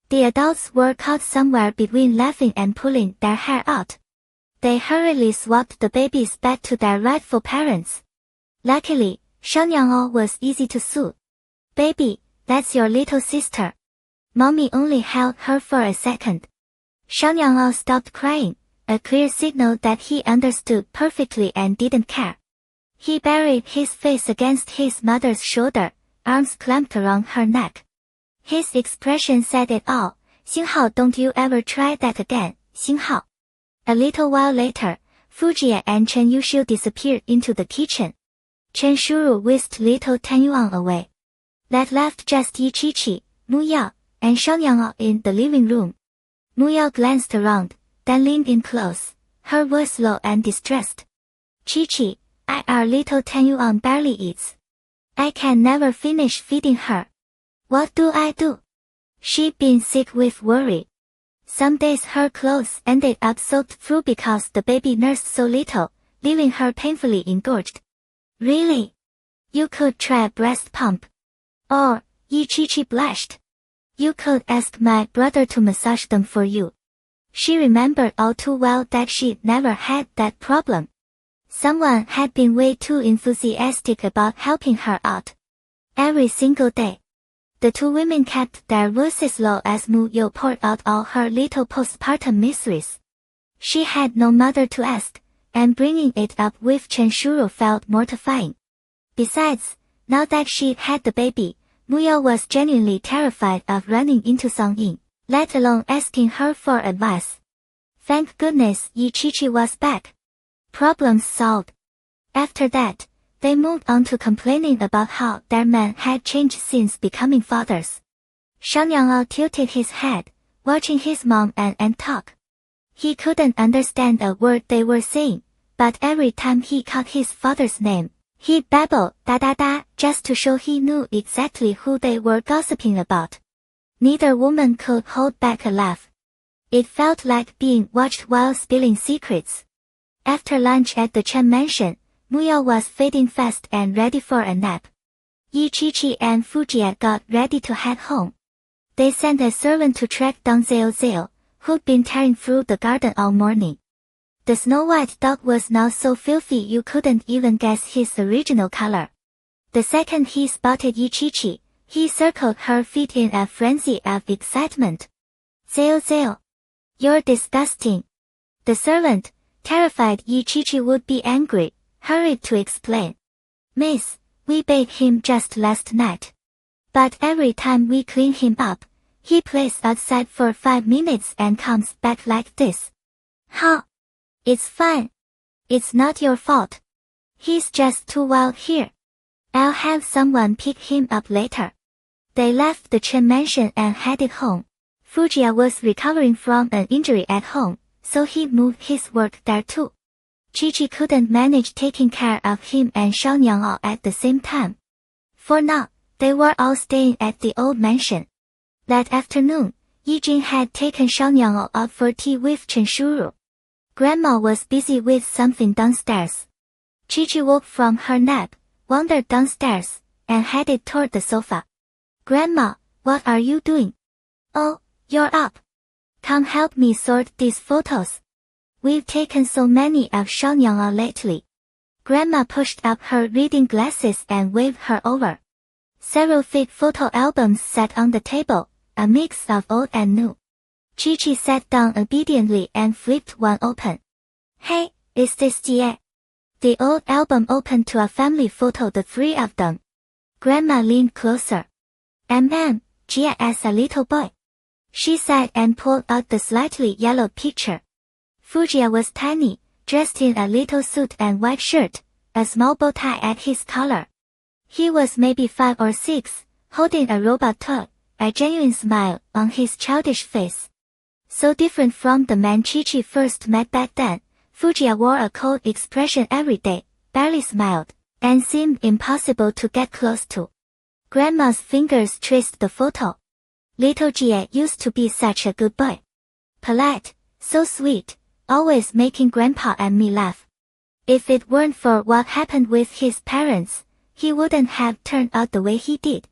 The adults were caught somewhere between laughing and pulling their hair out. They hurriedly swapped the babies back to their rightful parents. Luckily, Xiaonyang was easy to soothe. Baby, that's your little sister. Mommy only held her for a second. Xiaonyang stopped crying, a clear signal that he understood perfectly and didn't care. He buried his face against his mother's shoulder, arms clamped around her neck. His expression said it all. Xinghao, don't you ever try that again, Xinghao. A little while later, Fujiya and Chen Yushu disappeared into the kitchen. Chen Shuru whisked little Tan Yuan away. That left just Yi Chi-Chi, Mu Yao, and Xiaonyang in the living room. Mu Yao glanced around, then leaned in close, her voice low and distressed. Chi-Chi, our little Tan Yuan barely eats. I can never finish feeding her. What do I do? She'd been sick with worry. Some days her clothes ended up soaked through because the baby nursed so little, leaving her painfully engorged. Really? You could try a breast pump. Or, Yi Chi-Chi blushed. You could ask my brother to massage them for you. She remembered all too well that she'd never had that problem. Someone had been way too enthusiastic about helping her out. Every single day. The two women kept their voices low as Mu Yo poured out all her little postpartum miseries. She had no mother to ask, and bringing it up with Chen Shuru felt mortifying. Besides, now that she'd had the baby, Mu Yo was genuinely terrified of running into Song Ying, let alone asking her for advice. Thank goodness Yi Chi-Chi was back. Problems solved. After that, they moved on to complaining about how their men had changed since becoming fathers. Xiaonyang tilted his head, watching his mom and aunt talk. He couldn't understand a word they were saying, but every time he caught his father's name, he'd babble da da da just to show he knew exactly who they were gossiping about. Neither woman could hold back a laugh. It felt like being watched while spilling secrets. After lunch at the Chen mansion, Mu Yao was fading fast and ready for a nap. Yi Chi-Chi and Fujiya got ready to head home. They sent a servant to track down Zeo Zeo, who'd been tearing through the garden all morning. The snow-white dog was now so filthy you couldn't even guess his original color. The second he spotted Yi Chi-Chi, he circled her feet in a frenzy of excitement. Zeo Zeo. You're disgusting. The servant, terrified Yi Chi-Chi would be angry, hurried to explain. Miss, We bathed him just last night. But every time we clean him up, he plays outside for 5 minutes and comes back like this. How? It's fine. It's not your fault. He's just too wild here. I'll have someone pick him up later. They left the Chen mansion and headed home. Fujiya was recovering from an injury at home, so he moved his work there too. Chi-Chi couldn't manage taking care of him and Xiaonyang all at the same time. For now, they were all staying at the old mansion. That afternoon, Yijing had taken Xiaonyang out for tea with Chen Shuru. Grandma was busy with something downstairs. Chi-Chi woke from her nap, wandered downstairs, and headed toward the sofa. Grandma, what are you doing? Oh, you're up. Come help me sort these photos. We've taken so many of Xiaonyang lately. Grandma pushed up her reading glasses and waved her over. Several thick photo albums sat on the table, a mix of old and new. Chi-Chi sat down obediently and flipped one open. Hey, is this Jie? The old album opened to a family photo, the three of them. Grandma leaned closer. Jie as a little boy. She sighed and pulled out the slightly yellowed picture. Fujiya was tiny, dressed in a little suit and white shirt, a small bow tie at his collar. He was maybe 5 or 6, holding a robot toy, a genuine smile on his childish face. So different from the man Chi-Chi first met back then, Fujiya wore a cold expression every day, barely smiled, and seemed impossible to get close to. Grandma's fingers traced the photo. Little Jie used to be such a good boy. Polite, so sweet, always making Grandpa and me laugh. If it weren't for what happened with his parents, he wouldn't have turned out the way he did.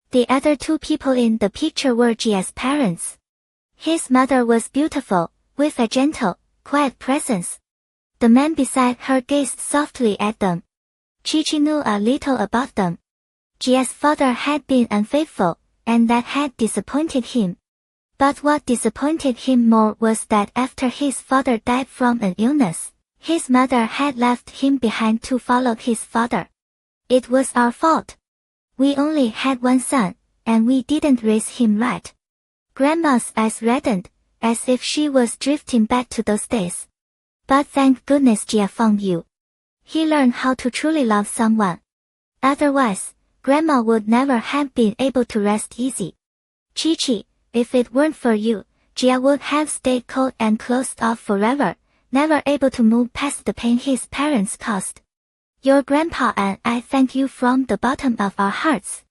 The other two people in the picture were Jie's parents. His mother was beautiful, with a gentle, quiet presence. The man beside her gazed softly at them. Chi-Chi knew a little about them. Jie's father had been unfaithful, and that had disappointed him. But what disappointed him more was that after his father died from an illness, his mother had left him behind to follow his father. It was our fault. We only had one son, and we didn't raise him right. Grandma's eyes reddened, as if she was drifting back to those days. But thank goodness Jie found you. He learned how to truly love someone. Otherwise, Grandma would never have been able to rest easy. Chi-Chi, if it weren't for you, Jie would have stayed cold and closed off forever, never able to move past the pain his parents caused. Your grandpa and I thank you from the bottom of our hearts.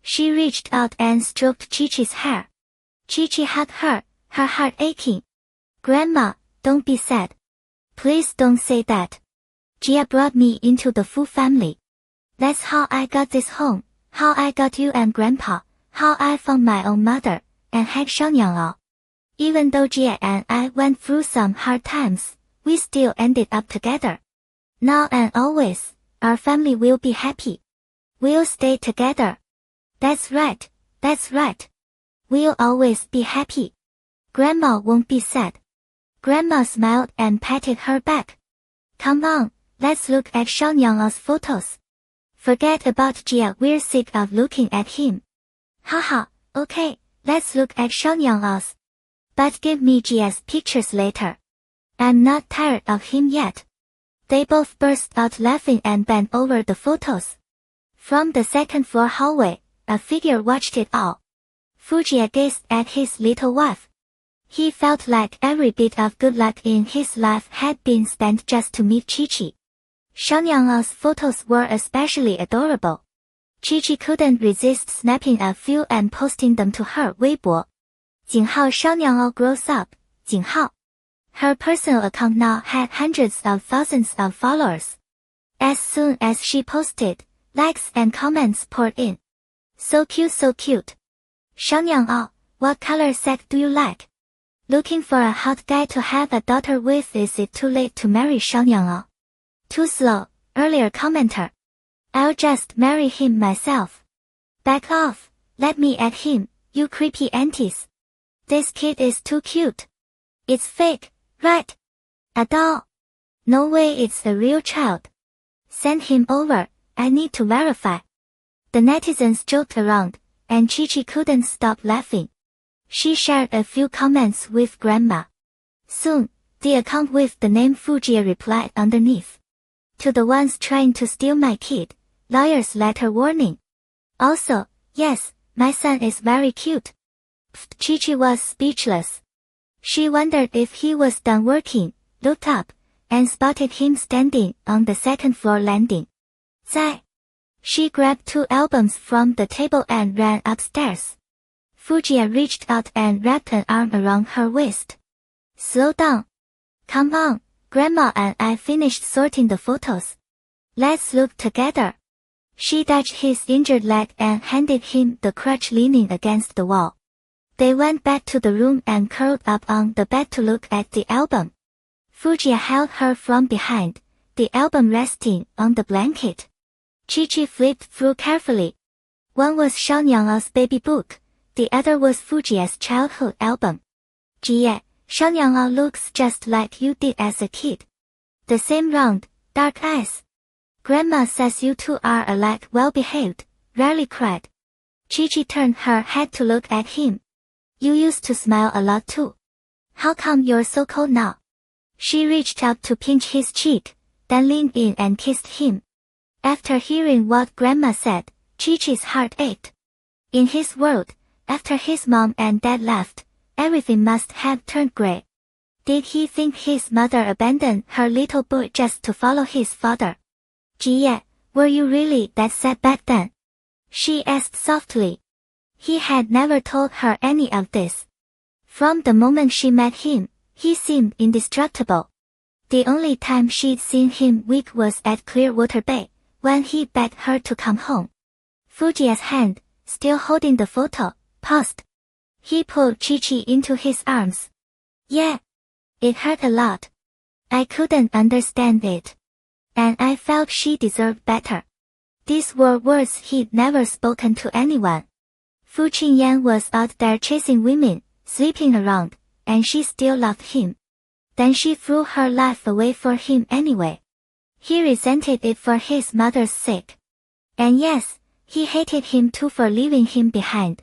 She reached out and stroked Chi-Chi's hair. Chi-Chi hugged her, her heart aching. Grandma, don't be sad. Please don't say that. Jie brought me into the Fu family. That's how I got this home, how I got you and Grandpa, how I found my own mother, and had Xiaonyang. Even though Jie and I went through some hard times, we still ended up together. Now and always, our family will be happy. We'll stay together. That's right, that's right. We'll always be happy. Grandma won't be sad. Grandma smiled and patted her back. Come on, let's look at Xiaonyang's photos. Forget about Jie, we're sick of looking at him. Haha, okay, let's look at Xiaonyang's. But give me Jie's pictures later. I'm not tired of him yet. They both burst out laughing and bent over the photos. From the second floor hallway, a figure watched it all. Fujiya gazed at his little wife. He felt like every bit of good luck in his life had been spent just to meet Chi-Chi. Xiaonyang's photos were especially adorable. Chi-Chi couldn't resist snapping a few and posting them to her Weibo. Jinghao Xiaonyang grows up, Jinghao. Her personal account now had hundreds of thousands of followers. As soon as she posted, likes and comments poured in. So cute, so cute. Xiaonyang, what color set do you like? Looking for a hot guy to have a daughter with. Is it too late to marry Xiaonyang? Too slow, earlier commenter. I'll just marry him myself. Back off, let me at him, you creepy aunties. This kid is too cute. It's fake, right? A doll. No way it's a real child. Send him over, I need to verify. The netizens joked around, and Chi-Chi couldn't stop laughing. She shared a few comments with Grandma. Soon, the account with the name Fujie replied underneath. To the ones trying to steal my kid, lawyer's letter warning. Also, yes, my son is very cute. Chi-Chi was speechless. She wondered if he was done working, looked up, and spotted him standing on the second-floor landing. Zai. She grabbed 2 albums from the table and ran upstairs. Fujie reached out and wrapped an arm around her waist. Slow down. Come on, Grandma and I finished sorting the photos. Let's look together. She touched his injured leg and handed him the crutch leaning against the wall. They went back to the room and curled up on the bed to look at the album. Fujie held her from behind, the album resting on the blanket. Chi-Chi flipped through carefully. One was Xiaonyang's baby book, the other was Fujie's childhood album. Jie, Xiaonyang looks just like you did as a kid. The same round, dark eyes. Grandma says you two are alike, well-behaved, rarely cried. Chi-Chi turned her head to look at him. You used to smile a lot too. How come you're so cold now? She reached out to pinch his cheek, then leaned in and kissed him. After hearing what Grandma said, Chi-Chi's heart ached. In his world, after his mom and dad left, everything must have turned gray. Did he think his mother abandoned her little boy just to follow his father? Jie, were you really that sad back then? She asked softly. He had never told her any of this. From the moment she met him, he seemed indestructible. The only time she'd seen him weak was at Clearwater Bay, when he begged her to come home. Fujie's hand, still holding the photo, paused. He pulled Chi-Chi into his arms. Yeah. It hurt a lot. I couldn't understand it. And I felt she deserved better. These were words he'd never spoken to anyone. Fu Qingyan was out there chasing women, sleeping around, and she still loved him. Then she threw her life away for him anyway. He resented it for his mother's sake. And yes, he hated him too for leaving him behind.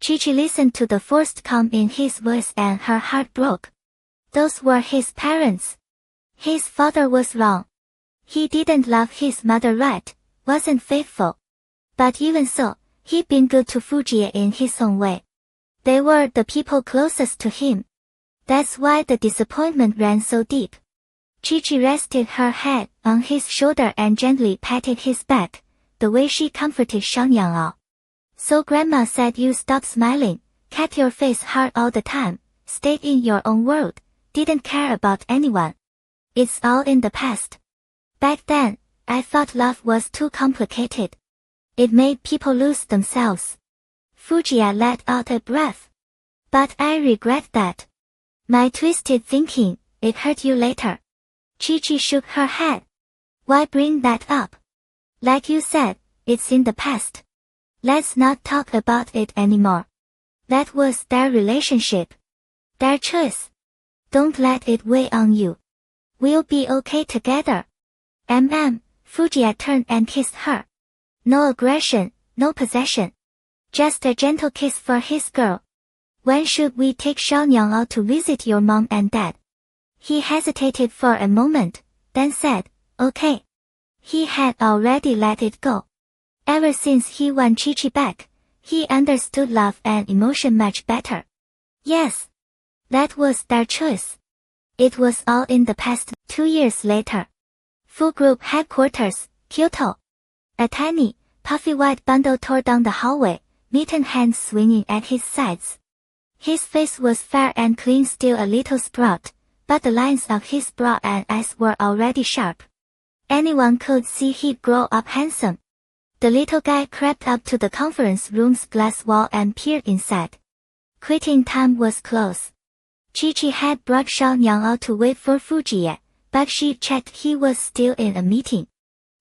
Chi-Chi listened to the forced calm in his voice and her heart broke. Those were his parents. His father was wrong. He didn't love his mother right, wasn't faithful. But even so, he'd been good to Fujie in his own way. They were the people closest to him. That's why the disappointment ran so deep. Chi-Chi rested her head on his shoulder and gently patted his back, the way she comforted Xiaonyang. So Grandma said you stopped smiling, kept your face hard all the time, stayed in your own world, didn't care about anyone. It's all in the past. Back then, I thought love was too complicated. It made people lose themselves. Fujie let out a breath. But I regret that. My twisted thinking, it hurt you later. Chi-Chi shook her head. Why bring that up? Like you said, it's in the past. Let's not talk about it anymore. That was their relationship. Their choice. Don't let it weigh on you. We'll be okay together. Fujie turned and kissed her. No aggression, no possession. Just a gentle kiss for his girl. When should we take Xiaonyang out to visit your mom and dad? He hesitated for a moment, then said, okay. He had already let it go. Ever since he won Chi-Chi back, he understood love and emotion much better. Yes. That was their choice. It was all in the past. 2 years later. Full Group Headquarters, Kyoto. A tiny, puffy white bundle tore down the hallway, mittened hands swinging at his sides. His face was fair and clean, still a little sprout, but the lines of his brow and eyes were already sharp. Anyone could see he'd grow up handsome. The little guy crept up to the conference room's glass wall and peered inside. Quitting time was close. Chi-Chi had brought Xiaonyang out to wait for Fujie, but she checked he was still in a meeting.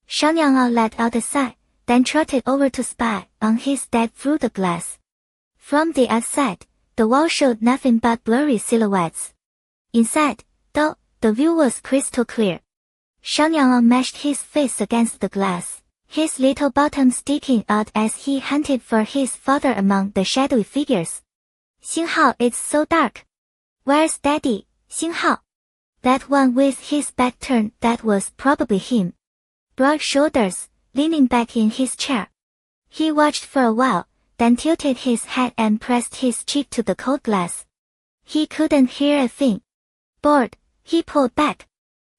Xiaonyang let out a sigh, then trotted over to spy on his dad through the glass. From the outside, the wall showed nothing but blurry silhouettes. Inside, though, the view was crystal clear. Xiaonyang mashed his face against the glass, his little bottom sticking out as he hunted for his father among the shadowy figures. 星号, it's so dark. Where's Daddy? 星号. That one with his back turned, that was probably him. Broad shoulders, leaning back in his chair. He watched for a while, then tilted his head and pressed his cheek to the cold glass. He couldn't hear a thing. Bored, he pulled back.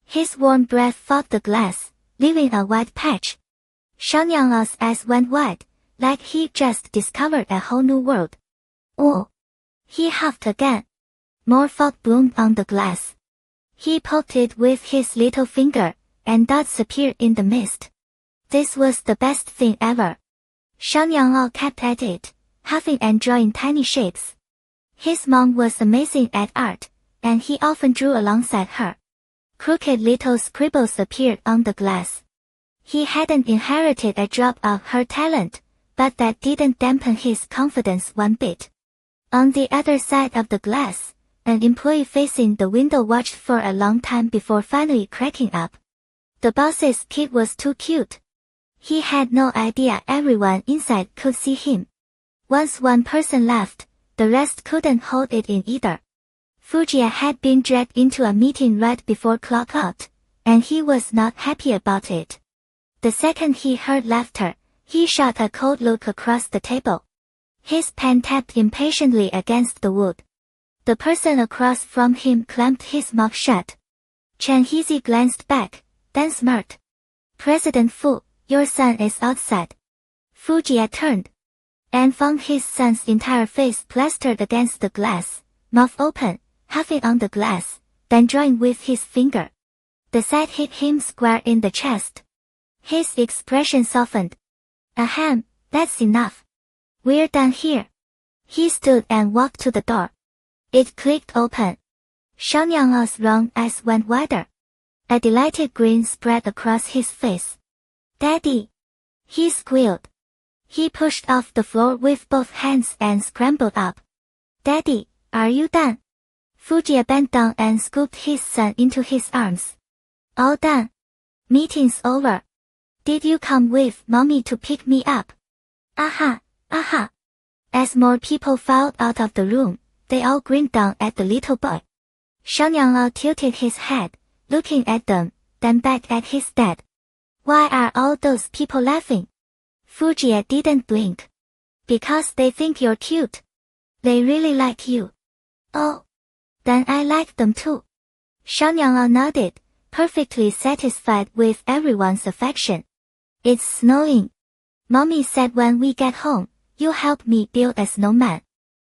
His warm breath fought the glass, leaving a white patch. Xiangyang's eyes went wide, like he just discovered a whole new world. Oh! He huffed again. More fog bloomed on the glass. He poked it with his little finger, and dots appeared in the mist. This was the best thing ever. Xiangyang kept at it, huffing and drawing tiny shapes. His mom was amazing at art, and he often drew alongside her. Crooked little scribbles appeared on the glass. He hadn't inherited a drop of her talent, but that didn't dampen his confidence one bit. On the other side of the glass, an employee facing the window watched for a long time before finally cracking up. The boss's kid was too cute. He had no idea everyone inside could see him. Once one person left, the rest couldn't hold it in either. Fujiya had been dragged into a meeting right before clock out, and he was not happy about it. The second he heard laughter, he shot a cold look across the table. His pen tapped impatiently against the wood. The person across from him clamped his mouth shut. Chen Hezi glanced back, then smirked. President Fu, your son is outside. Fujiya turned, and found his son's entire face plastered against the glass, mouth open, huffing on the glass, then drawing with his finger. The sight hit him square in the chest. His expression softened. Ahem, that's enough. We're done here. He stood and walked to the door. It clicked open. Xiangyang's round eyes went wider. A delighted grin spread across his face. Daddy! He squealed. He pushed off the floor with both hands and scrambled up. Daddy, are you done? Fujiya bent down and scooped his son into his arms. All done. Meeting's over. Did you come with mommy to pick me up? Aha, aha. As more people filed out of the room, they all grinned down at the little boy. Xiangyang tilted his head, looking at them, then back at his dad. Why are all those people laughing? Fujiya didn't blink. Because they think you're cute. They really like you. Oh. Then I like them too. Xiangyang nodded, perfectly satisfied with everyone's affection. It's snowing. Mommy said when we get home, you'll help me build a snowman.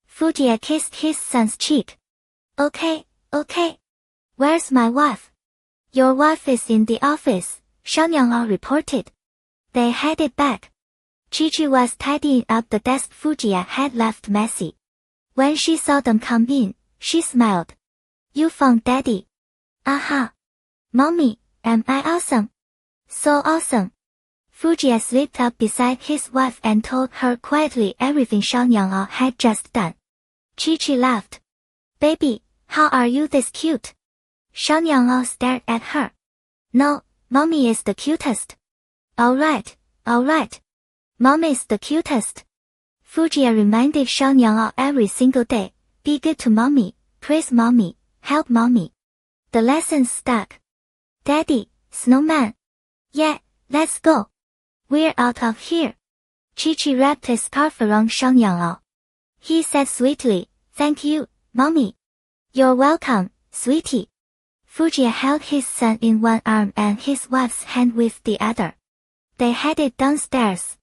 Fujiya kissed his son's cheek. Okay, okay. Where's my wife? Your wife is in the office, Xiangyang reported. They headed back. Chi-Chi was tidying up the desk Fujiya had left messy. When she saw them come in, she smiled. You found Daddy. Aha. Mommy, am I awesome? So awesome. Fujiya slipped up beside his wife and told her quietly everything Xiangyang had just done. Chi-Chi laughed. Baby, how are you this cute? Xiangyang stared at her. No, Mommy is the cutest. Alright, alright. Mom is the cutest. Fujiya reminded Xiangyang every single day, be good to Mommy, praise Mommy, help Mommy. The lessons stuck. Daddy, snowman. Yeah, let's go. We're out of here. Chi-Chi wrapped a scarf around Xiangyang. He said sweetly, thank you, Mommy. You're welcome, sweetie. Fujiya held his son in one arm and his wife's hand with the other. They headed downstairs.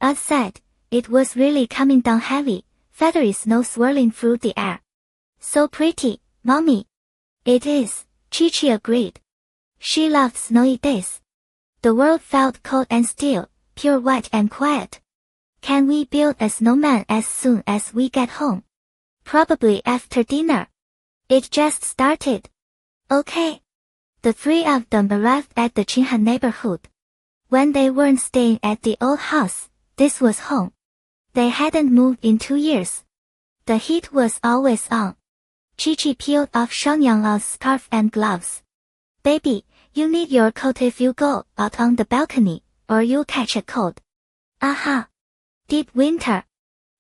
Outside, it was really coming down heavy, feathery snow swirling through the air. So pretty, Mommy. It is, Chi-Chi agreed. She loved snowy days. The world felt cold and still, pure white and quiet. Can we build a snowman as soon as we get home? Probably after dinner. It just started. Okay. The three of them arrived at the Qinhan neighborhood. When they weren't staying at the old house, this was home. They hadn't moved in 2 years. The heat was always on. Chi-Chi peeled off Xiangyang's scarf and gloves. Baby, you need your coat if you go out on the balcony, or you'll catch a cold. Aha! Deep winter.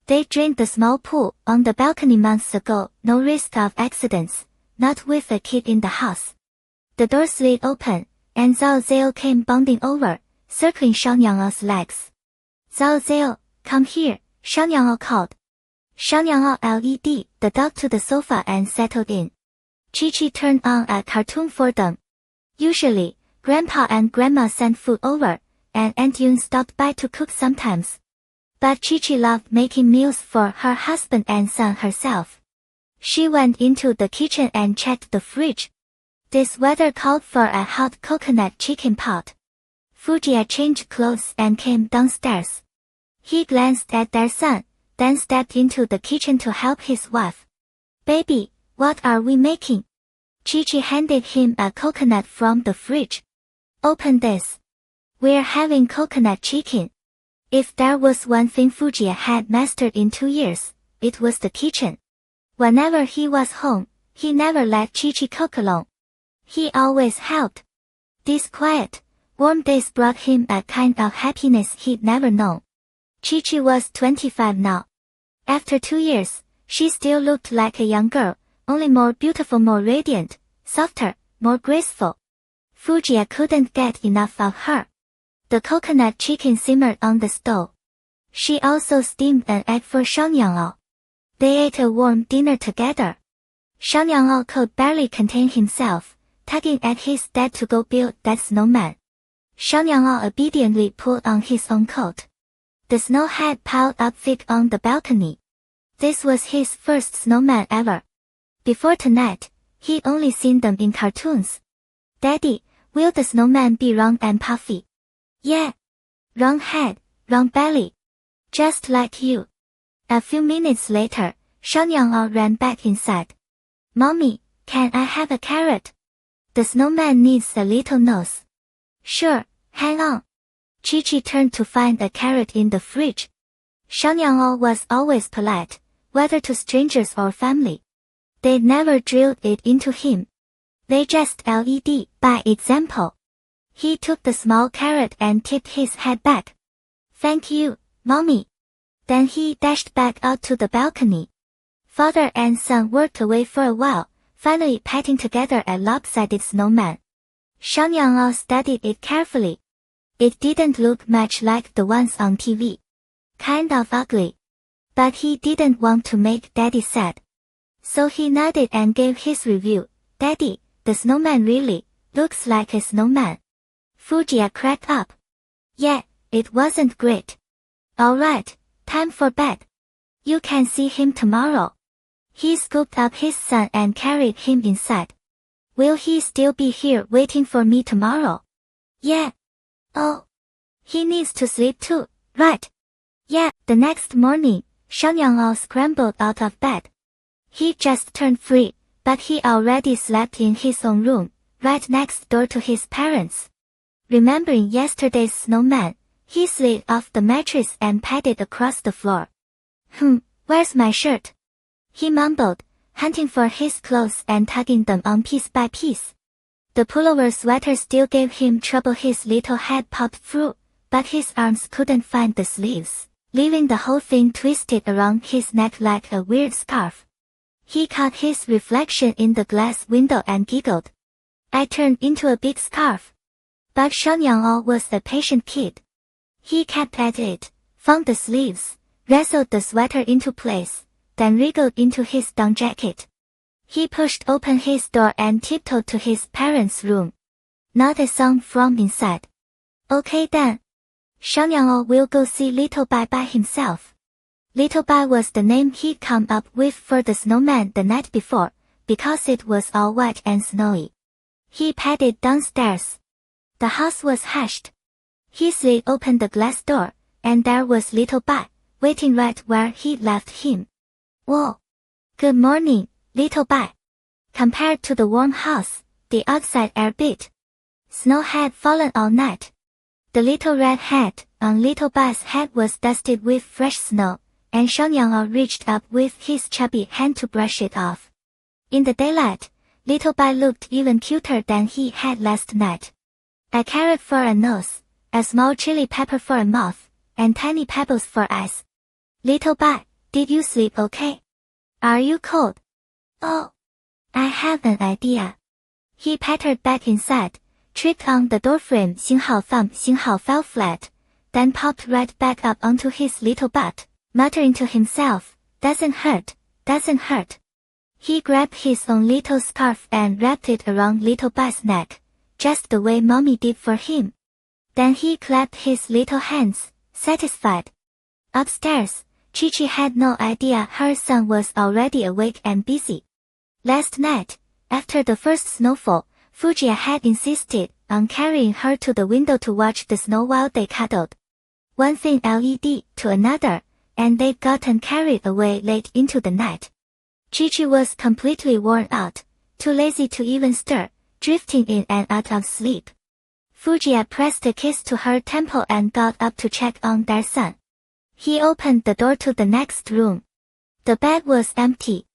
They drained the small pool on the balcony months ago, no risk of accidents, not with a kid in the house. The door slid open, and Zhao Zhao came bounding over, circling Shang Yang's legs. Zhao Zhao, come here, Shang Yang called. Shang Yang led the dog to the sofa and settled in. Chi-Chi turned on a cartoon for them. Usually, Grandpa and Grandma sent food over, and Aunt Yun stopped by to cook sometimes. But Chi-Chi loved making meals for her husband and son herself. She went into the kitchen and checked the fridge. This weather called for a hot coconut chicken pot. Fujia changed clothes and came downstairs. He glanced at their son, then stepped into the kitchen to help his wife. Baby, what are we making? Chi-Chi handed him a coconut from the fridge. Open this. We're having coconut chicken. If there was one thing Fujia had mastered in 2 years, it was the kitchen. Whenever he was home, he never let Chi-Chi cook alone. He always helped. These quiet, warm days brought him a kind of happiness he'd never known. Chi-Chi was 25 now. After 2 years, she still looked like a young girl, only more beautiful, more radiant, softer, more graceful. Fujia couldn't get enough of her. The coconut chicken simmered on the stove. She also steamed an egg for Shang Yang. They ate a warm dinner together. Shang Yang could barely contain himself, tugging at his dad to go build that snowman. Shang Yang obediently pulled on his own coat. The snow had piled up thick on the balcony. This was his first snowman ever. Before tonight, he'd only seen them in cartoons. Daddy, will the snowman be round and puffy? Yeah. Round head, round belly. Just like you. A few minutes later, Shang Yang ran back inside. Mommy, can I have a carrot? The snowman needs a little nose. Sure, hang on. Chi-Chi turned to find a carrot in the fridge. Shang Yang was always polite, whether to strangers or family. They'd never drilled it into him. They just led by example. He took the small carrot and tipped his head back. Thank you, Mommy. Then he dashed back out to the balcony. Father and son worked away for a while, finally patting together a lopsided snowman. Shang Yang studied it carefully. It didn't look much like the ones on TV. Kind of ugly. But he didn't want to make Daddy sad. So he nodded and gave his review. Daddy, the snowman really looks like a snowman. Fujia cracked up. Yeah, it wasn't great. Alright, time for bed. You can see him tomorrow. He scooped up his son and carried him inside. Will he still be here waiting for me tomorrow? Yeah. Oh. He needs to sleep too, right? Yeah. The next morning, Shang Yang scrambled out of bed. He just turned 3, but he already slept in his own room, right next door to his parents. Remembering yesterday's snowman, he slid off the mattress and padded across the floor. Where's my shirt? He mumbled, hunting for his clothes and tugging them on piece by piece. The pullover sweater still gave him trouble. His little head popped through, but his arms couldn't find the sleeves, leaving the whole thing twisted around his neck like a weird scarf. He caught his reflection in the glass window and giggled. I turned into a big scarf. But Shang Yang was a patient kid. He kept at it, found the sleeves, wrestled the sweater into place, then wriggled into his down jacket. He pushed open his door and tiptoed to his parents' room. Not a sound from inside. Okay then. Shang Yang will go see Little Bai by himself. Little Bai was the name he'd come up with for the snowman the night before, because it was all white and snowy. He padded downstairs. The house was hushed. He slid open the glass door, and there was Little Bai, waiting right where he'd left him. Whoa! Good morning, Little Bai. Compared to the warm house, the outside air beat. Snow had fallen all night. The little red hat on Little Bai's head was dusted with fresh snow, and Shang Yang reached up with his chubby hand to brush it off. In the daylight, Little Bai looked even cuter than he had last night. A carrot for a nose, a small chili pepper for a mouth, and tiny pebbles for eyes. Little bug, did you sleep okay? Are you cold? Oh, I have an idea. He pattered back inside, tripped on the doorframe, 星号 thump, 星号 fell flat, then popped right back up onto his little butt, muttering to himself, doesn't hurt, doesn't hurt. He grabbed his own little scarf and wrapped it around little bug's neck, just the way mommy did for him. Then he clapped his little hands, satisfied. Upstairs, Chi-Chi had no idea her son was already awake and busy. Last night, after the first snowfall, Fujiya had insisted on carrying her to the window to watch the snow while they cuddled. One thing led to another, and they'd gotten carried away late into the night. Chi-Chi was completely worn out, too lazy to even stir, drifting in and out of sleep. Fujiya pressed a kiss to her temple and got up to check on their son. He opened the door to the next room. The bed was empty.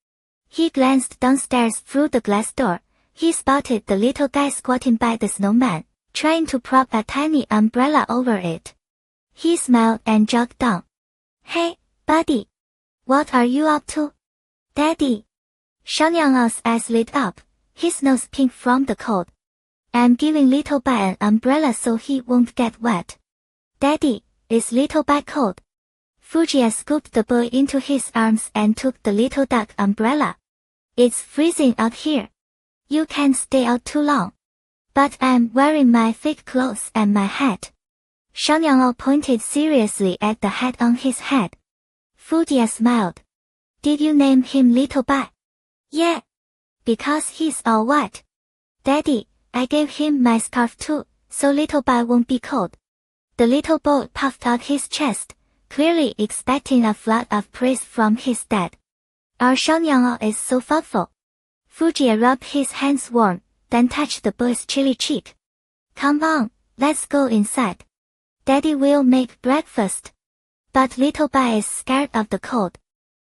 He glanced downstairs through the glass door. He spotted the little guy squatting by the snowman, trying to prop a tiny umbrella over it. He smiled and jogged down. Hey, buddy. What are you up to? Daddy. Xiaoyang's eyes lit up, his nose pink from the cold. I'm giving Little Bai an umbrella so he won't get wet. Daddy, is Little Bai cold? Fujiya scooped the boy into his arms and took the little duck umbrella. It's freezing out here. You can't stay out too long. But I'm wearing my thick clothes and my hat. Xiaoyang pointed seriously at the hat on his head. Fujiya smiled. Did you name him Little Bai? Yeah. Because he's all white. Daddy, I gave him my scarf too, so Little Bai won't be cold. The little boy puffed out his chest, clearly expecting a flood of praise from his dad. Our Xiaoyang is so thoughtful. Fujiya rubbed his hands warm, then touched the boy's chilly cheek. Come on, let's go inside. Daddy will make breakfast. But Little Bai is scared of the cold.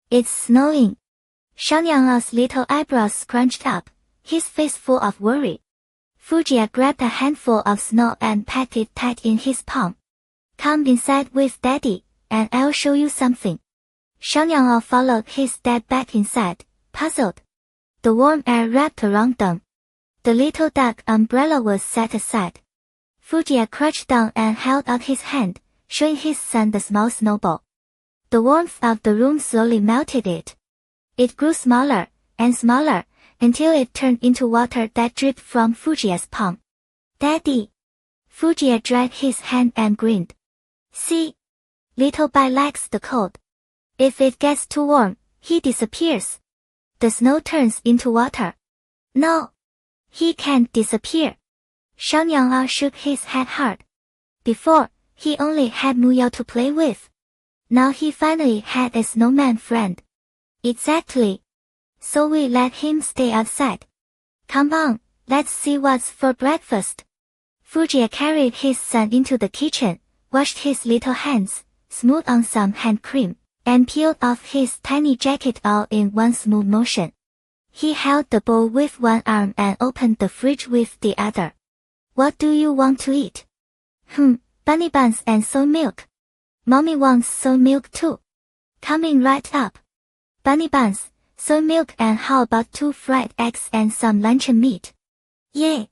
It's snowing. Xiaoyang's little eyebrows scrunched up, his face full of worry. Fujiya grabbed a handful of snow and packed it tight in his palm. Come inside with Daddy, and I'll show you something. Xiaoyang followed his dad back inside, puzzled. The warm air wrapped around them. The little duck umbrella was set aside. Fujiya crouched down and held out his hand, showing his son the small snowball. The warmth of the room slowly melted it. It grew smaller, and smaller, until it turned into water that dripped from Fujiya's palm. Daddy! Fujiya dried his hand and grinned. See? Little Bai likes the cold. If it gets too warm, he disappears. The snow turns into water. No. He can't disappear. Xiaoyang shook his head hard. Before, he only had Muyao to play with. Now he finally had a snowman friend. Exactly. So we let him stay outside. Come on, let's see what's for breakfast. Fujiya carried his son into the kitchen, washed his little hands, smoothed on some hand cream, and peeled off his tiny jacket all in one smooth motion. He held the bowl with one arm and opened the fridge with the other. What do you want to eat? Bunny buns and soy milk. Mommy wants soy milk too. Coming right up. Bunny buns, soy milk, and how about 2 fried eggs and some luncheon meat? Yay!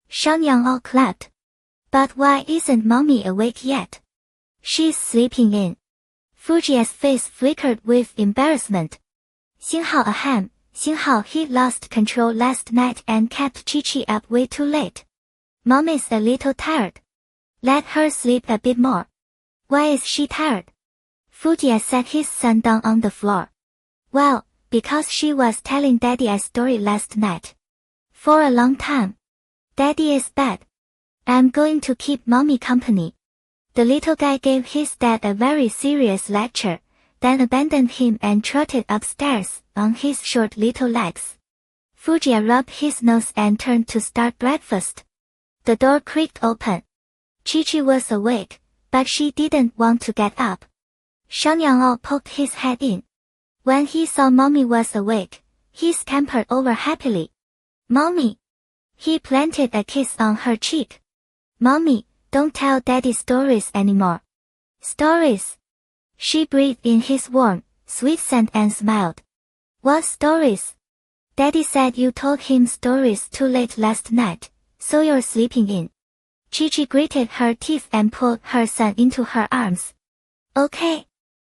Xiaoyang clapped. But why isn't Mommy awake yet? She's sleeping in. Fujiya's face flickered with embarrassment. Xinghao ahem, Xinghao, he lost control last night and kept Chi-Chi up way too late. Mommy's a little tired. Let her sleep a bit more. Why is she tired? Fujiya sat his son down on the floor. Well, because she was telling Daddy a story last night. For a long time. Daddy is bad. I'm going to keep Mommy company. The little guy gave his dad a very serious lecture, then abandoned him and trotted upstairs on his short little legs. Fujiya rubbed his nose and turned to start breakfast. The door creaked open. Chi-Chi was awake, but she didn't want to get up. Xiaoyang poked his head in. When he saw Mommy was awake, he scampered over happily. Mommy! He planted a kiss on her cheek. Mommy, don't tell Daddy stories anymore. Stories? She breathed in his warm, sweet scent and smiled. What stories? Daddy said you told him stories too late last night, so you're sleeping in. Chi-Chi gritted her teeth and pulled her son into her arms. Okay.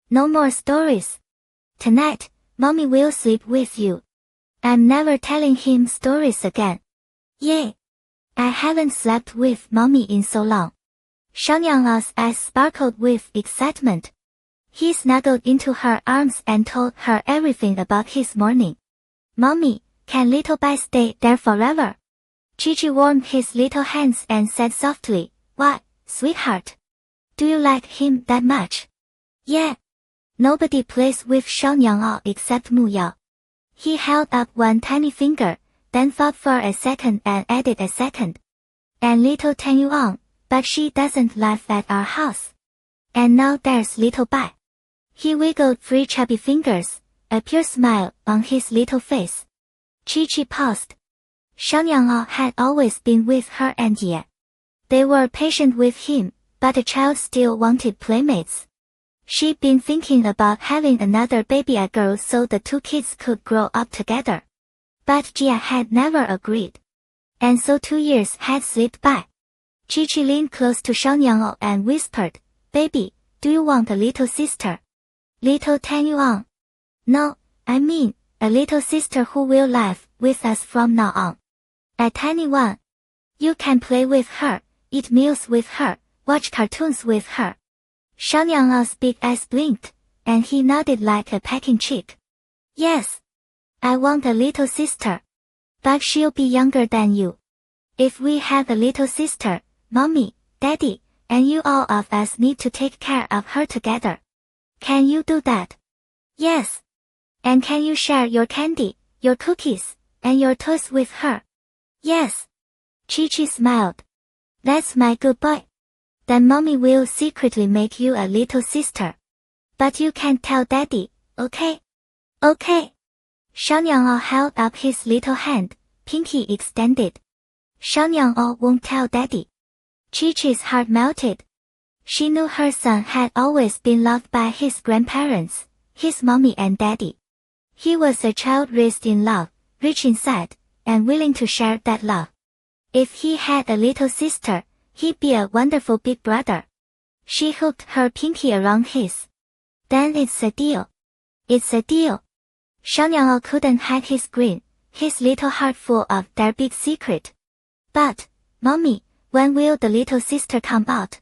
No more stories. Tonight, Mommy will sleep with you. I'm never telling him stories again. Yay. I haven't slept with Mommy in so long. Xiangyang's eyes sparkled with excitement. He snuggled into her arms and told her everything about his morning. Mommy, can little Bai stay there forever? Chi-Chi warmed his little hands and said softly, What, sweetheart? Do you like him that much? Yeah. Nobody plays with Xiangyang except Mu Yao. He held up one tiny finger, then thought for a second and added a second. And little Tan Yuan, but she doesn't live at our house. And now there's little Bai. He wiggled 3 chubby fingers, a pure smile on his little face. Chi-Chi paused. Xiangyang had always been with her and Ye. They were patient with him, but the child still wanted playmates. She'd been thinking about having another baby girl so the 2 kids could grow up together. But Jia had never agreed. And so 2 years had slipped by. Chi-Chi leaned close to Xiangyang and whispered, Baby, do you want a little sister? Little Tan Yuan. No, I mean, a little sister who will live with us from now on. A tiny one. You can play with her, eat meals with her, watch cartoons with her. Xiangyang's big eyes blinked, and he nodded like a pecking chick. Yes. I want a little sister. But she'll be younger than you. If we have a little sister, Mommy, Daddy, and you all of us need to take care of her together. Can you do that? Yes. And can you share your candy, your cookies, and your toys with her? Yes. Chi-Chi smiled. That's my good boy. Then Mommy will secretly make you a little sister. But you can't tell Daddy, okay? Okay. Xiangyang held up his little hand, pinky extended. Xiangyang won't tell Daddy. Chi-Chi's heart melted. She knew her son had always been loved by his grandparents, his mommy and daddy. He was a child raised in love, rich inside, and willing to share that love. If he had a little sister, he'd be a wonderful big brother. She hooked her pinky around his. Then it's a deal. It's a deal. Xiangyang couldn't hide his grin, his little heart full of their big secret. But, Mommy, when will the little sister come out?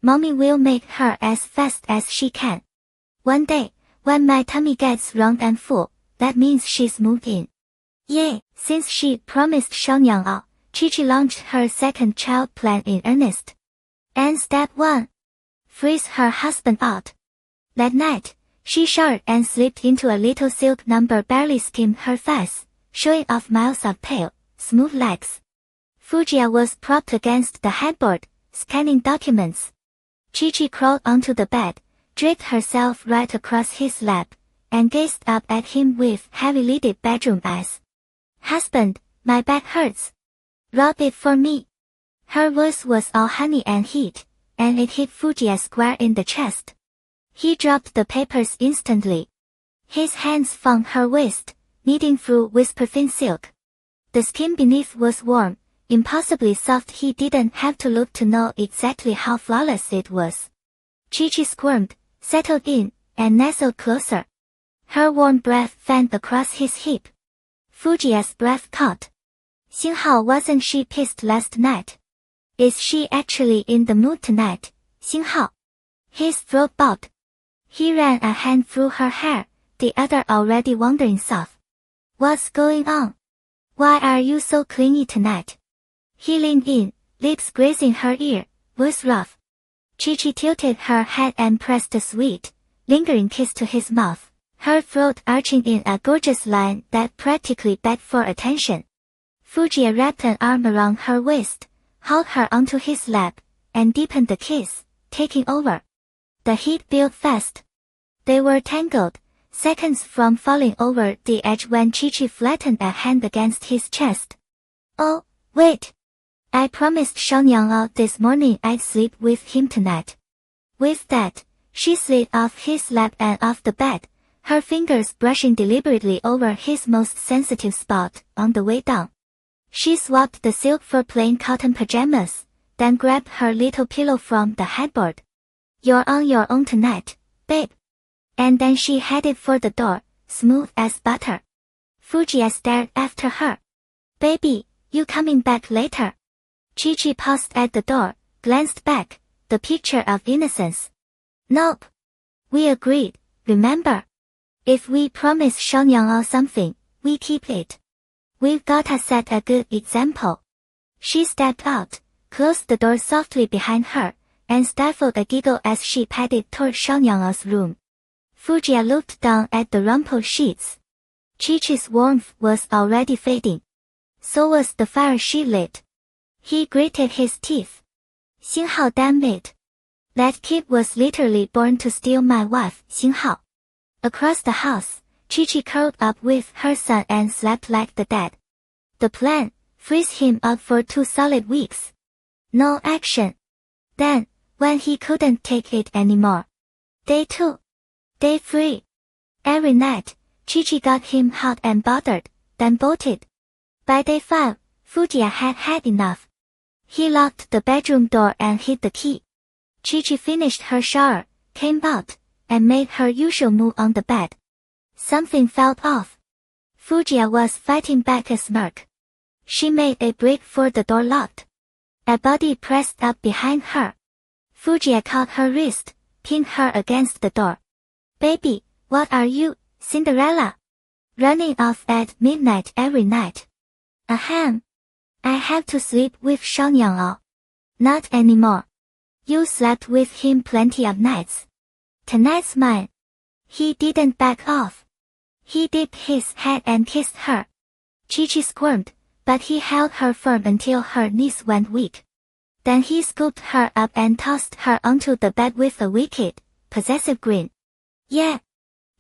Mommy will make her as fast as she can. One day, when my tummy gets round and full, that means she's moved in. Yay! Since she promised Xiangyang, Chi-Chi launched her second child plan in earnest. And step 1. Freeze her husband out. That night, she showered and slipped into a little silk number barely skimmed her thighs, showing off miles of pale, smooth legs. Fujia was propped against the headboard, scanning documents. Chi-Chi crawled onto the bed, draped herself right across his lap, and gazed up at him with heavy-lidded bedroom eyes. Husband, my back hurts. Rub it for me. Her voice was all honey and heat, and it hit Fujia square in the chest. He dropped the papers instantly. His hands found her waist, kneading through whisper-thin silk. The skin beneath was warm, impossibly soft. He didn't have to look to know exactly how flawless it was. Chi-Chi squirmed, settled in, and nestled closer. Her warm breath fanned across his hip. Fujia's breath caught. Xinghao, wasn't she pissed last night? Is she actually in the mood tonight, Xinghao? His throat bobbed. He ran a hand through her hair, the other already wandering south. What's going on? Why are you so clingy tonight? He leaned in, lips grazing her ear, voice rough. Chi-Chi tilted her head and pressed a sweet, lingering kiss to his mouth, her throat arching in a gorgeous line that practically begged for attention. Fujia wrapped an arm around her waist, hauled her onto his lap, and deepened the kiss, taking over. The heat built fast. They were tangled, seconds from falling over the edge when Chi-Chi flattened a hand against his chest. Oh, wait. I promised Xiaonyang this morning I'd sleep with him tonight. With that, she slid off his lap and off the bed, her fingers brushing deliberately over his most sensitive spot on the way down. She swapped the silk for plain cotton pajamas, then grabbed her little pillow from the headboard. You're on your own tonight, babe. And then she headed for the door, smooth as butter. Fujiya stared after her. Baby, you coming back later? Chi-Chi paused at the door, glanced back, the picture of innocence. Nope. We agreed, remember? If we promise Xiaonyang something, we keep it. We've gotta set a good example. She stepped out, closed the door softly behind her, and stifled a giggle as she padded toward Xiaonyang's room. Fujiya looked down at the rumpled sheets. Chi-Chi's warmth was already fading. So was the fire she lit. He gritted his teeth. Xinghao, damn it. That kid was literally born to steal my wife, Xinghao. Across the house, Chi-Chi curled up with her son and slept like the dead. The plan, freeze him up for 2 solid weeks. No action. Then, when he couldn't take it anymore. Day 2. Day 3. Every night, Chi-Chi got him hot and bothered, then bolted. By day 5, Fujiya had had enough. He locked the bedroom door and hid the key. Chi-Chi finished her shower, came out, and made her usual move on the bed. Something felt off. Fujiya was fighting back a smirk. She made a break for the door locked. A body pressed up behind her. Fujiya caught her wrist, pinned her against the door. Baby, what are you, Cinderella? Running off at midnight every night. Ahem. I have to sleep with Xiaonyang. Not anymore. You slept with him plenty of nights. Tonight's mine. He didn't back off. He dipped his head and kissed her. Chi-Chi squirmed, but he held her firm until her knees went weak. Then he scooped her up and tossed her onto the bed with a wicked, possessive grin. Yeah.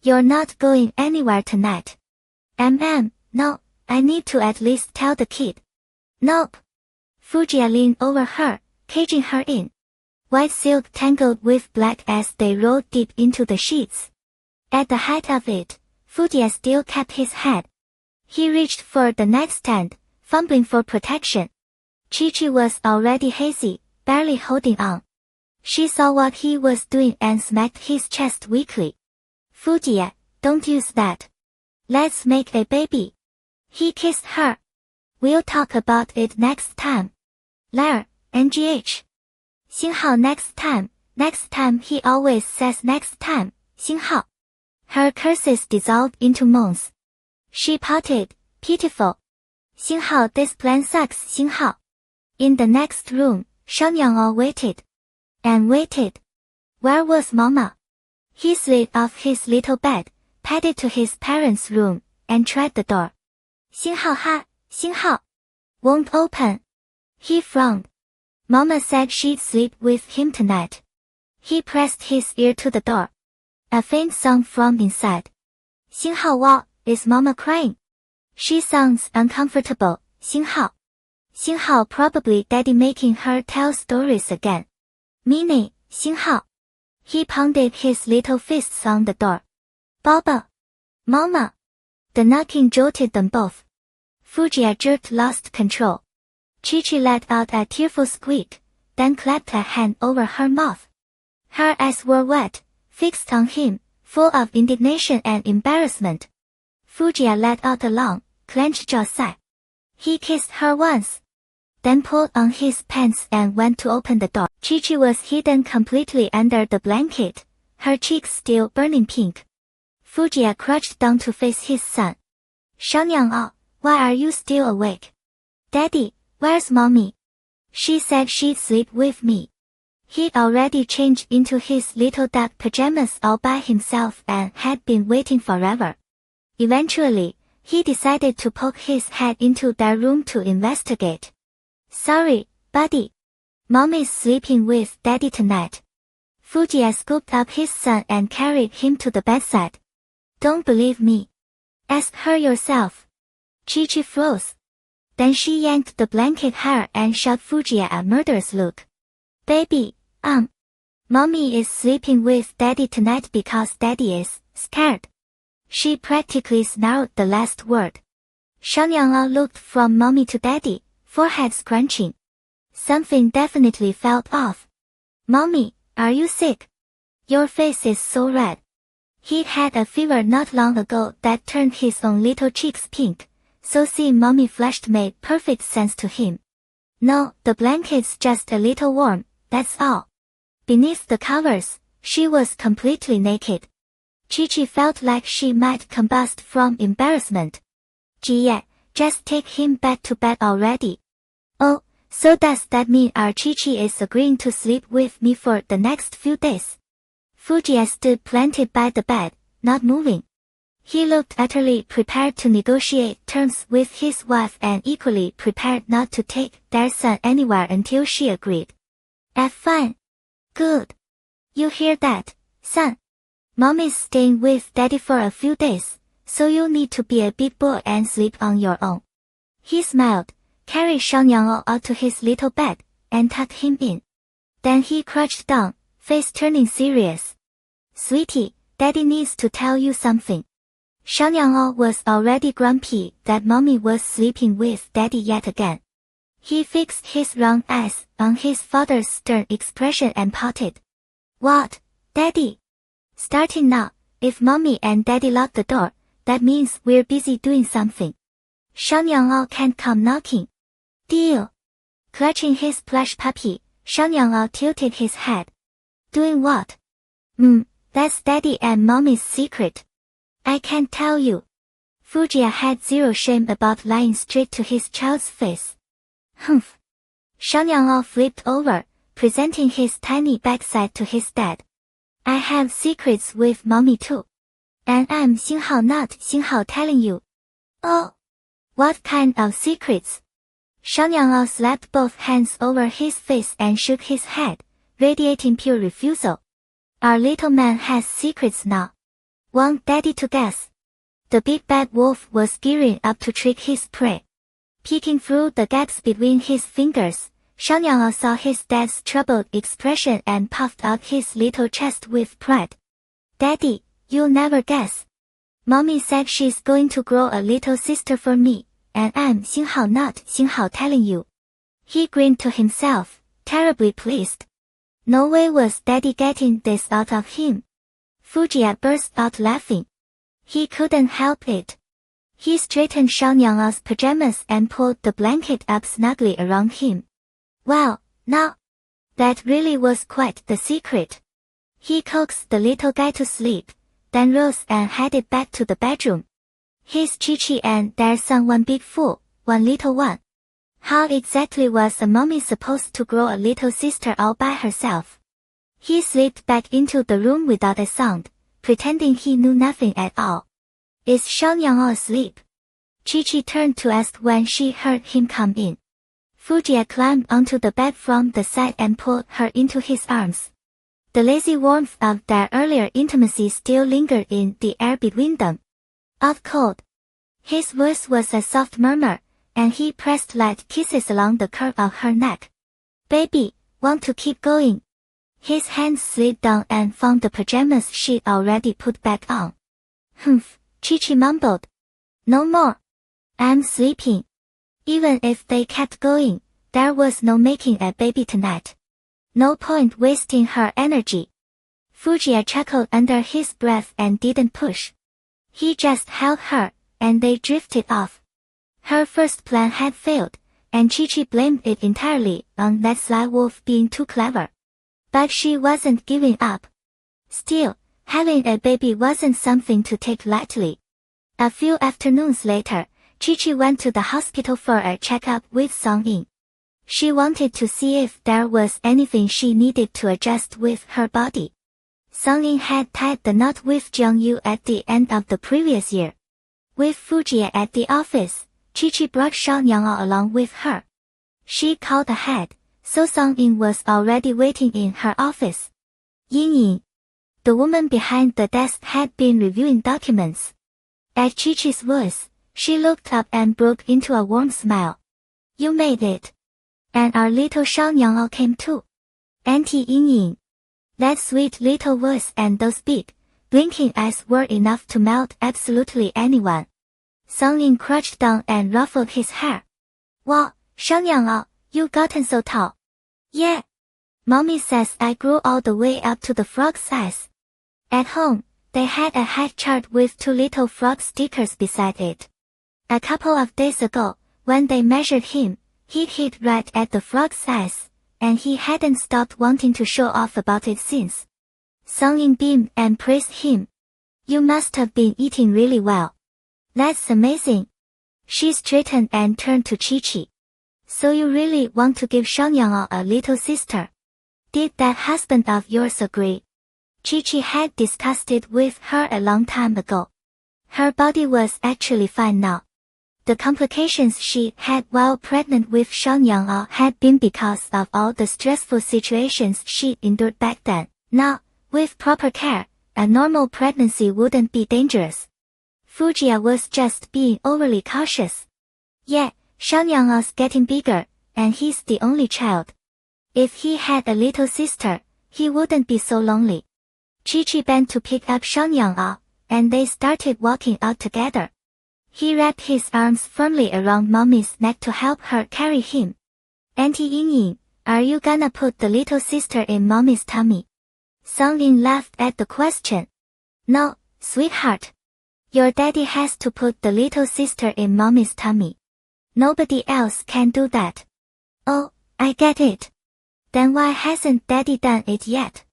You're not going anywhere tonight. No, I need to at least tell the kid. Nope. Fujiya leaned over her, caging her in. White silk tangled with black as they rolled deep into the sheets. At the height of it, Fujiya still kept his head. He reached for the nightstand, fumbling for protection. Chi-Chi was already hazy, barely holding on. She saw what he was doing and smacked his chest weakly. Fujiya, don't use that. Let's make a baby. He kissed her. We'll talk about it next time. Later, NGH. Xinghao, next time he always says next time, Xinghao. Her curses dissolved into moans. She pouted, pitiful. Xinghao, this plan sucks, Xinghao. In the next room, Xiaonyang waited. And waited. Where was Mama? He slid off his little bed, padded to his parents' room, and tried the door. Xinghao. Won't open. He frowned. Mama said she'd sleep with him tonight. He pressed his ear to the door. A faint song from inside. Xinghao, is Mama crying? She sounds uncomfortable, Xinghao. Xinghao, probably Daddy making her tell stories again. Meaning, Xinghao. He pounded his little fists on the door. Baba. Mama. The knocking jolted them both. Fujiya jerked, lost control. Chi-Chi let out a tearful squeak, then clapped a hand over her mouth. Her eyes were wet, fixed on him, full of indignation and embarrassment. Fujiya let out a long, clenched jaw sigh. He kissed her once, then pulled on his pants and went to open the door. Chi-Chi was hidden completely under the blanket, her cheeks still burning pink. Fujiya crouched down to face his son. Xiaonyang, why are you still awake? Daddy, where's Mommy? She said she'd sleep with me. He'd already changed into his little dark pajamas all by himself and had been waiting forever. Eventually, he decided to poke his head into their room to investigate. Sorry, buddy. Mommy's sleeping with Daddy tonight. Fujiya scooped up his son and carried him to the bedside. Don't believe me? Ask her yourself. Chi-Chi froze. Then she yanked the blanket higher and shot Fujiya a murderous look. Baby, Mommy is sleeping with Daddy tonight because Daddy is scared. She practically snarled the last word. Shang Yanglao looked from Mommy to Daddy, forehead scrunching. Something definitely felt off. Mommy, are you sick? Your face is so red. He had a fever not long ago that turned his own little cheeks pink, so seeing Mommy flushed made perfect sense to him. No, the blanket's just a little warm, that's all. Beneath the covers, she was completely naked. Chi-Chi felt like she might combust from embarrassment. Jie, just take him back to bed already. Oh, so does that mean our Chi-Chi is agreeing to sleep with me for the next few days? Fujiya stood planted by the bed, not moving. He looked utterly prepared to negotiate terms with his wife and equally prepared not to take their son anywhere until she agreed. Fine. Good. You hear that, son? Mommy's staying with Daddy for a few days, so you'll need to be a big boy and sleep on your own. He smiled, carried Shang Yanglao out to his little bed, and tucked him in. Then he crouched down, face turning serious. Sweetie, Daddy needs to tell you something. Shang Yanglao was already grumpy that Mommy was sleeping with Daddy yet again. He fixed his round eyes on his father's stern expression and pouted. What, Daddy? Starting now, if Mommy and Daddy lock the door, that means we're busy doing something. Shang Yanglao can't come knocking. Deal. Clutching his plush puppy, Shang Yanglao tilted his head. Doing what? That's Daddy and Mommy's secret. I can't tell you. Fujiya had zero shame about lying straight to his child's face. Humph. Shang Yanglao flipped over, presenting his tiny backside to his dad. I have secrets with Mommy too. And I'm Xinghao not Xinghao telling you. Oh. What kind of secrets? Shang Yanglao slapped both hands over his face and shook his head, radiating pure refusal. Our little man has secrets now. Want Daddy to guess? The big bad wolf was gearing up to trick his prey. Peeking through the gaps between his fingers, Shang Yanglao saw his dad's troubled expression and puffed out his little chest with pride. Daddy, you'll never guess. Mommy said she's going to grow a little sister for me, and I'm Xinghao not Xinghao telling you. He grinned to himself, terribly pleased. No way was Daddy getting this out of him. Fujiya burst out laughing. He couldn't help it. He straightened Shang Yanglao's pajamas and pulled the blanket up snugly around him. Well, now, that really was quite the secret. He coaxed the little guy to sleep, then rose and headed back to the bedroom. His Chi-Chi and their son one big fool, one little one. How exactly was a mommy supposed to grow a little sister all by herself? He slipped back into the room without a sound, pretending he knew nothing at all. Is Shang Yanglao asleep? Chi-Chi turned to ask when she heard him come in. Fujiya climbed onto the bed from the side and pulled her into his arms. The lazy warmth of their earlier intimacy still lingered in the air between them. Out cold. His voice was a soft murmur, and he pressed light kisses along the curve of her neck. Baby, want to keep going? His hands slid down and found the pajamas she'd already put back on. Humph, Chi-Chi mumbled. No more. I'm sleeping. Even if they kept going, there was no making a baby tonight. No point wasting her energy. Fujiya chuckled under his breath and didn't push. He just held her, and they drifted off. Her first plan had failed, and Chi-Chi blamed it entirely on that sly wolf being too clever. But she wasn't giving up. Still, having a baby wasn't something to take lightly. A few afternoons later, Chi-Chi went to the hospital for a checkup with Song-Yin. She wanted to see if there was anything she needed to adjust with her body. Song-Yin had tied the knot with Jiang-Yu at the end of the previous year. With Fujiya at the office, Chi-Chi brought Shang Yanglao along with her. She called ahead, so Song-Yin was already waiting in her office. Yin-Yin. The woman behind the desk had been reviewing documents. At Chi-Chi's voice, she looked up and broke into a warm smile. You made it. And our little Xiaonyang came too. Auntie Ying. That sweet little voice and those big, blinking eyes were enough to melt absolutely anyone. Song Ying crouched down and ruffled his hair. Wow, Xiaonyang, you gotten so tall. Yeah. Mommy says I grew all the way up to the frog size. At home, they had a height chart with 2 little frog stickers beside it. A couple of days ago, when they measured him, he'd hit right at the frog size, and he hadn't stopped wanting to show off about it since. Song Ying beamed and praised him. You must have been eating really well. That's amazing. She straightened and turned to Chi-Chi. So you really want to give Xiaonyang a little sister? Did that husband of yours agree? Chi-Chi had discussed it with her a long time ago. Her body was actually fine now. The complications she had while pregnant with Xiaonyang had been because of all the stressful situations she endured back then. Now, with proper care, a normal pregnancy wouldn't be dangerous. Fujiya was just being overly cautious. Yeah, Xiaonyang's getting bigger, and he's the only child. If he had a little sister, he wouldn't be so lonely. Chi-Chi bent to pick up Xiaonyang, and they started walking out together. He wrapped his arms firmly around Mommy's neck to help her carry him. Auntie Ying, are you gonna put the little sister in Mommy's tummy? Song Ying laughed at the question. No, sweetheart. Your daddy has to put the little sister in Mommy's tummy. Nobody else can do that. Oh, I get it. Then why hasn't daddy done it yet?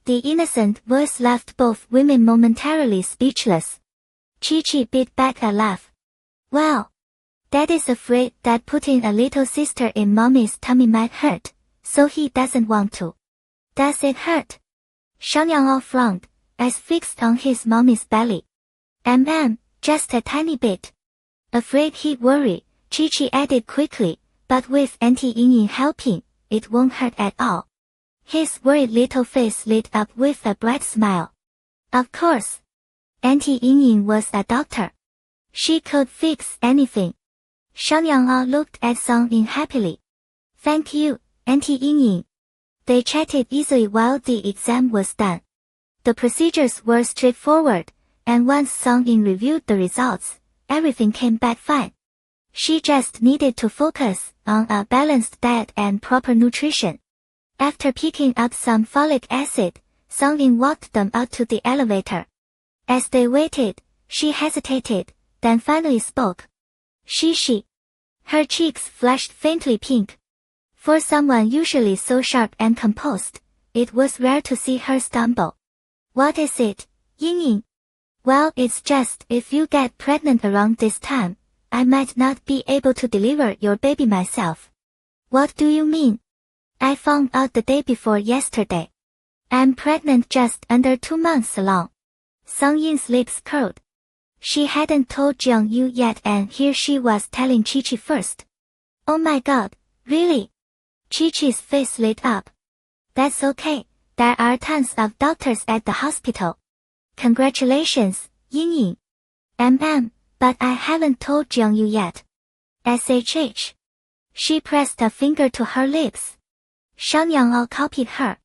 The innocent voice left both women momentarily speechless. Chi-Chi bit back a laugh. Well, daddy's afraid that putting a little sister in Mommy's tummy might hurt, so he doesn't want to. Does it hurt? Xiaonyang frowned, eyes fixed on his mommy's belly. Just a tiny bit. Afraid he'd worry, Chi-Chi added quickly, but with Auntie Ying helping, it won't hurt at all. His worried little face lit up with a bright smile. Of course. Auntie Ying was a doctor. She could fix anything. Xiaonyang looked at Song Ying happily. Thank you, Auntie Ying. They chatted easily while the exam was done. The procedures were straightforward, and once Song Ying reviewed the results, everything came back fine. She just needed to focus on a balanced diet and proper nutrition. After picking up some folic acid, Song Ying walked them out to the elevator. As they waited, she hesitated, then finally spoke. She. Her cheeks flushed faintly pink. For someone usually so sharp and composed, it was rare to see her stumble. What is it, Ying? Well, it's just if you get pregnant around this time, I might not be able to deliver your baby myself. What do you mean? I found out the day before yesterday. I'm pregnant just under 2 months along. Song Ying's lips curled. She hadn't told Jiang Yu yet, and here she was telling Chi-Chi first. Oh my god, really? Chi-Chi's face lit up. That's okay, there are tons of doctors at the hospital. Congratulations, Ying. But I haven't told Jiang Yu yet. SHH. She pressed a finger to her lips. Xiaonyang copied her.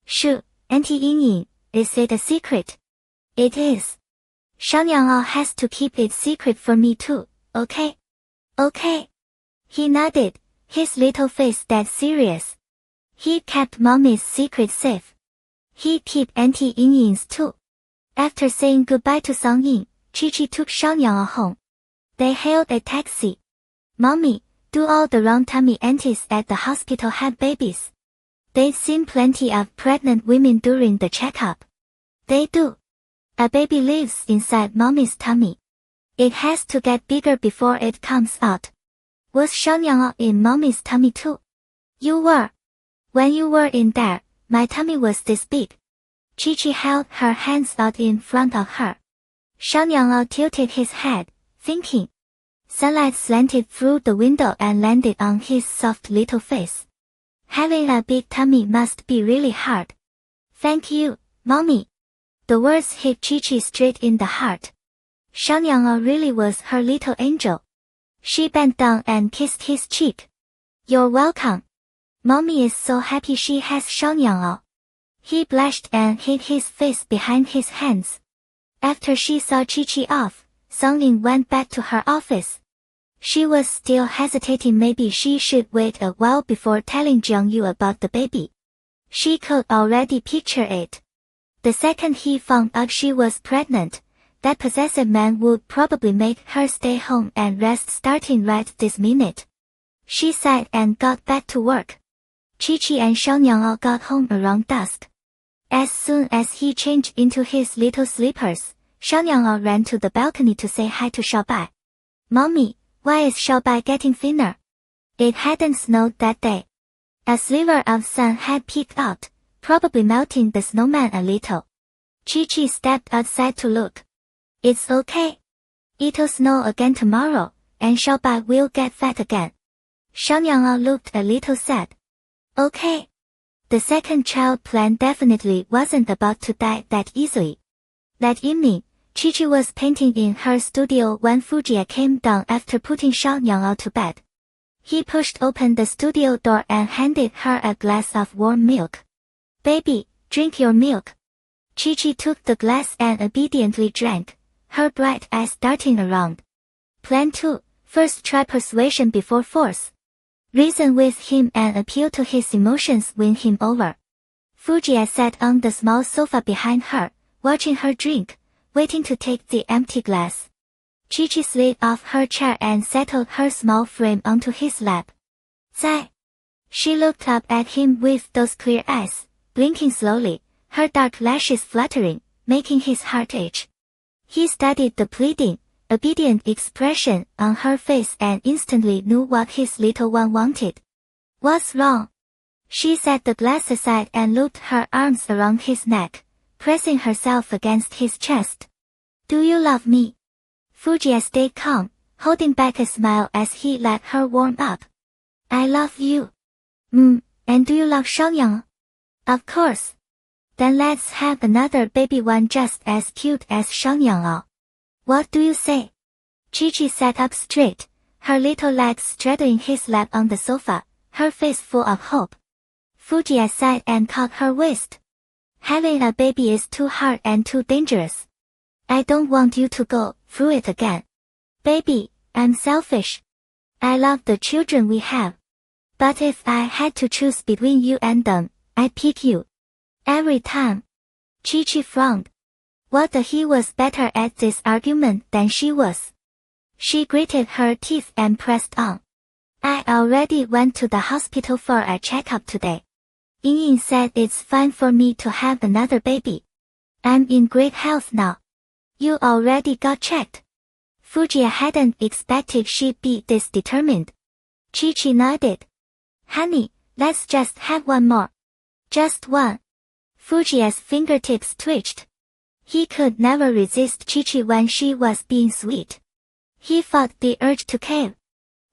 Shoo, Auntie Ying, is it a secret? It is. Xiaonyang has to keep it secret for me too, okay? Okay. He nodded, his little face dead serious. He kept Mommy's secret safe. He'd keep Auntie Ying's too. After saying goodbye to Song Ying, Chi-Chi took Xiaonyang home. They hailed a taxi. Mommy, do all the wrong tummy aunties at the hospital have babies? They'd seen plenty of pregnant women during the checkup. They do. A baby lives inside Mommy's tummy. It has to get bigger before it comes out. Was Xiaonyang in Mommy's tummy too? You were. When you were in there, my tummy was this big. Chi-Chi held her hands out in front of her. Xiaonyang tilted his head, thinking. Sunlight slanted through the window and landed on his soft little face. Having a big tummy must be really hard. Thank you, Mommy. The words hit Chi-Chi straight in the heart. Xiaonyang really was her little angel. She bent down and kissed his cheek. You're welcome. Mommy is so happy she has Xiaonyang. He blushed and hid his face behind his hands. After she saw Chi-Chi off, Songying went back to her office. She was still hesitating, maybe she should wait a while before telling Jiang Yu about the baby. She could already picture it. The second he found out she was pregnant, that possessive man would probably make her stay home and rest starting right this minute. She sighed and got back to work. Chi-Chi and Xiaonyang got home around dusk. As soon as he changed into his little slippers, Xiaonyang ran to the balcony to say hi to Xiaobai. Mommy, why is Xiaobai getting thinner? It hadn't snowed that day. A sliver of sun had peeked out, probably melting the snowman a little. Chi-Chi stepped outside to look. It's okay. It'll snow again tomorrow, and Xiaobai will get fat again. Xiaonyang looked a little sad. Okay. The second child plan definitely wasn't about to die that easily. That evening, Chi-Chi was painting in her studio when Fujie came down after putting Xiaonyang to bed. He pushed open the studio door and handed her a glass of warm milk. Baby, drink your milk. Chi-Chi took the glass and obediently drank, her bright eyes darting around. Plan 2, first try persuasion before force. Reason with him and appeal to his emotions win him over. Fujie sat on the small sofa behind her, watching her drink, waiting to take the empty glass. Chi-Chi slid off her chair and settled her small frame onto his lap. Zai. She looked up at him with those clear eyes, blinking slowly, her dark lashes fluttering, making his heart ache. He studied the pleading, obedient expression on her face and instantly knew what his little one wanted. What's wrong? She set the glass aside and looped her arms around his neck, pressing herself against his chest. Do you love me? Fujie stayed calm, holding back a smile as he let her warm up. I love you. And do you love Xiaonyang? Of course. Then let's have another baby one just as cute as Xiaonyang. What do you say? Chi-Chi sat up straight, her little legs straddling his lap on the sofa, her face full of hope. Fujie sighed and caught her waist. Having a baby is too hard and too dangerous. I don't want you to go through it again. Baby, I'm selfish. I love the children we have. But if I had to choose between you and them, I'd pick you. Every time. Chi-Chi frowned. What the he was better at this argument than she was. She gritted her teeth and pressed on. I already went to the hospital for a checkup today. Ying said it's fine for me to have another baby. I'm in great health now. You already got checked. Fujie hadn't expected she'd be this determined. Chi-Chi nodded. Honey, let's just have one more. Just one. Fujie's fingertips twitched. He could never resist Chi-Chi when she was being sweet. He fought the urge to cave.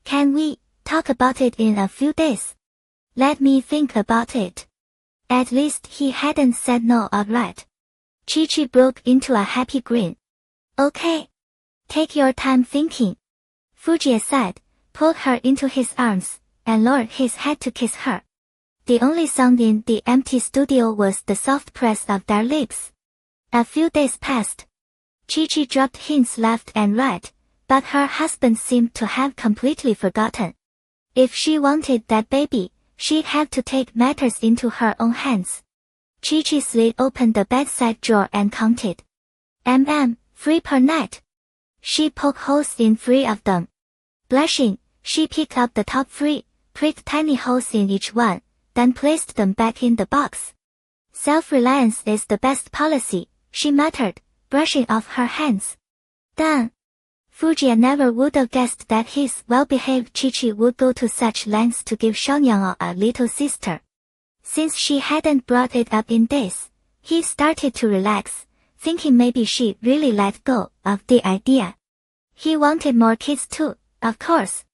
Can we talk about it in a few days? Let me think about it. At least he hadn't said no outright. Chi-Chi broke into a happy grin. Okay. Take your time thinking. Fujie sighed, pulled her into his arms, and lowered his head to kiss her. The only sound in the empty studio was the soft press of their lips. A few days passed. Chi-Chi dropped hints left and right, but her husband seemed to have completely forgotten. If she wanted that baby, she'd have to take matters into her own hands. Chi-Chi slid open the bedside drawer and counted. 3 per night. She poked holes in 3 of them. Blushing, she picked up the top 3, pricked tiny holes in each one, then placed them back in the box. Self-reliance is the best policy, she muttered, brushing off her hands. Done. Fujie never would have guessed that his well-behaved Chi-Chi would go to such lengths to give Xiaonyang a little sister. Since she hadn't brought it up in days, he started to relax, thinking maybe she'd really let go of the idea. He wanted more kids too, of course.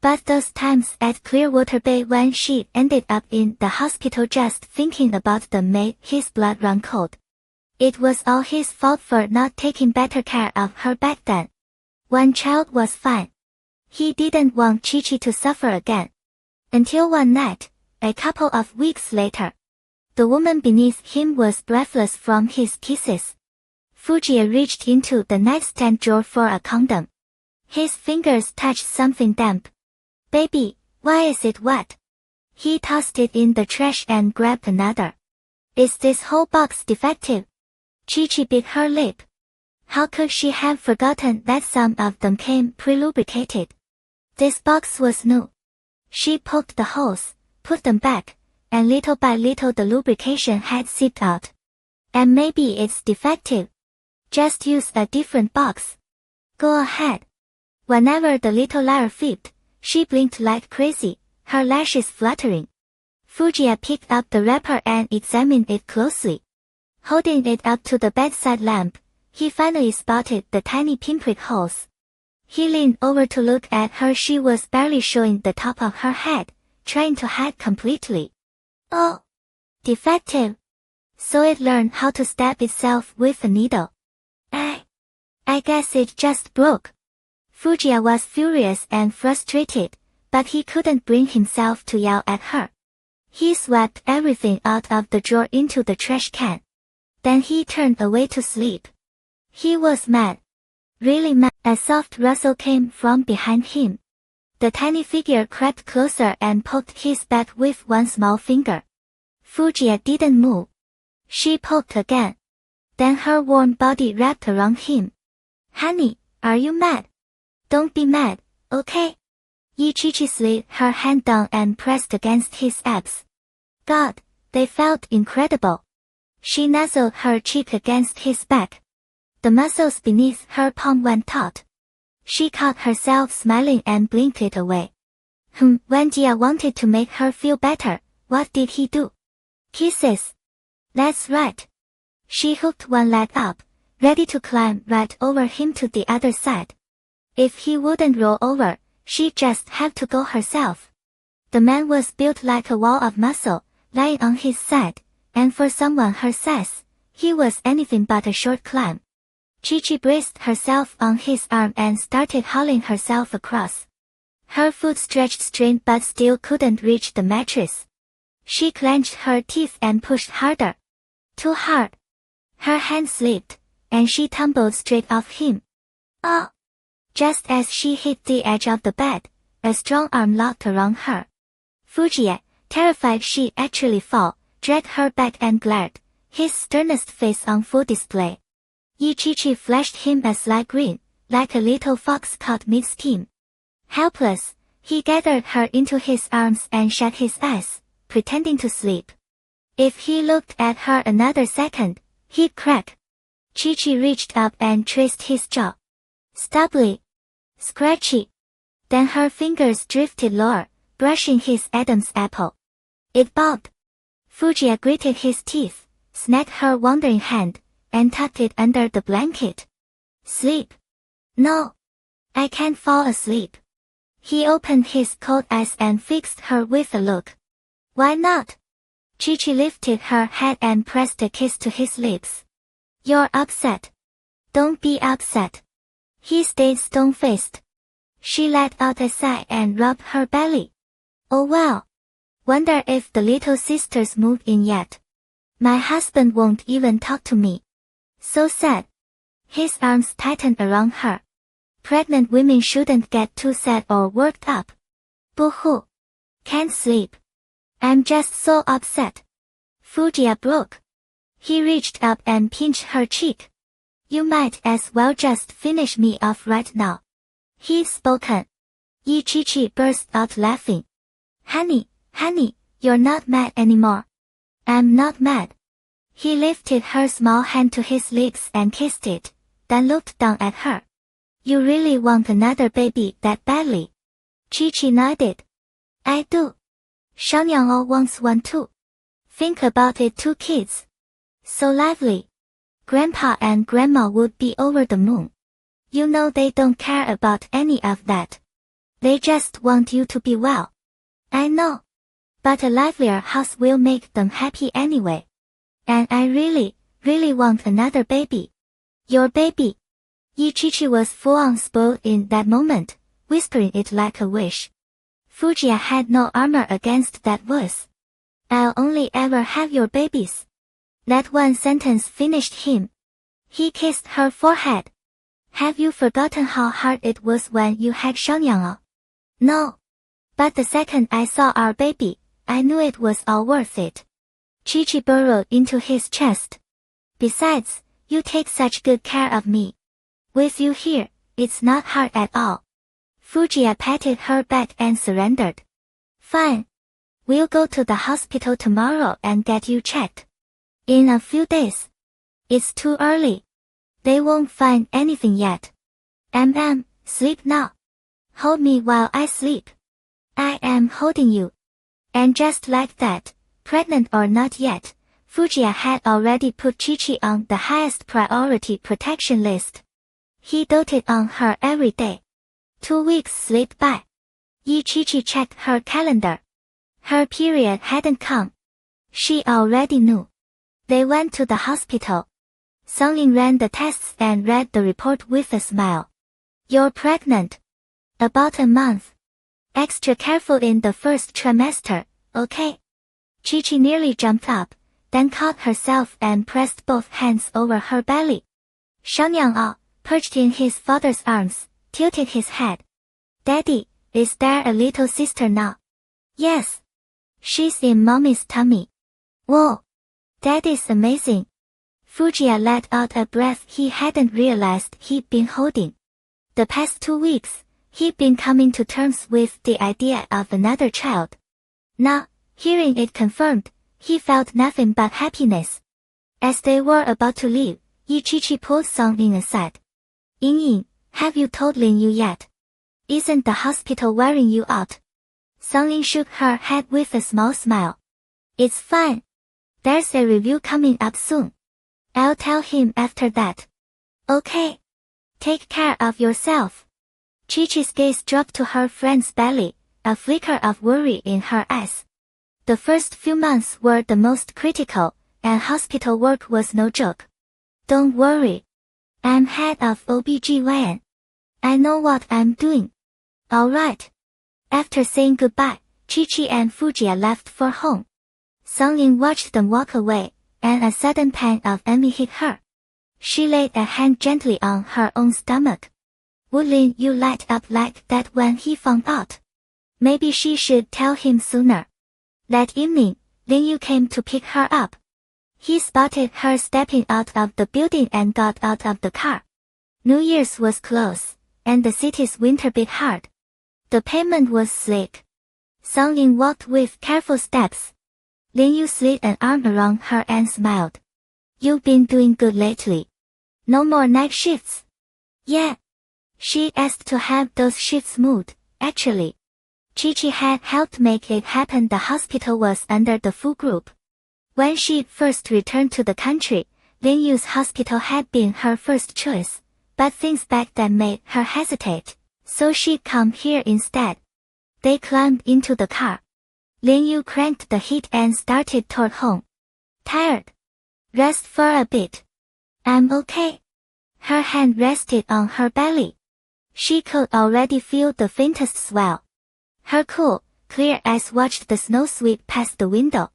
But those times at Clearwater Bay when she ended up in the hospital just thinking about them made his blood run cold. It was all his fault for not taking better care of her back then. One child was fine. He didn't want Chi-Chi to suffer again. Until one night, a couple of weeks later, the woman beneath him was breathless from his kisses. Fujiya reached into the nightstand drawer for a condom. His fingers touched something damp. Baby, why is it wet? He tossed it in the trash and grabbed another. Is this whole box defective? Chi-Chi bit her lip. How could she have forgotten that some of them came pre-lubricated? This box was new. She poked the holes, put them back, and little by little the lubrication had seeped out. And maybe it's defective. Just use a different box. Go ahead. Whenever the little liar fibbed, she blinked like crazy, her lashes fluttering. Fujiya picked up the wrapper and examined it closely. Holding it up to the bedside lamp, he finally spotted the tiny pinprick holes. He leaned over to look at her. She was barely showing the top of her head, trying to hide completely. Oh! Defective. So it learned how to stab itself with a needle. I guess it just broke. Fujiya was furious and frustrated, but he couldn't bring himself to yell at her. He swept everything out of the drawer into the trash can. Then he turned away to sleep. He was mad. Really mad. A soft rustle came from behind him. The tiny figure crept closer and poked his back with one small finger. Fujiya didn't move. She poked again. Then her warm body wrapped around him. Honey, are you mad? Don't be mad, okay? Chi-Chi slid her hand down and pressed against his abs. God, they felt incredible. She nuzzled her cheek against his back. The muscles beneath her palm went taut. She caught herself smiling and blinked it away. When Jia wanted to make her feel better, what did he do? Kisses. That's right. She hooked one leg up, ready to climb right over him to the other side. If he wouldn't roll over, she'd just have to go herself. The man was built like a wall of muscle, lying on his side, and for someone her size, he was anything but a short climb. Chi-Chi braced herself on his arm and started hauling herself across. Her foot stretched straight but still couldn't reach the mattress. She clenched her teeth and pushed harder. Too hard. Her hand slipped, and she tumbled straight off him. Oh! Just as she hit the edge of the bed, a strong arm locked around her. Fujiya, terrified she'd actually fall, dragged her back and glared, his sternest face on full display. Chi-Chi flashed him a sly grin, like a little fox caught mid-steam. Helpless, he gathered her into his arms and shut his eyes, pretending to sleep. If he looked at her another second, he'd crack. Chi-Chi reached up and traced his jaw. Stubbly. Scratchy. Then her fingers drifted lower, brushing his Adam's apple. It bobbed. Fujiya gritted his teeth, snagged her wandering hand, and tucked it under the blanket. Sleep. No. I can't fall asleep. He opened his cold eyes and fixed her with a look. Why not? Chi-Chi lifted her head and pressed a kiss to his lips. You're upset. Don't be upset. He stayed stone-faced. She let out a sigh and rubbed her belly. Oh well. Wonder if the little sisters moved in yet. My husband won't even talk to me. So sad. His arms tightened around her. Pregnant women shouldn't get too sad or worked up. Boo-hoo. Can't sleep. I'm just so upset. Fujiya broke. He reached up and pinched her cheek. You might as well just finish me off right now. He'd spoken. Chi-Chi burst out laughing. Honey, you're not mad anymore. I'm not mad. He lifted her small hand to his lips and kissed it, then looked down at her. You really want another baby that badly? Chi-Chi nodded. I do. Xiaonyang wants one too. Think about it, 2 kids. So lively. Grandpa and Grandma would be over the moon. You know they don't care about any of that. They just want you to be well. I know. But a livelier house will make them happy anyway. And I really want another baby. Your baby. Chi-Chi was full-on spoiled in that moment, whispering it like a wish. Fujiya had no armor against that voice. I'll only ever have your babies. That one sentence finished him. He kissed her forehead. Have you forgotten how hard it was when you had Shangyang? No. But the second I saw our baby, I knew it was all worth it. Chi-Chi burrowed into his chest. Besides, you take such good care of me. With you here, it's not hard at all. Fujiya patted her back and surrendered. Fine. We'll go to the hospital tomorrow and get you checked. In a few days. It's too early. They won't find anything yet. Sleep now. Hold me while I sleep. I am holding you. And just like that, pregnant or not yet, Fujiya had already put Chi-Chi on the highest priority protection list. He doted on her every day. 2 weeks slipped by. Chi-Chi checked her calendar. Her period hadn't come. She already knew. They went to the hospital. Songlin ran the tests and read the report with a smile. You're pregnant. About a month. Extra careful in the first trimester, okay? Chi-Chi nearly jumped up, then caught herself and pressed both hands over her belly. Shangyang, perched in his father's arms, tilted his head. Daddy, is there a little sister now? Yes. She's in mommy's tummy. Whoa. Daddy's amazing. Fujiya let out a breath he hadn't realized he'd been holding. The past 2 weeks, he'd been coming to terms with the idea of another child. Now, hearing it confirmed, he felt nothing but happiness. As they were about to leave, Chi-Chi pulled Songlin aside. Ying, have you told Lin Yu yet? Isn't the hospital wearing you out? Songlin shook her head with a small smile. It's fine. There's a review coming up soon. I'll tell him after that. Okay. Take care of yourself. Chi-Chi's gaze dropped to her friend's belly, a flicker of worry in her eyes. The first few months were the most critical, and hospital work was no joke. Don't worry. I'm head of OBGYN. I know what I'm doing. Alright. After saying goodbye, Chi-Chi and Fujiya left for home. Songlin watched them walk away, and a sudden pang of envy hit her. She laid a hand gently on her own stomach. Would Lin Yu light up like that when he found out? Maybe she should tell him sooner. That evening, Lin Yu came to pick her up. He spotted her stepping out of the building and got out of the car. New Year's was close, and the city's winter bit hard. The pavement was slick. Songlin walked with careful steps. Lin Yu slid an arm around her and smiled. You've been doing good lately. No more night shifts. Yeah. She asked to have those shifts moved, actually. Chi-Chi had helped make it happen. The hospital was under the full group. When she first returned to the country, Lin Yu's hospital had been her first choice, but things back then made her hesitate, so she'd come here instead. They climbed into the car. Lin Yu cranked the heat and started toward home. Tired? Rest for a bit. I'm okay. Her hand rested on her belly. She could already feel the faintest swell. Her cool, clear eyes watched the snow sweep past the window.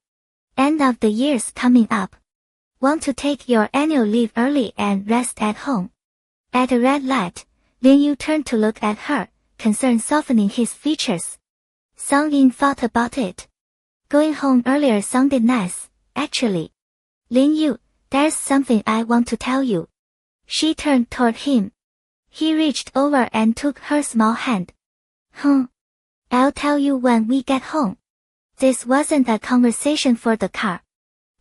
End of the year's coming up. Want to take your annual leave early and rest at home? At a red light, Lin Yu turned to look at her, concern softening his features. Songlin thought about it. Going home earlier sounded nice, actually. Lin Yu, there's something I want to tell you. She turned toward him. He reached over and took her small hand. I'll tell you when we get home. This wasn't a conversation for the car.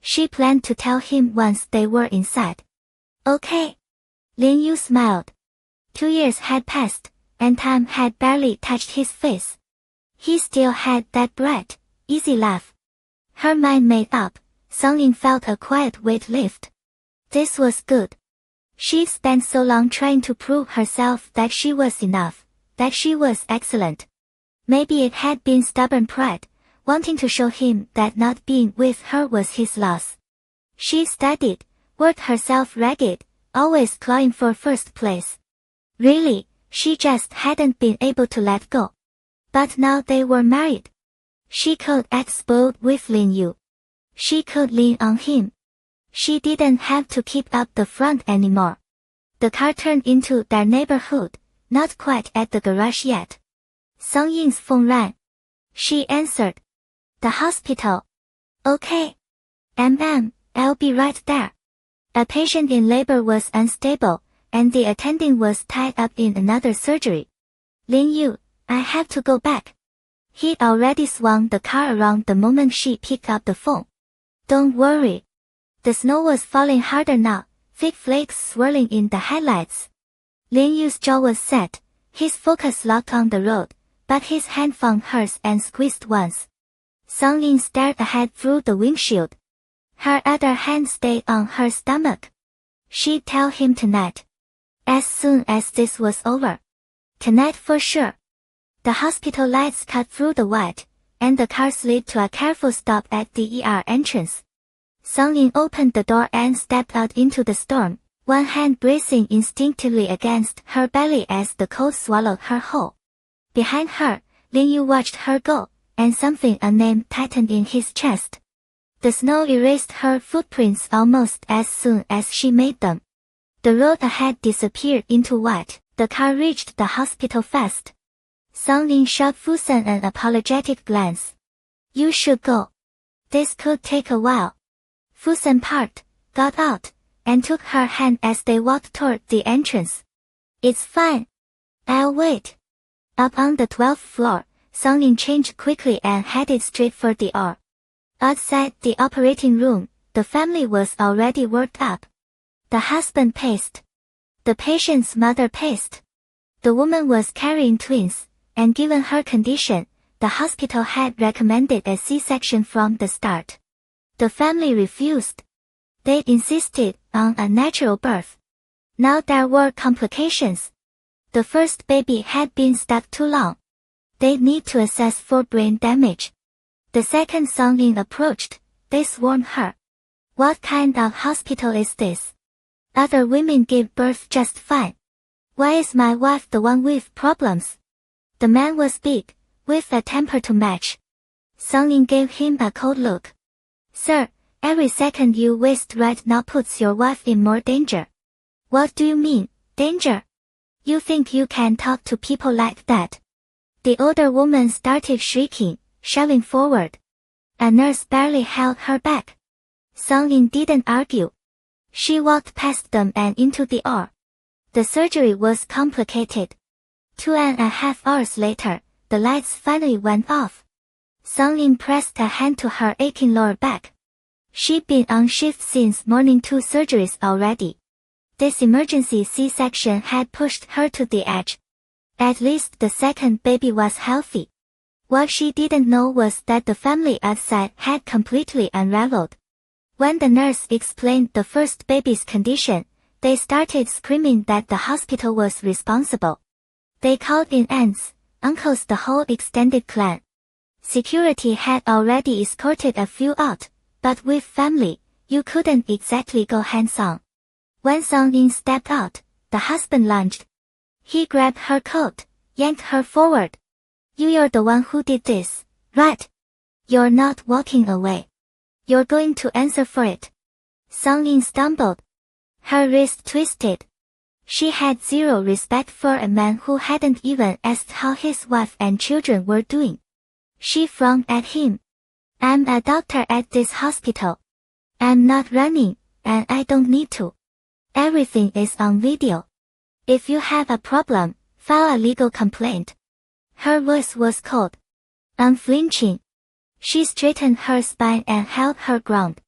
She planned to tell him once they were inside. Okay. Lin Yu smiled. 2 years had passed, and time had barely touched his face. He still had that bright, easy laugh. Her mind made up, Songlin felt a quiet weight lift. This was good. She spent so long trying to prove herself that she was enough, that she was excellent. Maybe it had been stubborn pride, wanting to show him that not being with her was his loss. She studied, worked herself ragged, always clawing for first place. Really, she just hadn't been able to let go. But now they were married. She could act spoiled with Lin Yu. She could lean on him. She didn't have to keep up the front anymore. The car turned into their neighborhood, not quite at the garage yet. Song Ying's phone rang. She answered. The hospital. Okay. I'll be right there. A patient in labor was unstable, and the attending was tied up in another surgery. Lin Yu, I have to go back. He'd already swung the car around the moment she picked up the phone. Don't worry. The snow was falling harder now, thick flakes swirling in the headlights. Lin Yu's jaw was set, his focus locked on the road, but his hand found hers and squeezed once. Song Ying stared ahead through the windshield. Her other hand stayed on her stomach. She'd tell him tonight. As soon as this was over. Tonight for sure. The hospital lights cut through the white, and the car slid to a careful stop at the ER entrance. Song Ying opened the door and stepped out into the storm, one hand bracing instinctively against her belly as the cold swallowed her whole. Behind her, Lin Yu watched her go, and something unnamed tightened in his chest. The snow erased her footprints almost as soon as she made them. The road ahead disappeared into white. The car reached the hospital fast. Song Ying shot Fusen an apologetic glance. You should go. This could take a while. Fusen parked, got out, and took her hand as they walked toward the entrance. It's fine. I'll wait. Up on the 12th floor, Song Ying changed quickly and headed straight for the ER. Outside the operating room, the family was already worked up. The husband paced. The patient's mother paced. The woman was carrying twins, and given her condition, the hospital had recommended a C-section from the start. The family refused. They insisted on a natural birth. Now there were complications. The first baby had been stuck too long. They'd need to assess for brain damage. The second Song Ying approached, they swarmed her. What kind of hospital is this? Other women give birth just fine. Why is my wife the one with problems? The man was big, with a temper to match. Song Ying gave him a cold look. Sir, every second you waste right now puts your wife in more danger. What do you mean, danger? You think you can talk to people like that? The older woman started shrieking, shoving forward. A nurse barely held her back. Song Ying didn't argue. She walked past them and into the ER. The surgery was complicated. 2.5 hours later, the lights finally went off. Song Ying pressed a hand to her aching lower back. She'd been on shift since morning 2 surgeries already. This emergency C-section had pushed her to the edge. At least the second baby was healthy. What she didn't know was that the family outside had completely unraveled. When the nurse explained the first baby's condition, they started screaming that the hospital was responsible. They called in aunts, uncles, the whole extended clan. Security had already escorted a few out, but with family, you couldn't exactly go hands-on. When Song Ying stepped out, the husband lunged. He grabbed her coat, yanked her forward. You're the one who did this, right? You're not walking away. You're going to answer for it. Song Ying stumbled. Her wrist twisted. She had zero respect for a man who hadn't even asked how his wife and children were doing. She frowned at him. I'm a doctor at this hospital. I'm not running, and I don't need to. Everything is on video. If you have a problem, file a legal complaint. Her voice was cold. Unflinching. She straightened her spine and held her ground.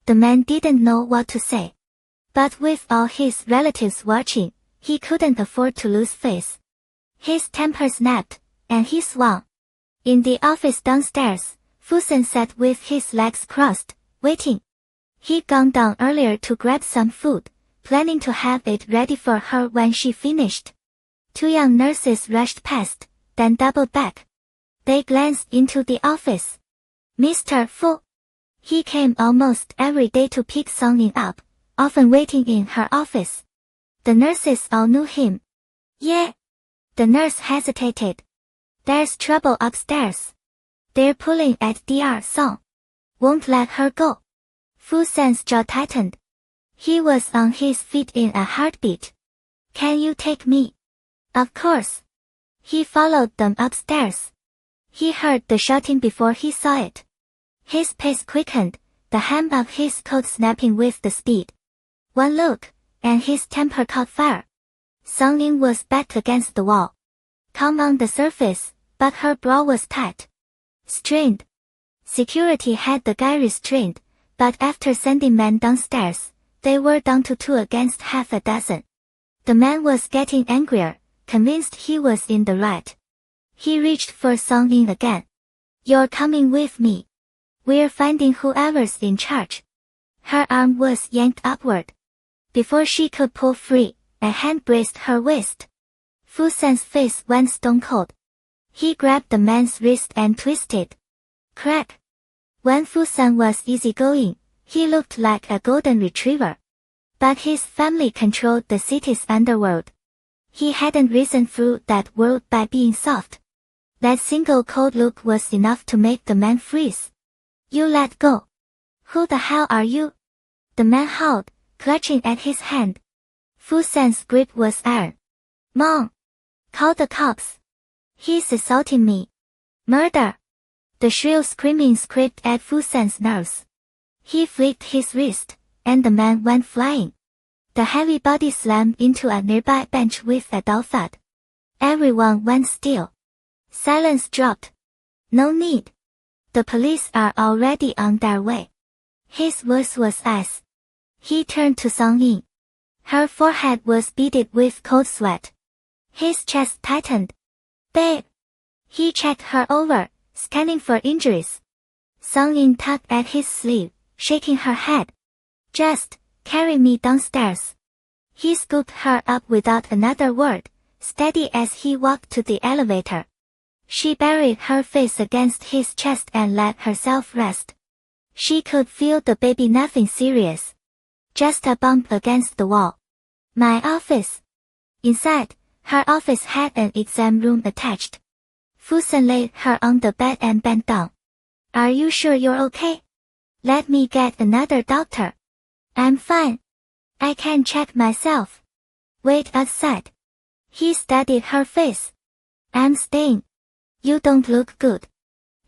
The man didn't know what to say. But with all his relatives watching, he couldn't afford to lose face. His temper snapped, and he swung. In the office downstairs, Fusen sat with his legs crossed, waiting. He'd gone down earlier to grab some food, planning to have it ready for her when she finished. 2 young nurses rushed past, then doubled back. They glanced into the office. Mr. Fu. He came almost every day to pick Song Ying up, often waiting in her office. The nurses all knew him. Yeah. The nurse hesitated. There's trouble upstairs. They're pulling at Dr. Song. Won't let her go. Fu San's jaw tightened. He was on his feet in a heartbeat. Can you take me? Of course. He followed them upstairs. He heard the shouting before he saw it. His pace quickened, the hem of his coat snapping with the speed. One look, and his temper caught fire. Song Ying was backed against the wall. Calm on the surface, but her brow was tight. Strained. Security had the guy restrained, but after sending men downstairs, they were down to 2 against half a dozen. The man was getting angrier, convinced he was in the right. He reached for Song Ying again. You're coming with me. We're finding whoever's in charge. Her arm was yanked upward. Before she could pull free, a hand braced her waist. Fu San's face went stone cold. He grabbed the man's wrist and twisted. Crack. When Fu San was easygoing, he looked like a golden retriever. But his family controlled the city's underworld. He hadn't risen through that world by being soft. That single cold look was enough to make the man freeze. You let go. Who the hell are you? The man howled, clutching at his hand. Fu San's grip was iron. Mom! Call the cops. He's assaulting me. Murder! The shrill screaming scraped at Fu San's nerves. He flicked his wrist, and the man went flying. The heavy body slammed into a nearby bench with a dull thud. Everyone went still. Silence dropped. No need. The police are already on their way. His voice was ice. He turned to Song Ying. Her forehead was beaded with cold sweat. His chest tightened. Babe. He checked her over, scanning for injuries. Song Ying tugged at his sleeve, shaking her head. Just carry me downstairs. He scooped her up without another word, steady as he walked to the elevator. She buried her face against his chest and let herself rest. She could feel the baby, nothing serious. Just a bump against the wall. My office. Inside, her office had an exam room attached. Fu San laid her on the bed and bent down. Are you sure you're okay? Let me get another doctor. I'm fine. I can check myself. Wait outside. He studied her face. I'm staying. You don't look good.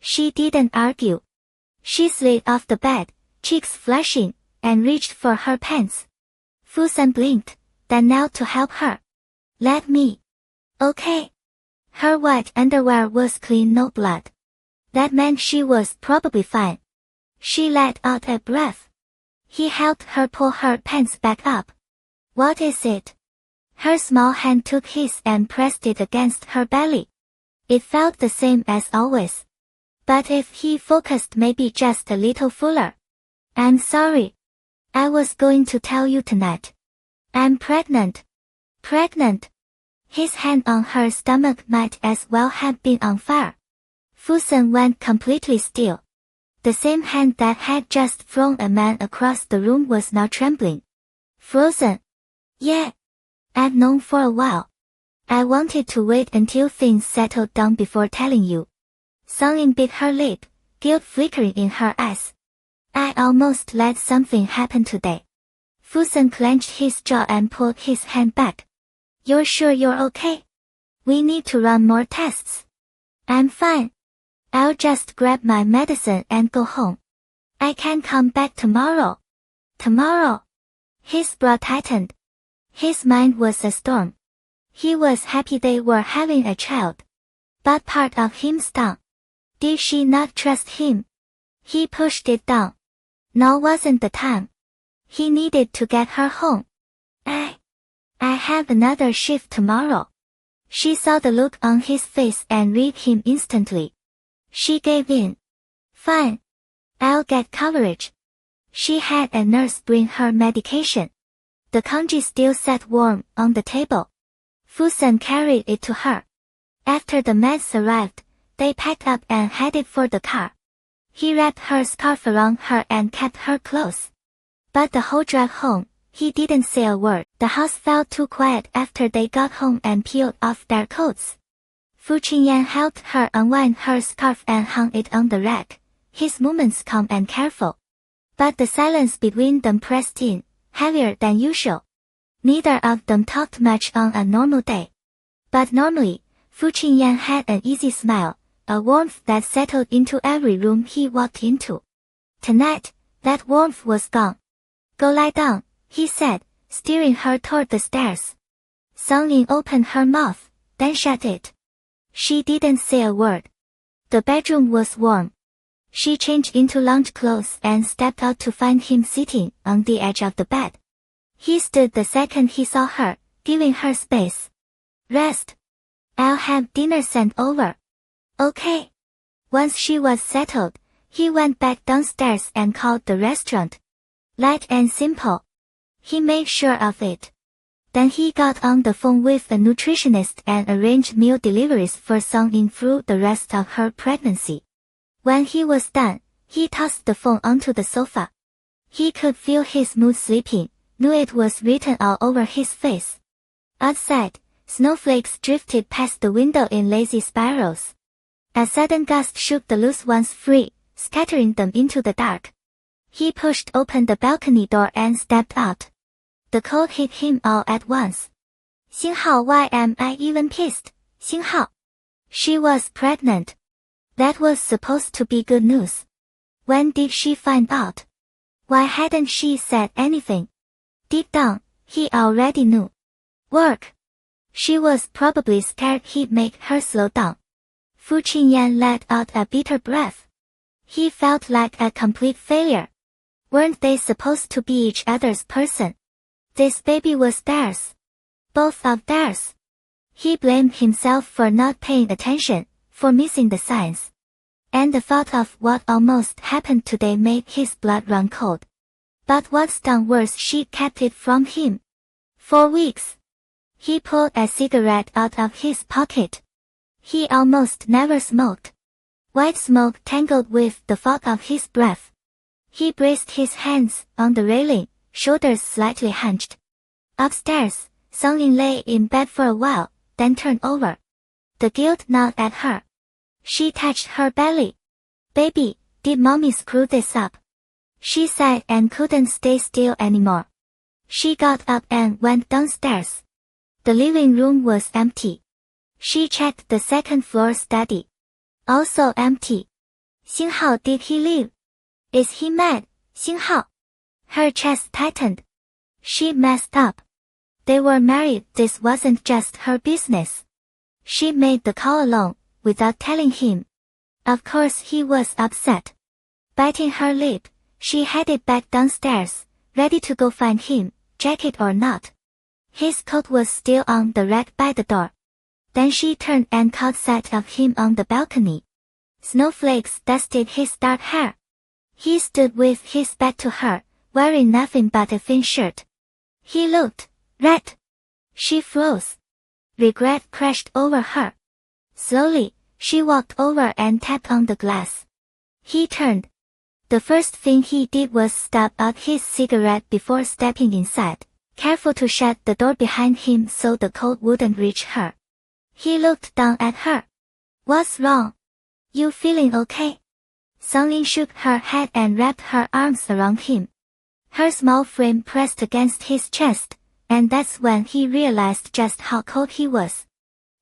She didn't argue. She slid off the bed, cheeks flushing, and reached for her pants. Fu San blinked, then knelt to help her. Let me. Okay. Her white underwear was clean, no blood. That meant she was probably fine. She let out a breath. He helped her pull her pants back up. What is it? Her small hand took his and pressed it against her belly. It felt the same as always. But if he focused maybe just a little fuller. I'm sorry. I was going to tell you tonight. I'm pregnant. Pregnant. His hand on her stomach might as well have been on fire. Fu San went completely still. The same hand that had just thrown a man across the room was now trembling. Frozen. Yeah. I've known for a while. I wanted to wait until things settled down before telling you. Song Ying bit her lip, guilt flickering in her eyes. I almost let something happen today. Fu San clenched his jaw and pulled his hand back. You're sure you're okay? We need to run more tests. I'm fine. I'll just grab my medicine and go home. I can come back tomorrow. Tomorrow. His brow tightened. His mind was a storm. He was happy they were having a child. But part of him stung. Did she not trust him? He pushed it down. Now wasn't the time. He needed to get her home. I have another shift tomorrow. She saw the look on his face and read him instantly. She gave in. Fine. I'll get coverage. She had a nurse bring her medication. The congee still sat warm on the table. Fu San carried it to her. After the meds arrived, they packed up and headed for the car. He wrapped her scarf around her and kept her close. But the whole drive home, he didn't say a word. The house felt too quiet after they got home and peeled off their coats. Fu Qingyan helped her unwind her scarf and hung it on the rack, his movements calm and careful. But the silence between them pressed in, heavier than usual. Neither of them talked much on a normal day. But normally, Fu Qingyan had an easy smile, a warmth that settled into every room he walked into. Tonight, that warmth was gone. Go lie down, he said, steering her toward the stairs. Songlin opened her mouth, then shut it. She didn't say a word. The bedroom was warm. She changed into lounge clothes and stepped out to find him sitting on the edge of the bed. He stood the second he saw her, giving her space. Rest. I'll have dinner sent over. Okay. Once she was settled, he went back downstairs and called the restaurant. Light and simple. He made sure of it. Then he got on the phone with a nutritionist and arranged meal deliveries for Songlin through the rest of her pregnancy. When he was done, he tossed the phone onto the sofa. He could feel his mood slipping, knew it was written all over his face. Outside, snowflakes drifted past the window in lazy spirals. A sudden gust shook the loose ones free, scattering them into the dark. He pushed open the balcony door and stepped out. The cold hit him all at once. Xinghao, why am I even pissed? Xinghao. She was pregnant. That was supposed to be good news. When did she find out? Why hadn't she said anything? Deep down, he already knew. Work. She was probably scared he'd make her slow down. Fu Qingyan let out a bitter breath. He felt like a complete failure. Weren't they supposed to be each other's person? This baby was theirs. Both of theirs. He blamed himself for not paying attention, for missing the signs. And the thought of what almost happened today made his blood run cold. But what's done worse, she kept it from him. For weeks. He pulled a cigarette out of his pocket. He almost never smoked. White smoke tangled with the fog of his breath. He braced his hands on the railing, shoulders slightly hunched. Upstairs, Songlin lay in bed for a while, then turned over. The guilt gnawed at her. She touched her belly. Baby, did mommy screw this up? She sighed and couldn't stay still anymore. She got up and went downstairs. The living room was empty. She checked the second floor study. Also empty. Xinghao, did he leave? Is he mad, Xinghao? Her chest tightened. She messed up. They were married, this wasn't just her business. She made the call alone, without telling him. Of course he was upset. Biting her lip, she headed back downstairs, ready to go find him, jacket or not. His coat was still on the rack by the door. Then she turned and caught sight of him on the balcony. Snowflakes dusted his dark hair. He stood with his back to her, wearing nothing but a thin shirt. He looked red. She froze. Regret crashed over her. Slowly, she walked over and tapped on the glass. He turned. The first thing he did was stub out his cigarette before stepping inside, careful to shut the door behind him so the cold wouldn't reach her. He looked down at her. What's wrong? You feeling okay? Songlin shook her head and wrapped her arms around him. Her small frame pressed against his chest, and that's when he realized just how cold he was.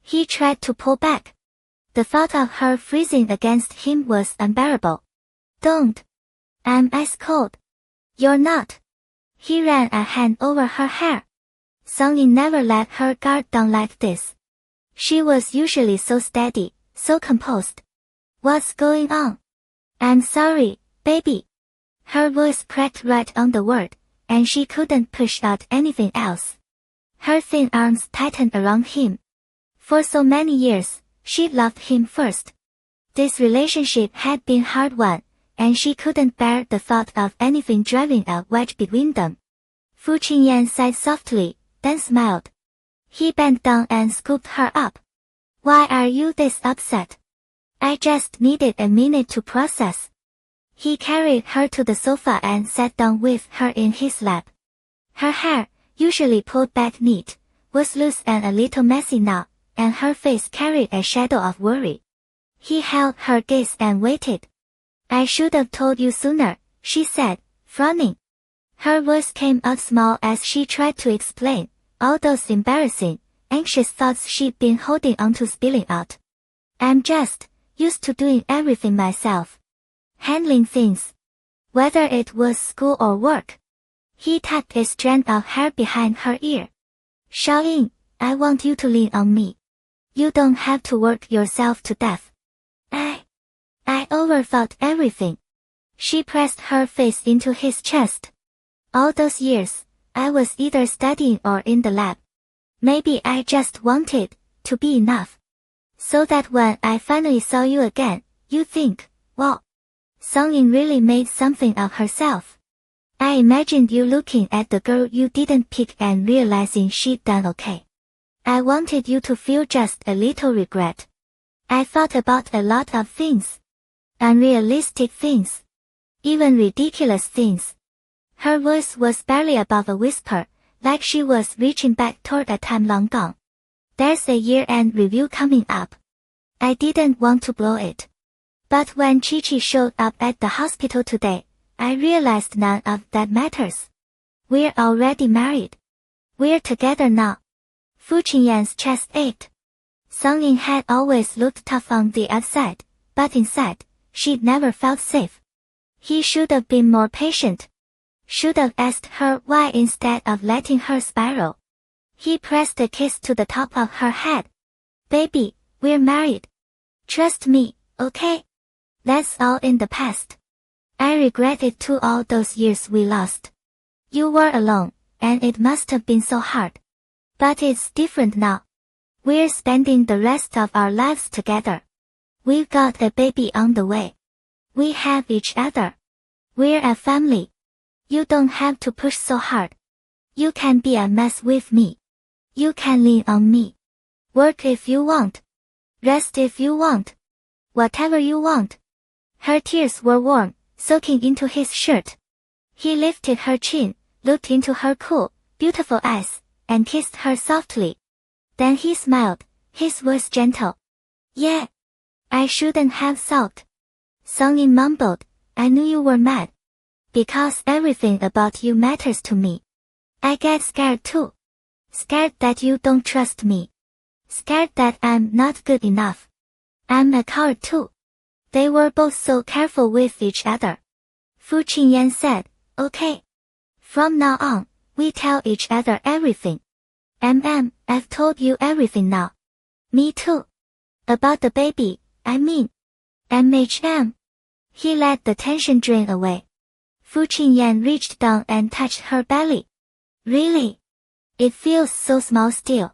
He tried to pull back. The thought of her freezing against him was unbearable. Don't. I'm ice cold. You're not. He ran a hand over her hair. Songlin never let her guard down like this. She was usually so steady, so composed. What's going on? I'm sorry, baby. Her voice cracked right on the word, and she couldn't push out anything else. Her thin arms tightened around him. For so many years, she'd loved him first. This relationship had been hard won, and she couldn't bear the thought of anything driving a wedge between them. Fu Qingyan sighed softly, then smiled. He bent down and scooped her up. Why are you this upset? I just needed a minute to process. He carried her to the sofa and sat down with her in his lap. Her hair, usually pulled back neat, was loose and a little messy now, and her face carried a shadow of worry. He held her gaze and waited. "I should have told you sooner," she said, frowning. Her voice came out small as she tried to explain all those embarrassing, anxious thoughts she'd been holding onto spilling out. "I'm just used to doing everything myself. Handling things. Whether it was school or work." He tucked a strand of hair behind her ear. "Xiaoying, I want you to lean on me. You don't have to work yourself to death. I overthought everything." She pressed her face into his chest. "All those years, I was either studying or in the lab. Maybe I just wanted to be enough. So that when I finally saw you again, you think, wow, Songying really made something of herself. I imagined you looking at the girl you didn't pick and realizing she'd done okay. I wanted you to feel just a little regret. I thought about a lot of things. Unrealistic things. Even ridiculous things." Her voice was barely above a whisper, like she was reaching back toward a time long gone. "There's a year-end review coming up. I didn't want to blow it. But when Chi-Chi showed up at the hospital today, I realized none of that matters. We're already married. We're together now." Fu Qingyan's chest ached. Songying had always looked tough on the outside, but inside, she'd never felt safe. He should have been more patient. Should have asked her why instead of letting her spiral. He pressed a kiss to the top of her head. "Baby, we're married. Trust me, okay? That's all in the past. I regret it too, all those years we lost. You were alone, and it must have been so hard. But it's different now. We're spending the rest of our lives together. We've got a baby on the way. We have each other. We're a family. You don't have to push so hard. You can be a mess with me. You can lean on me. Work if you want. Rest if you want. Whatever you want." Her tears were warm, soaking into his shirt. He lifted her chin, looked into her cool, beautiful eyes, and kissed her softly. Then he smiled, his voice gentle. "Yeah. I shouldn't have sulked." Songying mumbled, "I knew you were mad. Because everything about you matters to me. I get scared too. Scared that you don't trust me. Scared that I'm not good enough. I'm a coward too." They were both so careful with each other. Fu Qingyan said, "Okay. From now on, we tell each other everything. I've told you everything now." "Me too. About the baby, I mean. MHM." He let the tension drain away. Fu Qingyan reached down and touched her belly. "Really? It feels so small still."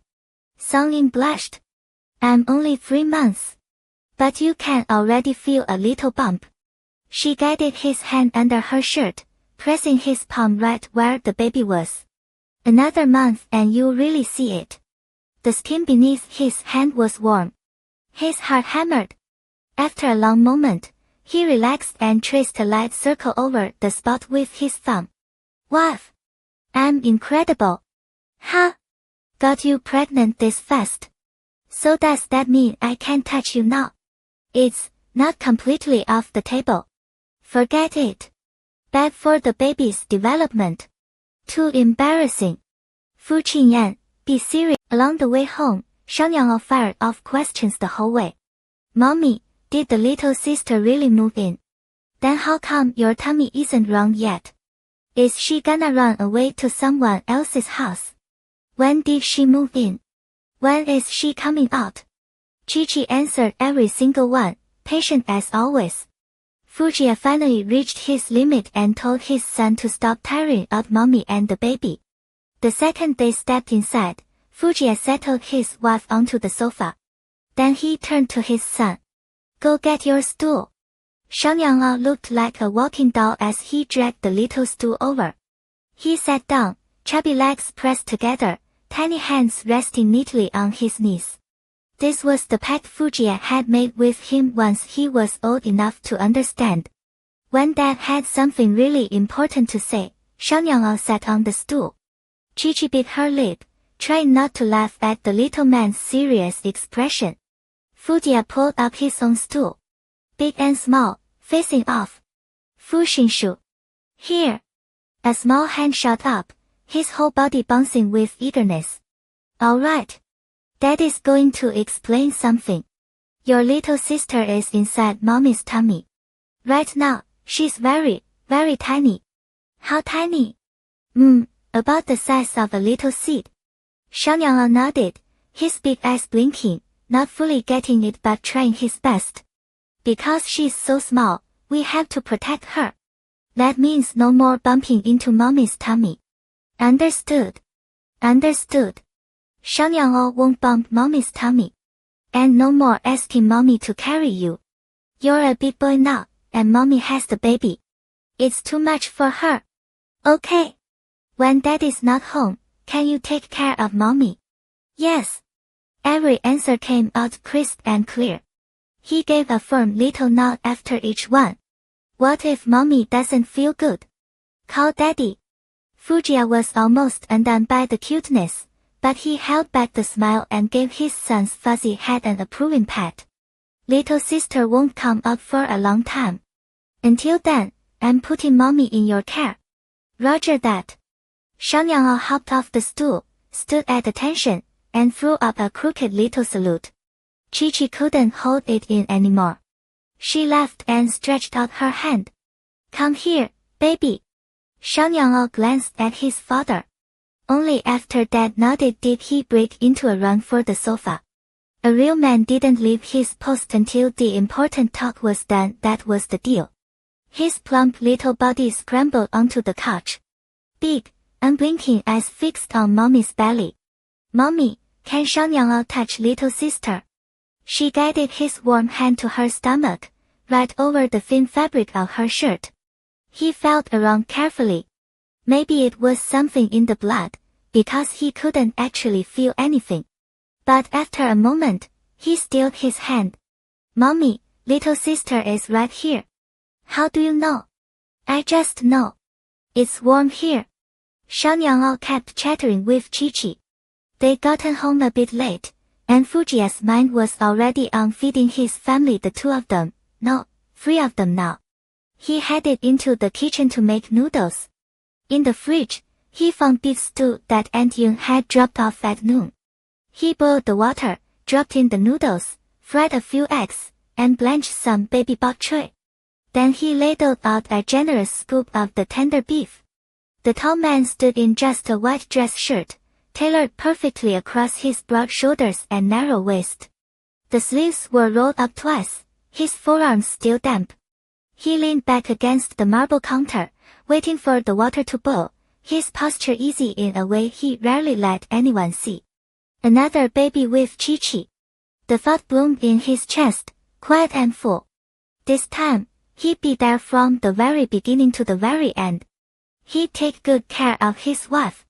Songying blushed. "I'm only 3 months. But you can already feel a little bump." She guided his hand under her shirt, pressing his palm right where the baby was. "Another month and you'll really see it." The skin beneath his hand was warm. His heart hammered. After a long moment, he relaxed and traced a light circle over the spot with his thumb. "Wow. I'm incredible. Huh? Got you pregnant this fast. So does that mean I can touch you now?" "It's not completely off the table. Forget it. Bad for the baby's development. Too embarrassing." Fu Qingyan, be serious. Along the way home, Shangyang fired off questions the whole way. "Mommy, did the little sister really move in? Then how come your tummy isn't round yet? Is she gonna run away to someone else's house? When did she move in? When is she coming out?" Chi-Chi answered every single one, patient as always. Fujia finally reached his limit and told his son to stop tiring out mommy and the baby. The second they stepped inside, Fujia settled his wife onto the sofa. Then he turned to his son. "Go get your stool." Shang Yanglao looked like a walking doll as he dragged the little stool over. He sat down, chubby legs pressed together, tiny hands resting neatly on his knees. This was the pact Fujia had made with him once he was old enough to understand. When Dad had something really important to say, Shang Yanglao sat on the stool. Chi-Chi bit her lip, trying not to laugh at the little man's serious expression. Fujia pulled up his own stool. Big and small, facing off. Fushinshu. Here. A small hand shot up, his whole body bouncing with eagerness. Alright. Daddy's going to explain something. Your little sister is inside mommy's tummy. Right now, she's very, very tiny. How tiny? About the size of a little seed. Xiangyang nodded, his big eyes blinking, not fully getting it but trying his best. Because she's so small, we have to protect her. That means no more bumping into mommy's tummy. Understood. Understood. Xiangyang won't bump mommy's tummy. And no more asking mommy to carry you. You're a big boy now, and mommy has the baby. It's too much for her. Okay. When daddy's not home, can you take care of mommy? Yes. Every answer came out crisp and clear. He gave a firm little nod after each one. What if mommy doesn't feel good? Call daddy. Fujia was almost undone by the cuteness, but he held back the smile and gave his son's fuzzy head an approving pat. Little sister won't come out for a long time. Until then, I'm putting mommy in your care. Roger that. Xiangyang hopped off the stool, stood at attention, and threw up a crooked little salute. Chi-Chi couldn't hold it in anymore. She laughed and stretched out her hand. Come here, baby. Xiangyang glanced at his father. Only after Dad nodded did he break into a run for the sofa. A real man didn't leave his post until the important talk was done. That was the deal. His plump little body scrambled onto the couch. Big, unblinking eyes fixed on mommy's belly. Mommy, can Xiangyang touch little sister? She guided his warm hand to her stomach, right over the thin fabric of her shirt. He felt around carefully. Maybe it was something in the blood, because he couldn't actually feel anything. But after a moment, he stilled his hand. Mommy, little sister is right here. How do you know? I just know. It's warm here. Xiangyang kept chattering with Chi-Chi. They'd gotten home a bit late, and Fujia's mind was already on feeding his family, the two of them, no, three of them now. He headed into the kitchen to make noodles. In the fridge, he found beef stew that Aunt Yun had dropped off at noon. He boiled the water, dropped in the noodles, fried a few eggs, and blanched some baby bok choy. Then he ladled out a generous scoop of the tender beef. The tall man stood in just a white dress shirt, tailored perfectly across his broad shoulders and narrow waist. The sleeves were rolled up twice, his forearms still damp. He leaned back against the marble counter, waiting for the water to boil, his posture easy in a way he rarely let anyone see. Another baby with Chi-Chi. The thought bloomed in his chest, quiet and full. This time, he'd be there from the very beginning to the very end. He'd take good care of his wife.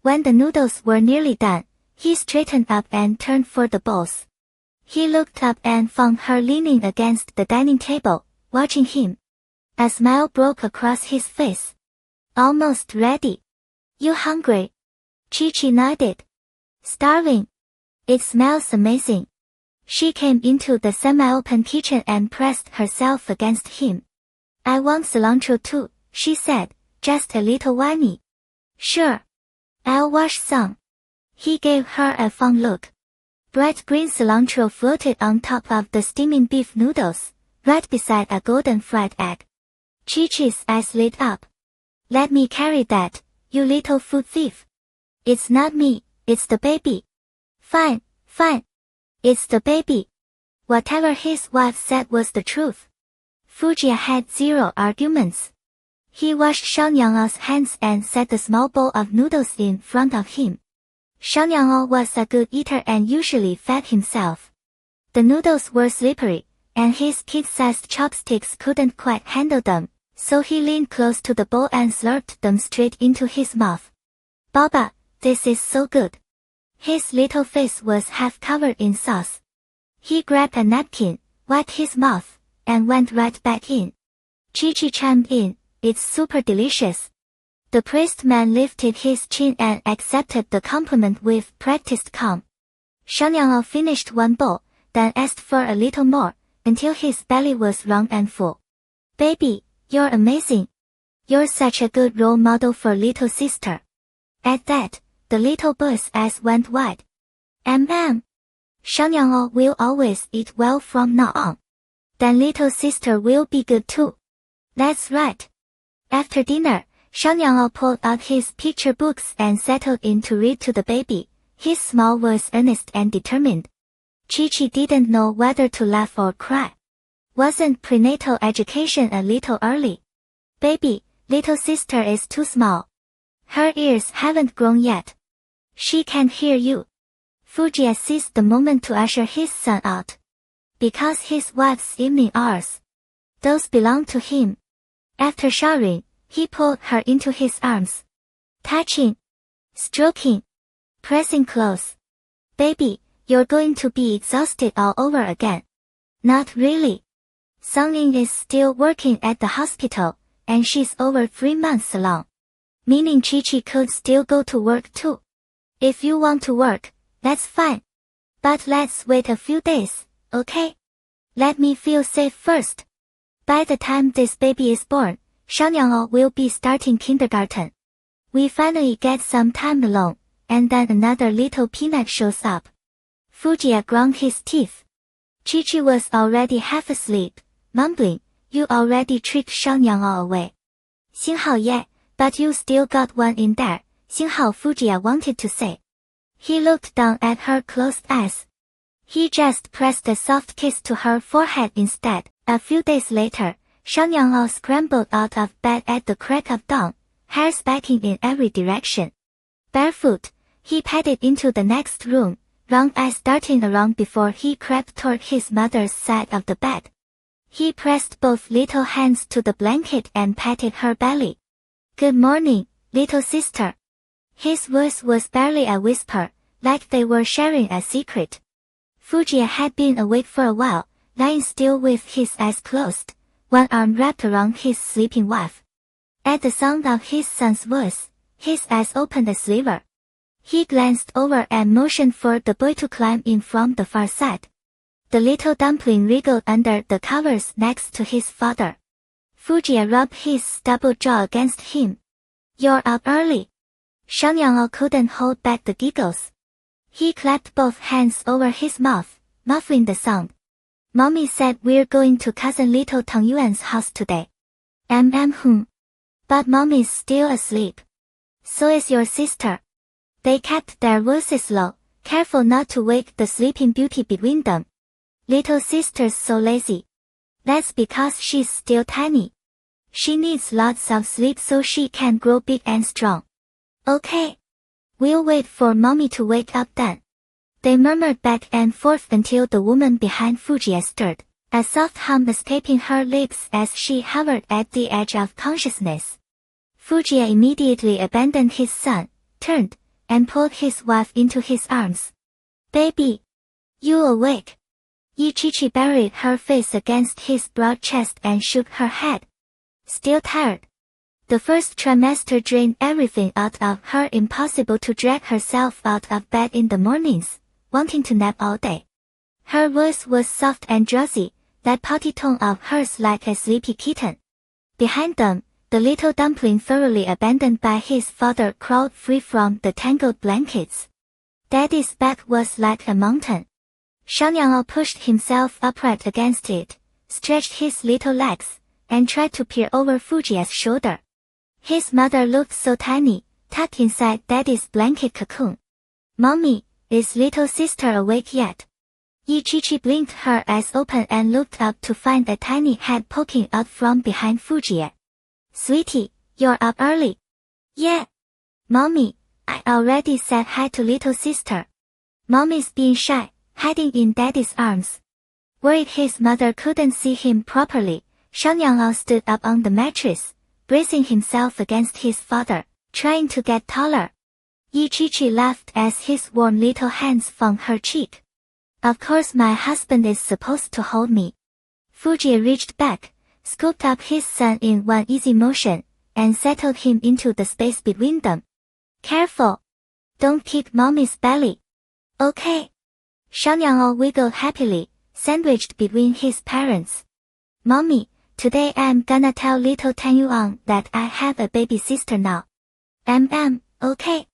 When the noodles were nearly done, he straightened up and turned for the bowls. He looked up and found her leaning against the dining table, watching him. A smile broke across his face. Almost ready. You hungry? Chi-Chi nodded. Starving. It smells amazing. She came into the semi-open kitchen and pressed herself against him. I want cilantro too, she said, just a little whiny. Sure. I'll wash some. He gave her a fond look. Bright green cilantro floated on top of the steaming beef noodles, right beside a golden fried egg. Chi-Chi's eyes lit up. Let me carry that, you little food thief. It's not me, it's the baby. Fine, fine. It's the baby. Whatever his wife said was the truth. Fujia had zero arguments. He washed Xiangyang's hands and set the small bowl of noodles in front of him. Xiangyang was a good eater and usually fed himself. The noodles were slippery, and his kid-sized chopsticks couldn't quite handle them, so he leaned close to the bowl and slurped them straight into his mouth. Baba, this is so good. His little face was half covered in sauce. He grabbed a napkin, wiped his mouth, and went right back in. Chi-Chi chimed in, it's super delicious. The priest man lifted his chin and accepted the compliment with practiced calm. Shang Yan'ao finished one bowl, then asked for a little more, until his belly was round and full. Baby, you're amazing. You're such a good role model for little sister. At that, the little boy's eyes went wide. Shang Yan'ao will always eat well from now on. Then little sister will be good too. That's right. After dinner, Shang Yan'ao pulled out his picture books and settled in to read to the baby. His smile was earnest and determined. Chi-Chi didn't know whether to laugh or cry. Wasn't prenatal education a little early? Baby, little sister is too small. Her ears haven't grown yet. She can't hear you. Fujiya seized the moment to usher his son out. Because his wife's evening hours. Those belong to him. After showering, he pulled her into his arms. Touching. Stroking. Pressing close. Baby, you're going to be exhausted all over again. Not really. Songying is still working at the hospital, and she's over 3 months along. Meaning Chi-Chi could still go to work too. If you want to work, that's fine. But let's wait a few days, okay? Let me feel safe first. By the time this baby is born, Shang Yan'ao will be starting kindergarten. We finally get some time alone, and then another little peanut shows up. Fujiya ground his teeth. Chi-Chi was already half asleep, mumbling, you already tricked Shang Yan'ao away. 幸好 yeah, but you still got one in there, 幸好 Fujiya wanted to say. He looked down at her closed eyes. He just pressed a soft kiss to her forehead instead. A few days later, Shang Yan'ao scrambled out of bed at the crack of dawn, hair spiking in every direction. Barefoot, he padded into the next room, round eyes darting around before he crept toward his mother's side of the bed. He pressed both little hands to the blanket and patted her belly. Good morning, little sister. His voice was barely a whisper, like they were sharing a secret. Fujiya had been awake for a while, lying still with his eyes closed, one arm wrapped around his sleeping wife. At the sound of his son's voice, his eyes opened a sliver. He glanced over and motioned for the boy to climb in from the far side. The little dumpling wriggled under the covers next to his father. Fujiya rubbed his stubble jaw against him. You're up early. Shang Yan'ao couldn't hold back the giggles. He clapped both hands over his mouth, muffling the sound. Mommy said we're going to cousin little Tang Yuan's house today. But mommy's still asleep. So is your sister. They kept their voices low, careful not to wake the sleeping beauty between them. Little sister's so lazy. That's because she's still tiny. She needs lots of sleep so she can grow big and strong. Okay. We'll wait for mommy to wake up then. They murmured back and forth until the woman behind Fujiya stirred, a soft hum escaping her lips as she hovered at the edge of consciousness. Fujiya immediately abandoned his son, turned, and pulled his wife into his arms. Baby! You awake? Chi-Chi buried her face against his broad chest and shook her head. Still tired. The first trimester drained everything out of her. Impossible to drag herself out of bed in the mornings, wanting to nap all day. Her voice was soft and drowsy, that potty tone of hers like a sleepy kitten. Behind them, the little dumpling thoroughly abandoned by his father crawled free from the tangled blankets. Daddy's back was like a mountain. Shang Yan'ao pushed himself upright against it, stretched his little legs, and tried to peer over Fujiya's shoulder. His mother looked so tiny, tucked inside Daddy's blanket cocoon. Mommy, is little sister awake yet? Chi-Chi blinked her eyes open and looked up to find a tiny head poking out from behind Fujiya. Sweetie, you're up early. Yeah. Mommy, I already said hi to little sister. Mommy's being shy, hiding in Daddy's arms. Worried his mother couldn't see him properly, Shang Yan'ao stood up on the mattress, bracing himself against his father, trying to get taller. Chi-Chi laughed as his warm little hands found her cheek. Of course my husband is supposed to hold me. Fujiya reached back, scooped up his son in one easy motion, and settled him into the space between them. Careful. Don't kick mommy's belly. Okay. Xiaonyang wiggled happily, sandwiched between his parents. Mommy, today I'm gonna tell little Tanyuan that I have a baby sister now. Okay.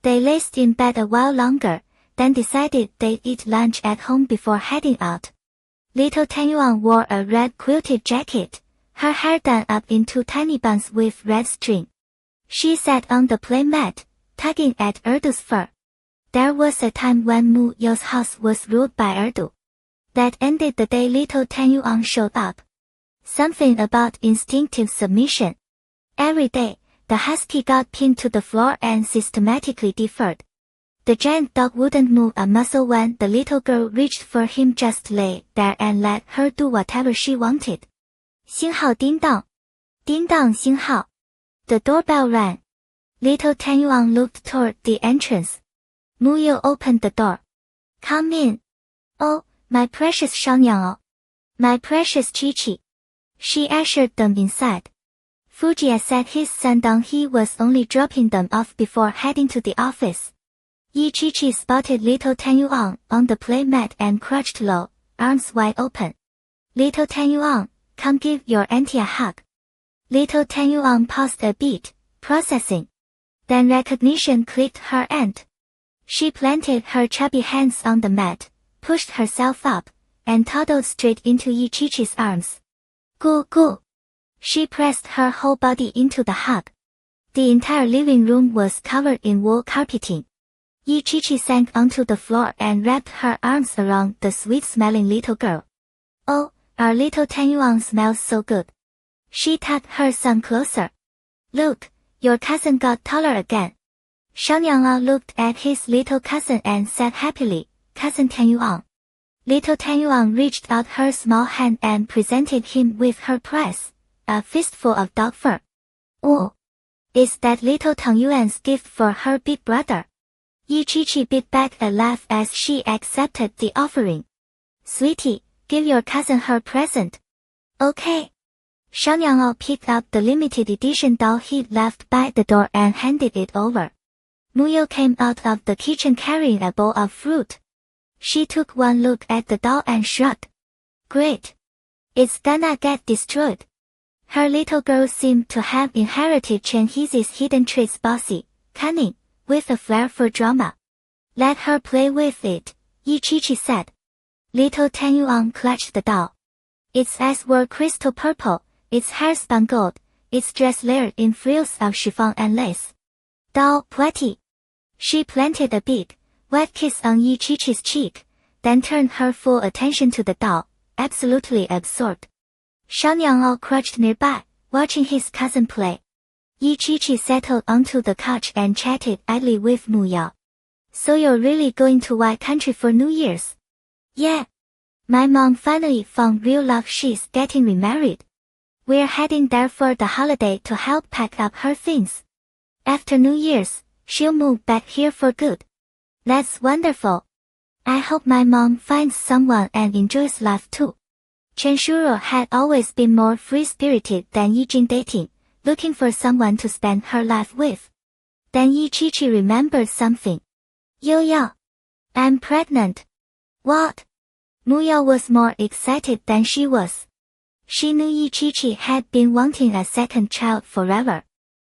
They lazed in bed a while longer, then decided they'd eat lunch at home before heading out. Little Tanyuan wore a red quilted jacket, her hair done up into tiny buns with red string. She sat on the playmat, tugging at Erdu's fur. There was a time when Mu You's house was ruled by Erdu. That ended the day little Tanyuan showed up. Something about instinctive submission. Every day, the husky got pinned to the floor and systematically deferred. The giant dog wouldn't move a muscle when the little girl reached for him, just lay there and let her do whatever she wanted. 星号叮当. Ding dong 星号. The doorbell rang. Little Tanyuan looked toward the entrance. Mu You opened the door. Come in. Oh, my precious Xiaonyang. My precious Chi-Chi. She ushered them inside. Fujia sat his son down. He was only dropping them off before heading to the office. Yi Chi-Chi spotted little Tanyuan on the playmat and crouched low, arms wide open. Little Tanyuan, come give your auntie a hug. Little Tanyuan paused a bit, processing. Then recognition clicked her aunt. She planted her chubby hands on the mat, pushed herself up, and toddled straight into Yi Chi-Chi's arms. Goo goo. She pressed her whole body into the hug. The entire living room was covered in wool carpeting. Yi Chi-Chi sank onto the floor and wrapped her arms around the sweet-smelling little girl. Oh, our little Tanyuan smells so good. She tugged her son closer. Look, your cousin got taller again. Xiaonyang looked at his little cousin and said happily, Cousin Tanyuan. Little Tanyuan reached out her small hand and presented him with her prize, a fistful of dog fur. Oh, is that little Tangyuan's gift for her big brother? Yi Chi-Chi bit back a laugh as she accepted the offering. Sweetie, give your cousin her present. Okay. Xiaonyang picked up the limited edition doll he'd left by the door and handed it over. Mu You came out of the kitchen carrying a bowl of fruit. She took one look at the doll and shrugged. Great. It's gonna get destroyed. Her little girl seemed to have inherited Chen Heezy's hidden traits: bossy, cunning, with a flair for drama. Let her play with it, Yi Chi-Chi said. Little Tanyuan clutched the doll. Its eyes were crystal purple, its hair spun gold, its dress layered in frills of chiffon and lace. Doll pretty. She planted a big, wet kiss on Yi Chi-Chi's cheek, then turned her full attention to the doll, absolutely absorbed. Xiaonyang crouched nearby, watching his cousin play. Yi Chi-Chi settled onto the couch and chatted idly with Mu You. So you're really going to White Country for New Year's? Yeah. My mom finally found real love. She's getting remarried. We're heading there for the holiday to help pack up her things. After New Year's, she'll move back here for good. That's wonderful. I hope my mom finds someone and enjoys life too. Chen Shuro had always been more free-spirited than Yi Jing, dating, looking for someone to spend her life with. Then Yi Chi-Chi remembered something. Yo, I'm pregnant. What? Mu You was more excited than she was. She knew Yi Chi-Chi had been wanting a second child forever.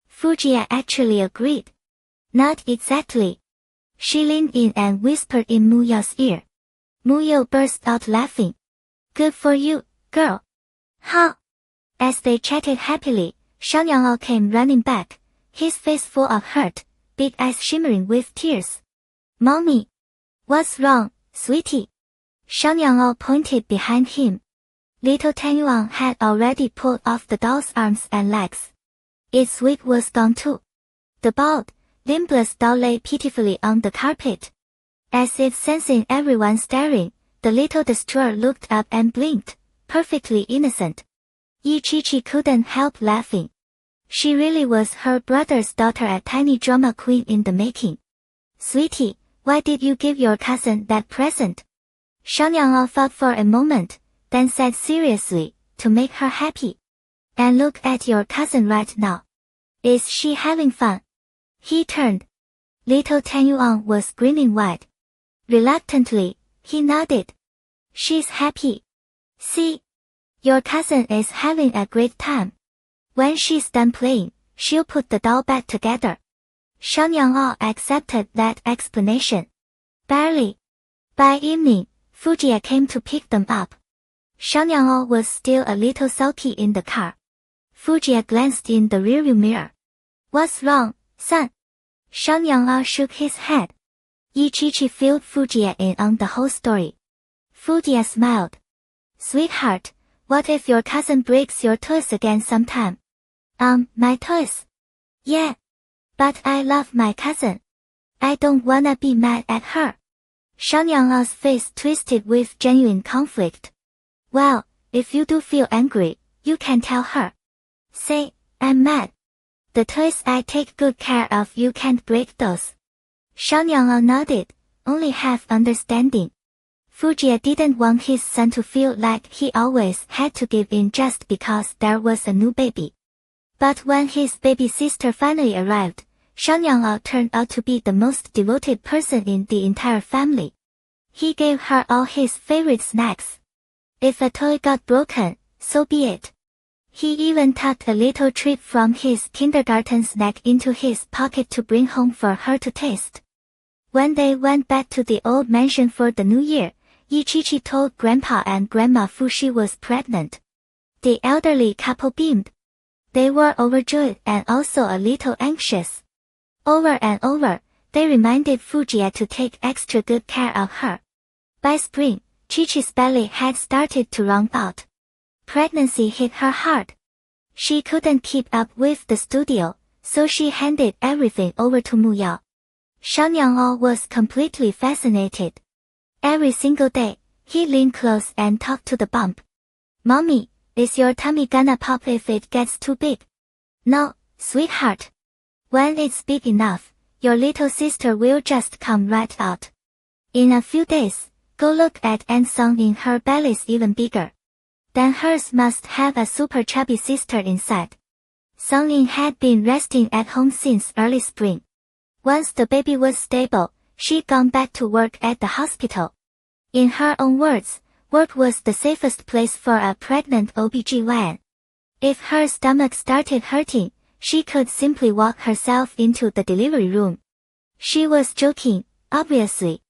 Fujia actually agreed. Not exactly. She leaned in and whispered in Mu You's ear. Mu You burst out laughing. Good for you, girl. Huh? As they chatted happily, Xiaonyang came running back, his face full of hurt, big eyes shimmering with tears. Mommy. What's wrong, sweetie? Xiaonyang pointed behind him. Little Tanyuan had already pulled off the doll's arms and legs. Its wig was gone too. The bald, limbless doll lay pitifully on the carpet. As if sensing everyone staring, the little destroyer looked up and blinked, perfectly innocent. Yi Chi-Chi couldn't help laughing. She really was her brother's daughter, a tiny drama queen in the making. Sweetie, why did you give your cousin that present? Xiaonyang thought for a moment, then said seriously, to make her happy. And look at your cousin right now. Is she having fun? He turned. Little Tanyuan was grinning wide. Reluctantly, he nodded. She's happy. See? Your cousin is having a great time. When she's done playing, she'll put the doll back together. Shang Yanghao accepted that explanation. Barely. By evening, Fujiya came to pick them up. Shang Yanghao was still a little sulky in the car. Fujiya glanced in the rearview mirror. What's wrong, son? Shang Yanghao shook his head. Yichichi filled Fujiya in on the whole story. Fujiya smiled. Sweetheart, what if your cousin breaks your toys again sometime? My toys? Yeah. But I love my cousin. I don't wanna be mad at her. Shang Yanglao's face twisted with genuine conflict. Well, if you do feel angry, you can tell her. Say, I'm mad. The toys I take good care of, you can't break those. Shang Yanglao nodded, only half understanding. Fujiya didn't want his son to feel like he always had to give in just because there was a new baby. But when his baby sister finally arrived, Shang Yanglao turned out to be the most devoted person in the entire family. He gave her all his favorite snacks. If a toy got broken, so be it. He even tucked a little treat from his kindergarten snack into his pocket to bring home for her to taste. When they went back to the old mansion for the new year, Yichichi told Grandpa and Grandma Fu she was pregnant. The elderly couple beamed. They were overjoyed and also a little anxious. Over and over, they reminded Fujiya to take extra good care of her. By spring, Chichi's belly had started to round out. Pregnancy hit her hard. She couldn't keep up with the studio, so she handed everything over to Mu Yao. Shang Yanglao was completely fascinated. Every single day, he leaned close and talked to the bump. Mommy, is your tummy gonna pop if it gets too big? No, sweetheart. When it's big enough, your little sister will just come right out. In a few days, go look at Aunt Song in her belly's even bigger. Then hers must have a super chubby sister inside. Song Yin had been resting at home since early spring. Once the baby was stable, she'd gone back to work at the hospital. In her own words, work was the safest place for a pregnant OBGYN. If her stomach started hurting, she could simply walk herself into the delivery room. She was joking, obviously.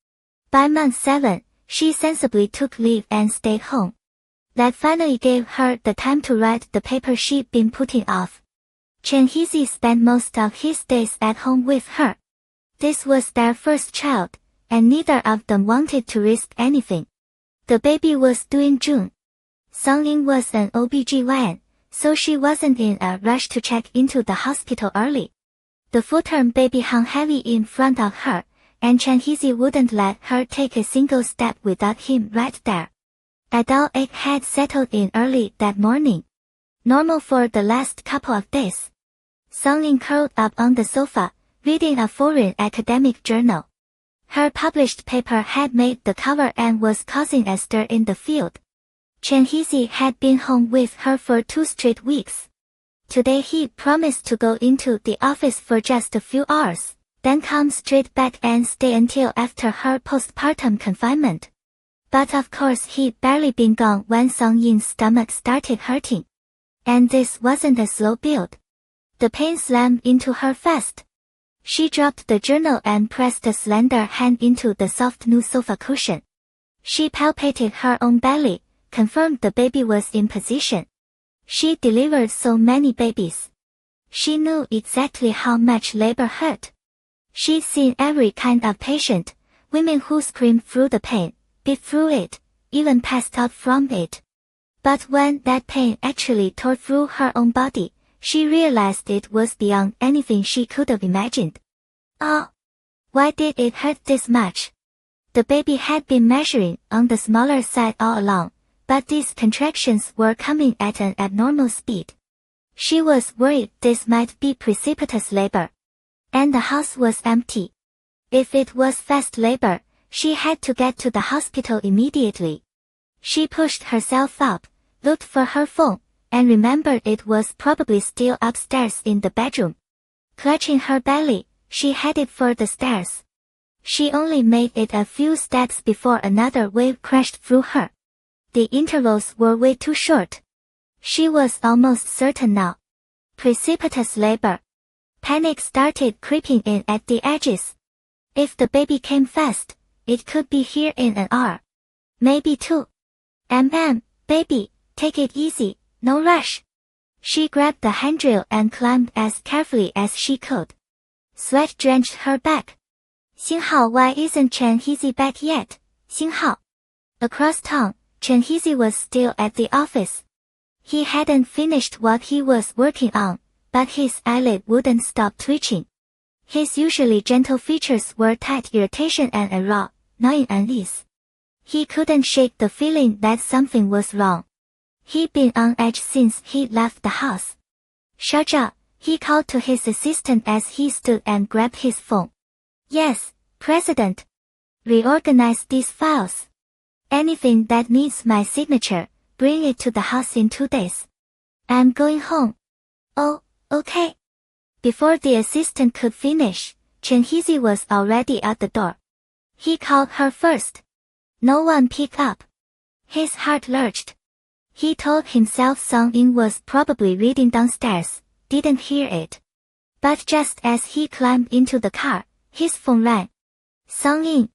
By month 7, she sensibly took leave and stayed home. That finally gave her the time to write the paper she'd been putting off. Chen Hezi spent most of his days at home with her. This was their first child, and neither of them wanted to risk anything. The baby was due in June. Song Yin was an OBGYN, so she wasn't in a rush to check into the hospital early. The full-term baby hung heavy in front of her, and Chen Hezi wouldn't let her take a single step without him right there. A dull ache had settled in early that morning. Normal for the last couple of days. Song Yin curled up on the sofa, reading a foreign academic journal. Her published paper had made the cover and was causing a stir in the field. Chen Hezi had been home with her for 2 straight weeks. Today he promised to go into the office for just a few hours, then come straight back and stay until after her postpartum confinement. But of course he'd barely been gone when Song Yin's stomach started hurting. And this wasn't a slow build. The pain slammed into her fast. She dropped the journal and pressed a slender hand into the soft new sofa cushion. She palpated her own belly, confirmed the baby was in position. She delivered so many babies. She knew exactly how much labor hurt. She'd seen every kind of patient, women who screamed through the pain, bit through it, even passed out from it. But when that pain actually tore through her own body, she realized it was beyond anything she could have imagined. Oh! Why did it hurt this much? The baby had been measuring on the smaller side all along, but these contractions were coming at an abnormal speed. She was worried this might be precipitous labor. And the house was empty. If it was fast labor, she had to get to the hospital immediately. She pushed herself up, looked for her phone, and remembered it was probably still upstairs in the bedroom. Clutching her belly, she headed for the stairs. She only made it a few steps before another wave crashed through her. The intervals were way too short. She was almost certain now. Precipitous labor. Panic started creeping in at the edges. If the baby came fast, it could be here in an hour. Maybe two. Baby, take it easy, no rush. She grabbed the handrail and climbed as carefully as she could. Sweat drenched her back. 星号, why isn't Chen Heezy back yet? 星号. Across town, Chen Heezy was still at the office. He hadn't finished what he was working on, but his eyelid wouldn't stop twitching. His usually gentle features were tight irritation and a raw, gnawing unease. He couldn't shake the feeling that something was wrong. He'd been on edge since he'd left the house. Sharjah, he called to his assistant as he stood and grabbed his phone. Yes, President. Reorganize these files. Anything that needs my signature, bring it to the house in 2 days. I'm going home. Oh, okay. Before the assistant could finish, Chen Heezy was already at the door. He called her first. No one picked up. His heart lurched. He told himself Song Ying was probably reading downstairs, didn't hear it. But just as he climbed into the car, his phone rang. Song Ying.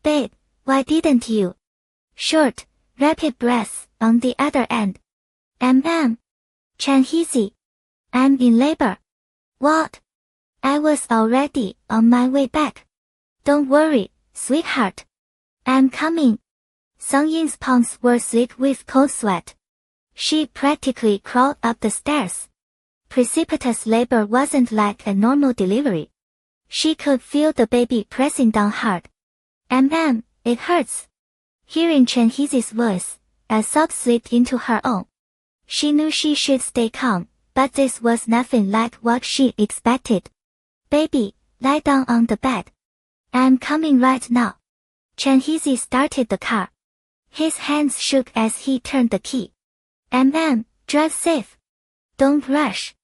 Babe, why didn't you? Short, rapid breaths on the other end. Chen Heezy. I'm in labor. What? I was already on my way back. Don't worry, sweetheart. I'm coming. Song Ying's palms were slick with cold sweat. She practically crawled up the stairs. Precipitous labor wasn't like a normal delivery. She could feel the baby pressing down hard. It hurts. Hearing Chen Heezy's voice, a sob slipped into her own. She knew she should stay calm, but this was nothing like what she expected. Baby, lie down on the bed. I'm coming right now. Chen Heezy started the car. His hands shook as he turned the key. Drive safe. Don't rush.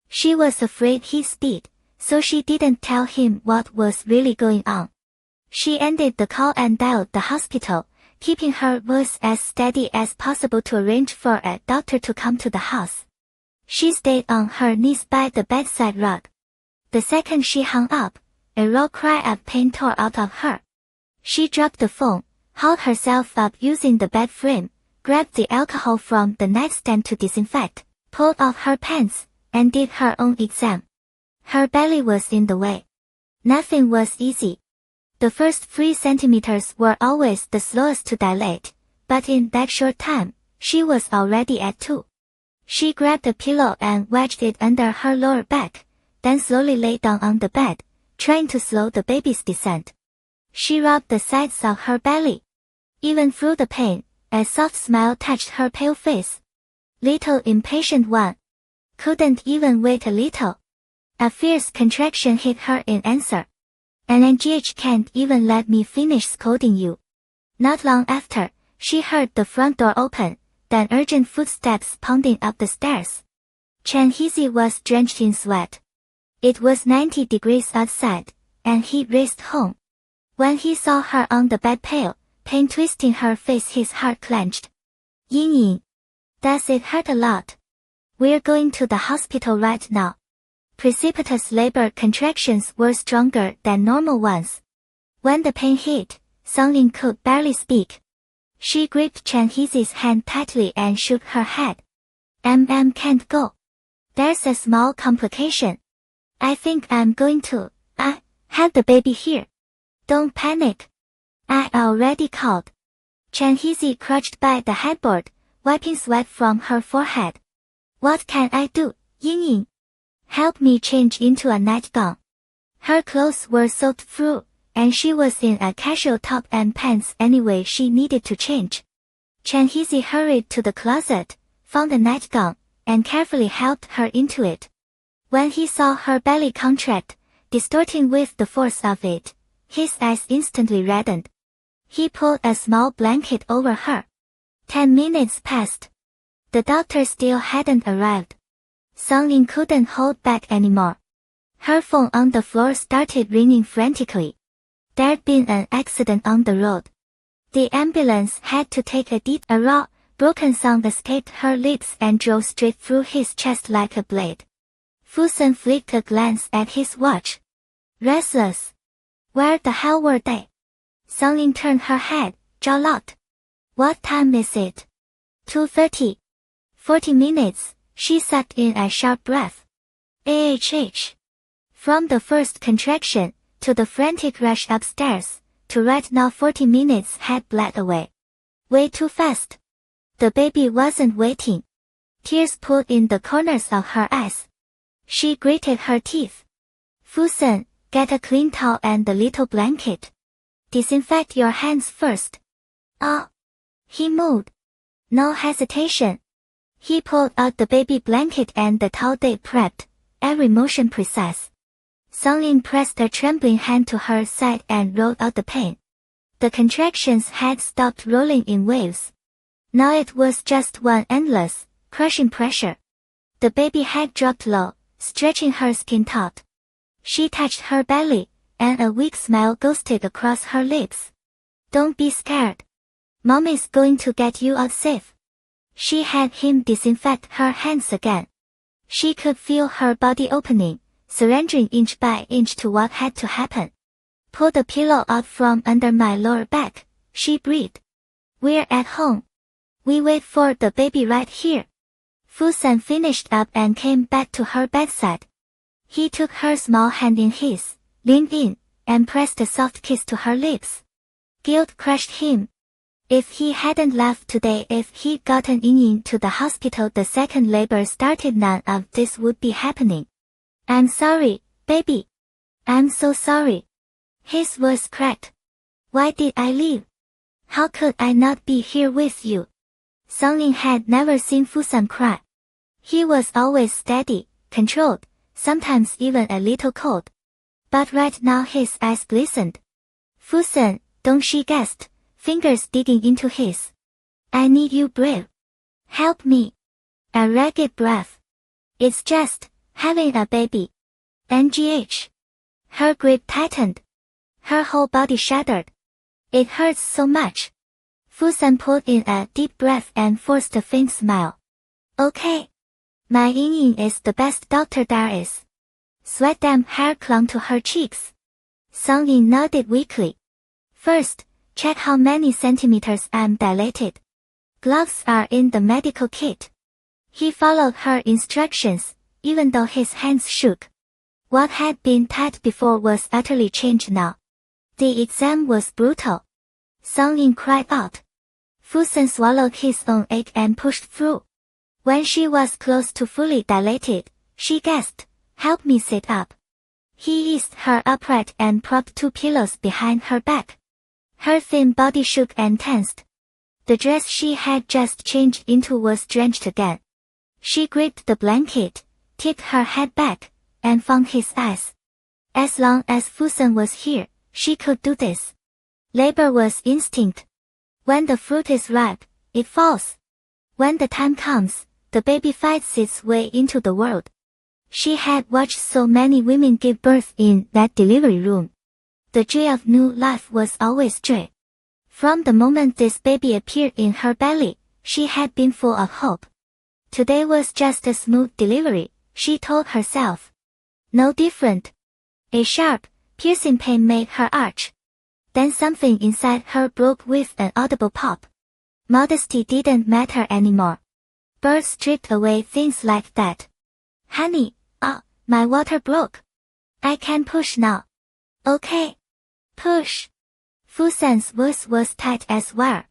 She was afraid he'd speed, so she didn't tell him what was really going on. She ended the call and dialed the hospital, keeping her voice as steady as possible to arrange for a doctor to come to the house. She stayed on her knees by the bedside rug. The second she hung up, a raw cry of pain tore out of her. She dropped the phone, hauled herself up using the bed frame, grabbed the alcohol from the nightstand to disinfect, pulled off her pants, and did her own exam. Her belly was in the way. Nothing was easy. The first 3 centimeters were always the slowest to dilate, but in that short time, she was already at 2. She grabbed a pillow and wedged it under her lower back, then slowly lay down on the bed, trying to slow the baby's descent. She rubbed the sides of her belly. Even through the pain, a soft smile touched her pale face. Little impatient one. Couldn't even wait a little. A fierce contraction hit her in answer. NGH can't even let me finish scolding you. Not long after, she heard the front door open, then urgent footsteps pounding up the stairs. Chen Heezy was drenched in sweat. It was 90 degrees outside, and he raced home. When he saw her on the bed pale, pain twisting her face, his heart clenched. Ying. Does it hurt a lot? We're going to the hospital right now. Precipitous labor contractions were stronger than normal ones. When the pain hit, Song Ying could barely speak. She gripped Chen Heezy's hand tightly and shook her head. Can't go. There's a small complication. I think I'm going to, have the baby here. Don't panic. I already called. Chen Heezy crouched by the headboard, wiping sweat from her forehead. What can I do, Ying? Help me change into a nightgown. Her clothes were soaked through, and she was in a casual top and pants anyway. She needed to change. Chen Heezy hurried to the closet, found a nightgown, and carefully helped her into it. When he saw her belly contract, distorting with the force of it, his eyes instantly reddened. He pulled a small blanket over her. 10 minutes passed. The doctor still hadn't arrived. Song Ying couldn't hold back anymore. Her phone on the floor started ringing frantically. There'd been an accident on the road. The ambulance had to take a detour. A raw, broken sound escaped her lips and drove straight through his chest like a blade. Fusen flicked a glance at his watch. Restless. Where the hell were they? Songlin turned her head, jaw locked. What time is it? 2:30. 40 minutes, she sucked in a sharp breath. From the first contraction, to the frantic rush upstairs, to right now 40 minutes had bled away. Way too fast. The baby wasn't waiting. Tears pulled in the corners of her eyes. She gritted her teeth. Fusen, get a clean towel and the little blanket. Disinfect your hands first. Oh. He moved. No hesitation. He pulled out the baby blanket and the towel they prepped, every motion precise. Songlin pressed a trembling hand to her side and rolled out the pain. The contractions had stopped rolling in waves. Now it was just one endless, crushing pressure. The baby had dropped low, stretching her skin taut. She touched her belly, and a weak smile ghosted across her lips. Don't be scared. Mommy's going to get you out safe. She had him disinfect her hands again. She could feel her body opening, surrendering inch by inch to what had to happen. Pull the pillow out from under my lower back, she breathed. We're at home. We wait for the baby right here. Fusen finished up and came back to her bedside. He took her small hand in his, leaned in, and pressed a soft kiss to her lips. Guilt crushed him. If he hadn't left today, if he'd gotten into the hospital the second labor started, none of this would be happening. I'm sorry, baby. I'm so sorry. His voice cracked. Why did I leave? How could I not be here with you? Songlin had never seen Fusen cry. He was always steady, controlled, sometimes even a little cold. But right now his eyes glistened. Fusen, don't, she gasped, fingers digging into his. I need you, brave. Help me. A ragged breath. It's just having a baby. NGH. Her grip tightened. Her whole body shuddered. It hurts so much. Fusen pulled in a deep breath and forced a faint smile. Okay. My Ying is the best doctor there is. Sweat damp hair clung to her cheeks. Songlin nodded weakly. First, check how many centimeters I'm dilated. Gloves are in the medical kit. He followed her instructions, even though his hands shook. What had been tight before was utterly changed now. The exam was brutal. Songlin cried out. Fusen swallowed his own ache and pushed through. When she was close to fully dilated, she gasped, help me sit up. He eased her upright and propped 2 pillows behind her back. Her thin body shook and tensed. The dress she had just changed into was drenched again. She gripped the blanket, tipped her head back, and found his eyes. As long as Fusen was here, she could do this. Labor was instinct. When the fruit is ripe, it falls. When the time comes, the baby fights its way into the world. She had watched so many women give birth in that delivery room. The joy of new life was always joy. From the moment this baby appeared in her belly, she had been full of hope. Today was just a smooth delivery, she told herself. No different. A sharp, piercing pain made her arch. Then something inside her broke with an audible pop. Modesty didn't matter anymore. Birds stripped away things like that. Honey, my water broke. I can push now. Okay. Push. Fusen's voice was tight as wire.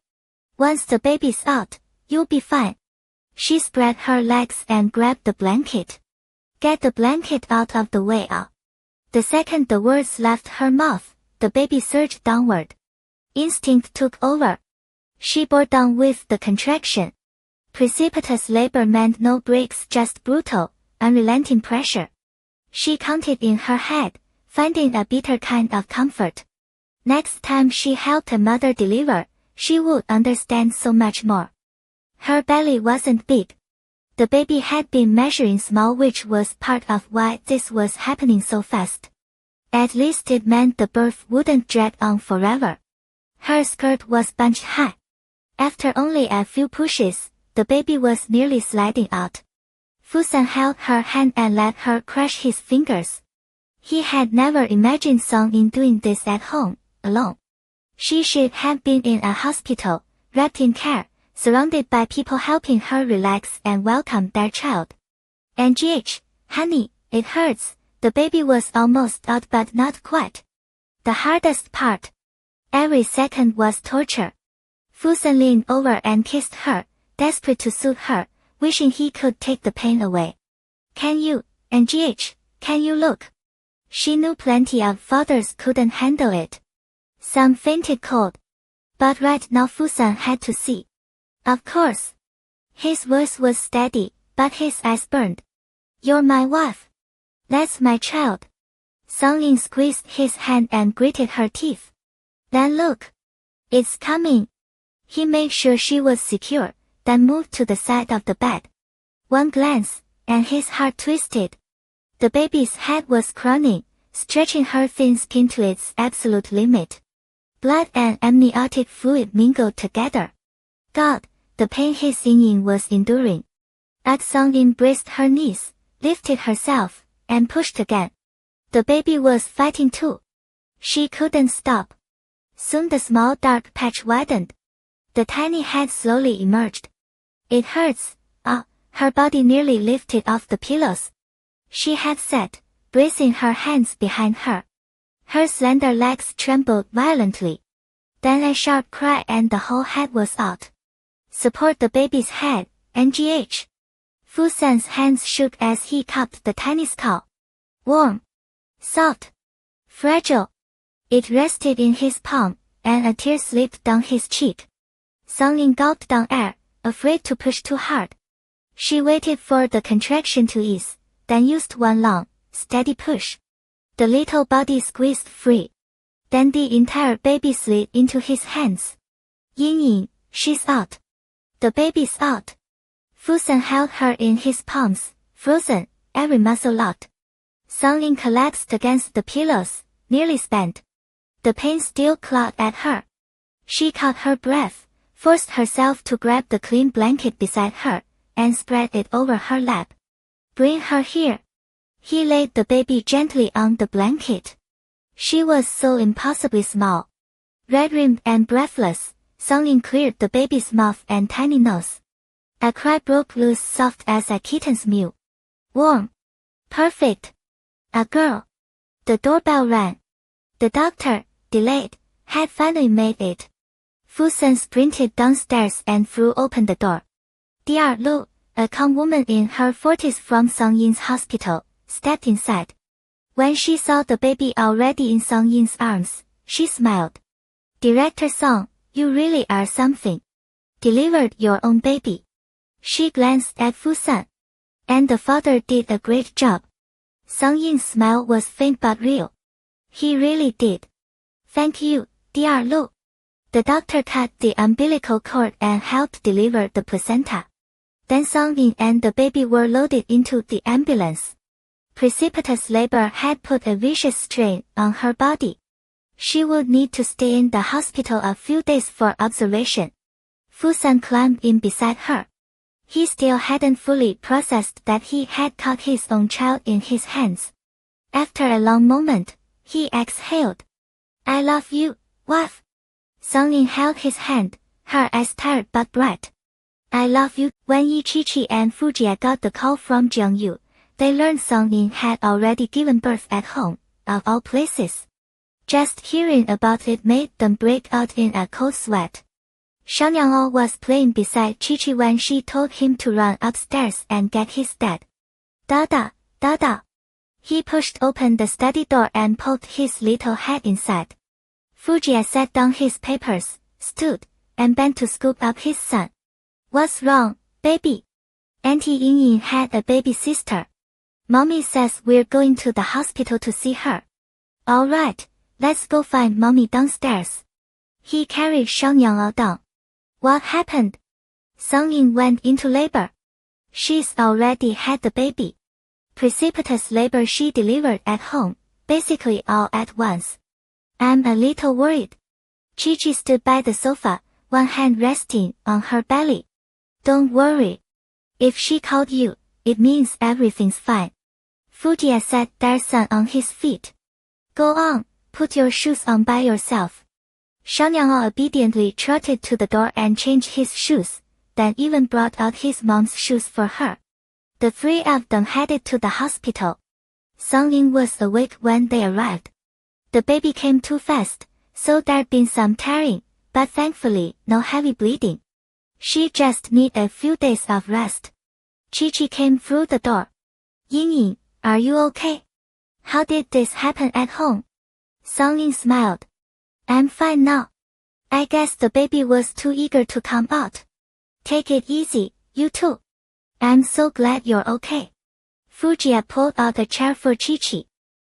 Once the baby's out, you'll be fine. She spread her legs and grabbed the blanket. Get the blanket out of the way. The second the words left her mouth, the baby surged downward. Instinct took over. She bore down with the contraction. Precipitous labor meant no breaks, just brutal, unrelenting pressure. She counted in her head, finding a bitter kind of comfort. Next time she helped a mother deliver, she would understand so much more. Her belly wasn't big. The baby had been measuring small, which was part of why this was happening so fast. At least it meant the birth wouldn't drag on forever. Her skirt was bunched high. After only a few pushes, the baby was nearly sliding out. Fusen held her hand and let her crush his fingers. He had never imagined Song-in doing this at home, alone. She should have been in a hospital, wrapped in care, surrounded by people helping her relax and welcome their child. And honey, it hurts. The baby was almost out but not quite. The hardest part. Every second was torture. Fusen leaned over and kissed her, desperate to soothe her, wishing he could take the pain away. Can you look? She knew plenty of fathers couldn't handle it. Some fainted cold. But right now Fusen had to see. Of course. His voice was steady, but his eyes burned. You're my wife. That's my child. Song-in squeezed his hand and gritted her teeth. Then look. It's coming. He made sure she was secure, then moved to the side of the bed. One glance, and his heart twisted. The baby's head was crowning, stretching her thin skin to its absolute limit. Blood and amniotic fluid mingled together. God, the pain his Yin was enduring. Song-in braced her knees, lifted herself, and pushed again. The baby was fighting too. She couldn't stop. Soon the small dark patch widened. The tiny head slowly emerged. It hurts. Her body nearly lifted off the pillows. She had sat, bracing her hands behind her. Her slender legs trembled violently. Then a sharp cry and the whole head was out. Support the baby's head, NGH. Fusen's hands shook as he cupped the tiny skull. Warm. Soft. Fragile. It rested in his palm, and a tear slipped down his cheek. Song-in gulped down air, afraid to push too hard. She waited for the contraction to ease, then used one long, steady push. The little body squeezed free. Then the entire baby slid into his hands. Yin, she's out. The baby's out. Fusen held her in his palms, frozen, every muscle locked. Song-in collapsed against the pillows, nearly spent. The pain still clawed at her. She caught her breath, forced herself to grab the clean blanket beside her, and spread it over her lap. Bring her here. He laid the baby gently on the blanket. She was so impossibly small. Red-rimmed and breathless, Song-in cleared the baby's mouth and tiny nose. A cry broke loose, soft as a kitten's mew. Warm. Perfect. A girl. The doorbell rang. The doctor, delayed, had finally made it. Fusen sprinted downstairs and threw open the door. Dr. Lu, a calm woman in her 40s from Song-in's hospital, stepped inside. When she saw the baby already in Song-in's arms, she smiled. Director Song, you really are something. Delivered your own baby. She glanced at Fusen. And the father did a great job. Song-in's smile was faint but real. He really did. Thank you, Dr. Lu. The doctor cut the umbilical cord and helped deliver the placenta. Then Song-in and the baby were loaded into the ambulance. Precipitous labor had put a vicious strain on her body. She would need to stay in the hospital a few days for observation. Fusen climbed in beside her. He still hadn't fully processed that he had caught his own child in his hands. After a long moment, he exhaled. I love you, wife. Song-in held his hand, her eyes tired but bright. I love you. When Yichichi and Fujia got the call from Jiangyu, they learned Song-in had already given birth at home, of all places. Just hearing about it made them break out in a cold sweat. Xiangyang was playing beside Chichi when she told him to run upstairs and get his dad. Dada, Dada. He pushed open the study door and poked his little head inside. Fujia set down his papers, stood, and bent to scoop up his son. What's wrong, baby? Auntie Yin had a baby sister. Mommy says we're going to the hospital to see her. All right, let's go find mommy downstairs. He carried Xiangyang down. What happened? Song-in went into labor. She's already had the baby. Precipitous labor she delivered at home, basically all at once. I'm a little worried. Chi-Chi stood by the sofa, one hand resting on her belly. Don't worry. If she called you, it means everything's fine. Fujia sat Darsan on his feet. Go on, put your shoes on by yourself. Xiaonyang obediently trotted to the door and changed his shoes, then even brought out his mom's shoes for her. The three of them headed to the hospital. Song Ying was awake when they arrived. The baby came too fast, so there'd been some tearing, but thankfully no heavy bleeding. She just needed a few days of rest. Chi-Chi came through the door. Ying, are you okay? How did this happen at home? Song Ying smiled. I'm fine now. I guess the baby was too eager to come out. Take it easy, you too. I'm so glad you're okay. Fujia pulled out a chair for Chi-Chi.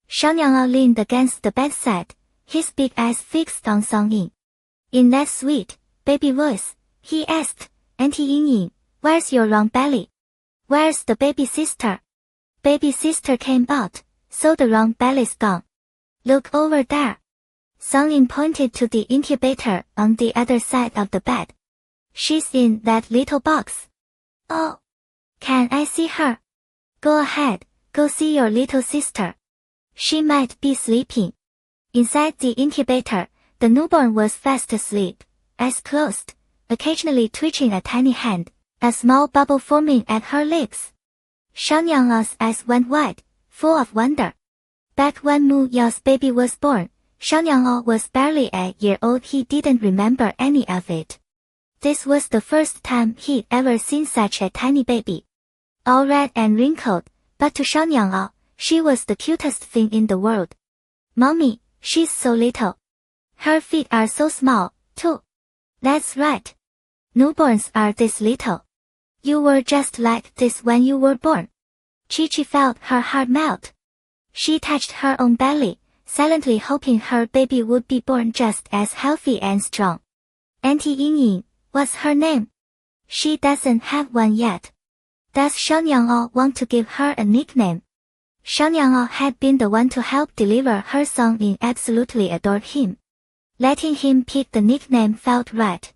Xiaonyang leaned against the bedside, his big eyes fixed on Song Ying. In that sweet, baby voice, he asked, Auntie Ying, where's your round belly? Where's the baby sister? Baby sister came out, so the round belly's gone. Look over there. Song Ying pointed to the incubator on the other side of the bed. She's in that little box. Oh. Can I see her? Go ahead, go see your little sister. She might be sleeping. Inside the incubator, the newborn was fast asleep, eyes closed, occasionally twitching a tiny hand, a small bubble forming at her lips. Xiaonyang's eyes went wide, full of wonder. Back when Mu Yao's baby was born, Xiaonyang was barely a year old. He didn't remember any of it. This was the first time he'd ever seen such a tiny baby. All red and wrinkled, but to Xiaonyang, she was the cutest thing in the world. Mommy, she's so little. Her feet are so small, too. That's right. Newborns are this little. You were just like this when you were born. Chi-Chi felt her heart melt. She touched her own belly, silently hoping her baby would be born just as healthy and strong. Auntie Ying, what's her name? She doesn't have one yet. Does Xiaonyang want to give her a nickname? Xiaonyang had been the one to help deliver her Song Ying absolutely adored him. Letting him pick the nickname felt right.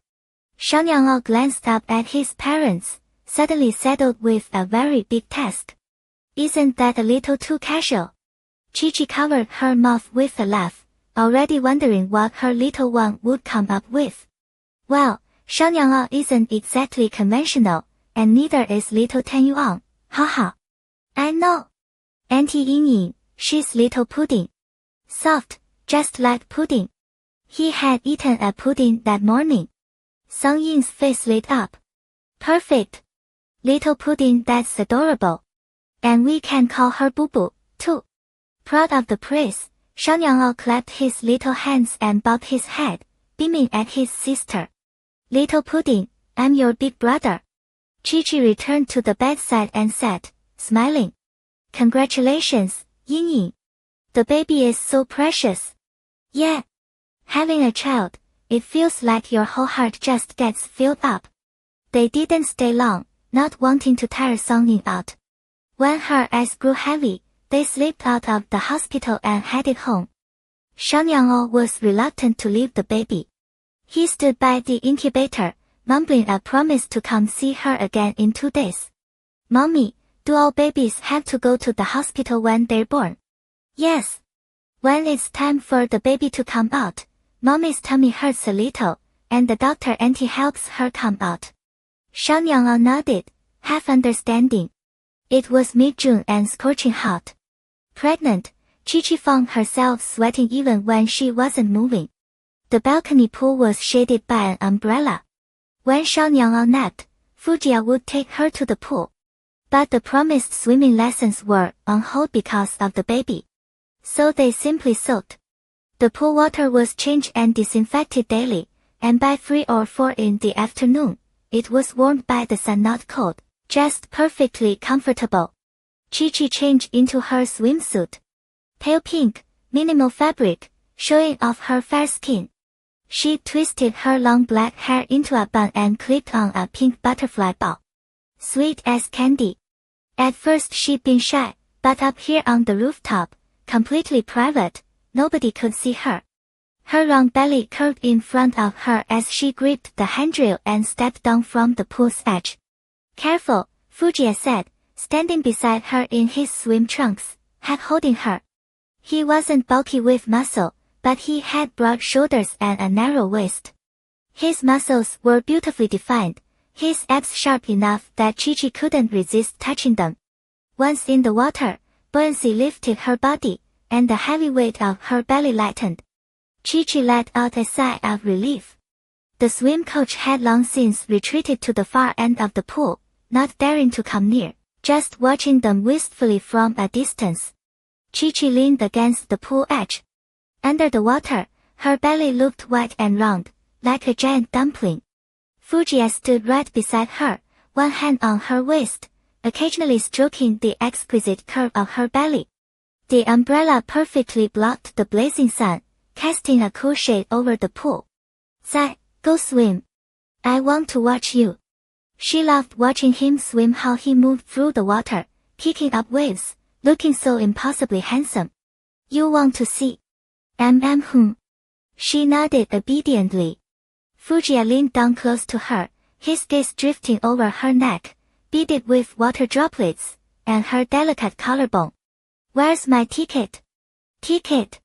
Xiaonyang glanced up at his parents, suddenly saddled with a very big task. Isn't that a little too casual? Chi-Chi covered her mouth with a laugh, already wondering what her little one would come up with. Well, Xiaonyang isn't exactly conventional, and neither is little Tan Yuan, haha. I know. Auntie Ying, she's little pudding. Soft, just like pudding. He had eaten a pudding that morning. Song Ying's face lit up. Perfect. Little pudding, that's adorable. And we can call her Boo Boo, too. Proud of the praise, Xiaonyang clapped his little hands and bowed his head, beaming at his sister. Little pudding, I'm your big brother. Chi-Chi returned to the bedside and said, smiling. Congratulations, Ying. The baby is so precious. Yeah. Having a child, it feels like your whole heart just gets filled up. They didn't stay long, not wanting to tire Song Ying out. When her eyes grew heavy, they slipped out of the hospital and headed home. Xiaonyang was reluctant to leave the baby. He stood by the incubator, mumbling a promise to come see her again in 2 days. Mommy, do all babies have to go to the hospital when they're born? Yes. When it's time for the baby to come out, Mommy's tummy hurts a little, and the doctor auntie helps her come out. Xiaonyang nodded, half understanding. It was mid-June and scorching hot. Pregnant, Chi-Chi found herself sweating even when she wasn't moving. The balcony pool was shaded by an umbrella. When Xiaonyang napped, Fujia would take her to the pool. But the promised swimming lessons were on hold because of the baby. So they simply soaked. The pool water was changed and disinfected daily, and by 3 or 4 in the afternoon, it was warmed by the sun, not cold, just perfectly comfortable. Chi-Chi changed into her swimsuit. Pale pink, minimal fabric, showing off her fair skin. She twisted her long black hair into a bun and clipped on a pink butterfly bow. sweet as candy. At first she'd been shy, but up here on the rooftop, completely private, nobody could see her. Her round belly curved in front of her as she gripped the handrail and stepped down from the pool's edge. Careful, Fujiya said, standing beside her in his swim trunks, half holding her. He wasn't bulky with muscle, but he had broad shoulders and a narrow waist. His muscles were beautifully defined, his abs sharp enough that Chi-Chi couldn't resist touching them. Once in the water, buoyancy lifted her body, and the heavy weight of her belly lightened. Chi-Chi let out a sigh of relief. The swim coach had long since retreated to the far end of the pool, not daring to come near, just watching them wistfully from a distance. Chi-Chi leaned against the pool edge. Under the water, her belly looked white and round, like a giant dumpling. Fujiya stood right beside her, one hand on her waist, occasionally stroking the exquisite curve of her belly. The umbrella perfectly blocked the blazing sun, casting a cool shade over the pool. "Zai, go swim. I want to watch you." She loved watching him swim, how he moved through the water, kicking up waves, looking so impossibly handsome. "You want to see?" She nodded obediently. Fujiya leaned down close to her, his gaze drifting over her neck, beaded with water droplets, and her delicate collarbone. "Where's my ticket?" "Ticket?"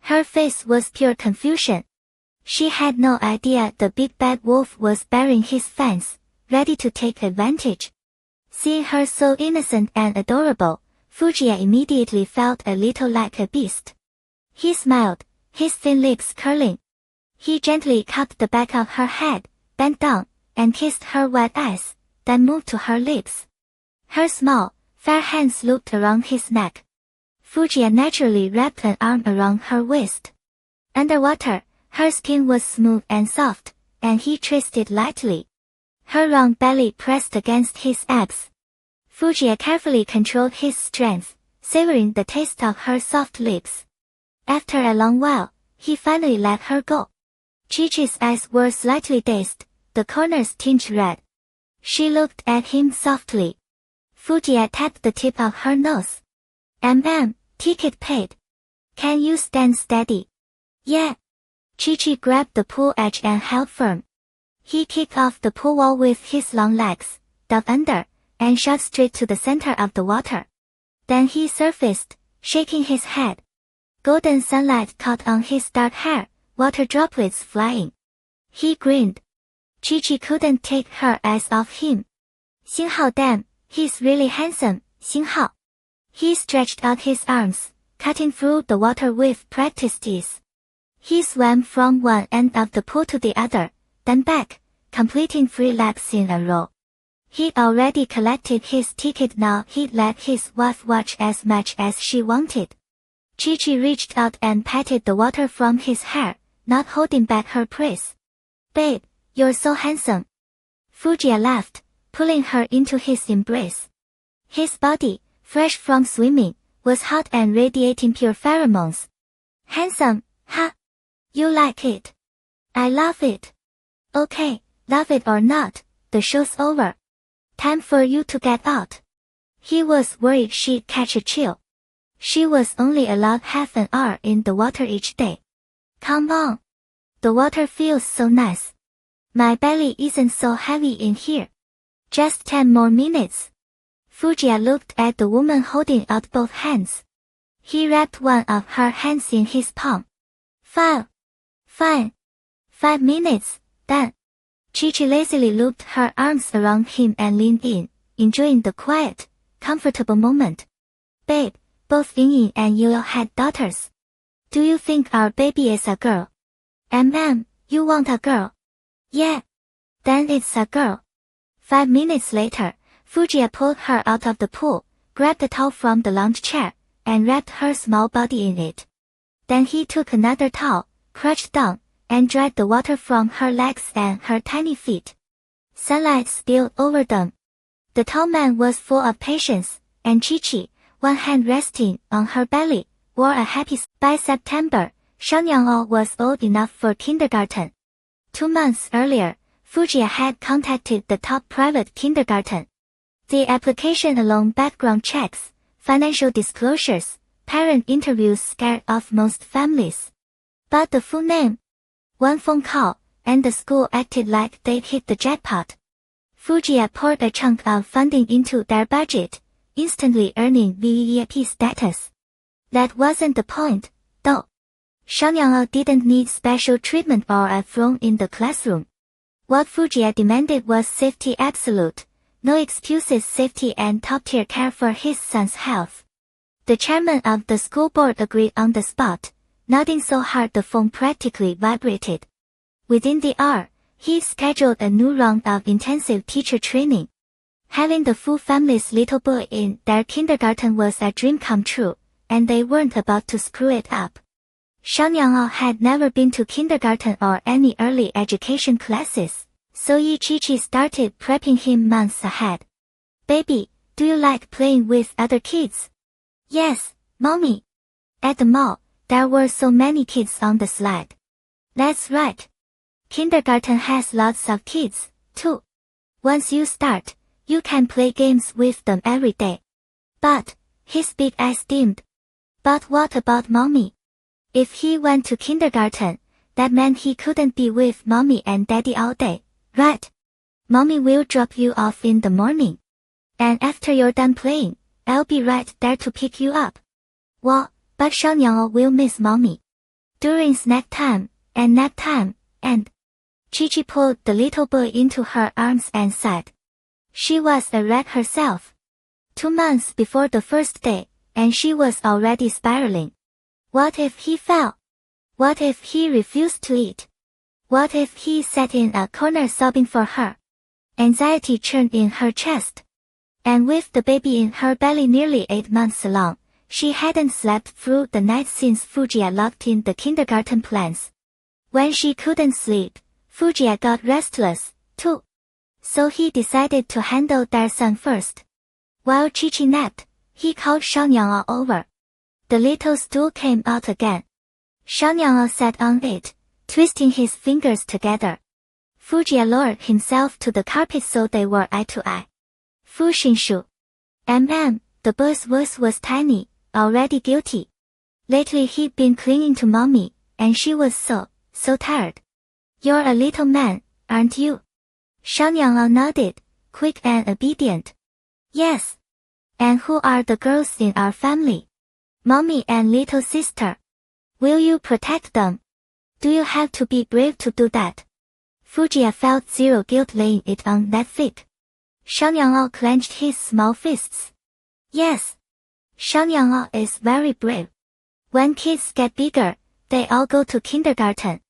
Her face was pure confusion. She had no idea the big bad wolf was baring his fangs, ready to take advantage. Seeing her so innocent and adorable, Fujiya immediately felt a little like a beast. He smiled, his thin lips curling. He gently cupped the back of her head, bent down, and kissed her wet eyes, then moved to her lips. Her small, fair hands looped around his neck. Fujiya naturally wrapped an arm around her waist. Underwater, her skin was smooth and soft, and he traced it lightly. Her round belly pressed against his abs. Fujiya carefully controlled his strength, savoring the taste of her soft lips. After a long while, he finally let her go. Chi-Chi's eyes were slightly dazed, the corners tinged red. She looked at him softly. Fujiya tapped the tip of her nose. Ticket paid. Can you stand steady?" "Yeah." Chi-Chi grabbed the pool edge and held firm. He kicked off the pool wall with his long legs, dove under, and shot straight to the center of the water. Then he surfaced, shaking his head. Golden sunlight caught on his dark hair, water droplets flying. He grinned. Chi-Chi couldn't take her eyes off him. "Xinghao, damn, he's really handsome, Xinghao." He stretched out his arms, cutting through the water with practiced ease. He swam from one end of the pool to the other, then back, completing 3 laps in a row. He'd already collected his ticket, now he'd let his wife watch as much as she wanted. Chi-Chi reached out and patted the water from his hair, not holding back her praise. "Babe, you're so handsome." Fujiya laughed, pulling her into his embrace. His body, fresh from swimming, was hot and radiating pure pheromones. "Handsome, huh? You like it?" "I love it." "Okay, love it or not, the show's over. Time for you to get out." He was worried she'd catch a chill. She was only allowed half an hour in the water each day. "Come on. The water feels so nice. My belly isn't so heavy in here. Just 10 more minutes." Fujiya looked at the woman holding out both hands. He wrapped one of her hands in his palm. Fine. 5 minutes, then." Chi-Chi lazily looped her arms around him and leaned in, enjoying the quiet, comfortable moment. "Babe, both Ying and Yuyo had daughters. Do you think our baby is a girl?" You want a girl?" "Yeah. Then it's a girl." 5 minutes later, Fujiya pulled her out of the pool, grabbed a towel from the lounge chair, and wrapped her small body in it. Then he took another towel, crouched down, and dried the water from her legs and her tiny feet. Sunlight spilled over them. The tall man was full of patience, and Chi-Chi, one hand resting on her belly, wore a happy smile. By September, Shangyang was old enough for kindergarten. 2 months earlier, Fujiya had contacted the top private kindergarten. The application along background checks, financial disclosures, parent interviews scared off most families. But the full name, one phone call, and the school acted like they'd hit the jackpot. Fujiya poured a chunk of funding into their budget, instantly earning VIP status. That wasn't the point, though. Xiangyang didn't need special treatment or a throne in the classroom. What Fujiya demanded was safety absolute, no excuses, safety and top-tier care for his son's health. The chairman of the school board agreed on the spot, nodding so hard the phone practically vibrated. Within the hour, he scheduled a new round of intensive teacher training. Having the full family's little boy in their kindergarten was a dream come true, and they weren't about to screw it up. Xiangyang had never been to kindergarten or any early education classes, so Yi Chichi started prepping him months ahead. Baby, do you like playing with other kids? Yes, mommy. At the mall, there were so many kids on the slide. That's right. Kindergarten has lots of kids, too. Once you start, you can play games with them every day. But, his big eyes dimmed. But what about mommy? If he went to kindergarten, that meant he couldn't be with mommy and daddy all day, right? Mommy will drop you off in the morning. And after you're done playing, I'll be right there to pick you up. Well, but Xiangyang will miss mommy. During snack time, and nap time, and... Chichi pulled the little boy into her arms and sighed. She was a wreck herself. 2 months before the first day, and she was already spiraling. What if he fell? What if he refused to eat? What if he sat in a corner sobbing for her? Anxiety churned in her chest. And with the baby in her belly nearly 8 months along, she hadn't slept through the night since Fujiya locked in the kindergarten plans. When she couldn't sleep, Fujiya got restless, too. So he decided to handle their son first. While Chichi napped, he called Xiangyang over. The little stool came out again. Xiangyang sat on it, twisting his fingers together. Fujiya lowered himself to the carpet so they were eye to eye. Fu Xinshu. The boy's voice was tiny, already guilty. Lately he'd been clinging to mommy, and she was so tired. You're a little man, aren't you? Xiangyang nodded, quick and obedient. Yes. And who are the girls in our family? Mommy and little sister. Will you protect them? Do you have to be brave to do that? Fujiya felt zero guilt laying it on that thick. Xiangyang clenched his small fists. Yes. Xiangyang is very brave. When kids get bigger, they all go to kindergarten.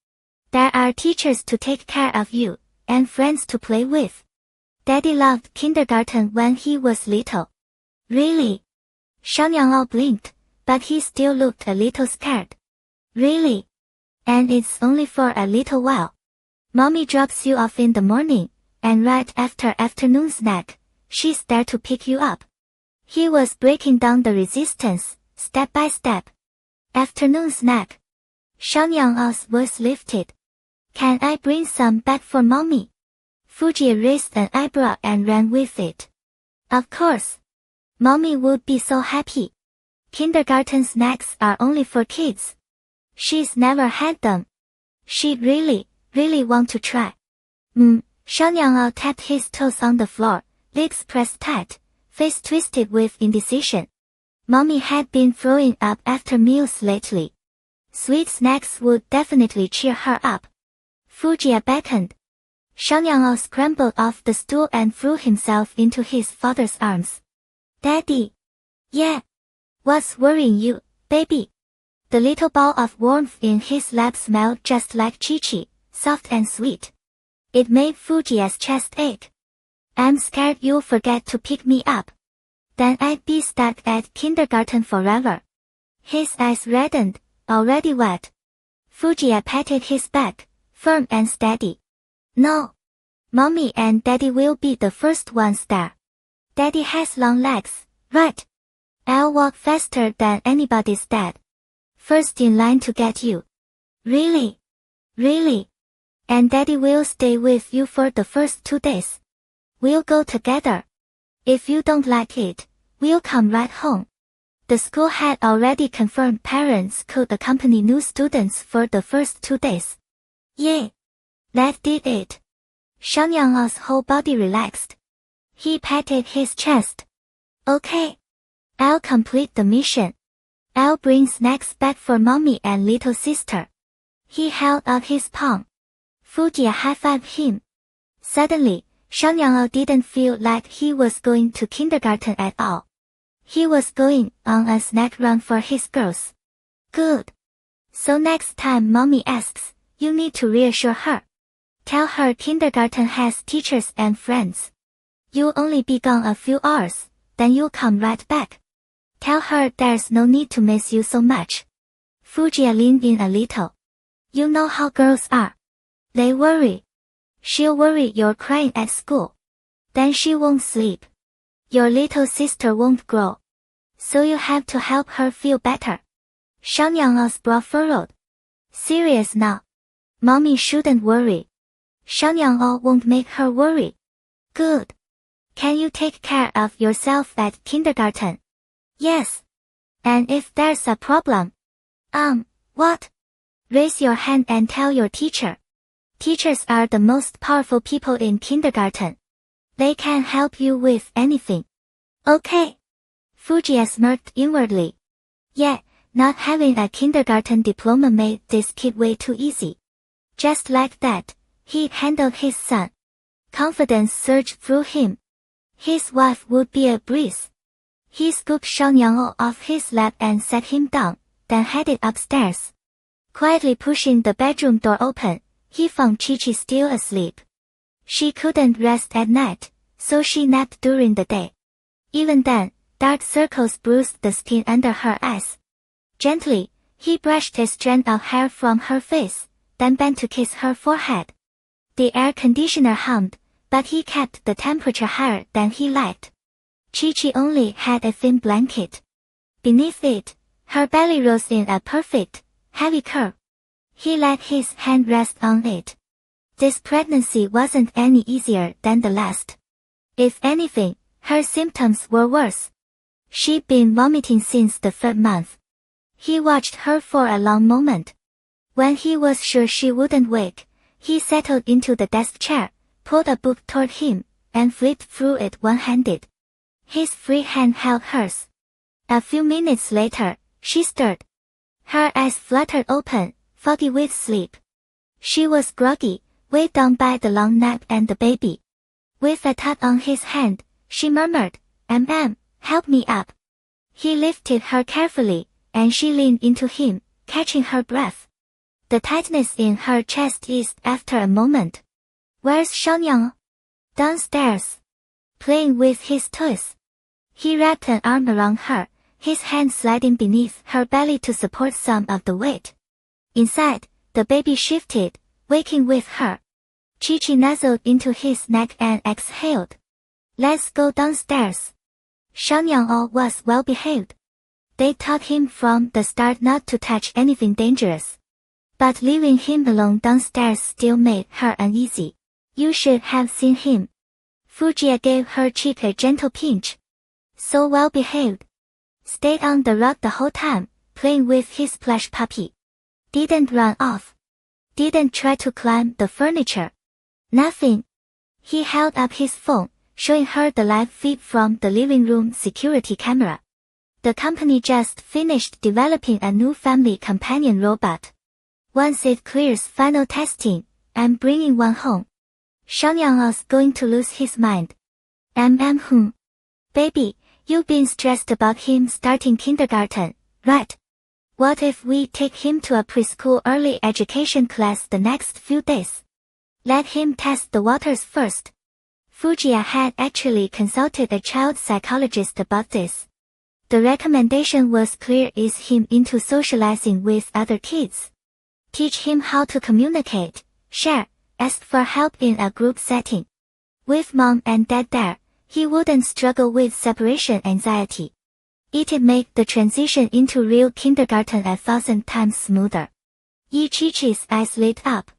There are teachers to take care of you, and friends to play with. Daddy loved kindergarten when he was little. Really? Xiangyang blinked, but he still looked a little scared. Really? And it's only for a little while. Mommy drops you off in the morning, and right after afternoon snack, she's there to pick you up. He was breaking down the resistance, step by step. Afternoon snack. Xiangyang's voice lifted. Can I bring some back for mommy? Fujiya raised an eyebrow and ran with it. Of course. Mommy would be so happy. Kindergarten snacks are only for kids. She's never had them. She'd really want to try. Xiangyang tapped his toes on the floor, lips pressed tight, face twisted with indecision. Mommy had been throwing up after meals lately. Sweet snacks would definitely cheer her up. Fujiya beckoned. Xiangyang scrambled off the stool and threw himself into his father's arms. Daddy. Yeah. What's worrying you, baby? The little ball of warmth in his lap smelled just like Chichi, soft and sweet. It made Fujiya's chest ache. I'm scared you'll forget to pick me up. Then I'd be stuck at kindergarten forever. His eyes reddened, already wet. Fujiya patted his back, firm and steady. No. Mommy and Daddy will be the first ones there. Daddy has long legs, right? I'll walk faster than anybody's dad. First in line to get you. Really? Really? And Daddy will stay with you for the first 2 days. We'll go together. If you don't like it, we'll come right home. The school had already confirmed parents could accompany new students for the first 2 days. Yay! That did it. Xiangyang's whole body relaxed. He patted his chest. Okay. I'll complete the mission. I'll bring snacks back for mommy and little sister. He held out his palm. Fujia high-fived him. Suddenly, Xiangyang didn't feel like he was going to kindergarten at all. He was going on a snack run for his girls. Good. So next time mommy asks, you need to reassure her. Tell her kindergarten has teachers and friends. You'll only be gone a few hours, then you'll come right back. Tell her there's no need to miss you so much. Fujia leaned in a little. You know how girls are. They worry. She'll worry you're crying at school. Then she won't sleep. Your little sister won't grow. So you have to help her feel better. Xiangyang's brow furrowed. Serious now. Mommy shouldn't worry. Xiangyang won't make her worry. Good. Can you take care of yourself at kindergarten? Yes. And if there's a problem? What? Raise your hand and tell your teacher. Teachers are the most powerful people in kindergarten. They can help you with anything. Okay. Fujia smirked inwardly. Yeah, not having a kindergarten diploma made this kid way too easy. Just like that, he handled his son. Confidence surged through him. His wife would be a breeze. He scooped Xiangyang off his lap and sat him down, then headed upstairs. Quietly pushing the bedroom door open, he found Chi-Chi still asleep. She couldn't rest at night, so she napped during the day. Even then, dark circles bruised the skin under her eyes. Gently, he brushed a strand of hair from her face, then bent to kiss her forehead. The air conditioner hummed, but he kept the temperature higher than he liked. Chi-Chi only had a thin blanket. Beneath it, her belly rose in a perfect, heavy curve. He let his hand rest on it. This pregnancy wasn't any easier than the last. If anything, her symptoms were worse. She'd been vomiting since the 3rd month. He watched her for a long moment. When he was sure she wouldn't wake, he settled into the desk chair, pulled a book toward him, and flipped through it one-handed. His free hand held hers. A few minutes later, she stirred. Her eyes fluttered open, foggy with sleep. She was groggy, weighed down by the long nap and the baby. With a tug on his hand, she murmured, help me up. He lifted her carefully, and she leaned into him, catching her breath. The tightness in her chest eased after a moment. Where's Xiangyang? Downstairs. Playing with his toys. He wrapped an arm around her, his hand sliding beneath her belly to support some of the weight. Inside, the baby shifted, waking with her. Chi-Chi nuzzled into his neck and exhaled. Let's go downstairs. Xiangyang was well behaved. They taught him from the start not to touch anything dangerous. But leaving him alone downstairs still made her uneasy. You should have seen him. Fujia gave her cheek a gentle pinch. So well behaved. Stayed on the rug the whole time, playing with his plush puppy. Didn't run off. Didn't try to climb the furniture. Nothing. He held up his phone, showing her the live feed from the living room security camera. The company just finished developing a new family companion robot. Once it clears final testing, I'm bringing one home. Xiangyang's going to lose his mind. Baby, you've been stressed about him starting kindergarten, right? What if we take him to a preschool early education class the next few days? Let him test the waters first. Fujia had actually consulted a child psychologist about this. The recommendation was clear: ease him into socializing with other kids. Teach him how to communicate, share, ask for help in a group setting. With mom and dad there, he wouldn't struggle with separation anxiety. It'd make the transition into real kindergarten 1,000 times smoother. Chi-Chi's eyes lit up.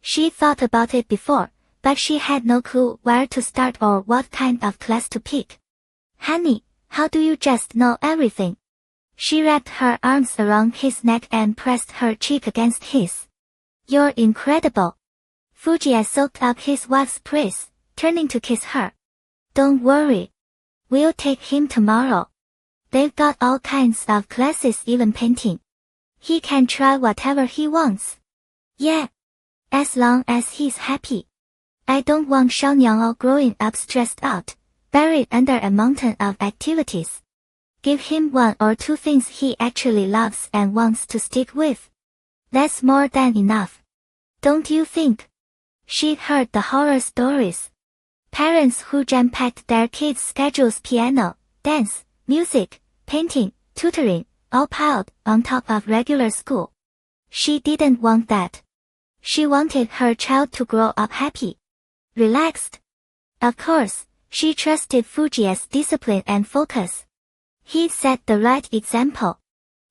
She thought about it before, but she had no clue where to start or what kind of class to pick. Honey, how do you just know everything? She wrapped her arms around his neck and pressed her cheek against his. You're incredible. Fujiya soaked up his wife's praise, turning to kiss her. Don't worry. We'll take him tomorrow. They've got all kinds of classes, even painting. He can try whatever he wants. Yeah. As long as he's happy. I don't want Xiaonyang growing up stressed out, buried under a mountain of activities. Give him one or two things he actually loves and wants to stick with. That's more than enough. Don't you think? She'd heard the horror stories. Parents who jam-packed their kids' schedules, piano, dance, music, painting, tutoring, all piled on top of regular school. She didn't want that. She wanted her child to grow up happy. Relaxed. Of course, she trusted Fujiya's discipline and focus. He set the right example.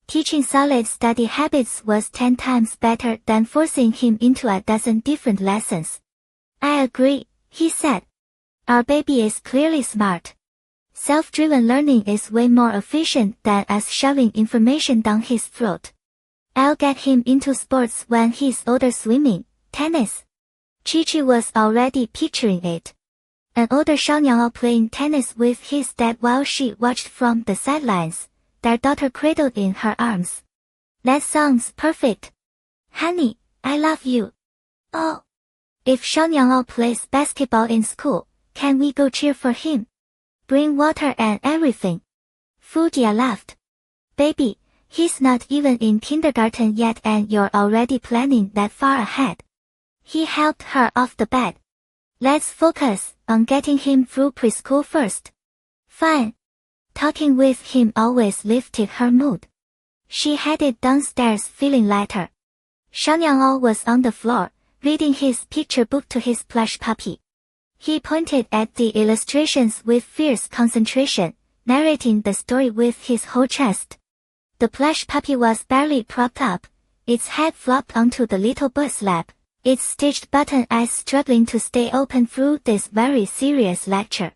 Teaching solid study habits was 10 times better than forcing him into a dozen different lessons. I agree, he said. Our baby is clearly smart. Self-driven learning is way more efficient than us shoving information down his throat. I'll get him into sports when he's older, swimming, tennis. Chi-Chi was already picturing it. An older Xiaonyang playing tennis with his dad while she watched from the sidelines, their daughter cradled in her arms. That sounds perfect. Honey, I love you. Oh. If Xiaonyang plays basketball in school, can we go cheer for him? Bring water and everything. Fujiya laughed. Baby, he's not even in kindergarten yet and you're already planning that far ahead. He helped her off the bed. Let's focus on getting him through preschool first. Fine. Talking with him always lifted her mood. She headed downstairs feeling lighter. Xiaonyang was on the floor, reading his picture book to his plush puppy. He pointed at the illustrations with fierce concentration, narrating the story with his whole chest. The plush puppy was barely propped up, its head flopped onto the little bird's lap, its stitched button eyes struggling to stay open through this very serious lecture.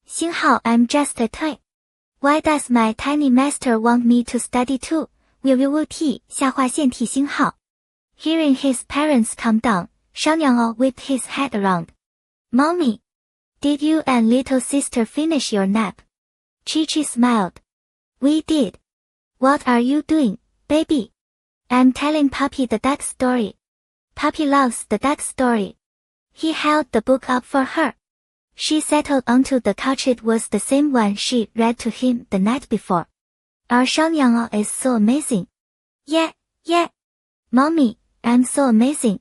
星号, I'm just a toy. Why does my tiny master want me to study too? T 下划线 T 星号. Hearing his parents come down, Xiaonyang whipped his head around. Mommy, did you and little sister finish your nap? Chi-Chi smiled. We did. What are you doing, baby? I'm telling Puppy the duck story. Puppy loves the duck story. He held the book up for her. She settled onto the couch. It was the same one she read to him the night before. Our Xiaonyang is so amazing. Yeah. Mommy, I'm so amazing.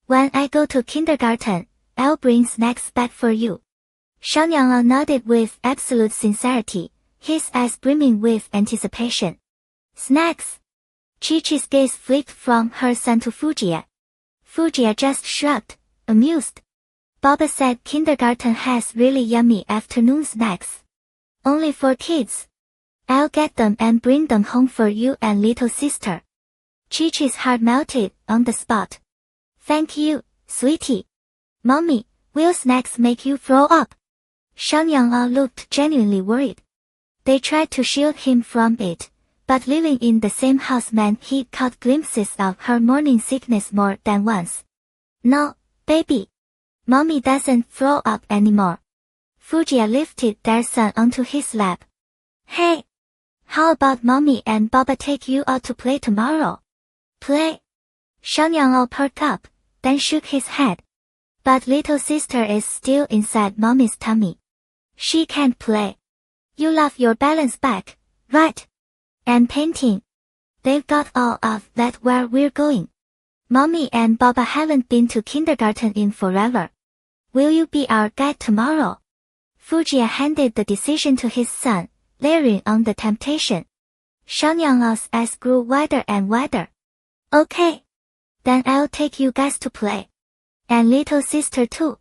When I go to kindergarten, I'll bring snacks back for you. Xiaonyang nodded with absolute sincerity, his eyes brimming with anticipation. Snacks? Chi-Chi's gaze flicked from her son to Fujiya. Fujiya just shrugged, amused. Baba said kindergarten has really yummy afternoon snacks. Only for kids. I'll get them and bring them home for you and little sister. Chi-Chi's heart melted on the spot. Thank you, sweetie. Mommy, will snacks make you throw up? Xiaonyang looked genuinely worried. They tried to shield him from it, but living in the same house meant he'd caught glimpses of her morning sickness more than once. No, baby. Mommy doesn't throw up anymore. Fujiya lifted their son onto his lap. Hey! How about Mommy and Baba take you out to play tomorrow? Play? Xiaonyang perked up, then shook his head. But little sister is still inside Mommy's tummy. She can't play. You love your balance back, right? And painting. They've got all of that where we're going. Mommy and Baba haven't been to kindergarten in forever. Will you be our guide tomorrow? Fujiya handed the decision to his son, layering on the temptation. Xiaonyang's eyes grew wider and wider. Okay. Then I'll take you guys to play. And little sister too.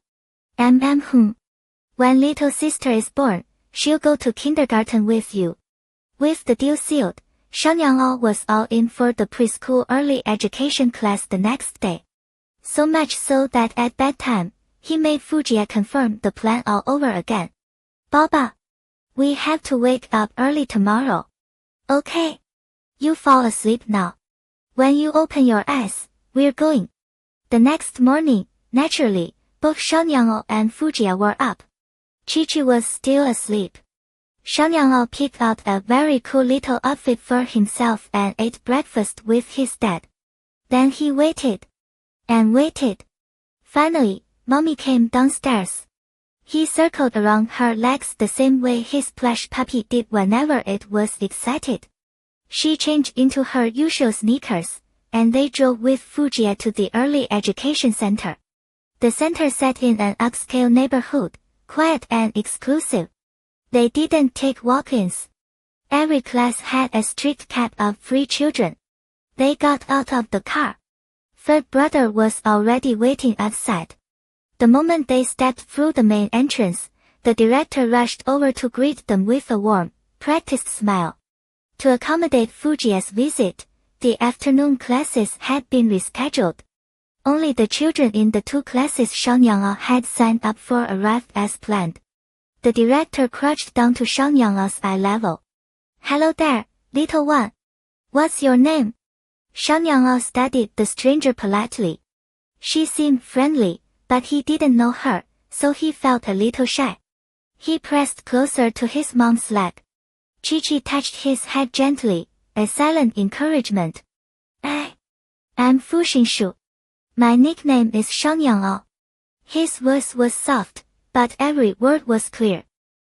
When little sister is born, she'll go to kindergarten with you. With the deal sealed, Xiaonyang was all in for the preschool early education class the next day. So much so that at bedtime, he made Fujiya confirm the plan all over again. Baba. We have to wake up early tomorrow. Okay. You fall asleep now. When you open your eyes, we're going. The next morning, naturally, both Shangyao and Fujiya were up. Chi-Chi was still asleep. Shangyao picked out a very cool little outfit for himself and ate breakfast with his dad. Then he waited. And waited. Finally, Mommy came downstairs. He circled around her legs the same way his plush puppy did whenever it was excited. She changed into her usual sneakers, and they drove with Fujiya to the early education center. The center sat in an upscale neighborhood, quiet and exclusive. They didn't take walk-ins. Every class had a strict cap of 3 children. They got out of the car. Third brother was already waiting outside. The moment they stepped through the main entrance, the director rushed over to greet them with a warm, practiced smile. To accommodate Fujiya's visit, the afternoon classes had been rescheduled. Only the children in the 2 classes Shangyao had signed up for arrived as planned. The director crouched down to Shangyao's eye level. Hello there, little one. What's your name? Shangyao studied the stranger politely. She seemed friendly, but he didn't know her, so he felt a little shy. He pressed closer to his mom's leg. Chi-Chi touched his head gently, a silent encouragement. I'm Fu Xinshu. My nickname is Shangyao. His voice was soft, but every word was clear.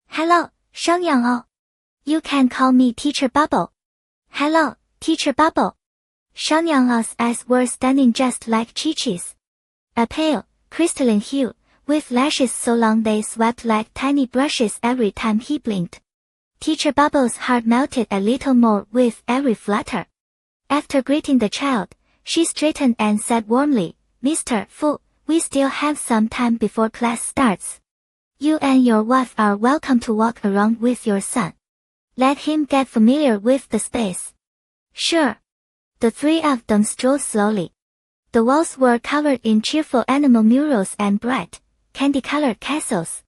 Hello, Shangyao. You can call me Teacher Bubble. Hello, Teacher Bubble. Shangyao's eyes were stunning just like Chi-Chi's. A pale, crystalline hue, with lashes so long they swept like tiny brushes every time he blinked. Teacher Bubble's heart melted a little more with every flutter. After greeting the child, she straightened and said warmly, Mr. Fu, we still have some time before class starts. You and your wife are welcome to walk around with your son. Let him get familiar with the space. Sure. The 3 of them strolled slowly. The walls were covered in cheerful animal murals and bright, candy-colored castles.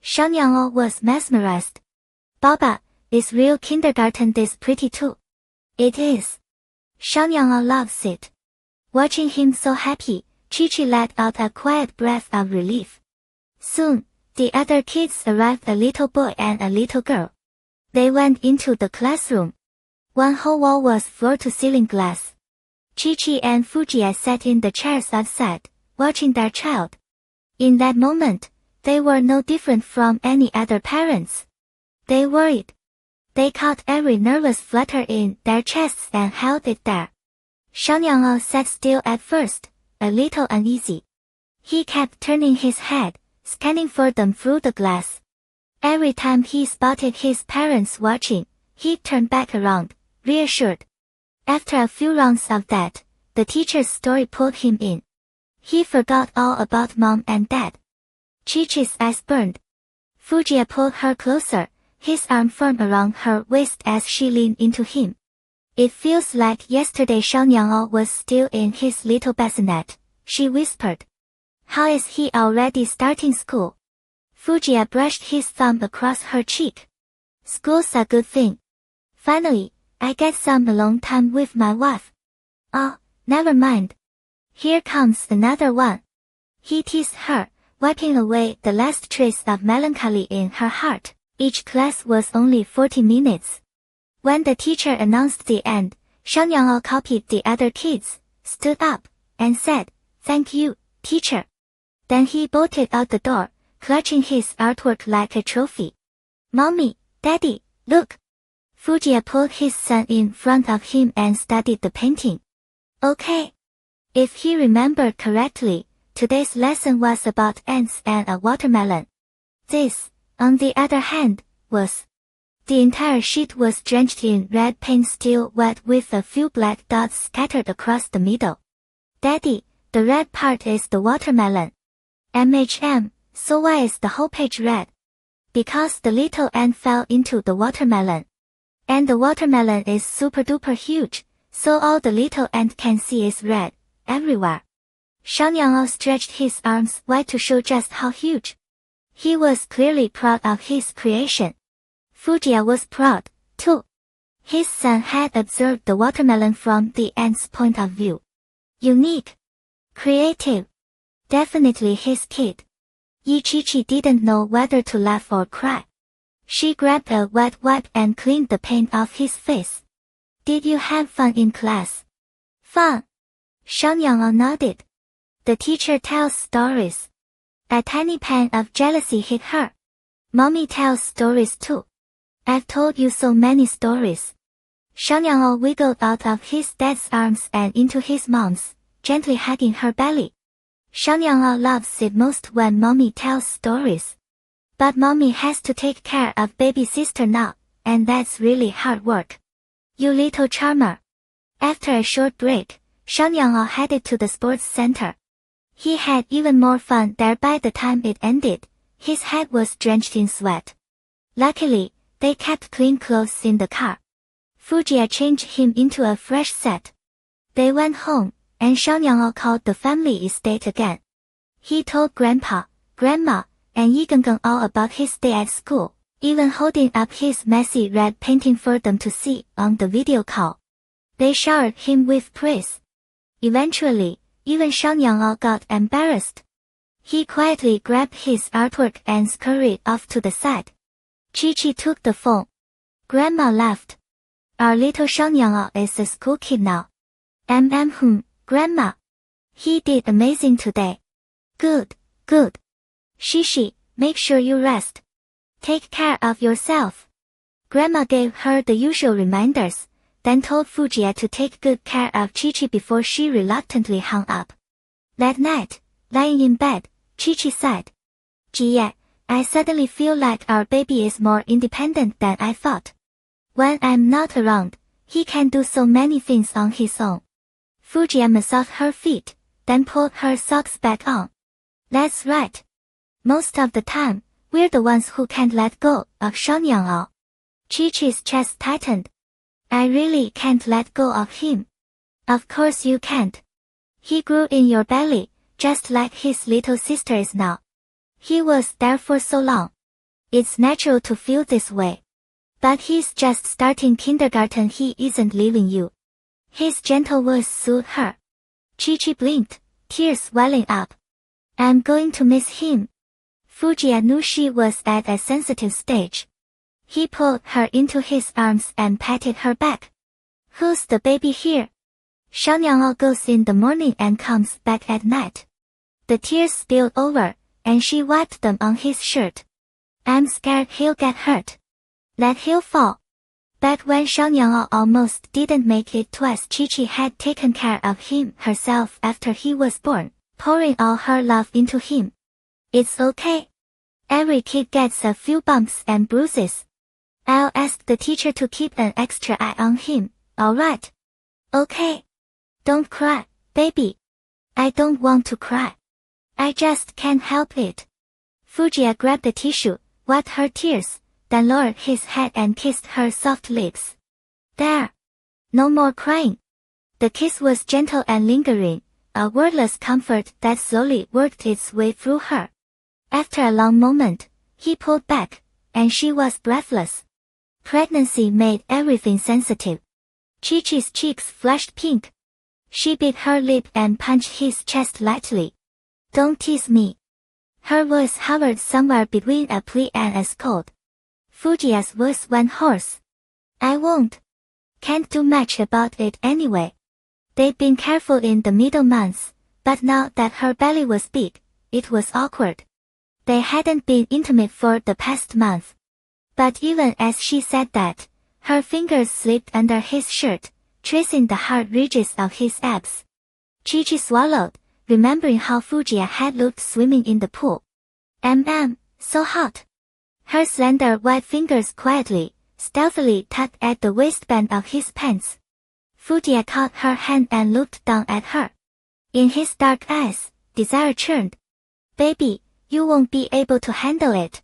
Shangyao was mesmerized. Baba, is real kindergarten this pretty too? It is. Shangyao loves it. Watching him so happy, Chi-Chi let out a quiet breath of relief. Soon, the other kids arrived, a little boy and a little girl. They went into the classroom. One whole wall was floor-to-ceiling glass. Chi-Chi and Fujiya sat in the chairs outside, watching their child. In that moment, they were no different from any other parents. They worried. They caught every nervous flutter in their chests and held it there. Shangyao sat still at first, a little uneasy. He kept turning his head, scanning for them through the glass. Every time he spotted his parents watching, he'd turn back around, reassured. After a few rounds of that, the teacher's story pulled him in. He forgot all about mom and dad. Chi-Chi's eyes burned. Fujiya pulled her closer, his arm firm around her waist as she leaned into him. It feels like yesterday Shangyao was still in his little bassinet, she whispered. How is he already starting school? Fujiya brushed his thumb across her cheek. School's a good thing. Finally, I get some alone time with my wife. Oh, never mind. Here comes another one. He teased her, wiping away the last trace of melancholy in her heart. Each class was only 40 minutes. When the teacher announced the end, Shangyao copied the other kids, stood up, and said, Thank you, teacher. Then he bolted out the door, clutching his artwork like a trophy. Mommy, Daddy, look. Fujiya pulled his son in front of him and studied the painting. Okay. If he remembered correctly, today's lesson was about ants and a watermelon. This, on the other hand, was. The entire sheet was drenched in red paint, still wet with a few black dots scattered across the middle. Daddy, the red part is the watermelon. So why is the whole page red? Because the little ant fell into the watermelon. And the watermelon is super duper huge, so all the little ant can see is red, everywhere. Shangyao stretched his arms wide to show just how huge. He was clearly proud of his creation. Fujiya was proud, too. His son had observed the watermelon from the ant's point of view. Unique. Creative. Definitely his kid. Ichichi didn't know whether to laugh or cry. She grabbed a wet wipe and cleaned the paint off his face. Did you have fun in class? Fun. Xiangyang nodded. The teacher tells stories. A tiny pang of jealousy hit her. Mommy tells stories too. I've told you so many stories. Xiangyang wiggled out of his dad's arms and into his mom's, gently hugging her belly. Xiangyang loves it most when mommy tells stories. But mommy has to take care of baby sister now, and that's really hard work. You little charmer. After a short break, Xiangyang headed to the sports center. He had even more fun there by the time it ended. His head was drenched in sweat. Luckily, they kept clean clothes in the car. Fujiya changed him into a fresh set. They went home, and Xiangyang called the family estate again. He told Grandpa, Grandma, and Yigengeng all about his day at school, even holding up his messy red painting for them to see on the video call. They showered him with praise. Eventually, even Xiangyang got embarrassed. He quietly grabbed his artwork and scurried off to the side. Chi-Chi took the phone. Grandma laughed. Our little Xiangyang is a school kid now. Grandma. He did amazing today. Good, good. Shishi, make sure you rest. Take care of yourself. Grandma gave her the usual reminders, then told Fujiya to take good care of Chi-Chi before she reluctantly hung up. That night, lying in bed, Chi-Chi sighed. Jie, I suddenly feel like our baby is more independent than I thought. When I'm not around, he can do so many things on his own. Fujiya massaged her feet, then pulled her socks back on. That's right. Most of the time, we're the ones who can't let go of Xiangyang. Chi-Chi's chest tightened. I really can't let go of him. Of course you can't. He grew in your belly, just like his little sister is now. He was there for so long. It's natural to feel this way. But he's just starting kindergarten, he isn't leaving you. His gentle voice soothed her. Chi-Chi blinked, tears welling up. I'm going to miss him. Fujiya knew she was at a sensitive stage. He pulled her into his arms and patted her back. Who's the baby here? Xiangyang goes in the morning and comes back at night. The tears spilled over, and she wiped them on his shirt. I'm scared he'll get hurt. Let him fall. Back when Xiangyang almost didn't make it twice, Chi-Chi had taken care of him herself after he was born, pouring all her love into him. It's okay. Every kid gets a few bumps and bruises. I'll ask the teacher to keep an extra eye on him, alright? Okay. Don't cry, baby. I don't want to cry. I just can't help it. Fujiya grabbed the tissue, wiped her tears, then lowered his head and kissed her soft lips. There. No more crying. The kiss was gentle and lingering, a wordless comfort that slowly worked its way through her. After a long moment, he pulled back, and she was breathless. Pregnancy made everything sensitive. Chi-Chi's cheeks flushed pink. She bit her lip and punched his chest lightly. Don't tease me. Her voice hovered somewhere between a plea and a scold. Fujiya's voice went hoarse. I won't. Can't do much about it anyway. They'd been careful in the middle months, but now that her belly was big, it was awkward. They hadn't been intimate for the past month. But even as she said that, her fingers slipped under his shirt, tracing the hard ridges of his abs. Chi-Chi swallowed, remembering how Fujiya had looked swimming in the pool. So hot. Her slender white fingers quietly, stealthily tugged at the waistband of his pants. Fujiya caught her hand and looked down at her. In his dark eyes, desire churned. Baby, you won't be able to handle it.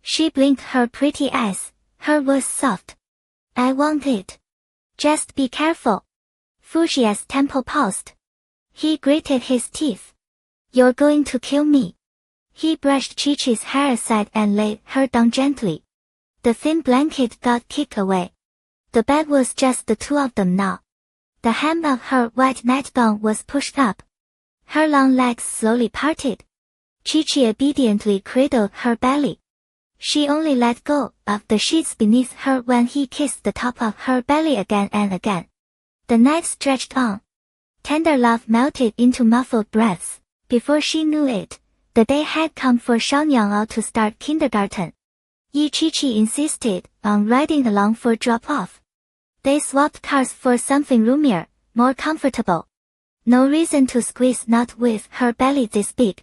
She blinked her pretty eyes, her voice soft. I want it. Just be careful. Fujiya's temple paused. He gritted his teeth. You're going to kill me. He brushed Chi-Chi's hair aside and laid her down gently. The thin blanket got kicked away. The bed was just the two of them now. The hem of her white nightgown was pushed up. Her long legs slowly parted. Chi-Chi obediently cradled her belly. She only let go of the sheets beneath her when he kissed the top of her belly again and again. The night stretched on. Tender love melted into muffled breaths. Before she knew it, the day had come for Xiaoyang to start kindergarten. Chi-Chi insisted on riding along for drop-off. They swapped cars for something roomier, more comfortable. No reason to squeeze, not with her belly this big.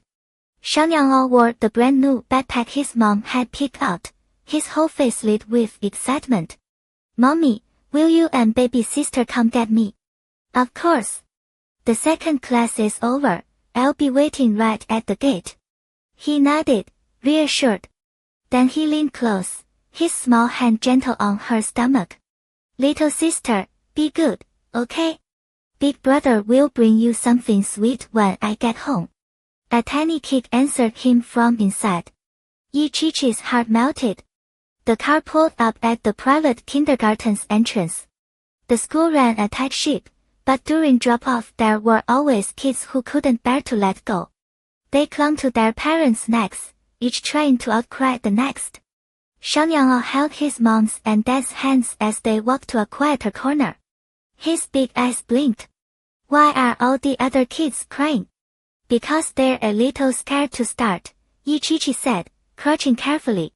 Xiaoyang wore the brand new backpack his mom had picked out, his whole face lit with excitement. "Mommy, will you and baby sister come get me?" "Of course. The second class is over, I'll be waiting right at the gate." He nodded, reassured. Then he leaned close, his small hand gentle on her stomach. "Little sister, be good, okay? Big brother will bring you something sweet when I get home." A tiny kick answered him from inside. Chi-Chi's heart melted. The car pulled up at the private kindergarten's entrance. The school ran a tight ship, but during drop-off there were always kids who couldn't bear to let go. They clung to their parents' necks, each trying to outcry the next. Xiaoyang held his mom's and dad's hands as they walked to a quieter corner. His big eyes blinked. "Why are all the other kids crying?" "Because they're a little scared to start," Chi-Chi said, crouching carefully.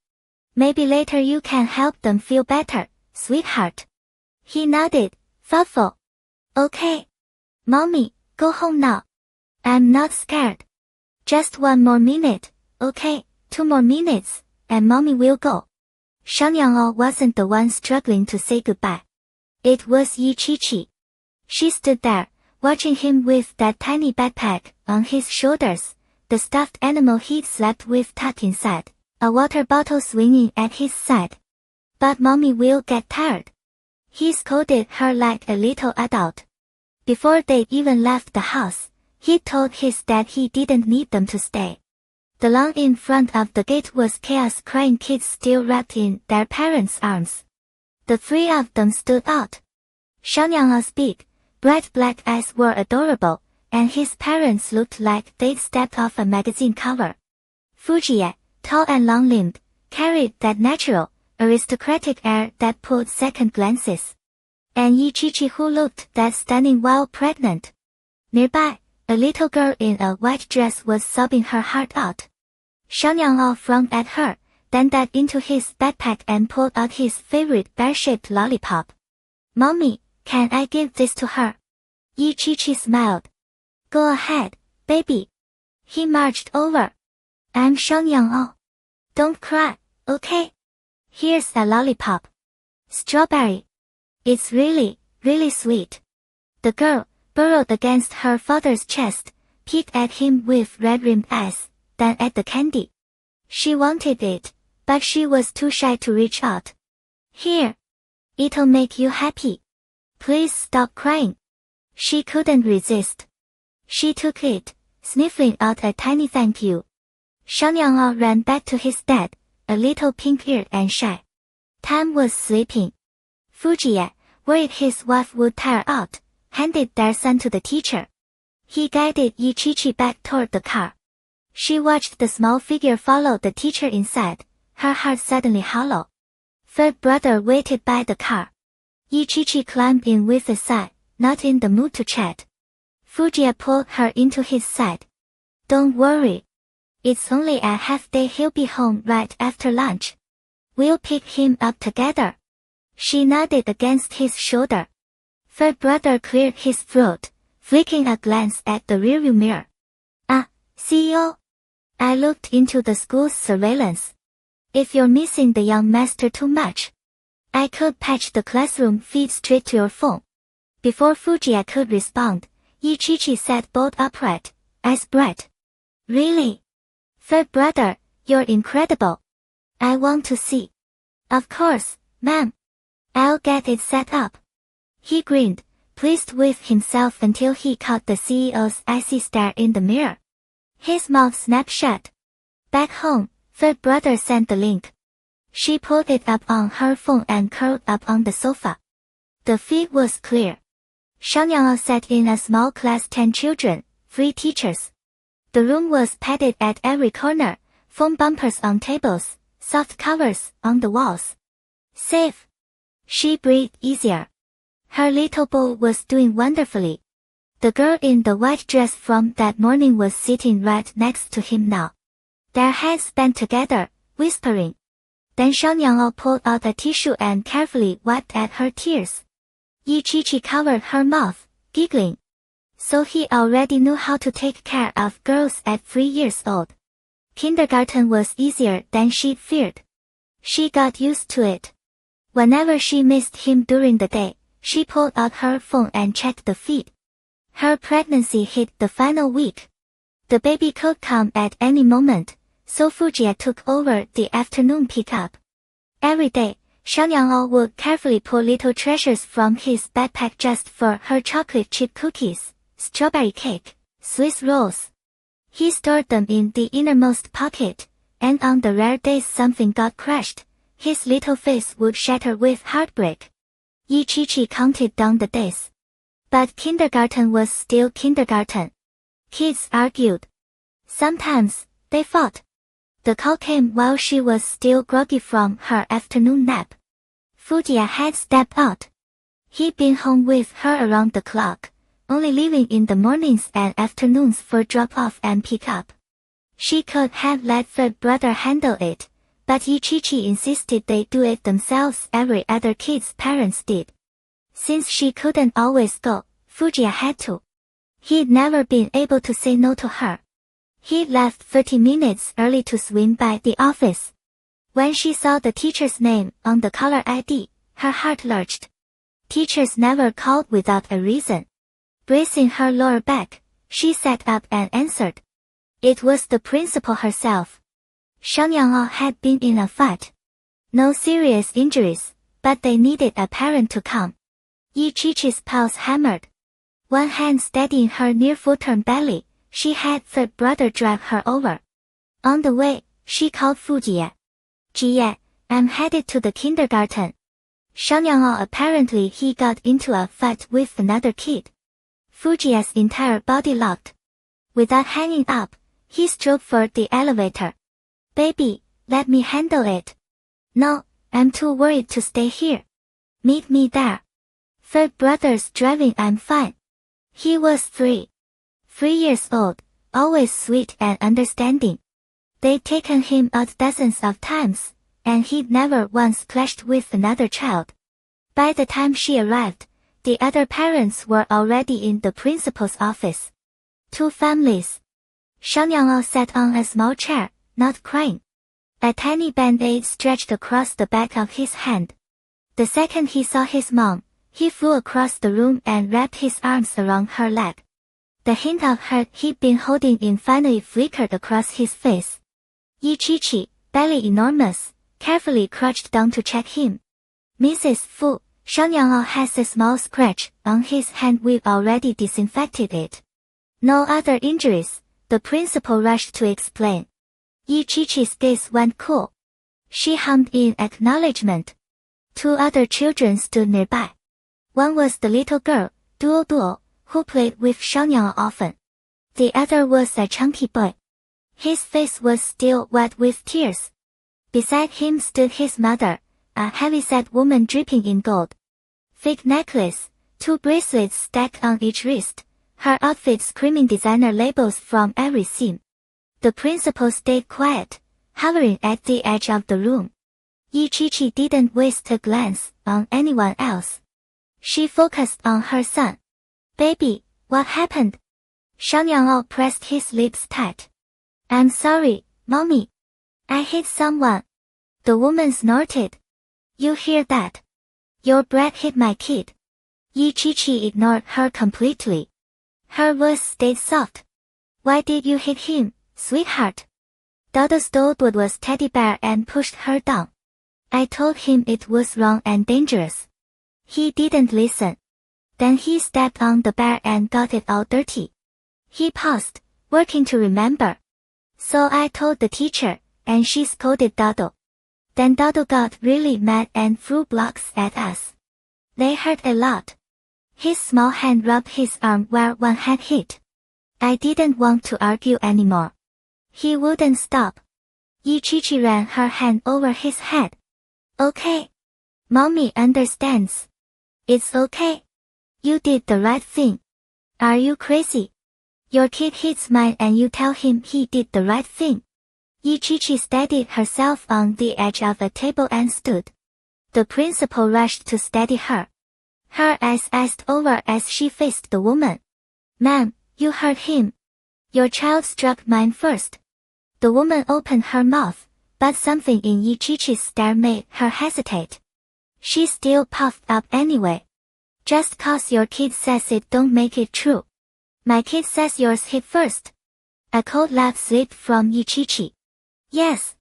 "Maybe later you can help them feel better, sweetheart." He nodded, thoughtful. "Okay. Mommy, go home now. I'm not scared. Just one more minute, okay, 2 more minutes, and Mommy will go." Xiaoyang wasn't the one struggling to say goodbye. It was Chi-Chi. She stood there, watching him with that tiny backpack on his shoulders, the stuffed animal he'd slept with tucked inside, a water bottle swinging at his side. "But Mommy will get tired." He scolded her like a little adult. Before they even left the house, he told his dad he didn't need them to stay. The lawn in front of the gate was chaos, crying kids still wrapped in their parents' arms. The 3 of them stood out. Xiaoyang's big, bright black eyes were adorable, and his parents looked like they'd stepped off a magazine cover. Fuji, tall and long-limbed, carried that natural, aristocratic air that pulled second glances. And Chi-Chi, who looked that stunning while pregnant. Nearby, a little girl in a white dress was sobbing her heart out. Xiaoyang frowned at her, then dug into his backpack and pulled out his favorite bear-shaped lollipop. "Mommy, can I give this to her?" Chi-Chi smiled. "Go ahead, baby." He marched over. "I'm Xiaoyang. Don't cry, okay? Here's a lollipop. Strawberry. It's really, really sweet." The girl burrowed against her father's chest, peeked at him with red-rimmed eyes, then at the candy. She wanted it, but she was too shy to reach out. "Here. It'll make you happy. Please stop crying." She couldn't resist. She took it, sniffling out a tiny thank you. Xiaoyang ran back to his dad, a little pink-eared and shy. Time was sleeping. Fuji, worried his wife would tire out, handed their son to the teacher. He guided Chi-Chi back toward the car. She watched the small figure follow the teacher inside, her heart suddenly hollow. Third brother waited by the car. Chi-Chi climbed in with a sigh, not in the mood to chat. Fuji pulled her into his side. "Don't worry. It's only a half day, he'll be home right after lunch. We'll pick him up together." She nodded against his shoulder. Third brother cleared his throat, flicking a glance at the rearview mirror. CEO? I looked into the school's surveillance. If you're missing the young master too much, I could patch the classroom feed straight to your phone." Before Fuji could respond, Chi-Chi sat bolt upright, eyes bright. "Really? Third brother, you're incredible. I want to see." "Of course, ma'am. I'll get it set up." He grinned, pleased with himself until he caught the CEO's icy stare in the mirror. His mouth snapped shut. Back home, third brother sent the link. She pulled it up on her phone and curled up on the sofa. The feed was clear. Shang sat in a small class 10 children, 3 teachers. The room was padded at every corner, foam bumpers on tables, soft covers on the walls. Safe. She breathed easier. Her little boy was doing wonderfully. The girl in the white dress from that morning was sitting right next to him now. Their heads bent together, whispering. Then Shang pulled out a tissue and carefully wiped at her tears. Yi-Chi-Chi covered her mouth, giggling. So he already knew how to take care of girls at 3 years old. Kindergarten was easier than she'd feared. She got used to it. Whenever she missed him during the day, she pulled out her phone and checked the feed. Her pregnancy hit the final week. The baby could come at any moment, so Fujie took over the afternoon pickup. Every day, Shang would carefully pull little treasures from his backpack just for her: chocolate chip cookies, strawberry cake, Swiss rolls. He stored them in the innermost pocket, and on the rare days something got crushed, his little face would shatter with heartbreak. Yi-Chi-Chi counted down the days. But kindergarten was still kindergarten. Kids argued. Sometimes, they fought. The call came while she was still groggy from her afternoon nap. Fujie had stepped out. He'd been home with her around the clock, only leaving in the mornings and afternoons for drop-off and pick-up. She could have let third brother handle it, but Yi-Chi-Chi insisted they do it themselves. Every other kid's parents did. Since she couldn't always go, Fujie had to. He'd never been able to say no to her. He left 30 minutes early to swing by the office. When she saw the teacher's name on the caller ID, her heart lurched. Teachers never called without a reason. Bracing her lower back, she sat up and answered. It was the principal herself. Shang had been in a fight. No serious injuries, but they needed a parent to come. Yi-Chi-Chi's pulse hammered. One hand steadying her near-full-term belly, she had third brother drive her over. On the way, she called Fujie. Jie, I'm headed to the kindergarten. Shang apparently he got into a fight with another kid. Fujie's entire body locked. Without hanging up, he strode for the elevator. Baby, let me handle it. No, I'm too worried to stay here. Meet me there. Third brother's driving, I'm fine. He was 3 years old, always sweet and understanding. They'd taken him out dozens of times, and he'd never once clashed with another child. By the time she arrived, the other parents were already in the principal's office. 2 families. Shang sat on a small chair, not crying. A tiny band-aid stretched across the back of his hand. The second he saw his mom, he flew across the room and wrapped his arms around her leg. The hint of hurt he'd been holding in finally flickered across his face. Yi-Chi-Chi, belly enormous, carefully crouched down to check him. Mrs. Fu, Shang has a small scratch on his hand. We've already disinfected it. No other injuries, the principal rushed to explain. Yi-Chi-Chi's gaze went cool. She hummed in acknowledgement. 2 other children stood nearby. One was the little girl, Duo, who played with Shang often. The other was a chunky boy. His face was still wet with tears. Beside him stood his mother, a heavy-set woman dripping in gold. Fake necklace, 2 bracelets stacked on each wrist, her outfit screaming designer labels from every seam. The principal stayed quiet, hovering at the edge of the room. Yi-Chi-Chi didn't waste a glance on anyone else. She focused on her son. Baby, what happened? Shang pressed his lips tight. I'm sorry, Mommy. I hit someone. The woman snorted. You hear that? Your brat hit my kid. Yi-Chi-Chi ignored her completely. Her voice stayed soft. Why did you hit him, sweetheart? Dodo Stoldwood was teddy bear and pushed her down. I told him it was wrong and dangerous. He didn't listen. Then he stepped on the bear and got it all dirty. He paused, working to remember. So I told the teacher, and she scolded Dodo. Then Dodo got really mad and threw blocks at us. They hurt a lot. His small hand rubbed his arm where one had hit. I didn't want to argue anymore. He wouldn't stop. Ichichi ran her hand over his head. Okay. Mommy understands. It's okay. You did the right thing. Are you crazy? Your kid hits mine and you tell him he did the right thing. Ichichi steadied herself on the edge of a table and stood. The principal rushed to steady her. Her eyes iced over as she faced the woman. Ma'am, you hurt him. Your child struck mine first. The woman opened her mouth, but something in Ichichi's stare made her hesitate. She still puffed up anyway. Just cause your kid says it don't make it true. My kid says yours hit first. A cold laugh slipped from Ichichi. Yes.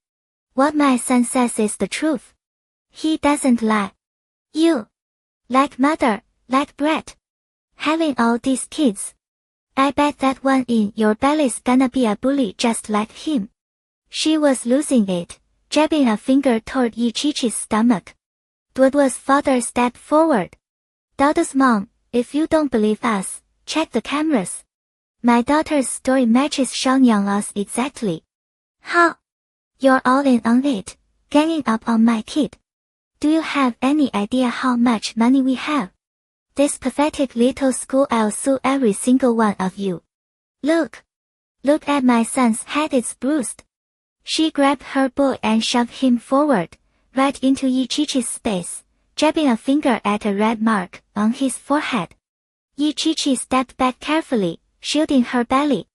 What my son says is the truth. He doesn't lie. You. Like mother, like brat. Having all these kids. I bet that one in your belly's gonna be a bully just like him. She was losing it, jabbing a finger toward Ichichi's stomach. Duoduo's father stepped forward. Dodo's mom, if you don't believe us, check the cameras. My daughter's story matches Xiaoyang's exactly. How? You're all in on it, ganging up on my kid. Do you have any idea how much money we have? This pathetic little school, I'll sue every single one of you. Look. Look at my son's head, it's bruised. She grabbed her boy and shoved him forward, right into Ichichi's space, jabbing a finger at a red mark on his forehead. Ichichi stepped back carefully, shielding her belly.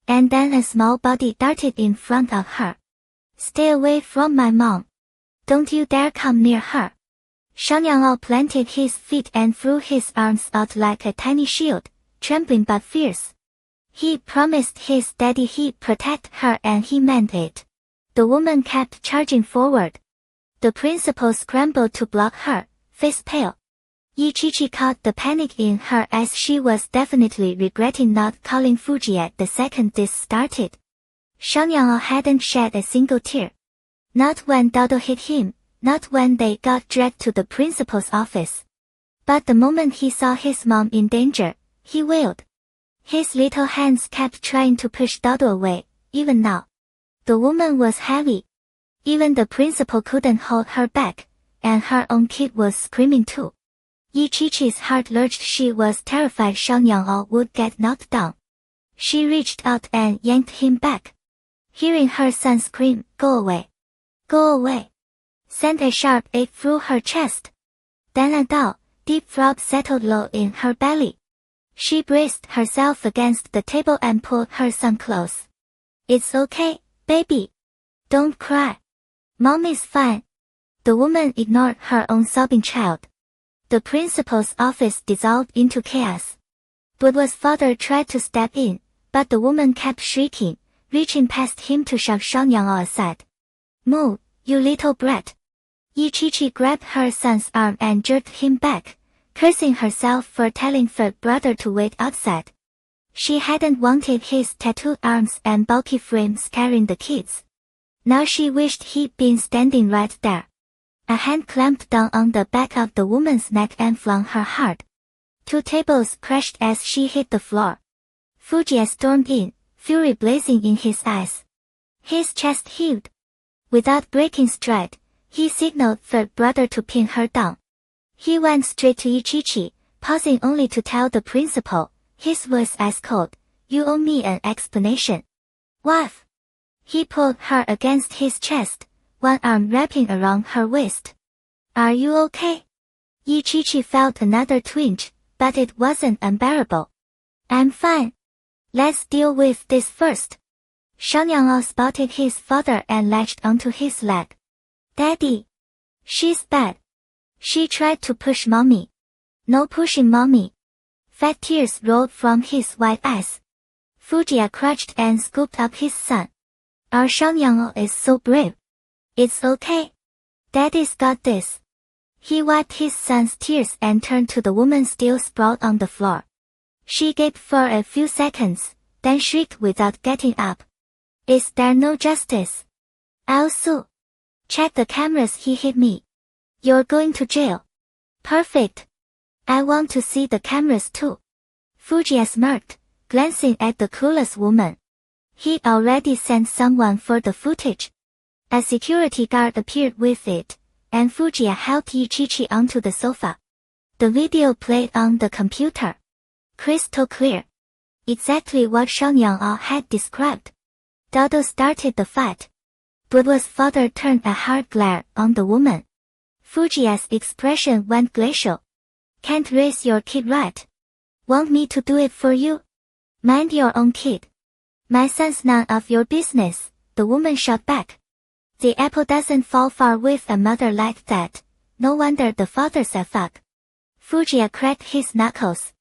And then a small body darted in front of her. Stay away from my mom. Don't you dare come near her. Xiaoyang planted his feet and threw his arms out like a tiny shield, trembling but fierce. He promised his daddy he'd protect her and he meant it. The woman kept charging forward. The principal scrambled to block her, face pale. Ichichi caught the panic in her as she was definitely regretting not calling Fuji at the second this started. Xiaoyang hadn't shed a single tear. Not when Dodo hit him. Not when they got dragged to the principal's office. But the moment he saw his mom in danger, he wailed. His little hands kept trying to push Dodo away, even now. The woman was heavy. Even the principal couldn't hold her back, and her own kid was screaming too. Ichichi's heart lurched. She was terrified Xiaoyang would get knocked down. She reached out and yanked him back. Hearing her son scream, "Go away! Go away!" sent a sharp ache through her chest. Then a dull, deep throb settled low in her belly. She braced herself against the table and pulled her son close. It's okay, baby. Don't cry. Mommy's fine. The woman ignored her own sobbing child. The principal's office dissolved into chaos. Duoduo's father tried to step in, but the woman kept shrieking, reaching past him to shove Xiaoyang aside. Move, you little brat. Ichichi grabbed her son's arm and jerked him back, cursing herself for telling third brother to wait outside. She hadn't wanted his tattooed arms and bulky frame scaring the kids. Now she wished he'd been standing right there. A hand clamped down on the back of the woman's neck and flung her hard. 2 tables crashed as she hit the floor. Fuji stormed in, fury blazing in his eyes. His chest heaved. Without breaking stride, he signaled third brother to pin her down. He went straight to Ichichi, pausing only to tell the principal, his voice ice cold, "You owe me an explanation." Wife. He pulled her against his chest, one arm wrapping around her waist. Are you okay? Ichichi felt another twinge, but it wasn't unbearable. I'm fine. Let's deal with this first. Xiaoyang spotted his father and latched onto his leg. Daddy. She's bad. She tried to push mommy. No pushing mommy. Fat tears rolled from his white eyes. Fujiya crouched and scooped up his son. Our Xiaoyang is so brave. It's okay. Daddy's got this. He wiped his son's tears and turned to the woman still sprawled on the floor. She gaped for a few seconds, then shrieked without getting up. Is there no justice? I'll sue. Check the cameras, he hit me. You're going to jail. Perfect. I want to see the cameras too. Fujiya smirked, glancing at the clueless woman. He'd already sent someone for the footage. A security guard appeared with it, and Fujiya helped Ichichi onto the sofa. The video played on the computer. Crystal clear. Exactly what Shanyang had described. Dodo started the fight. But was father turned a hard glare on the woman. Fujiya's expression went glacial. Can't raise your kid right? Want me to do it for you? Mind your own kid. My son's none of your business, the woman shot back. The apple doesn't fall far with a mother like that. No wonder the father's a fuck. Fujiya cracked his knuckles.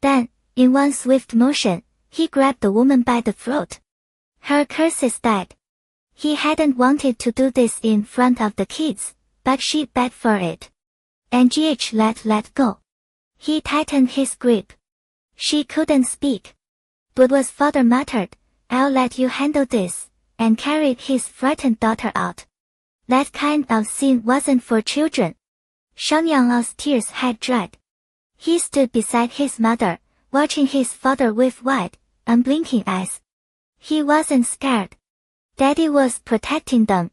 Then, in one swift motion, he grabbed the woman by the throat. Her curses died. He hadn't wanted to do this in front of the kids, but she begged for it. And GH let go. He tightened his grip. She couldn't speak. But was father muttered, I'll let you handle this, and carried his frightened daughter out. That kind of scene wasn't for children. Shangyang's tears had dried. He stood beside his mother, watching his father with wide, unblinking eyes. He wasn't scared. Daddy was protecting them.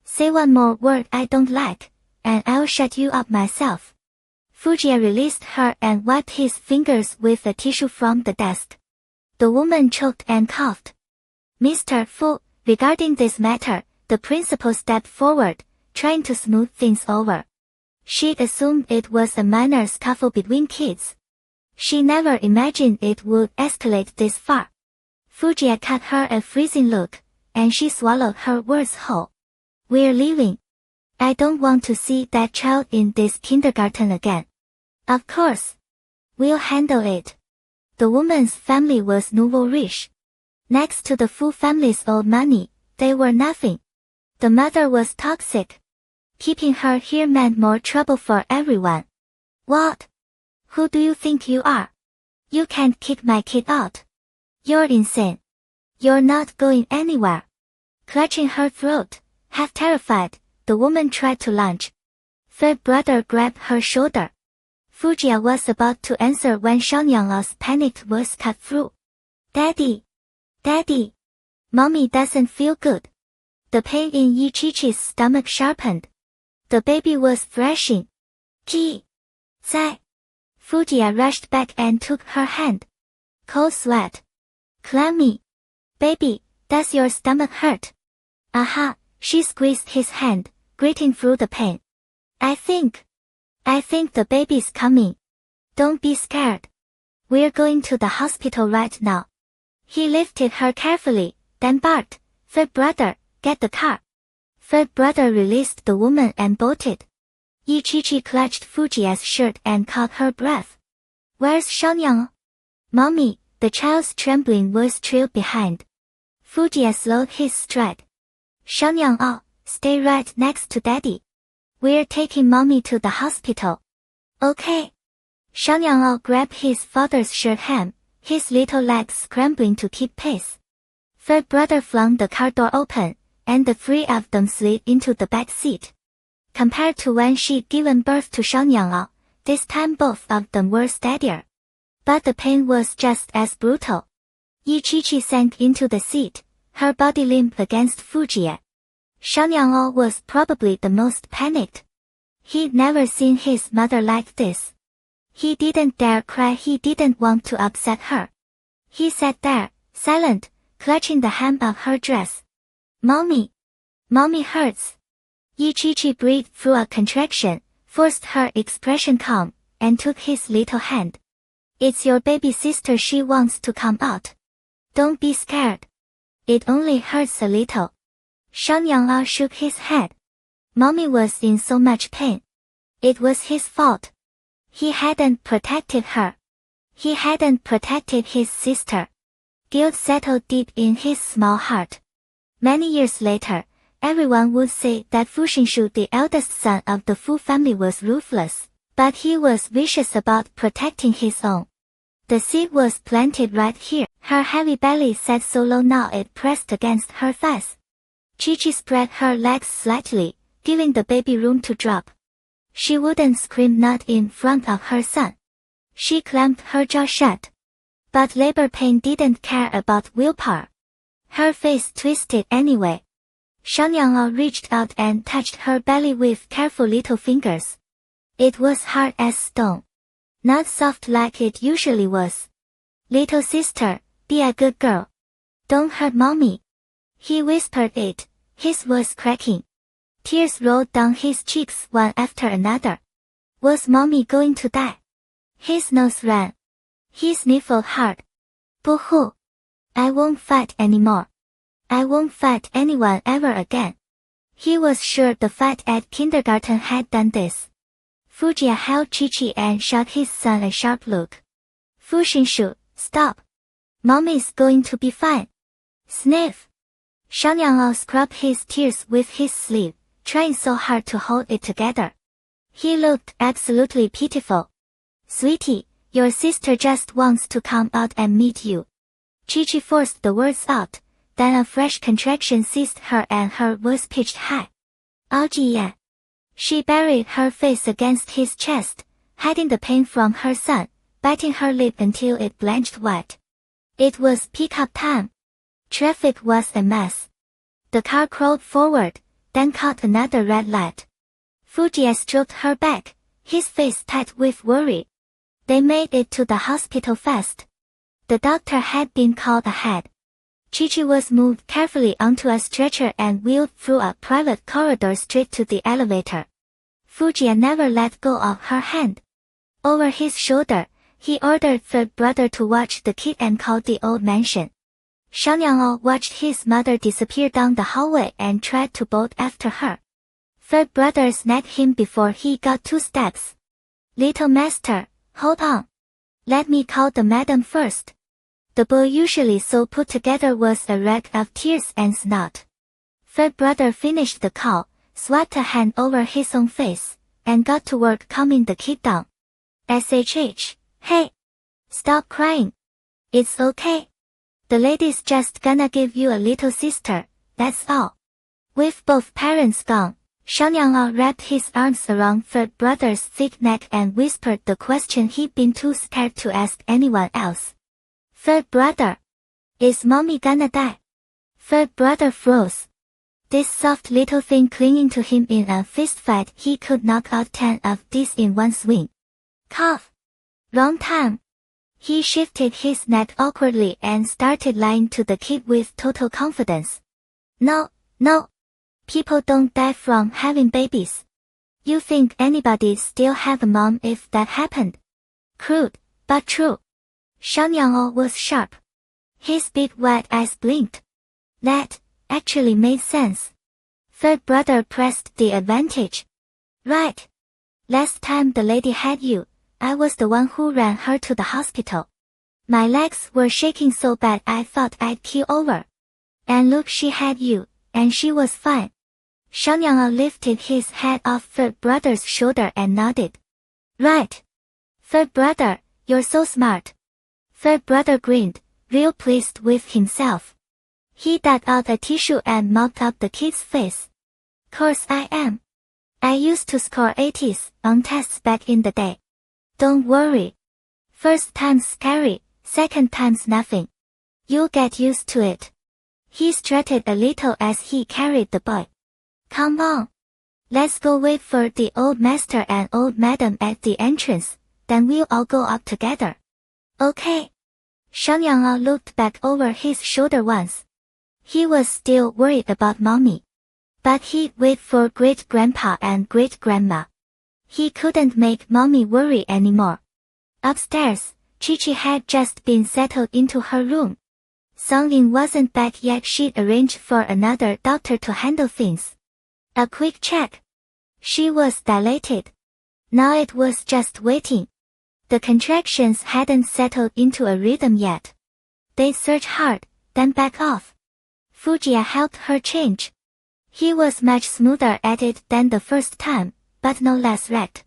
Say one more word I don't like, and I'll shut you up myself. Fujiya released her and wiped his fingers with a tissue from the desk. The woman choked and coughed. Mr. Fu, regarding this matter, the principal stepped forward, trying to smooth things over. She'd assumed it was a minor scuffle between kids. She never imagined it would escalate this far. Fujiya cut her a freezing look, and she swallowed her words whole. We're leaving. I don't want to see that child in this kindergarten again. Of course. We'll handle it. The woman's family was nouveau riche. Next to the Fu family's old money, they were nothing. The mother was toxic. Keeping her here meant more trouble for everyone. What? Who do you think you are? You can't kick my kid out. You're insane. You're not going anywhere. Clutching her throat, half terrified, the woman tried to lunge. Third brother grabbed her shoulder. Fujiya was about to answer when Shanyang's panicked voice cut through. Daddy! Daddy! Mommy doesn't feel good. The pain in Ichichi's stomach sharpened. The baby was thrashing. Ji! Zai! Fujiya rushed back and took her hand. Cold sweat. Clammy. Baby, does your stomach hurt? Aha, she squeezed his hand, gritting through the pain. I think the baby's coming. Don't be scared. We're going to the hospital right now. He lifted her carefully, then barked, Third brother, get the car. Third brother released the woman and bolted. Ichichi clutched Fujiya's shirt and caught her breath. Where's Shanyang? Mommy, the child's trembling voice trailed behind. Fujiya slowed his stride. Shanyang, stay right next to daddy. We're taking mommy to the hospital. Okay. Shanyang grabbed his father's shirt hem, his little legs scrambling to keep pace. Third brother flung the car door open, and the three of them slid into the back seat. Compared to when she'd given birth to Shanyang, this time both of them were steadier. But the pain was just as brutal. Ichichi sank into the seat, her body limp against Fujiya. Shanyang was probably the most panicked. He'd never seen his mother like this. He didn't dare cry, he didn't want to upset her. He sat there, silent, clutching the hem of her dress. Mommy! Mommy hurts. Ichichi breathed through a contraction, forced her expression calm, and took his little hand. It's your baby sister, she wants to come out. Don't be scared. It only hurts a little. Shanyang shook his head. Mommy was in so much pain. It was his fault. He hadn't protected her. He hadn't protected his sister. Guilt settled deep in his small heart. Many years later, everyone would say that Fu Xinshu, the eldest son of the Fu family, was ruthless, but he was vicious about protecting his own. The seed was planted right here. Her heavy belly sat so low now it pressed against her thighs. Chi-Chi spread her legs slightly, giving the baby room to drop. She wouldn't scream, not in front of her son. She clamped her jaw shut. But labor pain didn't care about willpower. Her face twisted anyway. Shang Yan'ao reached out and touched her belly with careful little fingers. It was hard as stone. Not soft like it usually was. Little sister, be a good girl. Don't hurt mommy. He whispered it, his voice cracking. Tears rolled down his cheeks one after another. Was mommy going to die? His nose ran. He sniffled hard. Boo-hoo. I won't fight anymore. I won't fight anyone ever again. He was sure the fight at kindergarten had done this. Fujia held Chi-Chi and shot his son a sharp look. Fu Xinshu, stop. Mommy's going to be fine. Sniff. Shang Yan'ao scrubbed his tears with his sleeve, trying so hard to hold it together. He looked absolutely pitiful. Sweetie, your sister just wants to come out and meet you. Chi-Chi forced the words out, then a fresh contraction seized her and her voice pitched high. Aojiyan. She buried her face against his chest, hiding the pain from her son, biting her lip until it blanched white. It was pick-up time. Traffic was a mess. The car crawled forward, then caught another red light. Fujia stroked her back, his face tight with worry. They made it to the hospital fast. The doctor had been called ahead. Chi-Chi was moved carefully onto a stretcher and wheeled through a private corridor straight to the elevator. Fujia never let go of her hand. Over his shoulder, he ordered third brother to watch the kid and called the old mansion. Shang Yan'ao watched his mother disappear down the hallway and tried to bolt after her. Third brother snagged him before he got 2 steps. Little master, hold on. Let me call the madam first. The boy, usually so put together, was a wreck of tears and snot. Third brother finished the call, swiped a hand over his own face, and got to work calming the kid down. SHH, hey. Stop crying. It's okay. The lady's just gonna give you a little sister, that's all. With both parents gone, Shang Yan'ao wrapped his arms around third brother's thick neck and whispered the question he'd been too scared to ask anyone else. Third brother. Is mommy gonna die? Third brother froze. This soft little thing clinging to him in a fistfight, he could knock out 10 of these in one swing. Cough. Wrong time. He shifted his neck awkwardly and started lying to the kid with total confidence. No, no. People don't die from having babies. You think anybody'd still have a mom if that happened? Crude, but true. Shang Yan'ao was sharp. His big white eyes blinked. That actually made sense. Third brother pressed the advantage. Right. Last time the lady had you, I was the one who ran her to the hospital. My legs were shaking so bad I thought I'd keel over. And look, she had you, and she was fine. Shang Yan'ao lifted his head off third brother's shoulder and nodded. Right. Third brother, you're so smart. Third brother grinned, real pleased with himself. He dug out a tissue and mopped up the kid's face. Course I am. I used to score 80s on tests back in the day. Don't worry. First time's scary, second time's nothing. You'll get used to it. He strutted a little as he carried the boy. Come on. Let's go wait for the old master and old madam at the entrance, then we'll all go up together. Okay. Shang Yan'ao looked back over his shoulder once. He was still worried about mommy. But he'd wait for great-grandpa and great-grandma. He couldn't make mommy worry anymore. Upstairs, Chi-Chi had just been settled into her room. Song Ying wasn't back yet. She'd arranged for another doctor to handle things. A quick check. She was dilated. Now it was just waiting. The contractions hadn't settled into a rhythm yet. They'd surge hard, then back off. Fujia helped her change. He was much smoother at it than the first time, but no less wrecked.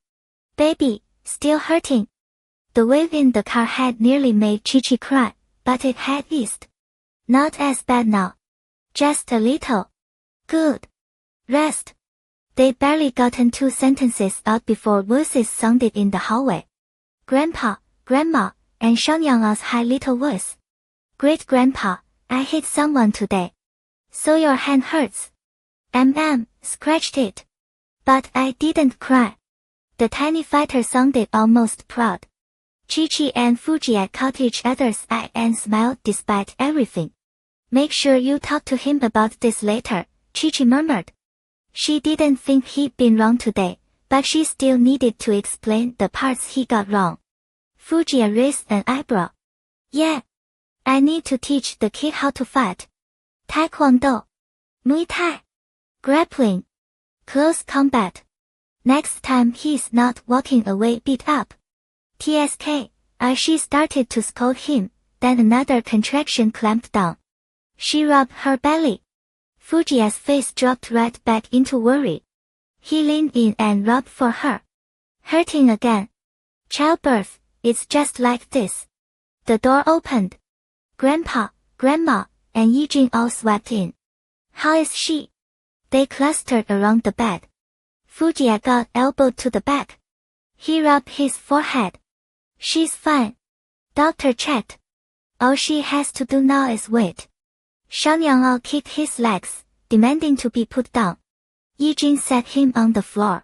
Baby, still hurting. The wave in the car had nearly made Chi-Chi cry, but it had eased. Not as bad now. Just a little. Good. Rest. They barely gotten 2 sentences out before voices sounded in the hallway. Grandpa, Grandma, and Xiangyang's high little voice. Great-grandpa, I hit someone today. So your hand hurts? Scratched it. But I didn't cry. The tiny fighter sounded almost proud. Chi-Chi and Fuji caught each other's eye and smiled despite everything. Make sure you talk to him about this later, Chi-Chi murmured. She didn't think he'd been wrong today, but she still needed to explain the parts he got wrong. Fuji raised an eyebrow. Yeah. I need to teach the kid how to fight. Taekwondo. Muay Thai. Grappling. Close combat. Next time he's not walking away beat up. TSK. She started to scold him, then another contraction clamped down. She rubbed her belly. Fuji's face dropped right back into worry. He leaned in and rubbed for her. Hurting again. Childbirth, it's just like this. The door opened. Grandpa, Grandma, and Yijing all swept in. How is she? They clustered around the bed. Fuji got elbowed to the back. He rubbed his forehead. She's fine. Doctor checked. All she has to do now is wait. Xiangyang kicked his legs, demanding to be put down. Yijing set him on the floor.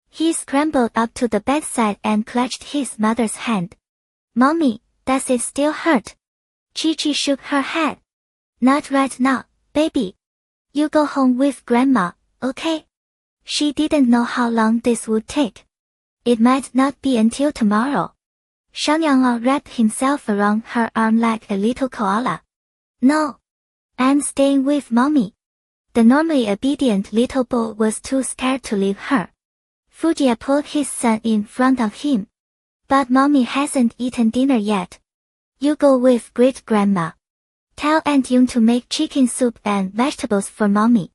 He scrambled up to the bedside and clutched his mother's hand. Mommy, does it still hurt? Chi-Chi shook her head. Not right now, baby. You go home with Grandma, okay? She didn't know how long this would take. It might not be until tomorrow. Xiangyang wrapped himself around her arm like a little koala. No. I'm staying with Mommy. The normally obedient little boy was too scared to leave her. Fuji pulled his son in front of him. But Mommy hasn't eaten dinner yet. You go with Great-Grandma. Tell Aunt Yun to make chicken soup and vegetables for Mommy.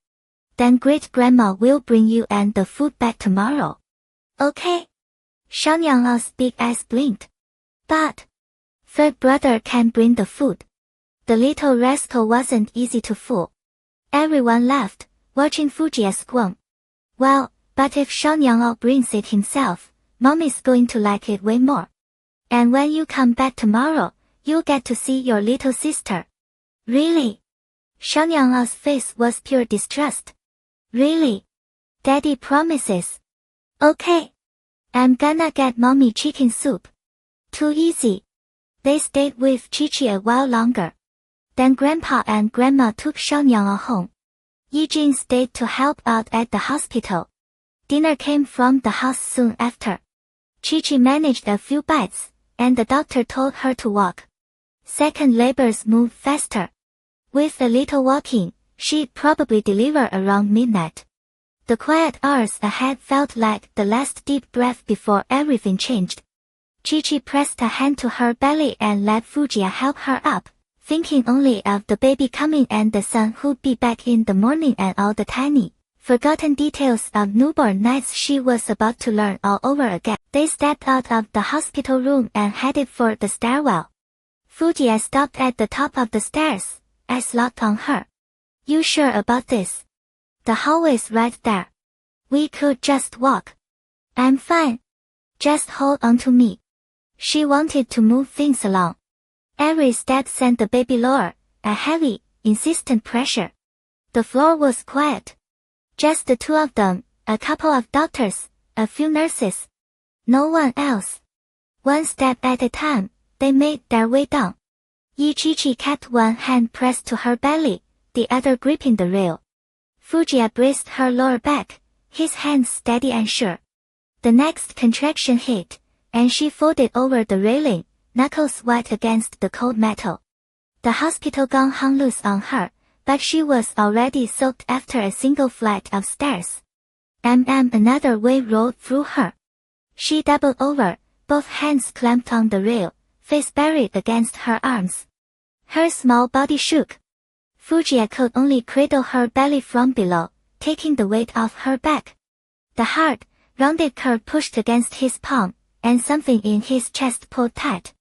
Then Great-Grandma will bring you and the food back tomorrow. Okay? Xiangyang's big eyes blinked. But third brother can bring the food. The little rascal wasn't easy to fool. Everyone laughed, watching Fuji squirm. Well, but if Xiangyang brings it himself, Mommy's going to like it way more. And when you come back tomorrow, you'll get to see your little sister. Really? Xiangyang's face was pure distrust. Really? Daddy promises. Okay. I'm gonna get Mommy chicken soup. Too easy. They stayed with Chi-Chi a while longer. Then Grandpa and Grandma took Xiangyang home. Yijing stayed to help out at the hospital. Dinner came from the house soon after. Chi-Chi managed a few bites, and the doctor told her to walk. Second labors moved faster. With a little walking, she'd probably deliver around midnight. The quiet hours ahead felt like the last deep breath before everything changed. Chi-Chi pressed a hand to her belly and let Fujiya help her up, thinking only of the baby coming and the son who'd be back in the morning and all the tiny, forgotten details of newborn nights she was about to learn all over again. They stepped out of the hospital room and headed for the stairwell. Fujiya stopped at the top of the stairs, eyes locked on her. You sure about this? The hallway's right there. We could just walk. I'm fine. Just hold on to me. She wanted to move things along. Every step sent the baby lower, a heavy, insistent pressure. The floor was quiet. Just the two of them, a couple of doctors, a few nurses. No one else. One step at a time, they made their way down. Chi-Chi kept one hand pressed to her belly, the other gripping the rail. Fujiya braced her lower back, his hands steady and sure. The next contraction hit, and she folded over the railing, knuckles white against the cold metal. The hospital gown hung loose on her, but she was already soaked after a single flight of stairs. Another wave rolled through her. She doubled over, both hands clamped on the rail, face buried against her arms. Her small body shook. Fujiya could only cradle her belly from below, taking the weight off her back. The hard, rounded curve pushed against his palm, and something in his chest pulled tight.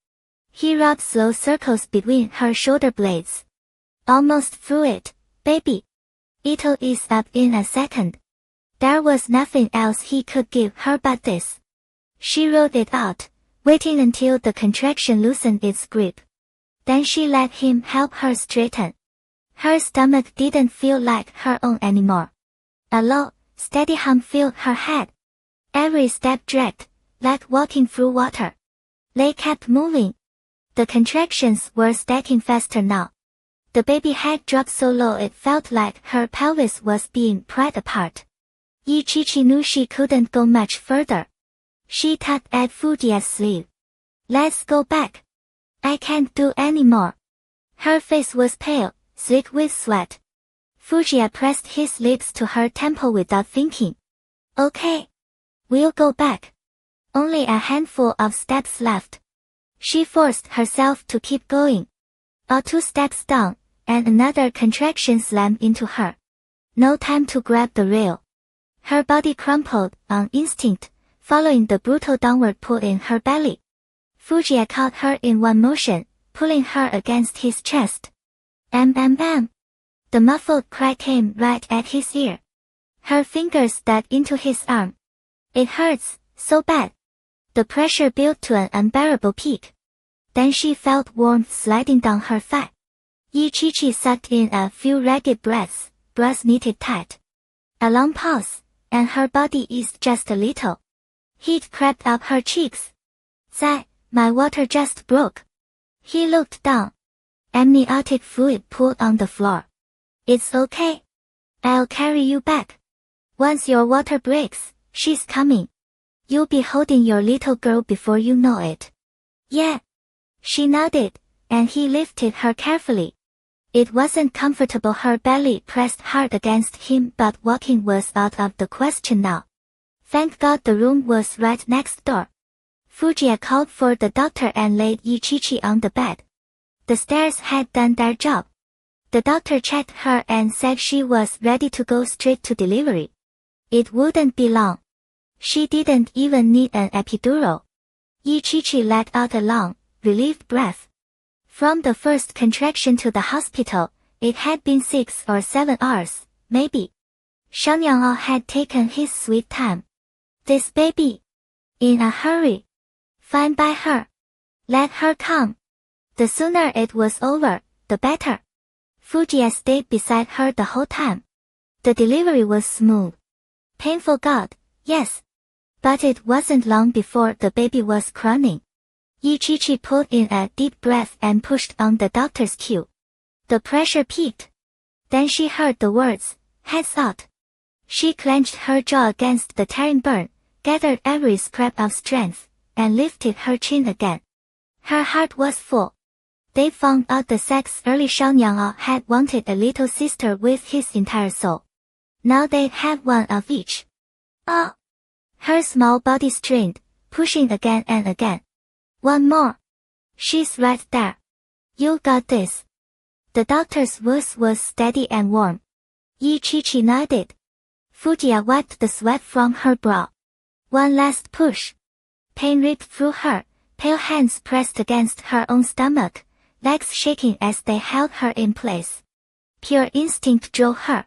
He rubbed slow circles between her shoulder blades. Almost through it, baby. It'll ease up in a second. There was nothing else he could give her but this. She rolled it out, waiting until the contraction loosened its grip. Then she let him help her straighten. Her stomach didn't feel like her own anymore. A low, steady hum filled her head. Every step dragged, like walking through water. They kept moving. The contractions were stacking faster now. The baby had dropped so low it felt like her pelvis was being pried apart. Ichichi knew she couldn't go much further. She tugged at Fujia's sleeve. Let's go back. I can't do any more. Her face was pale, slick with sweat. Fujiya pressed his lips to her temple without thinking. Okay. We'll go back. Only a handful of steps left. She forced herself to keep going. 2 steps down, and another contraction slammed into her. No time to grab the rail. Her body crumpled on instinct, following the brutal downward pull in her belly. Fujiya caught her in one motion, pulling her against his chest. The muffled cry came right at his ear. Her fingers dug into his arm. It hurts, so bad. The pressure built to an unbearable peak. Then she felt warmth sliding down her thigh. Ichichi sucked in a few ragged breaths, brows knitted tight. A long pause, and her body eased just a little. Heat crept up her cheeks. Zai, my water just broke. He looked down. Amniotic fluid pooled on the floor. It's okay. I'll carry you back. Once your water breaks, she's coming. You'll be holding your little girl before you know it. Yeah. She nodded, and he lifted her carefully. It wasn't comfortable. Her belly pressed hard against him, but walking was out of the question now. Thank God the room was right next door. Fujiya called for the doctor and laid Ichichi on the bed. The stairs had done their job. The doctor checked her and said she was ready to go straight to delivery. It wouldn't be long. She didn't even need an epidural. Ichichi let out a long, relieved breath. From the first contraction to the hospital, it had been 6 or 7 hours, maybe. Shang Yanghao had taken his sweet time. This baby. In a hurry. Fine by her. Let her come. The sooner it was over, the better. Fujiya stayed beside her the whole time. The delivery was smooth. Painful, God, yes. But it wasn't long before the baby was crowning. Ichichi pulled in a deep breath and pushed on the doctor's cue. The pressure peaked. Then she heard the words, heads out. She clenched her jaw against the tearing burn, gathered every scrap of strength, and lifted her chin again. Her heart was full. They found out the sex early. Shang Yanghao had wanted a little sister with his entire soul. Now they'd have one of each. Oh! Her small body strained, pushing again and again. One more. She's right there. You got this. The doctor's voice was steady and warm. Ichichi nodded. Fujiya wiped the sweat from her brow. One last push. Pain ripped through her, pale hands pressed against her own stomach, legs shaking as they held her in place. Pure instinct drove her.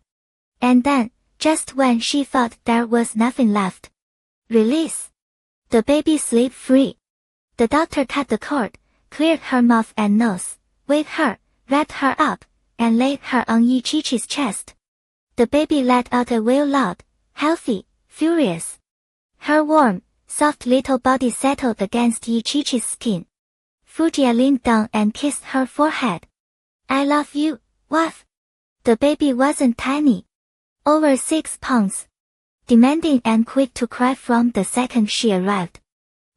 And then, just when she thought there was nothing left. Release. The baby slid free. The doctor cut the cord, cleared her mouth and nose, weighed her, wrapped her up, and laid her on Ichichi's chest. The baby let out a wail, loud, healthy, furious. Her warm, soft little body settled against Ichichi's skin. Fujiya leaned down and kissed her forehead. I love you, wife. The baby wasn't tiny. Over 6 pounds. Demanding and quick to cry from the second she arrived.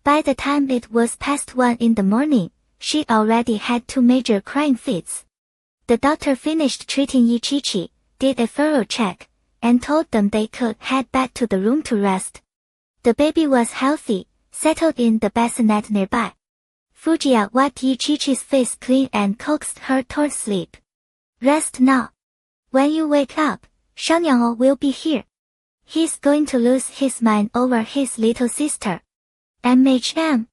By the time it was past 1 in the morning, she already had 2 major crying fits. The doctor finished treating Ichichi, did a thorough check, and told them they could head back to the room to rest. The baby was healthy, settled in the bassinet nearby. Fujiya wiped Ichichi's face clean and coaxed her toward sleep. Rest now. When you wake up, Shang Yanghao will be here. He's going to lose his mind over his little sister. MHM.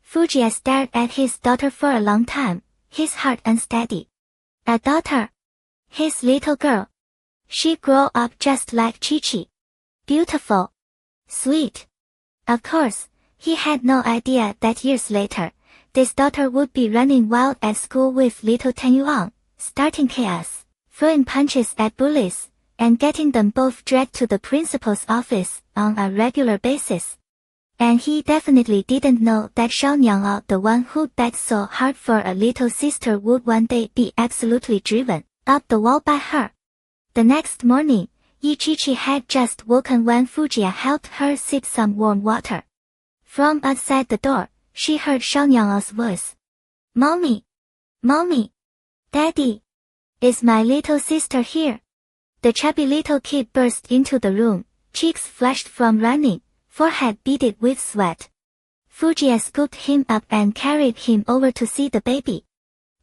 Fujiya stared at his daughter for a long time, his heart unsteady. A daughter. His little girl. She grew up just like Chichi. beautiful, sweet. Of course, he had no idea that years later, this daughter would be running wild at school with little Tan Yuan, starting chaos, throwing punches at bullies, and getting them both dragged to the principal's office on a regular basis. And he definitely didn't know that Xiaonyang, the one who begged so hard for a little sister, would one day be absolutely driven up the wall by her. The next morning, Yi Qiqi had just woken when Fujiya helped her sip some warm water. From outside the door, she heard Xiaonyang's voice. Mommy! Mommy! Daddy! Is my little sister here? The chubby little kid burst into the room, cheeks flushed from running, forehead beaded with sweat. Fujiya scooped him up and carried him over to see the baby.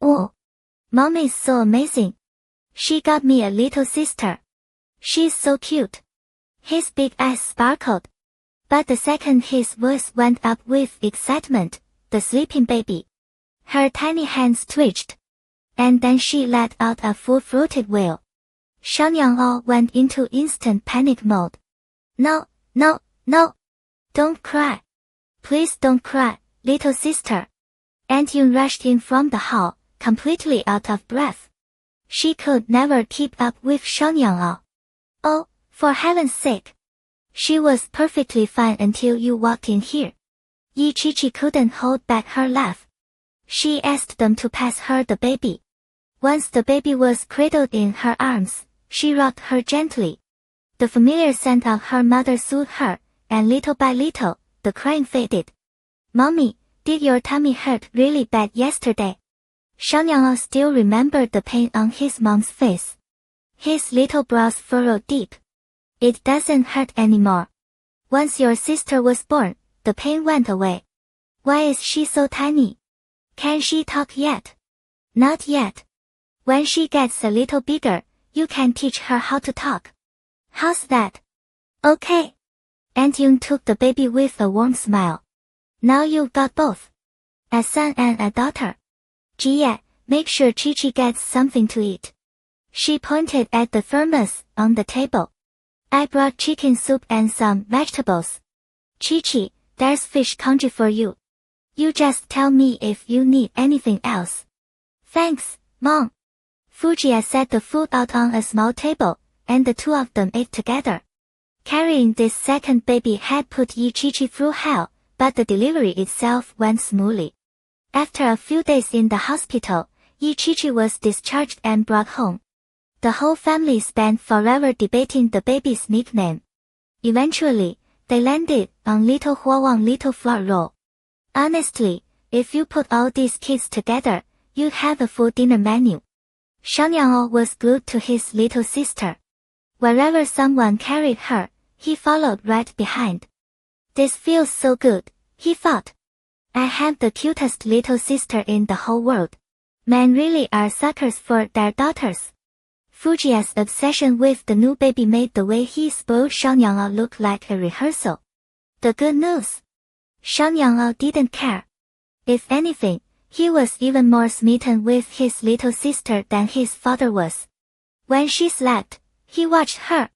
Oh! Mommy's so amazing. She got me a little sister. She's so cute. His big eyes sparkled. But the second his voice went up with excitement, the sleeping baby. Her tiny hands twitched. And then she let out a full-throated wail. Xiaonyang went into instant panic mode. No, no, no! Don't cry. Please don't cry, little sister. Aunt Yun rushed in from the hall, completely out of breath. She could never keep up with Xiaonyang. Oh, for heaven's sake. She was perfectly fine until you walked in here. Yi Qiqi couldn't hold back her laugh. She asked them to pass her the baby. Once the baby was cradled in her arms, she rocked her gently. The familiar scent of her mother soothed her, and little by little, the crying faded. Mommy, did your tummy hurt really bad yesterday? Xiaonyang still remembered the pain on his mom's face. His little brows furrowed deep. It doesn't hurt anymore. Once your sister was born, the pain went away. Why is she so tiny? Can she talk yet? Not yet. When she gets a little bigger, you can teach her how to talk. How's that? Okay. Aunt Yun took the baby with a warm smile. Now you've got both. A son and a daughter. Jie, make sure Qiqi gets something to eat. She pointed at the thermos on the table. I brought chicken soup and some vegetables. Qiqi, there's fish congee for you. You just tell me if you need anything else. Thanks, Mom. Fujiya set the food out on a small table, and the two of them ate together. Carrying this second baby had put Yi Qiqi through hell, but the delivery itself went smoothly. After a few days in the hospital, Yi Qiqi was discharged and brought home. The whole family spent forever debating the baby's nickname. Eventually, they landed on Little Huawang Little Flour Roll. Honestly, if you put all these kids together, you'd have a full dinner menu. Xiaonyang was glued to his little sister. Wherever someone carried her, he followed right behind. This feels so good, he thought. I have the cutest little sister in the whole world. Men really are suckers for their daughters. Fujiya's obsession with the new baby made the way he spoiled Xiaonyang look like a rehearsal. The good news? Xiaonyang didn't care. If anything, he was even more smitten with his little sister than his father was. When she slept, he watched her.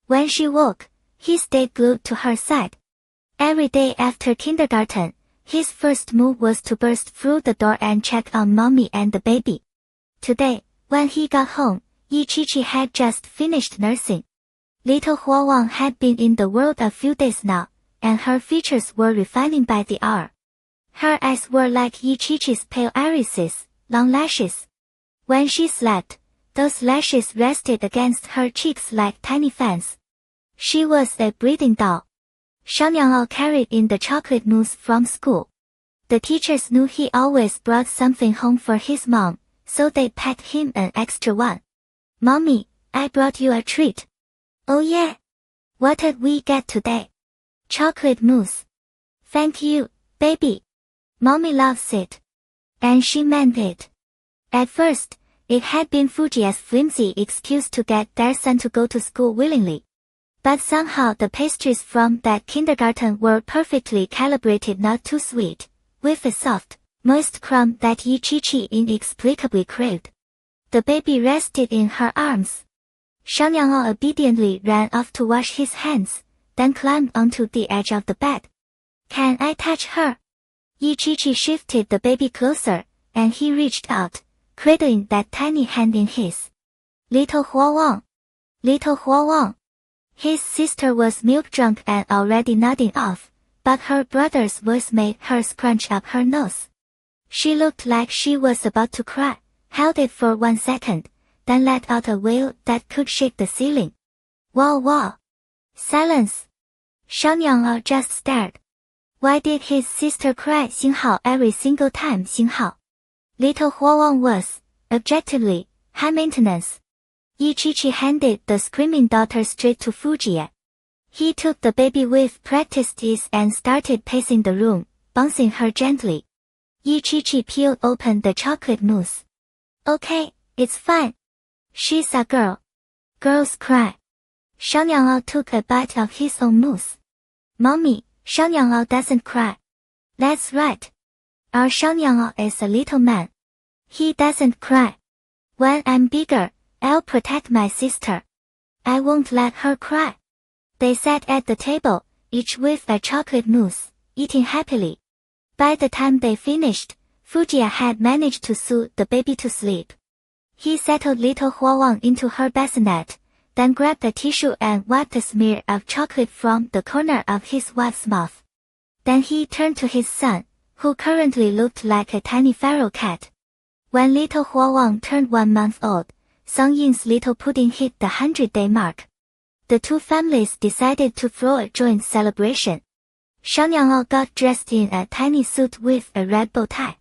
When she woke, he stayed glued to her side. Every day after kindergarten, his first move was to burst through the door and check on Mommy and the baby. Today, when he got home, Yi Qiqi had just finished nursing. Little Huawang had been in the world a few days now, and her features were refining by the hour. Her eyes were like Yi Qiqi's pale irises, long lashes. When she slept, those lashes rested against her cheeks like tiny fans. She was a breathing doll. Xiaonyang carried in the chocolate mousse from school. The teachers knew he always brought something home for his mom, so they packed him an extra one. Mommy, I brought you a treat. Oh yeah? What did we get today? Chocolate mousse. Thank you, baby. Mommy loves it. And she meant it. At first, it had been Fujiya's flimsy excuse to get their son to go to school willingly. But somehow the pastries from that kindergarten were perfectly calibrated, not too sweet, with a soft, moist crumb that Yi Qiqi inexplicably craved. The baby rested in her arms. Xiaonyang obediently ran off to wash his hands, then climbed onto the edge of the bed. Can I touch her? Yichichi shifted the baby closer, and he reached out, cradling that tiny hand in his. Little Huawang. Little Huawang. His sister was milk-drunk and already nodding off, but her brother's voice made her scrunch up her nose. She looked like she was about to cry, held it for 1 second, then let out a wail that could shake the ceiling. Whoa whoa. Silence. Shang Yanglao just stared. Why did his sister cry Xinghao every single time Xinghao? Little Huawang was, objectively, high maintenance. Yichichi handed the screaming daughter straight to Fujie. He took the baby with practiced ease and started pacing the room, bouncing her gently. Yichichi peeled open the chocolate mousse. Okay, it's fine. She's a girl. Girls cry. Shang Yanglao took a bite of his own mousse. Mommy, Shang Yanglao doesn't cry. That's right. Our Shang Yanglao is a little man. He doesn't cry. When I'm bigger, I'll protect my sister. I won't let her cry. They sat at the table, each with a chocolate mousse, eating happily. By the time they finished, Fujie had managed to soothe the baby to sleep. He settled little Huawang into her bassinet, then grabbed a tissue and wiped a smear of chocolate from the corner of his wife's mouth. Then he turned to his son, who currently looked like a tiny feral cat. When little Huawang turned 1 month old, Song Yin's little pudding hit the 100-day mark. The two families decided to throw a joint celebration. Shang Yanglao got dressed in a tiny suit with a red bow tie.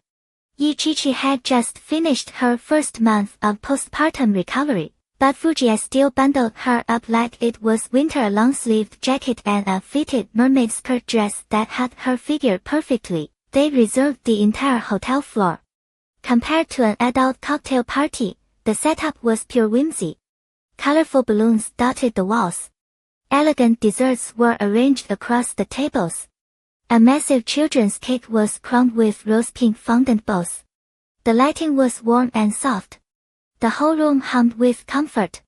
Yichichi had just finished her first month of postpartum recovery, but Fujie still bundled her up like it was winter, a long-sleeved jacket and a fitted mermaid skirt dress that had her figure perfectly. They reserved the entire hotel floor. Compared to an adult cocktail party, the setup was pure whimsy. Colorful balloons dotted the walls. Elegant desserts were arranged across the tables. A massive children's cake was crowned with rose-pink fondant bows. The lighting was warm and soft. The whole room hummed with comfort.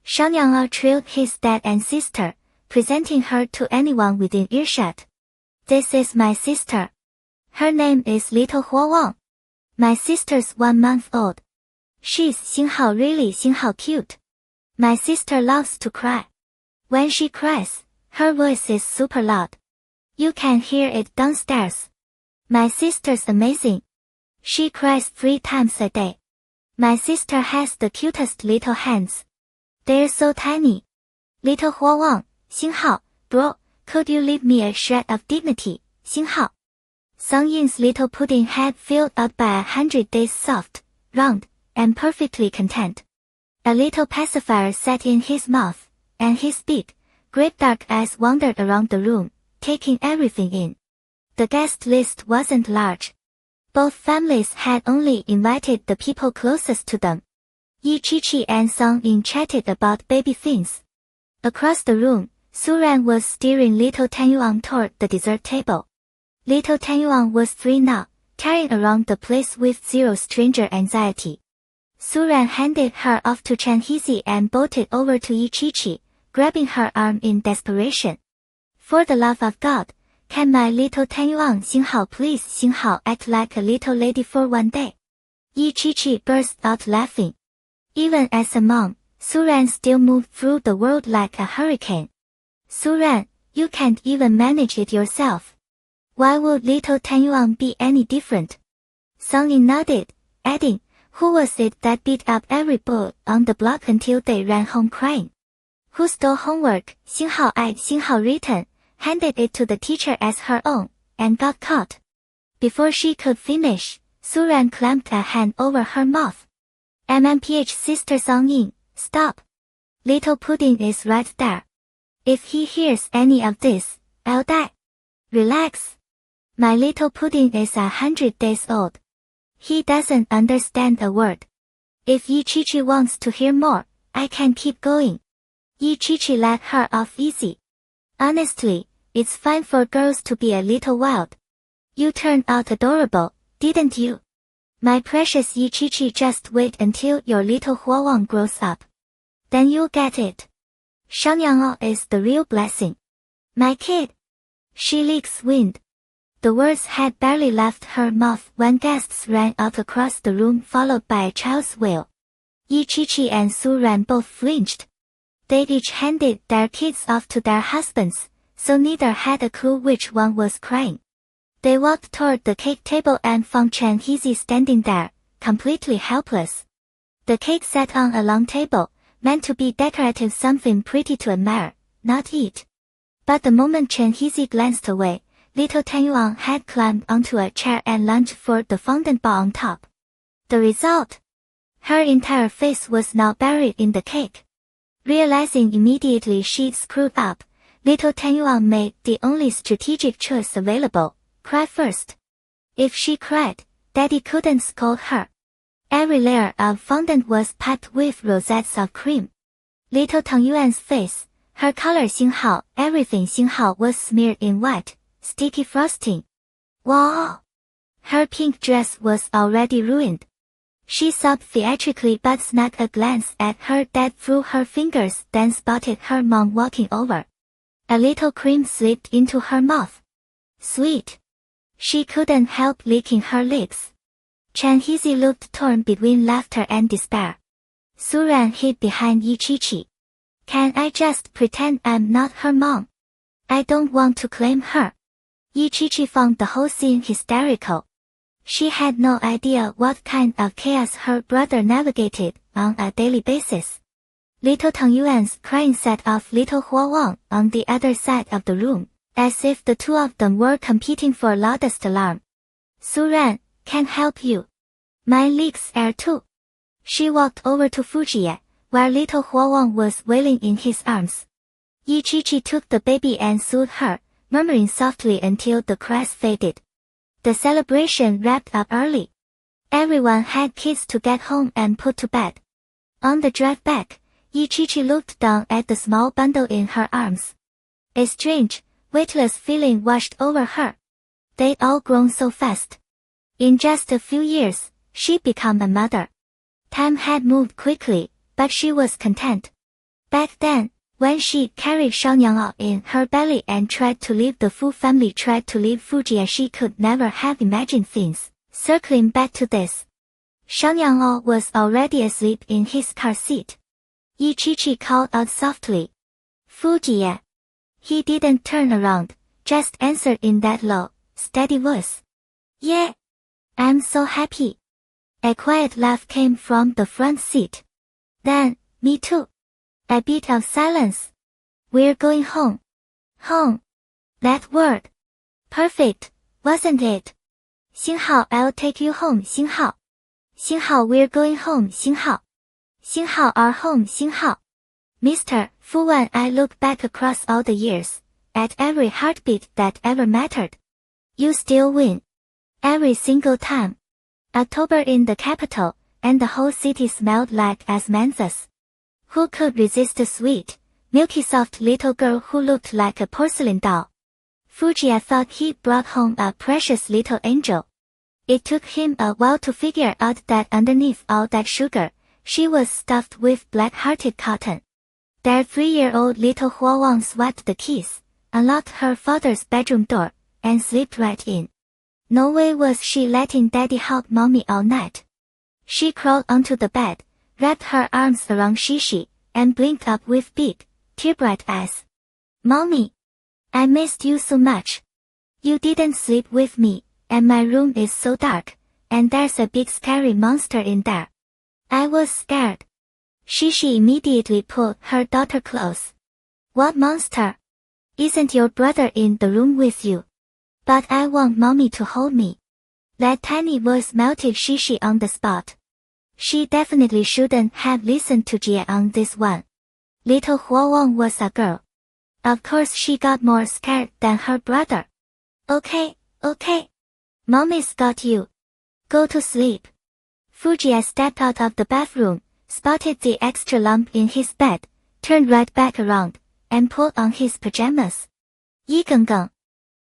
Shang Yanglao trailed his dad and sister, presenting her to anyone within earshot. This is my sister. Her name is Little Huawang. My sister's 1 month old. She's Xinghao, really Xinghao cute. My sister loves to cry. When she cries, her voice is super loud. You can hear it downstairs. My sister's amazing. She cries 3 times a day. My sister has the cutest little hands. They're so tiny. Little Huawang, Xinghao, bro, could you leave me a shred of dignity, Xinghao? Song Yin's little pudding head filled up by 100 days, soft, round, and perfectly content. A little pacifier sat in his mouth, and his big, great dark eyes wandered around the room, taking everything in. The guest list wasn't large. Both families had only invited the people closest to them. Yichichi and Song Yin chatted about baby things. Across the room, Suran was steering little Tanyuan toward the dessert table. Little Tanyuan was 3 now, carrying around the place with zero stranger anxiety. Suran handed her off to Chen Hizi and bolted over to Yichichi, grabbing her arm in desperation. For the love of God, can my little Tanyuan Xinghao please Xinghao act like a little lady for 1 day? Yichichi burst out laughing. Even as a mom, Suran still moved through the world like a hurricane. Suran, you can't even manage it yourself. Why would little Tanyuan be any different? Song Yin nodded, adding, who was it that beat up every boy on the block until they ran home crying? Who stole homework, Xinghao written, handed it to the teacher as her own, and got caught? Before she could finish, Suran clamped a hand over her mouth. MMPH sister Song Yin, stop. Little pudding is right there. If he hears any of this, I'll die. Relax. My little pudding is 100 days old. He doesn't understand a word. If Yichichi wants to hear more, I can keep going. Yichichi let her off easy. Honestly, it's fine for girls to be a little wild. You turned out adorable, didn't you? My precious Yichichi, just wait until your little Huawang grows up. Then you'll get it. Shang Yanglao is the real blessing. My kid. She leaks wind. The words had barely left her mouth when guests ran out across the room followed by a child's wail. Yi-Chi-Chi and Su-Ran both flinched. They'd each handed their kids off to their husbands, so neither had a clue which one was crying. They walked toward the cake table and found Chen Hezi standing there, completely helpless. The cake sat on a long table, meant to be decorative, something pretty to admire, not eat. But the moment Chen Hezi glanced away, little Tan Yuan had climbed onto a chair and lunged for the fondant ball on top. The result? Her entire face was now buried in the cake. Realizing immediately she'd screwed up, little Tan Yuan made the only strategic choice available, cry first. If she cried, Daddy couldn't scold her. Every layer of fondant was piped with rosettes of cream. Little Tang Yuan's face, her color Xinghao, everything Xinghao was smeared in white, sticky frosting. Wow! Her pink dress was already ruined. She sobbed theatrically but snapped a glance at her dad through her fingers, then spotted her mom walking over. A little cream slipped into her mouth. Sweet. She couldn't help licking her lips. Chen Hezi looked torn between laughter and despair. Su-Ran hid behind Yi-Chi-Chi. Can I just pretend I'm not her mom? I don't want to claim her. Yi-Chi-Chi found the whole scene hysterical. She had no idea what kind of chaos her brother navigated on a daily basis. Little Tang Yuan's crying set off little Hua Wang on the other side of the room, as if the two of them were competing for loudest alarm. Su-Ran, can't help you. Mine leaks air too. She walked over to Fujiye, where little Hua Wang was wailing in his arms. Yi-Chi-Chi took the baby and soothed her, murmuring softly until the cries faded. The celebration wrapped up early. Everyone had kids to get home and put to bed. On the drive back, Yi-Chi-Chi looked down at the small bundle in her arms. A strange, weightless feeling washed over her. They'd all grown so fast. In just a few years, she'd become a mother. Time had moved quickly, but she was content. Back then, when she carried Shanyang in her belly and tried to leave the Fu family, tried to leave Fujian, she could never have imagined things. Circling back to this, Shanyang was already asleep in his car seat. Yi-Chi-Chi called out softly. Fujian. He didn't turn around, just answered in that low, steady voice. Yeah. I'm so happy. A quiet laugh came from the front seat. Then, me too. A bit of silence. We're going home. Home. That word. Perfect, wasn't it? Xinghao, I'll take you home, Xinghao. Xinghao, we're going home, Xinghao. Xinghao, our home, Xinghao. Mr. Fu, when I look back across all the years, at every heartbeat that ever mattered, you still win. Every single time. October in the capital, and the whole city smelled like asmanthus. Who could resist a sweet, milky soft little girl who looked like a porcelain doll? Fujiya thought he'd brought home a precious little angel. It took him a while to figure out that underneath all that sugar, she was stuffed with black-hearted cotton. Their 3-year-old little Hua Wang swiped the keys, unlocked her father's bedroom door, and slipped right in. No way was she letting Daddy hug Mommy all night. She crawled onto the bed, wrapped her arms around Shishi, and blinked up with big, tear-bright eyes. Mommy! I missed you so much. You didn't sleep with me, and my room is so dark, and there's a big scary monster in there. I was scared. Shishi immediately pulled her daughter close. What monster? Isn't your brother in the room with you? But I want Mommy to hold me. That tiny voice melted Shishi on the spot. She definitely shouldn't have listened to Jie on this one. Little Hua Wang was a girl. Of course she got more scared than her brother. Okay. Mommy's got you. Go to sleep. Fujiya stepped out of the bathroom, spotted the extra lump in his bed, turned right back around, and pulled on his pajamas. Yi Gengeng.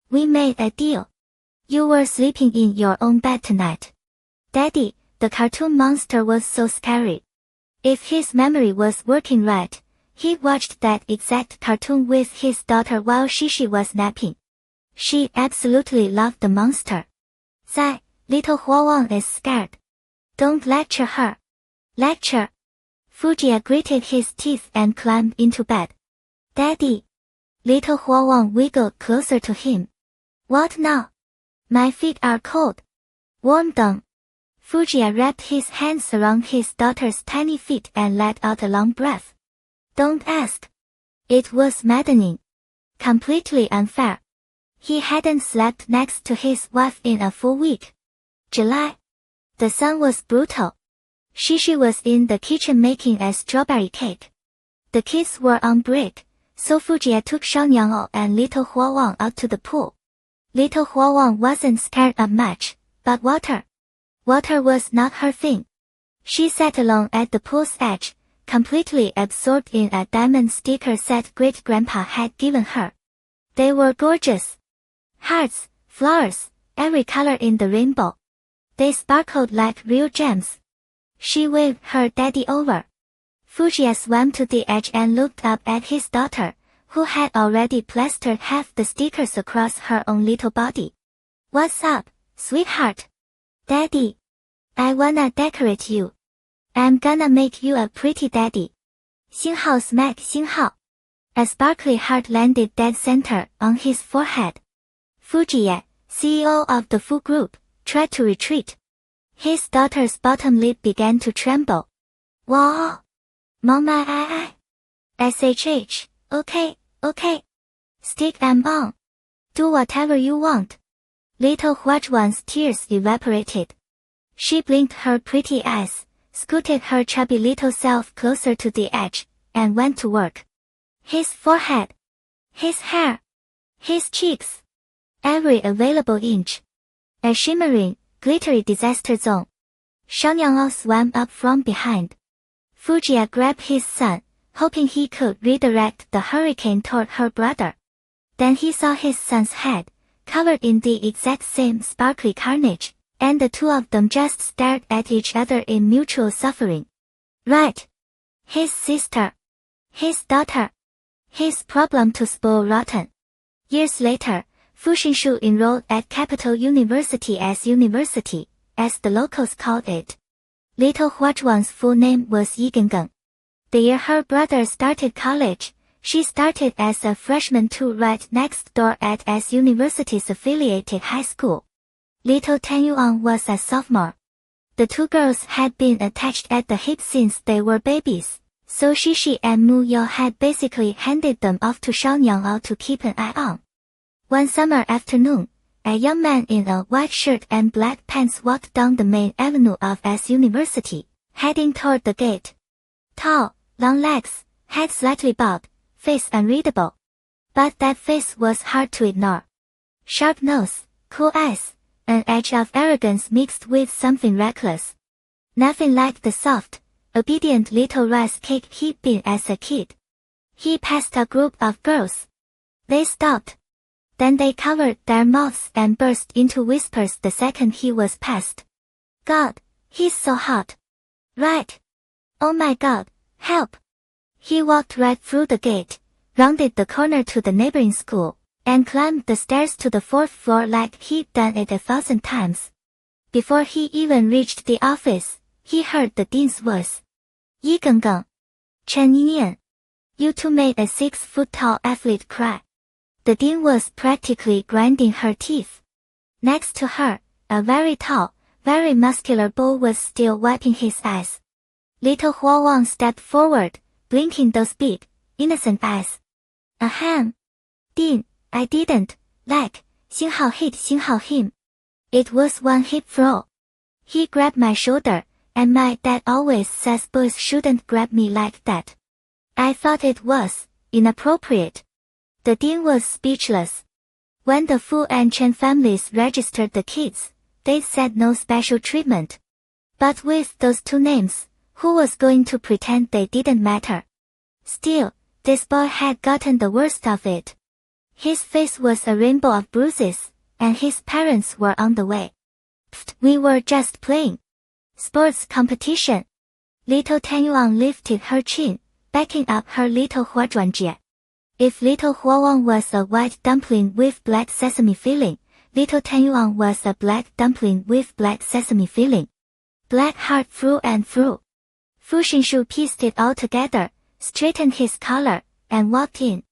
We made a deal. You were sleeping in your own bed tonight. Daddy, the cartoon monster was so scary. If his memory was working right, He watched that exact cartoon with his daughter while Shishi was napping. She absolutely loved the monster. Zai, little Huawang is scared. Don't lecture her. Lecture. Fujiya gritted his teeth and climbed into bed. Daddy. Little Huawang wiggled closer to him. What now? My feet are cold. Warm them. Fujiya wrapped his hands around his daughter's tiny feet and let out a long breath. Don't ask. It was maddening. Completely unfair. He hadn't slept next to his wife in a full week. July. The sun was brutal. Shishi was in the kitchen making a strawberry cake. The kids were on break, so Fujiya took Xiaonyang and little Huawang out to the pool. Little Huawang wasn't scared of much, but water. Water was not her thing. She sat alone at the pool's edge, completely absorbed in a diamond sticker set great-grandpa had given her. They were gorgeous. Hearts, flowers, every color in the rainbow. They sparkled like real gems. She waved her daddy over. Fujiya swam to the edge and looked up at his daughter, who had already plastered half the stickers across her own little body. What's up, sweetheart? Daddy. I wanna decorate you. I'm gonna make you a pretty daddy. 星号 smack 星号. A sparkly heart landed dead center on his forehead. Fujiya, CEO of the Fu Group, tried to retreat. His daughter's bottom lip began to tremble. Whoa! Mama SHH, okay, okay. Stick 'em on. Do whatever you want. Little Huachuan's tears evaporated. She blinked her pretty eyes, scooted her chubby little self closer to the edge, and went to work. His forehead. His hair. His cheeks. Every available inch. A shimmering, glittery disaster zone. Xiaonyang swam up from behind. Fujiya grabbed his son, hoping he could redirect the hurricane toward her brother. Then he saw his son's head, covered in the exact same sparkly carnage, and the two of them just stared at each other in mutual suffering. Right. His sister. His daughter. His problem to spoil rotten. Years later, Fu Xinshu enrolled at Capital University, as the locals called it. Little Huachuan's full name was Yigengeng. The year her brother started college, she started as a freshman too, right next door at S University's affiliated high school. Little Tanyuan was a sophomore. The two girls had been attached at the hip since they were babies, so Shishi and Mu Yo had basically handed them off to Xiaonyang to keep an eye on. One summer afternoon, a young man in a white shirt and black pants walked down the main avenue of S University, heading toward the gate. Tall, long legs, head slightly bald, face unreadable. But that face was hard to ignore. Sharp nose, cool eyes, an edge of arrogance mixed with something reckless. Nothing like the soft, obedient little rice cake he'd been as a kid. He passed a group of girls. They stopped. Then they covered their mouths and burst into whispers the second he was past. God, he's so hot. Right. Oh my God, help. He walked right through the gate, rounded the corner to the neighboring school, and climbed the stairs to the 4th floor like he'd done it 1,000 times. Before he even reached the office, he heard the dean's voice. Yigengeng. Chen Yinyan. You two made a 6-foot-tall athlete cry. The dean was practically grinding her teeth. Next to her, a very tall, very muscular bull was still wiping his eyes. Little Huawang stepped forward, blinking those big, innocent eyes. Ahem. Dean, I didn't, like, 星号 hit 星号 him. It was one hip throw. He grabbed my shoulder, and my dad always says boys shouldn't grab me like that. I thought it was inappropriate. The dean was speechless. When the Fu and Chen families registered the kids, they said no special treatment. But with those two names, who was going to pretend they didn't matter? Still, this boy had gotten the worst of it. His face was a rainbow of bruises, and his parents were on the way. Pfft, we were just playing. Sports competition. Little Tanyuan lifted her chin, backing up her little huazhuanjie. If little Huawang was a white dumpling with black sesame filling, little Tanyuan was a black dumpling with black sesame filling. Black heart through and through. Fu Xinshu pieced it all together, straightened his collar, and walked in.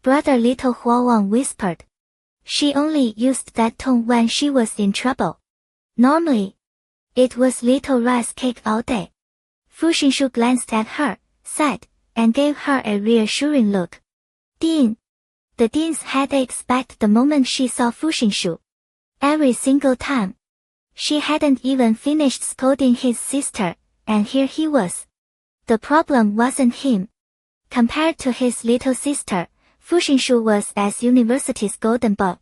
Brother, little Huawang whispered. She only used that tone when she was in trouble. Normally, it was little rice cake all day. Fu Xinshu glanced at her, sighed, and gave her a reassuring look. Dean. The dean's headache spiked the moment she saw Fu Xinshu. Every single time. She hadn't even finished scolding his sister, and here he was. The problem wasn't him. Compared to his little sister, Fu Xinshu was as university's golden boy.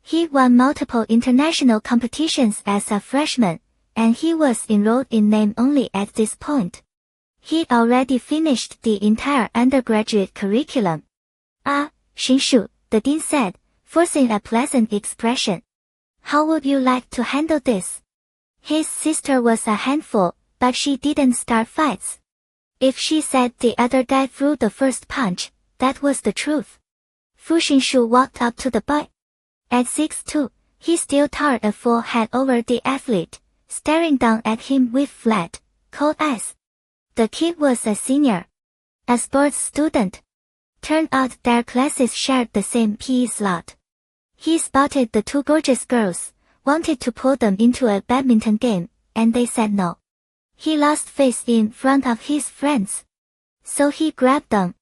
He won multiple international competitions as a freshman, and he was enrolled in name only at this point. He'd already finished the entire undergraduate curriculum. Ah, Xinshu, the dean said, forcing a pleasant expression. How would you like to handle this? His sister was a handful, but she didn't start fights. If she said the other guy threw the first punch, that was the truth. Fu Xinshu walked up to the boy. At 6'2", he still towered a full head over the athlete, staring down at him with flat, cold eyes. The kid was a senior. A sports student. Turned out their classes shared the same PE slot. He spotted the two gorgeous girls, wanted to pull them into a badminton game, and they said no. He lost face in front of his friends. So he grabbed them.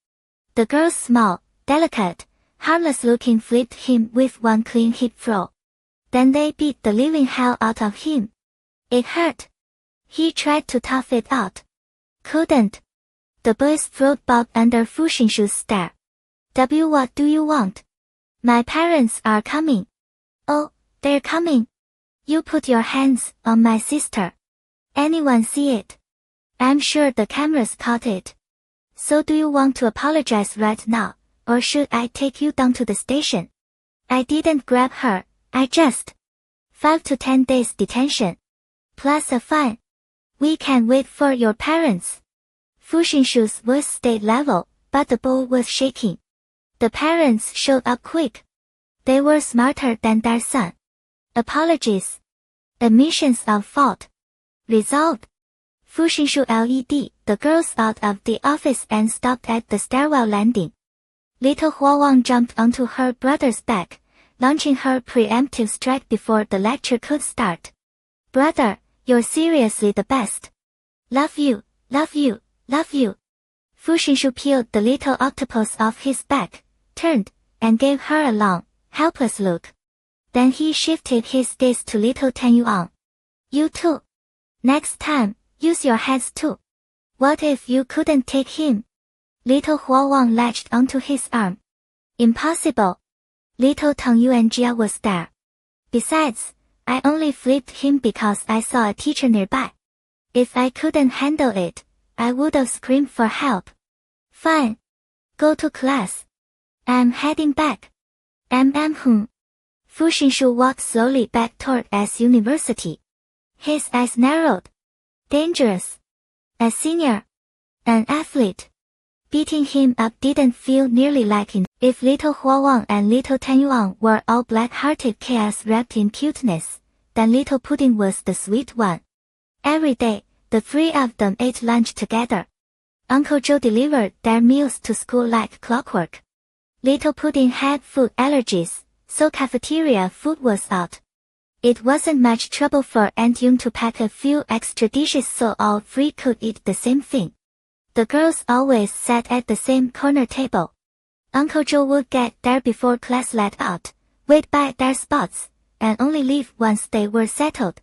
The girls, small, delicate, harmless looking, flipped him with one clean hip throw. Then they beat the living hell out of him. It hurt. He tried to tough it out. Couldn't. The boy's throat bobbed under Fu Xinshu's stare. What do you want? My parents are coming. Oh, they're coming. You put your hands on my sister. Anyone see it? I'm sure the cameras caught it. So do you want to apologize right now, or should I take you down to the station? I didn't grab her, I just. 5 to 10 days detention. Plus a fine. We can wait for your parents. Fu Xinshu's voice stayed level, but the bowl was shaking. The parents showed up quick. They were smarter than their son. Apologies. Admissions of fault. Resolved. Fu Xinshu led the girls out of the office and stopped at the stairwell landing. Little Huawang jumped onto her brother's back, launching her preemptive strike before the lecture could start. Brother, you're seriously the best. Love you, love you, love you. Fu Xinshu peeled the little octopus off his back, turned, and gave her a long, helpless look. Then he shifted his gaze to little Tanyuan. You too. Next time, use your heads too. What if you couldn't take him? Little Huawang latched onto his arm. Impossible. Little Tang Yuanjia was there. Besides, I only flipped him because I saw a teacher nearby. If I couldn't handle it, I would've screamed for help. Fine. Go to class. I'm heading back. Fu Xinshu walked slowly back toward S University. His eyes narrowed. Dangerous. A senior. An athlete. Beating him up didn't feel nearly like it. If little Huawang and little Tanyuan were all black-hearted chaos wrapped in cuteness, then little Pudding was the sweet one. Every day, the three of them ate lunch together. Uncle Joe delivered their meals to school like clockwork. Little Pudding had food allergies, so cafeteria food was out. It wasn't much trouble for Aunt Yung to pack a few extra dishes so all three could eat the same thing. The girls always sat at the same corner table. Uncle Joe would get there before class let out, wait by their spots, and only leave once they were settled.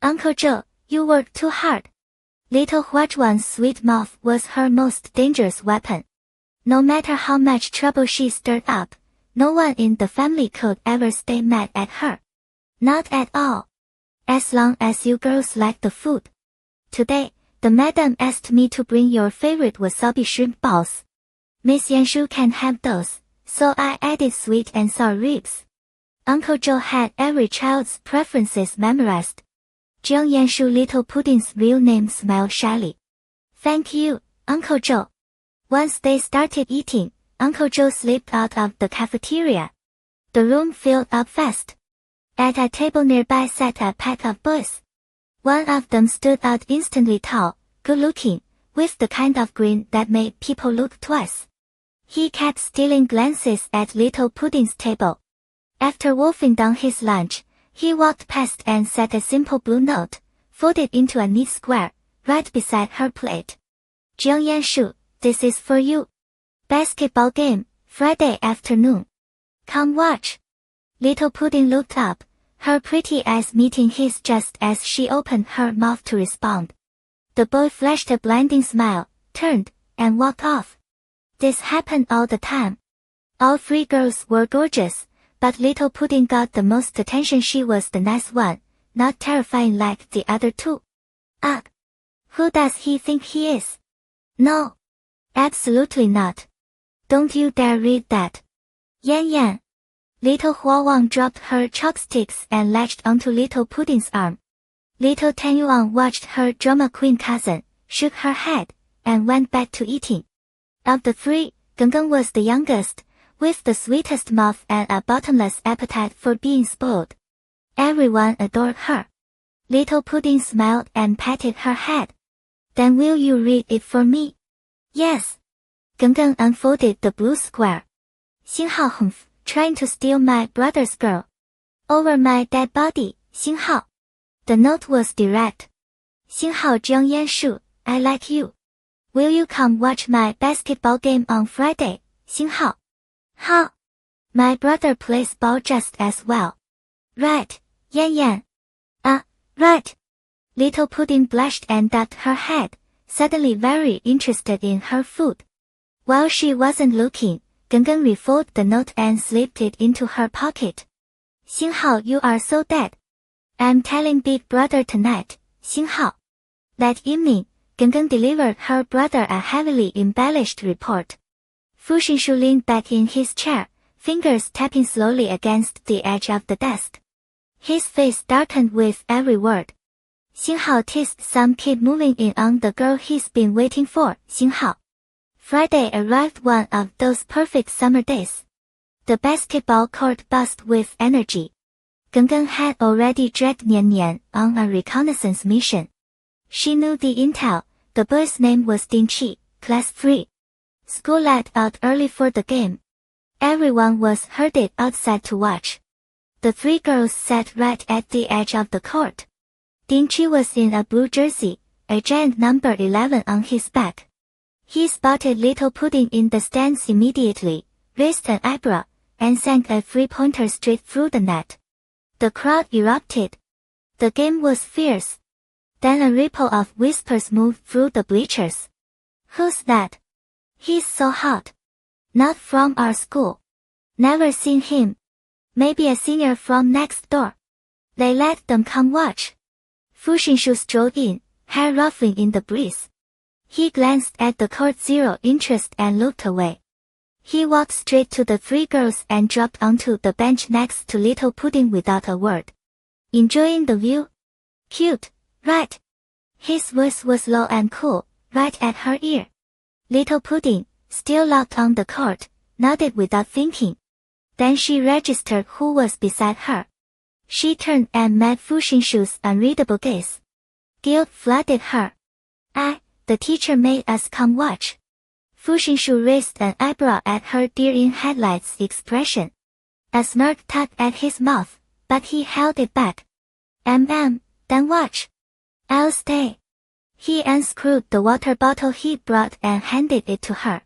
Uncle Joe, you work too hard. Little Huazhuan's sweet mouth was her most dangerous weapon. No matter how much trouble she stirred up, no one in the family could ever stay mad at her. Not at all. As long as you girls like the food. Today, the madam asked me to bring your favorite wasabi shrimp balls. Miss Yanshu can have those, so I added sweet and sour ribs. Uncle Joe had every child's preferences memorized. Jiang Yanshu, Little Pudding's real name, smiled shyly. Thank you, Uncle Joe. Once they started eating, Uncle Joe slipped out of the cafeteria. The room filled up fast. At a table nearby sat a pack of boys. One of them stood out instantly tall, good-looking, with the kind of grin that made people look twice. He kept stealing glances at Little Pudding's table. After wolfing down his lunch, he walked past and set a simple blue note, folded into a neat square, right beside her plate. Jiang Yanshu, this is for you. Basketball game, Friday afternoon. Come watch. Little Pudding looked up, her pretty eyes meeting his just as she opened her mouth to respond. The boy flashed a blinding smile, turned, and walked off. This happened all the time. All three girls were gorgeous, but Little Pudding got the most attention. She was the nice one, not terrifying like the other two. Ugh! Who does he think he is? No. Absolutely not. Don't you dare read that. Yan Yan. Little Hua Wang dropped her chopsticks and latched onto Little Pudding's arm. Little Tan Yuan watched her drama queen cousin, shook her head, and went back to eating. Of the three, Gengeng was the youngest, with the sweetest mouth and a bottomless appetite for being spoiled. Everyone adored her. Little Pudding smiled and patted her head. Then will you read it for me? Yes. Gengeng unfolded the blue square. Xinghao humph, trying to steal my brother's girl. Over my dead body, Xinghao. The note was direct. Xinghao Jiang Yanshu, I like you. Will you come watch my basketball game on Friday, Xinghao? How? My brother plays ball just as well. Right, Yan Yan. Right. Little Pudding blushed and ducked her head, suddenly very interested in her food. While she wasn't looking, Gengeng refolded the note and slipped it into her pocket. Xinghao, you are so dead. I'm telling Big Brother tonight, Xinghao. That evening, Gengeng delivered her brother a heavily embellished report. Fu Xinshu leaned back in his chair, fingers tapping slowly against the edge of the desk. His face darkened with every word. Xinghao teased some kid moving in on the girl he's been waiting for, Xinghao. Friday arrived, one of those perfect summer days. The basketball court buzzed with energy. Gengeng had already dragged Nian Nian on a reconnaissance mission. She knew the intel. The boy's name was Ding Qi, class 3. School let out early for the game. Everyone was herded outside to watch. The three girls sat right at the edge of the court. Ding Qi was in a blue jersey, a giant number 11 on his back. He spotted Little Pudding in the stands immediately, raised an eyebrow, and sank a three-pointer straight through the net. The crowd erupted. The game was fierce. Then a ripple of whispers moved through the bleachers. Who's that? He's so hot. Not from our school. Never seen him. Maybe a senior from next door. They let them come watch. Fu Xinshu strolled in, hair ruffling in the breeze. He glanced at the court, zero interest, and looked away. He walked straight to the three girls and dropped onto the bench next to Little Pudding without a word. Enjoying the view? Cute, right? His voice was low and cool, right at her ear. Little Pudding, still locked on the court, nodded without thinking. Then she registered who was beside her. She turned and met Fu Xinshu's unreadable gaze. Guilt flooded her. The teacher made us come watch. Fu Xinshu raised an eyebrow at her deer-in-headlights expression. A smirk tugged at his mouth, but he held it back. Then watch. I'll stay. He unscrewed the water bottle he brought and handed it to her.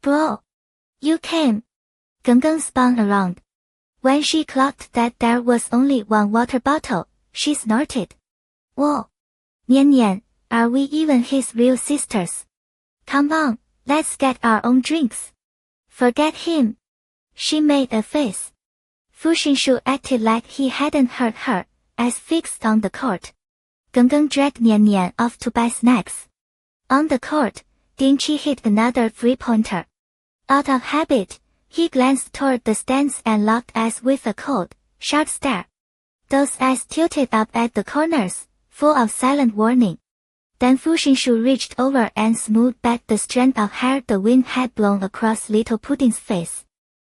Bro. You came. Gengeng spun around. When she clocked that there was only one water bottle, she snorted. Whoa. Nian Nian, are we even his real sisters? Come on, let's get our own drinks. Forget him. She made a face. Fu Xinshu acted like he hadn't heard her, eyes fixed on the court. Gengeng dragged Nian Nian off to buy snacks. On the court, Ding Qi hit another three-pointer. Out of habit, he glanced toward the stands and locked eyes with a cold, sharp stare. Those eyes tilted up at the corners, full of silent warning. Then Fu Xinshu reached over and smoothed back the strand of hair the wind had blown across Little Pudding's face.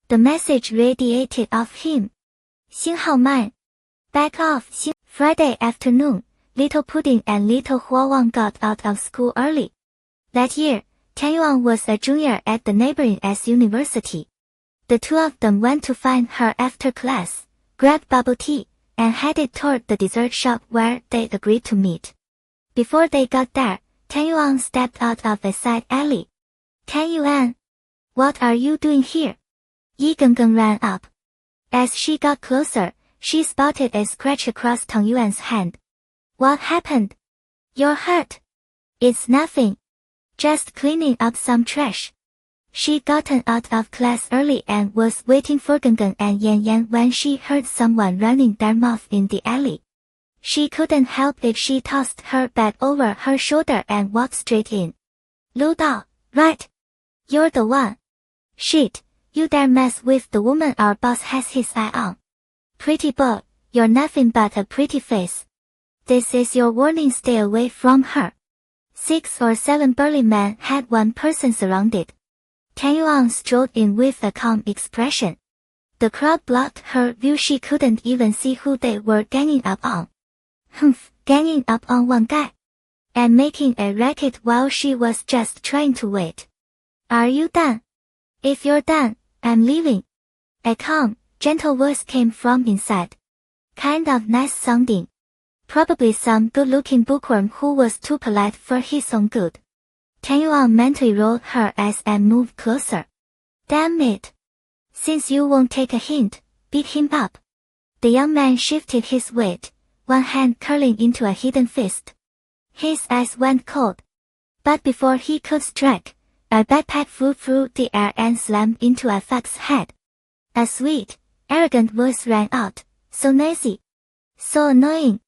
The message radiated off him. 星号慢. Back off. Friday afternoon, Little Pudding and Little Huawang got out of school early. That year, Tian Yuan was a junior at the neighboring S University. The two of them went to find her after class, grabbed bubble tea, and headed toward the dessert shop where they agreed to meet. Before they got there, Tian Yuan stepped out of a side alley. Tian Yuan, what are you doing here? Yi Gengeng ran up. As she got closer, she spotted a scratch across Tang Yuan's hand. What happened? You're hurt. It's nothing. Just cleaning up some trash. She'd gotten out of class early and was waiting for Gengeng and Yan Yan when she heard someone running their mouth in the alley. She couldn't help it. She tossed her bag over her shoulder and walked straight in. Lu Dao, right? You're the one. Shit, you dare mess with the woman our boss has his eye on. Pretty boy, you're nothing but a pretty face. This is your warning, stay away from her. 6 or 7 burly men had one person surrounded. Tian Yuan strode in with a calm expression. The crowd blocked her view. She couldn't even see who they were ganging up on. Humph, ganging up on one guy. And making a racket while she was just trying to wait. Are you done? If you're done, I'm leaving. A calm, gentle voice came from inside. Kind of nice sounding. Probably some good-looking bookworm who was too polite for his own good. Tian Yuan mentally rolled her eyes and moved closer. Damn it. Since you won't take a hint, beat him up. The young man shifted his weight, one hand curling into a hidden fist. His eyes went cold. But before he could strike, a backpack flew through the air and slammed into a fox's head. A sweet, arrogant voice rang out. So noisy. So annoying.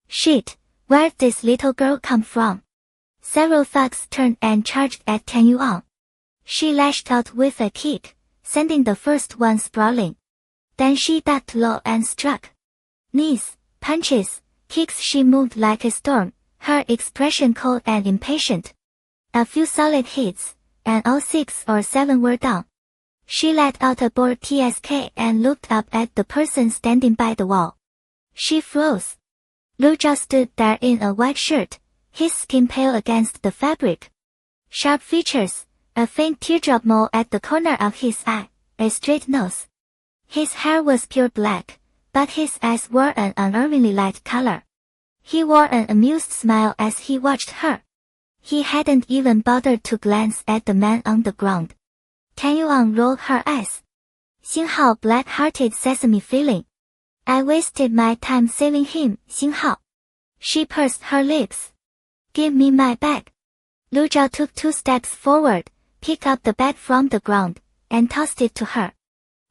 Shit, where'd this little girl come from? Several thugs turned and charged at Tian Yuan. She lashed out with a kick, sending the first one sprawling. Then she ducked low and struck. Knees, punches, kicks. She moved like a storm, her expression cold and impatient. A few solid hits, and all 6 or 7 were down. She let out a bored tsk and looked up at the person standing by the wall. She froze. Lu Zhao stood there in a white shirt, his skin pale against the fabric. Sharp features, a faint teardrop mole at the corner of his eye, a straight nose. His hair was pure black, but his eyes were an unerringly light color. He wore an amused smile as he watched her. He hadn't even bothered to glance at the man on the ground. Tian Yuan rolled her eyes. 星号 black-hearted sesame feeling. I wasted my time saving him, 星号. She pursed her lips. Give me my bag. Lu Zhao took 2 steps forward, picked up the bag from the ground, and tossed it to her.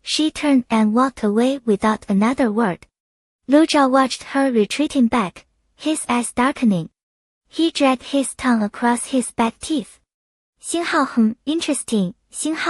She turned and walked away without another word. Lu Zhao watched her retreating back, his eyes darkening. He dragged his tongue across his back teeth. 星号 interesting, 星号.